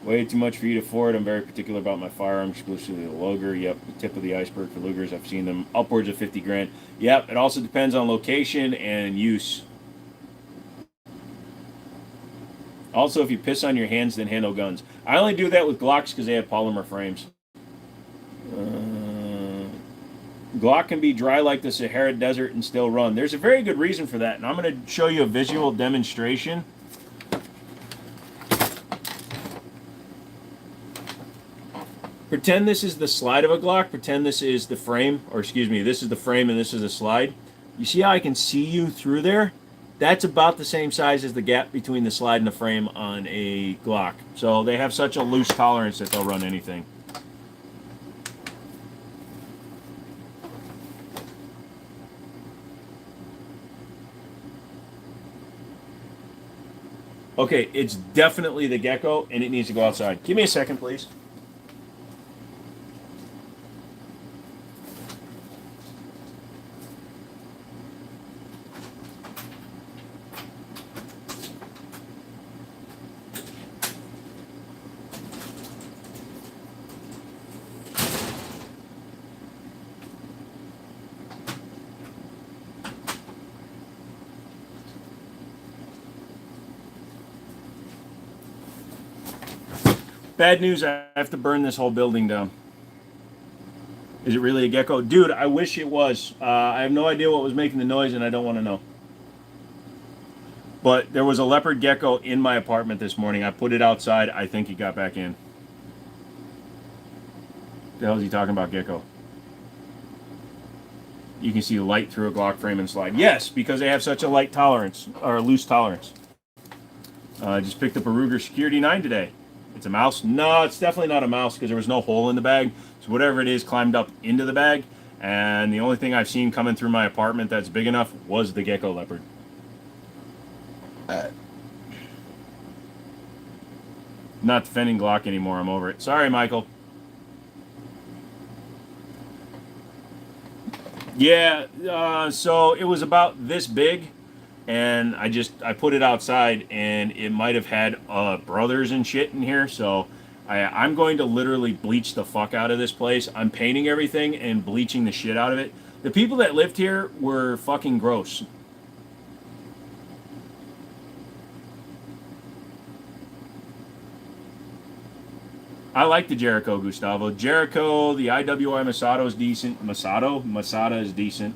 Way too much for you to afford. I'm very particular about my firearms, exclusively the Luger. Yep, the tip of the iceberg for Lugers. I've seen them upwards of 50 grand. Yep, it also depends on location and use. Also, if you piss on your hands, then handle guns. I only do that with Glocks because they have polymer frames. Glock can be dry like the Sahara Desert and still run. There's a very good reason for that, and I'm going to show you a visual demonstration. Pretend this is the slide of a Glock. Pretend this is the frame, or excuse me, this is the frame and this is the slide. You see how I can see you through there? That's about the same size as the gap between the slide and the frame on a Glock. So they have such a loose tolerance that they'll run anything. Okay, it's definitely the Gecko, and it needs to go outside. Give me a second, please. Bad news, I have to burn this whole building down. Is it really a gecko? Dude, I wish it was. I have no idea what was making the noise, and I don't want to know. But there was a leopard gecko in my apartment this morning. I put it outside. I think he got back in. The hell is he talking about, gecko? You can see light through a Glock frame and slide. Yes, because they have such a light tolerance, or loose tolerance. I just picked up a Ruger Security 9 today. It's a mouse? No, it's definitely not a mouse because there was no hole in the bag. So whatever it is climbed up into the bag. And the only thing I've seen coming through my apartment that's big enough was the gecko leopard. Not defending Glock anymore. I'm over it. Sorry, Michael. Yeah, so it was about this big, and I put it outside, and it might have had brothers and shit in here, so I'm going to literally bleach the fuck out of this place. I'm painting everything and bleaching the shit out of it. The people that lived here were fucking gross. I like the Jericho, Gustavo. Jericho, the IWI Masato is decent. Masada is decent.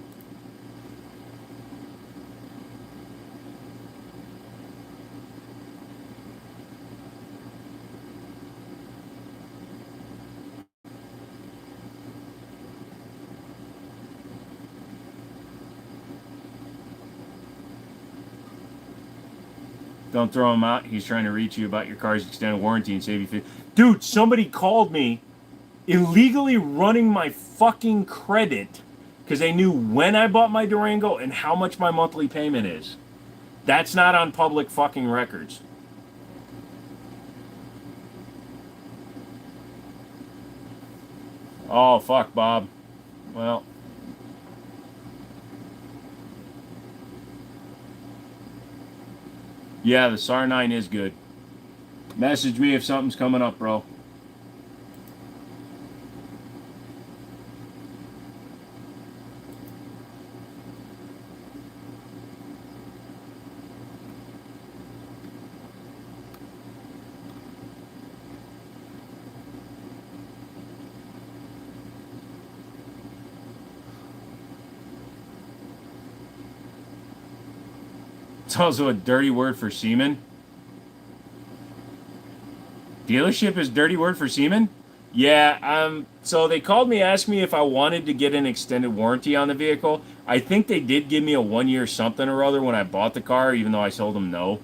Don't throw him out. He's trying to reach you about your car's extended warranty and save you. Dude, somebody called me illegally running my fucking credit because they knew when I bought my Durango and how much my monthly payment is. That's not on public fucking records. Oh, fuck, Bob. Well. Yeah, the SAR 9 is good. Message me if something's coming up, bro. It's also a dirty word for semen. Dealership is dirty word for semen? Yeah, so they called me, asked me if I wanted to get an extended warranty on the vehicle. I think they did give me a 1-year something or other when I bought the car, even though I told them no.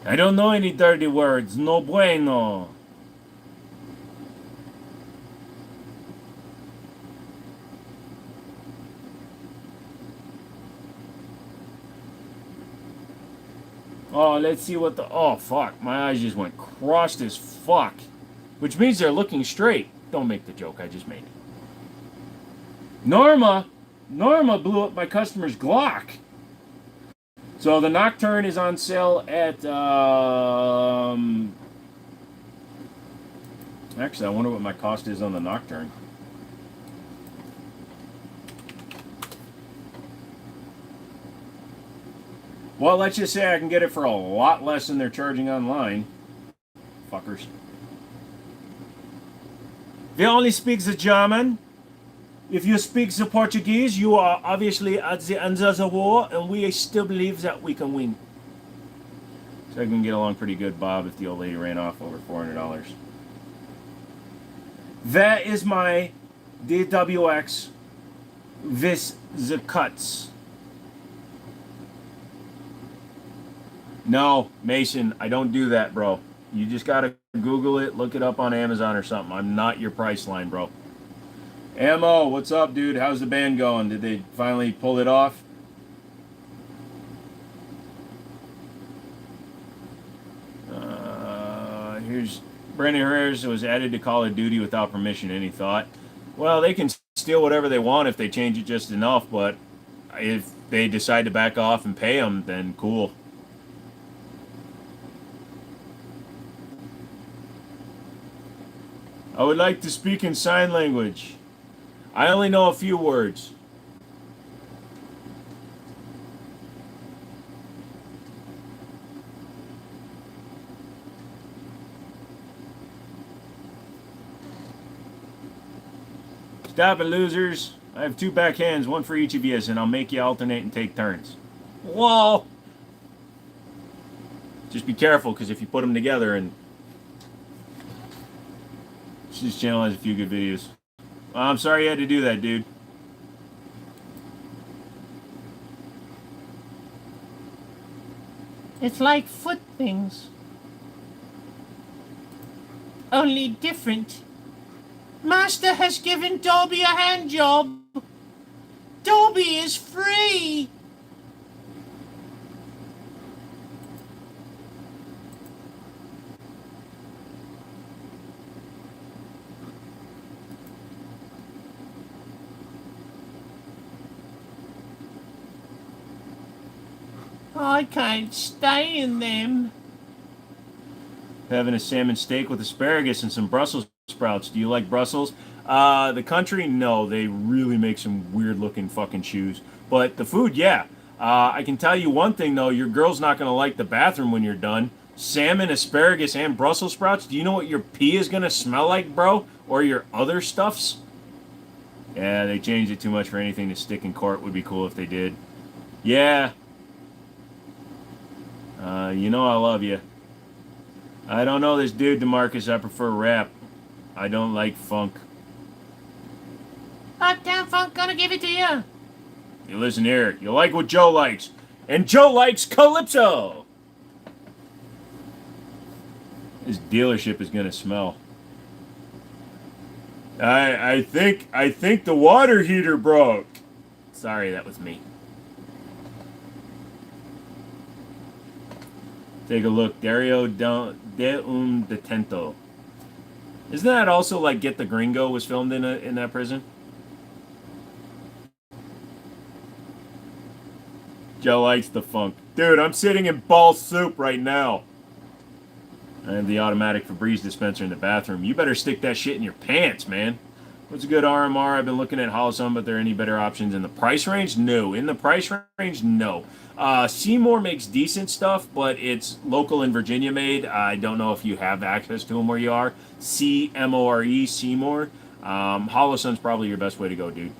I don't know any dirty words. No bueno. Oh, let's see what the... Oh, fuck. My eyes just went crossed as fuck. Which means they're looking straight. Don't make the joke I just made. Norma blew up my customer's Glock. So the Nocturne is on sale at... Actually, I wonder what my cost is on the Nocturne. Well, let's just say I can get it for a lot less than they're charging online. Fuckers. They only speak the German. If you speak the Portuguese, you are obviously at the end of the war, and we still believe that we can win. So I can get along pretty good, Bob, if the old lady ran off over $400. That is my DWX with the cuts. No, Mason, I don't do that, bro. You just gotta Google it, look it up on Amazon or something. I'm not your price line, bro. Ammo, what's up, dude? How's the band going? Did they finally pull it off? Here's Brandon Herrera was added to Call of Duty without permission. Any thought? Well, they can steal whatever they want if they change it just enough, but if they decide to back off and pay them, then cool. I would like to speak in sign language. I only know a few words. Stop it, losers. I have 2 backhands, one for each of you, and I'll make you alternate and take turns. Whoa! Just be careful, because if you put them together and... This channel has a few good videos. I'm sorry you had to do that, dude. It's like foot things. Only different. Master has given Dobby a hand job. Dobby is free. I can't stay in them. Having a salmon steak with asparagus and some Brussels sprouts. Do you like Brussels? The country, no. They really make some weird looking fucking shoes. But the food, yeah. I can tell you one thing though, your girl's not gonna like the bathroom when you're done. Salmon, asparagus, and Brussels sprouts. Do you know what your pee is gonna smell like, bro? Or your other stuffs? Yeah, they changed it too much for anything to stick in court. Would be cool if they did. Yeah. You know I love you. I don't know this dude, DeMarcus. I prefer rap. I don't like funk. Uptown Funk, gonna give it to you. You listen here. You like what Joe likes. And Joe likes Calypso! This dealership is gonna smell. I think the water heater broke. Sorry, that was me. Take a look. Dario de Detento. Isn't that also like Get the Gringo was filmed in that prison? Joe likes the funk. Dude, I'm sitting in ball soup right now. I have the automatic Febreze dispenser in the bathroom. You better stick that shit in your pants, man. What's a good RMR? I've been looking at Holosome, but there any better options in the price range? No. In the price range, no. Seymour makes decent stuff, but it's local in Virginia made. I don't know if you have access to them where you are. CMORE, Seymour. Holosome's probably your best way to go, dude.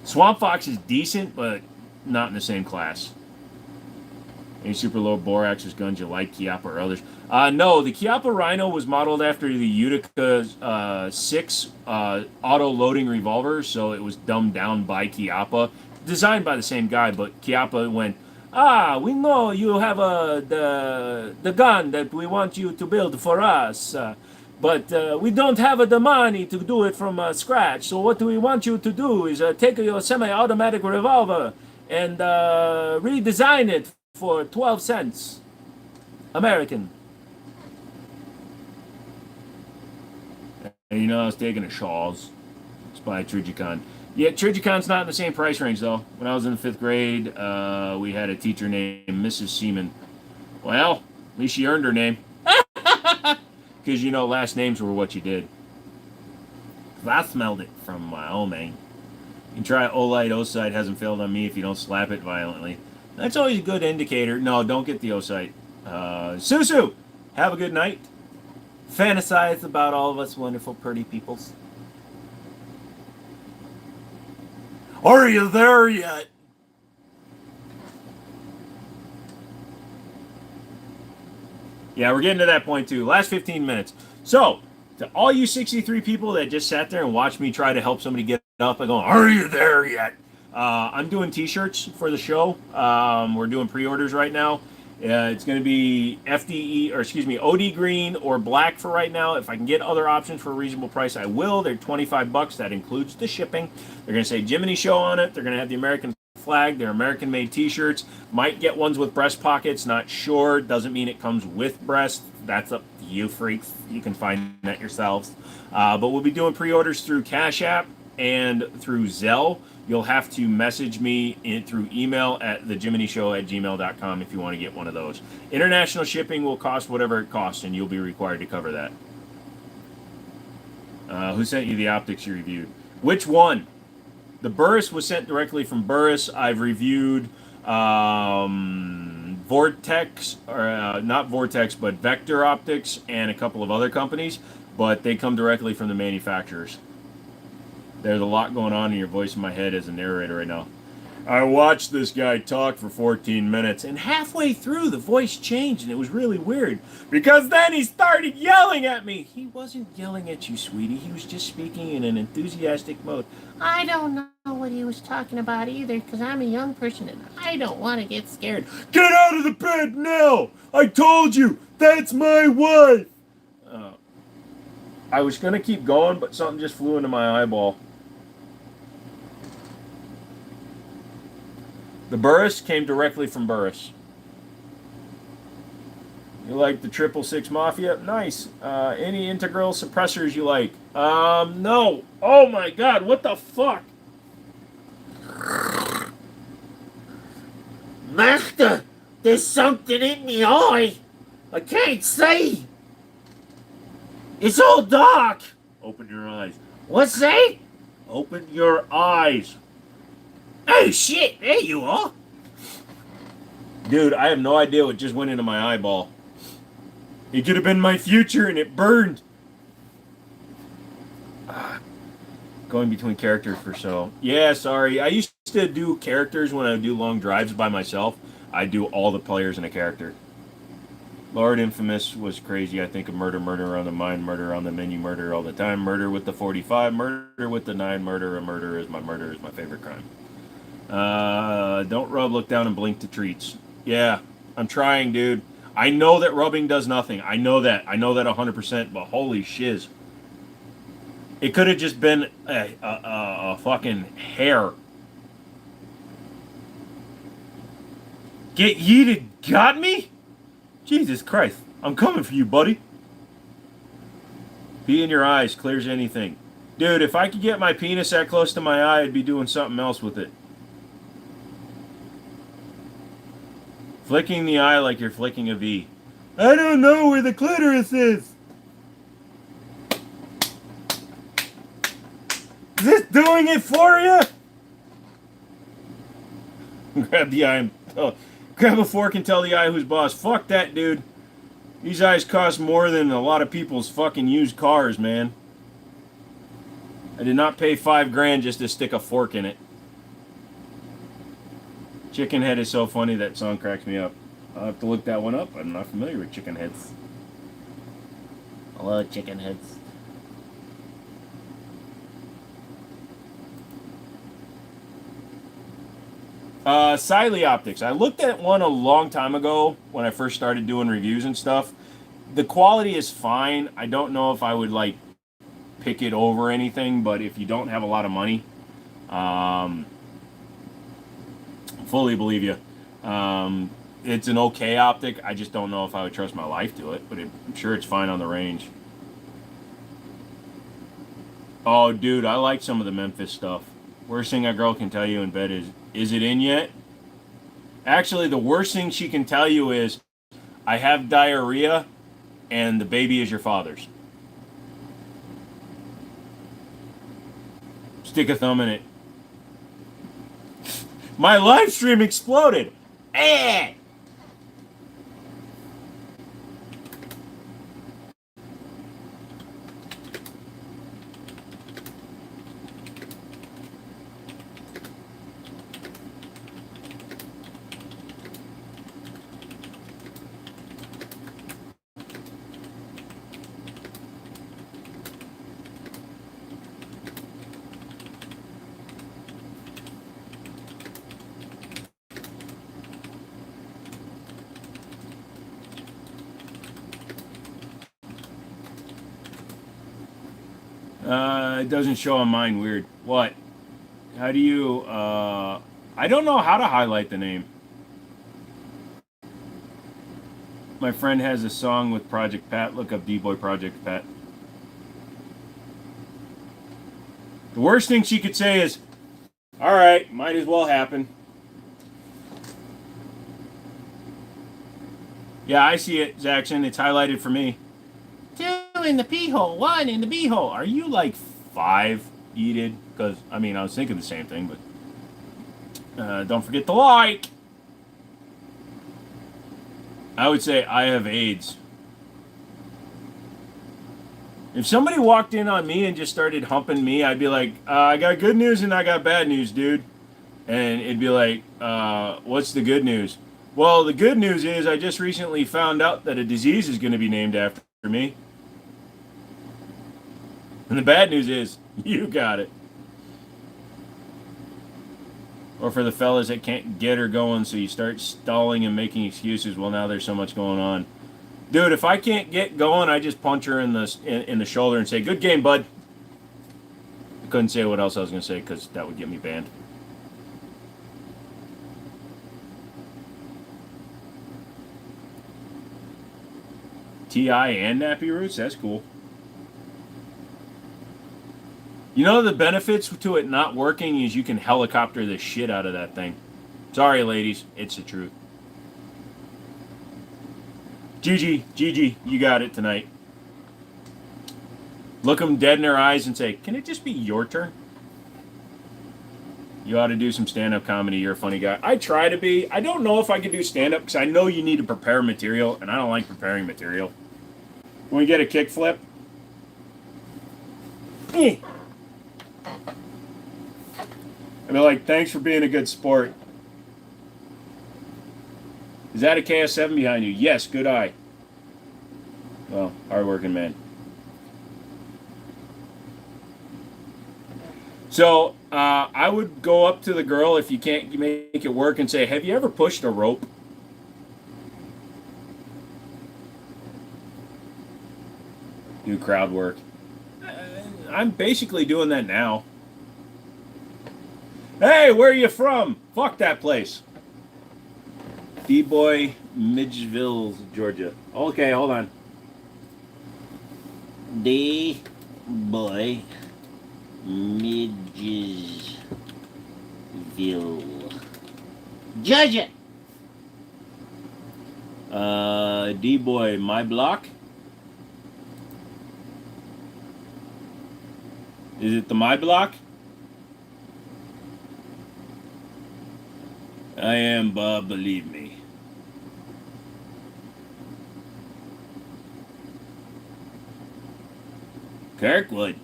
Swamp Fox is decent, but not in the same class. Any super low boraxes guns you like, Chiappa or others? No, the Chiappa Rhino was modeled after the Utica 6 auto-loading revolver, so it was dumbed down by Chiappa. Designed by the same guy, but Chiappa went, we know you have the gun that we want you to build for us, but we don't have the money to do it from scratch, so what we want you to do is take your semi-automatic revolver and redesign it for 12 cents American. And you know I was taking a Shaw's. It's by Trigicon. Yeah, Trigicon's not in the same price range though. When I was in the 5th grade, we had a teacher named Mrs. Seaman. Well, at least she earned her name. Because you know last names were what you did. I smelled it from my own man. You can try Olite Osite, hasn't failed on me if you don't slap it violently. That's always a good indicator. No, don't get the Osite. Susu, have a good night. Fantasize about all of us wonderful, pretty peoples. Are you there yet? Yeah, we're getting to that point too. Last 15 minutes. So, to all you 63 people that just sat there and watched me try to help somebody get up and going, are you there yet? I'm doing t-shirts for the show. We're doing pre-orders right now. It's going to be OD green or black for right now. If I can get other options for a reasonable price, I will. They're $25. That includes the shipping. They're going to say Jiminy Show on it. They're going to have the American flag. They're American-made t-shirts. Might get ones with breast pockets. Not sure. Doesn't mean it comes with breast. That's up to you freaks. You can find that yourselves. But we'll be doing pre-orders through Cash App and through Zelle. You'll have to message me through email at thejiminyshow@gmail.com if you want to get one of those. International shipping will cost whatever it costs, and you'll be required to cover that. Who sent you the optics you reviewed? Which one? The Burris was sent directly from Burris. I've reviewed Vortex, or not Vortex, but Vector Optics and a couple of other companies, but they come directly from the manufacturers. There's a lot going on in your voice in my head as a narrator right now. I watched this guy talk for 14 minutes, and halfway through the voice changed, and it was really weird. Because then he started yelling at me. He wasn't yelling at you, sweetie. He was just speaking in an enthusiastic mode. I don't know what he was talking about either, because I'm a young person and I don't want to get scared. Get out of the bed now! I told you! That's my wife! I was going to keep going, but something just flew into my eyeball. The Burris came directly from Burris. You like the 666 Mafia? Nice. Any integral suppressors you like? No. Oh my god, what the fuck? Master, there's something in the eye. I can't see. It's all dark. Open your eyes. What's that? Open your eyes. Oh shit, there you are. Dude, I have no idea what just went into my eyeball. It could have been my future and it burned. Going between characters for so. Yeah, sorry. I used to do characters when I would do long drives by myself. I do all the players in a character. Lord Infamous was crazy. I think of murder, murder on the mind, murder on the menu, murder all the time, murder with the 45, murder with the 9, murder is my favorite crime. Don't rub, look down, and blink to treats. Yeah, I'm trying, dude. I know that rubbing does nothing. I know that 100%, but holy shiz. It could have just been a fucking hair. Get yeeted, got me? Jesus Christ. I'm coming for you, buddy. Pee in your eyes clears anything. Dude, if I could get my penis that close to my eye, I'd be doing something else with it. Flicking the eye like you're flicking a V. I don't know where the clitoris is. Is this doing it for you? Grab the eye and... grab a fork and tell the eye who's boss. Fuck that, dude. These eyes cost more than a lot of people's fucking used cars, man. I did not pay $5,000 just to stick a fork in it. Chicken Head is so funny, that song cracks me up. I'll have to look that one up. I'm not familiar with Chicken Heads. I love chicken heads. Siley Optics. I looked at one a long time ago when I first started doing reviews and stuff. The quality is fine. I don't know if I would like pick it over anything, but if you don't have a lot of money, fully believe you. It's an okay optic. I just don't know if I would trust my life to it, but I'm sure it's fine on the range. Oh, dude, I like some of the Memphis stuff. Worst thing a girl can tell you in bed is it in yet? Actually, the worst thing she can tell you is, I have diarrhea, and the baby is your father's. Stick a thumb in it. My live stream exploded. Eh! It doesn't show on mine. Weird. What? How do you, I don't know how to highlight the name. My friend has a song with Project Pat. Look up D-Boy Project Pat. The worst thing she could say is, alright, might as well happen. Yeah, I see it, Zaxxon. It's highlighted for me. Dude, 2 in the pee hole, 1 in the bee hole. Are you like 5, Edith? Because, I mean, I was thinking the same thing, but don't forget to like. I would say I have AIDS. If somebody walked in on me and just started humping me, I'd be like, I got good news and I got bad news, dude. And it'd be like, what's the good news? Well, the good news is I just recently found out that a disease is going to be named after me. And the bad news is, you got it. Or for the fellas that can't get her going, so you start stalling and making excuses. Well, now there's so much going on. Dude, if I can't get going, I just punch her in the shoulder and say, good game, bud. I couldn't say what else I was going to say because that would get me banned. TI and Nappy Roots? That's cool. You know the benefits to it not working is you can helicopter the shit out of that thing. Sorry, ladies. It's the truth. Gigi, you got it tonight. Look them dead in their eyes and say, can it just be your turn? You ought to do some stand-up comedy. You're a funny guy. I try to be. I don't know if I can do stand-up because I know you need to prepare material, and I don't like preparing material. When we get a kickflip, I'd be like, thanks for being a good sport. Is that a KS7 behind you? Yes, good eye. Well, hard-working man. So, I would go up to the girl if you can't make it work and say, have you ever pushed a rope? Do crowd work. I'm basically doing that now. Hey, where are you from? Fuck that place. D-Boy, Midgeville, Georgia. Okay, hold on. D-Boy, Midgeville, Georgia. D-Boy, my block? Is it the my block? I am, Bob, believe me. Kirkwood.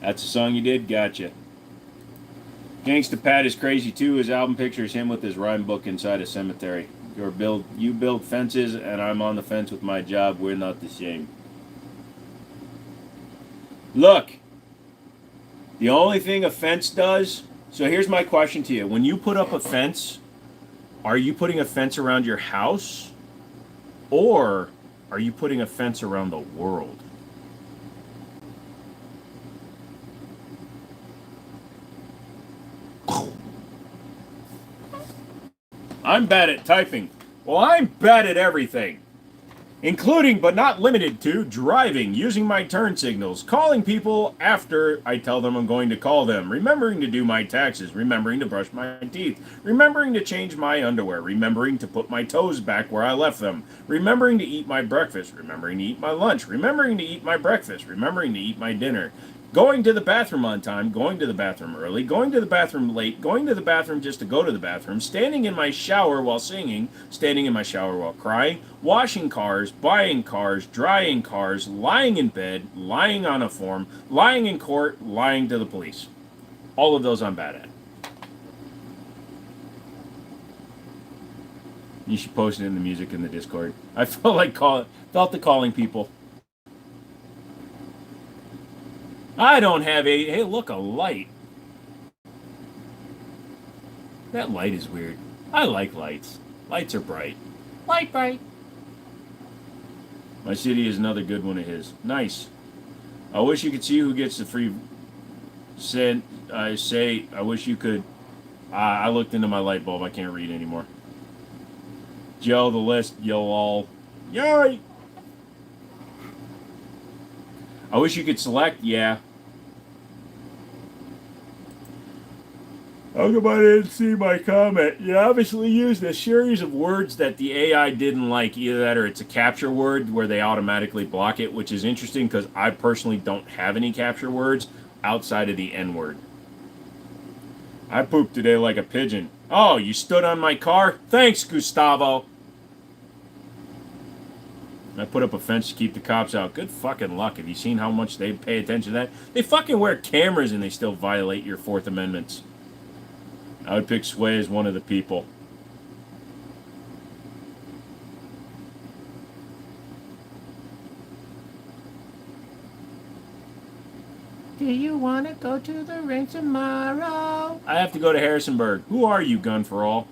That's a song you did? Gotcha. Gangsta Pat is crazy too. His album pictures him with his rhyme book inside a cemetery. You build fences and I'm on the fence with my job. We're not the same. Look. The only thing a fence does... So here's my question to you. When you put up a fence, are you putting a fence around your house? Or are you putting a fence around the world? I'm bad at typing. Well, I'm bad at everything. Including, but not limited to, driving, using my turn signals, calling people after I tell them I'm going to call them, remembering to do my taxes, remembering to brush my teeth, remembering to change my underwear, remembering to put my toes back where I left them, remembering to eat my breakfast, remembering to eat my lunch, remembering to eat my breakfast, remembering to eat my dinner, going to the bathroom on time, going to the bathroom early, going to the bathroom late, going to the bathroom just to go to the bathroom, standing in my shower while singing, standing in my shower while crying, washing cars, buying cars, drying cars, lying in bed, lying on a form, lying in court, lying to the police. All of those I'm bad at. You should post it in the music in the Discord. I felt like felt the calling people. I don't have a... Hey, look, a light. That light is weird. I like lights. Lights are bright. Light bright. My city is another good one of his. Nice. I wish you could see who gets the free... I wish you could... I looked into my light bulb. I can't read anymore. Joe, the list. Yo, all. Yay! I wish you could select, yeah. How come I didn't see my comment? You obviously used a series of words that the AI didn't like. Either that or it's a capture word where they automatically block it, which is interesting because I personally don't have any capture words outside of the N word. I pooped today like a pigeon. Oh, you stood on my car? Thanks, Gustavo. I put up a fence to keep the cops out. Good fucking luck. Have you seen how much they pay attention to that? They fucking wear cameras and they still violate your Fourth Amendments. I would pick Sway as one of the people. Do you want to go to the ring tomorrow? I have to go to Harrisonburg. Who are you, Gun for All?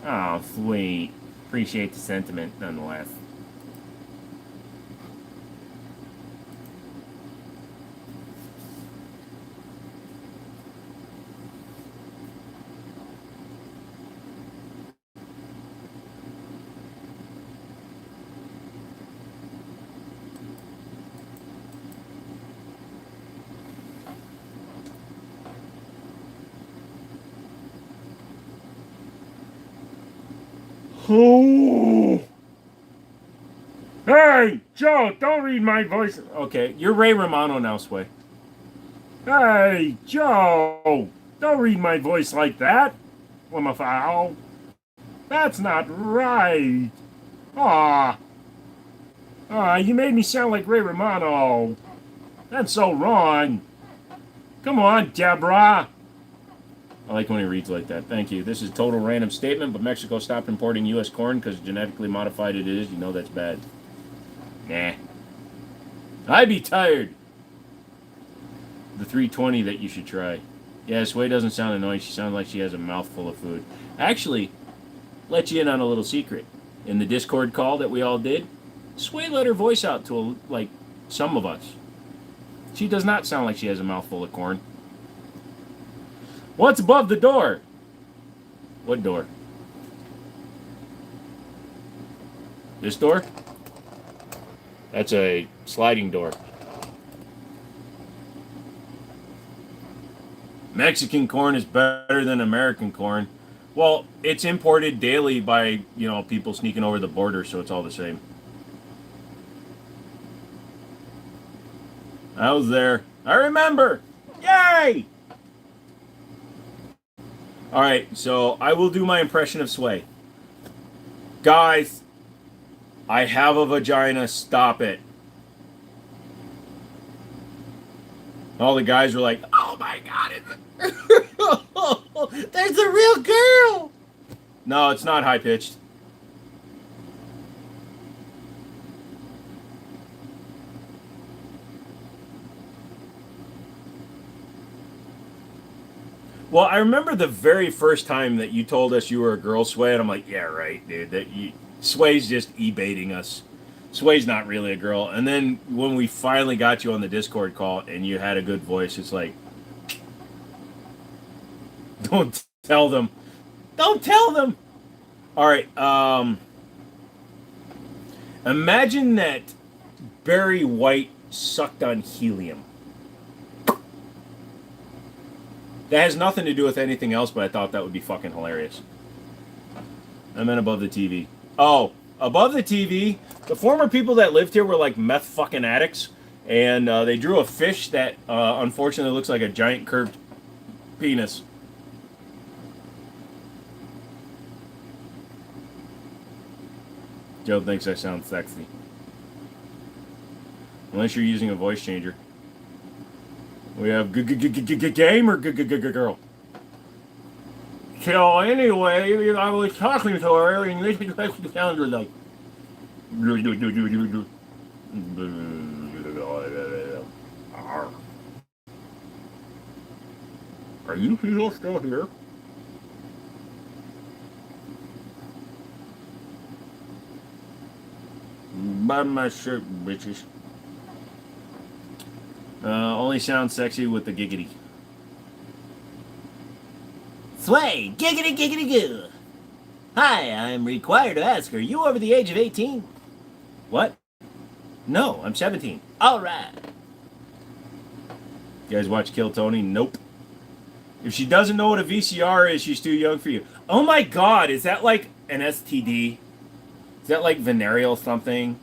Oh, sweet. Appreciate the sentiment, nonetheless. Oh. Hey, Joe, don't read my voice. Okay, you're Ray Romano now, Sway. Hey, Joe, don't read my voice like that. Foul. That's not right. Aw. You made me sound like Ray Romano. That's so wrong. Come on, Deborah. I like when he reads like that. Thank you. This is a total random statement, but Mexico stopped importing U.S. corn because genetically modified it is. You know that's bad. Nah. I be tired. The 320 that you should try. Yeah, Sway doesn't sound annoying. She sounds like she has a mouthful of food. Actually, let you in on a little secret. In the Discord call that we all did, Sway let her voice out to, like, some of us. She does not sound like she has a mouthful of corn. What's above the door? What door? This door? That's a sliding door. Mexican corn is better than American corn. Well, it's imported daily by, people sneaking over the border, so it's all the same. I was there. I remember. Yay! Alright, so I will do my impression of Sway. Guys, I have a vagina. Stop it. All the guys were like, oh my god, There's a real girl! no, it's not high-pitched. Well, I remember the very first time that you told us you were a girl, Sway, and I'm like, yeah, right, dude. Sway's just e-baiting us. Sway's not really a girl. And then when we finally got you on the Discord call and you had a good voice, it's like, don't tell them. Don't tell them. All right. Imagine that Barry White sucked on helium. That has nothing to do with anything else, but I thought that would be fucking hilarious. I meant above the TV. Oh, above the TV, the former people that lived here were like meth fucking addicts, and they drew a fish that unfortunately looks like a giant curved penis. Joe thinks I sound sexy. Unless you're using a voice changer. We have game or girl. So anyway, I was talking to her, and this sounded like. Are you people still here? Buy my shirt, bitches. Only sounds sexy with the giggity. Sway, giggity giggity goo. Hi, I'm required to ask, are you over the age of 18? What? No, I'm 17. Alright. You guys watch Kill Tony? Nope. If she doesn't know what a VCR is, she's too young for you. Oh my god, is that like an STD? Is that like venereal something?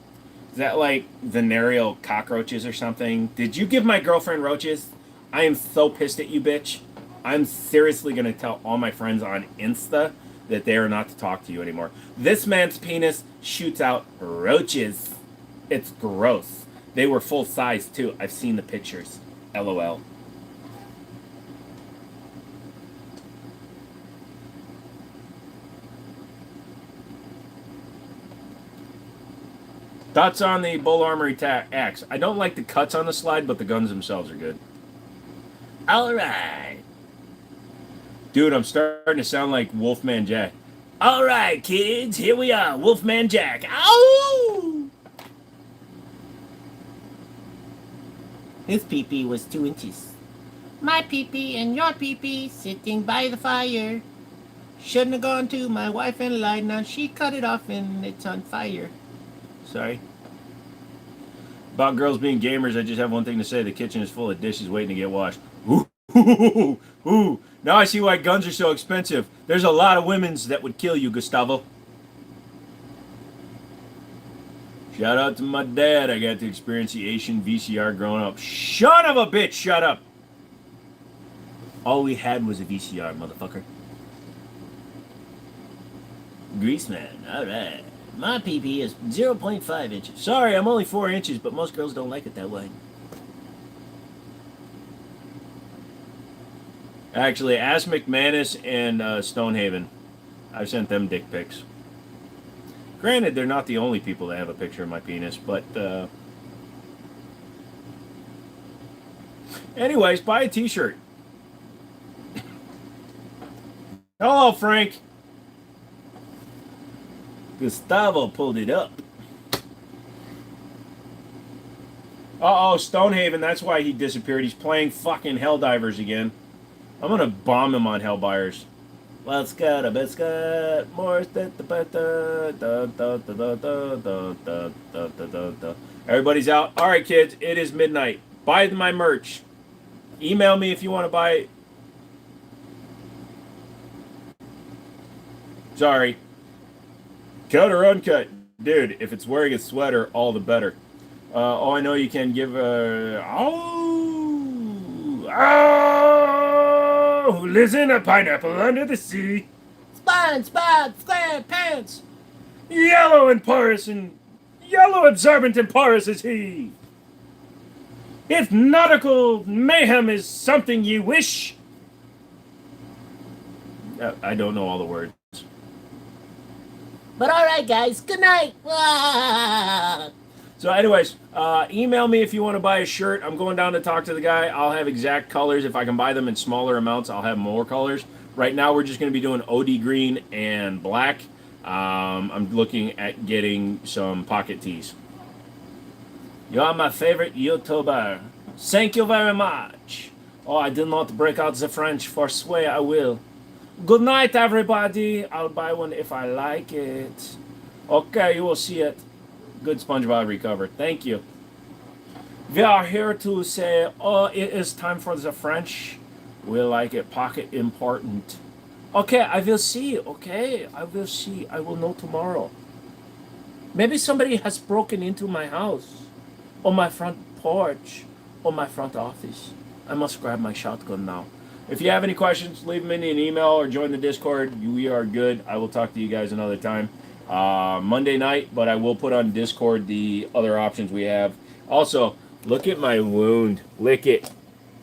Is that like venereal cockroaches or something? Did you give my girlfriend roaches? I am so pissed at you, bitch. I'm seriously going to tell all my friends on Insta that they are not to talk to you anymore. This man's penis shoots out roaches. It's gross. They were full size too. I've seen the pictures. LOL. Thoughts on the Bull Armory axe? I don't like the cuts on the slide, but the guns themselves are good. Alright. Dude, I'm starting to sound like Wolfman Jack. Alright, kids, here we are, Wolfman Jack. Ow! His pee-pee was 2 inches. My pee-pee and your pee-pee sitting by the fire. Shouldn't have gone to my wife and lied. Now she cut it off and it's on fire. Sorry. About girls being gamers, I just have one thing to say. The kitchen is full of dishes waiting to get washed. Ooh, ooh, ooh. Now I see why guns are so expensive. There's a lot of women's that would kill you, Gustavo. Shout out to my dad. I got to experience the Asian VCR growing up. Son of a bitch, shut up. All we had was a VCR, motherfucker. Greaseman, alright. My pee-pee is 0.5 inches. Sorry, I'm only 4 inches, but most girls don't like it that way. Actually, ask McManus and Stonehaven. I've sent them dick pics. Granted, they're not the only people that have a picture of my penis, but anyways, buy a t-shirt. Hello, Frank. Gustavo pulled it up. Uh-oh, Stonehaven, that's why he disappeared. He's playing fucking Helldivers again. I'm gonna bomb him on Hellbuyers. Let's get a biscuit, more Everybody's out. Alright, kids, it is midnight. Buy my merch. Email me if you want to buy it. Sorry. Cut or uncut? Dude, if it's wearing a sweater, all the better. Oh, I know you can give a... Oh, who lives in a pineapple under the sea? SpongeBob SquarePants. Yellow absorbent and porous is he. If nautical mayhem is something you wish... I don't know all the words. But alright, guys, good night. So anyways, email me if you want to buy a shirt. I'm going down to talk to the guy. I'll have exact colors. If I can buy them in smaller amounts, I'll have more colors. Right now, we're just going to be doing OD green and black. I'm looking at getting some pocket tees. You are my favorite YouTuber. Thank you very much. Oh, I did not break out the French, for swear I will. Good night, everybody. I'll buy one if I like it. Okay, you will see it. Good SpongeBob recovered. Thank you. We are here to say, oh, it is time for the French. We like it pocket important. Okay, I will see. Okay, I will see. I will know tomorrow. Maybe somebody has broken into my house, or my front porch, or my front office. I must grab my shotgun now. If you have any questions, leave them in an email or join the Discord. We are good. I will talk to you guys another time. Monday night, but I will put on Discord the other options we have. Also, look at my wound. Lick it.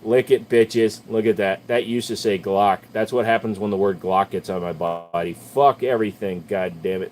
Lick it, bitches. Look at that. That used to say Glock. That's what happens when the word Glock gets on my body. Fuck everything, god damn it.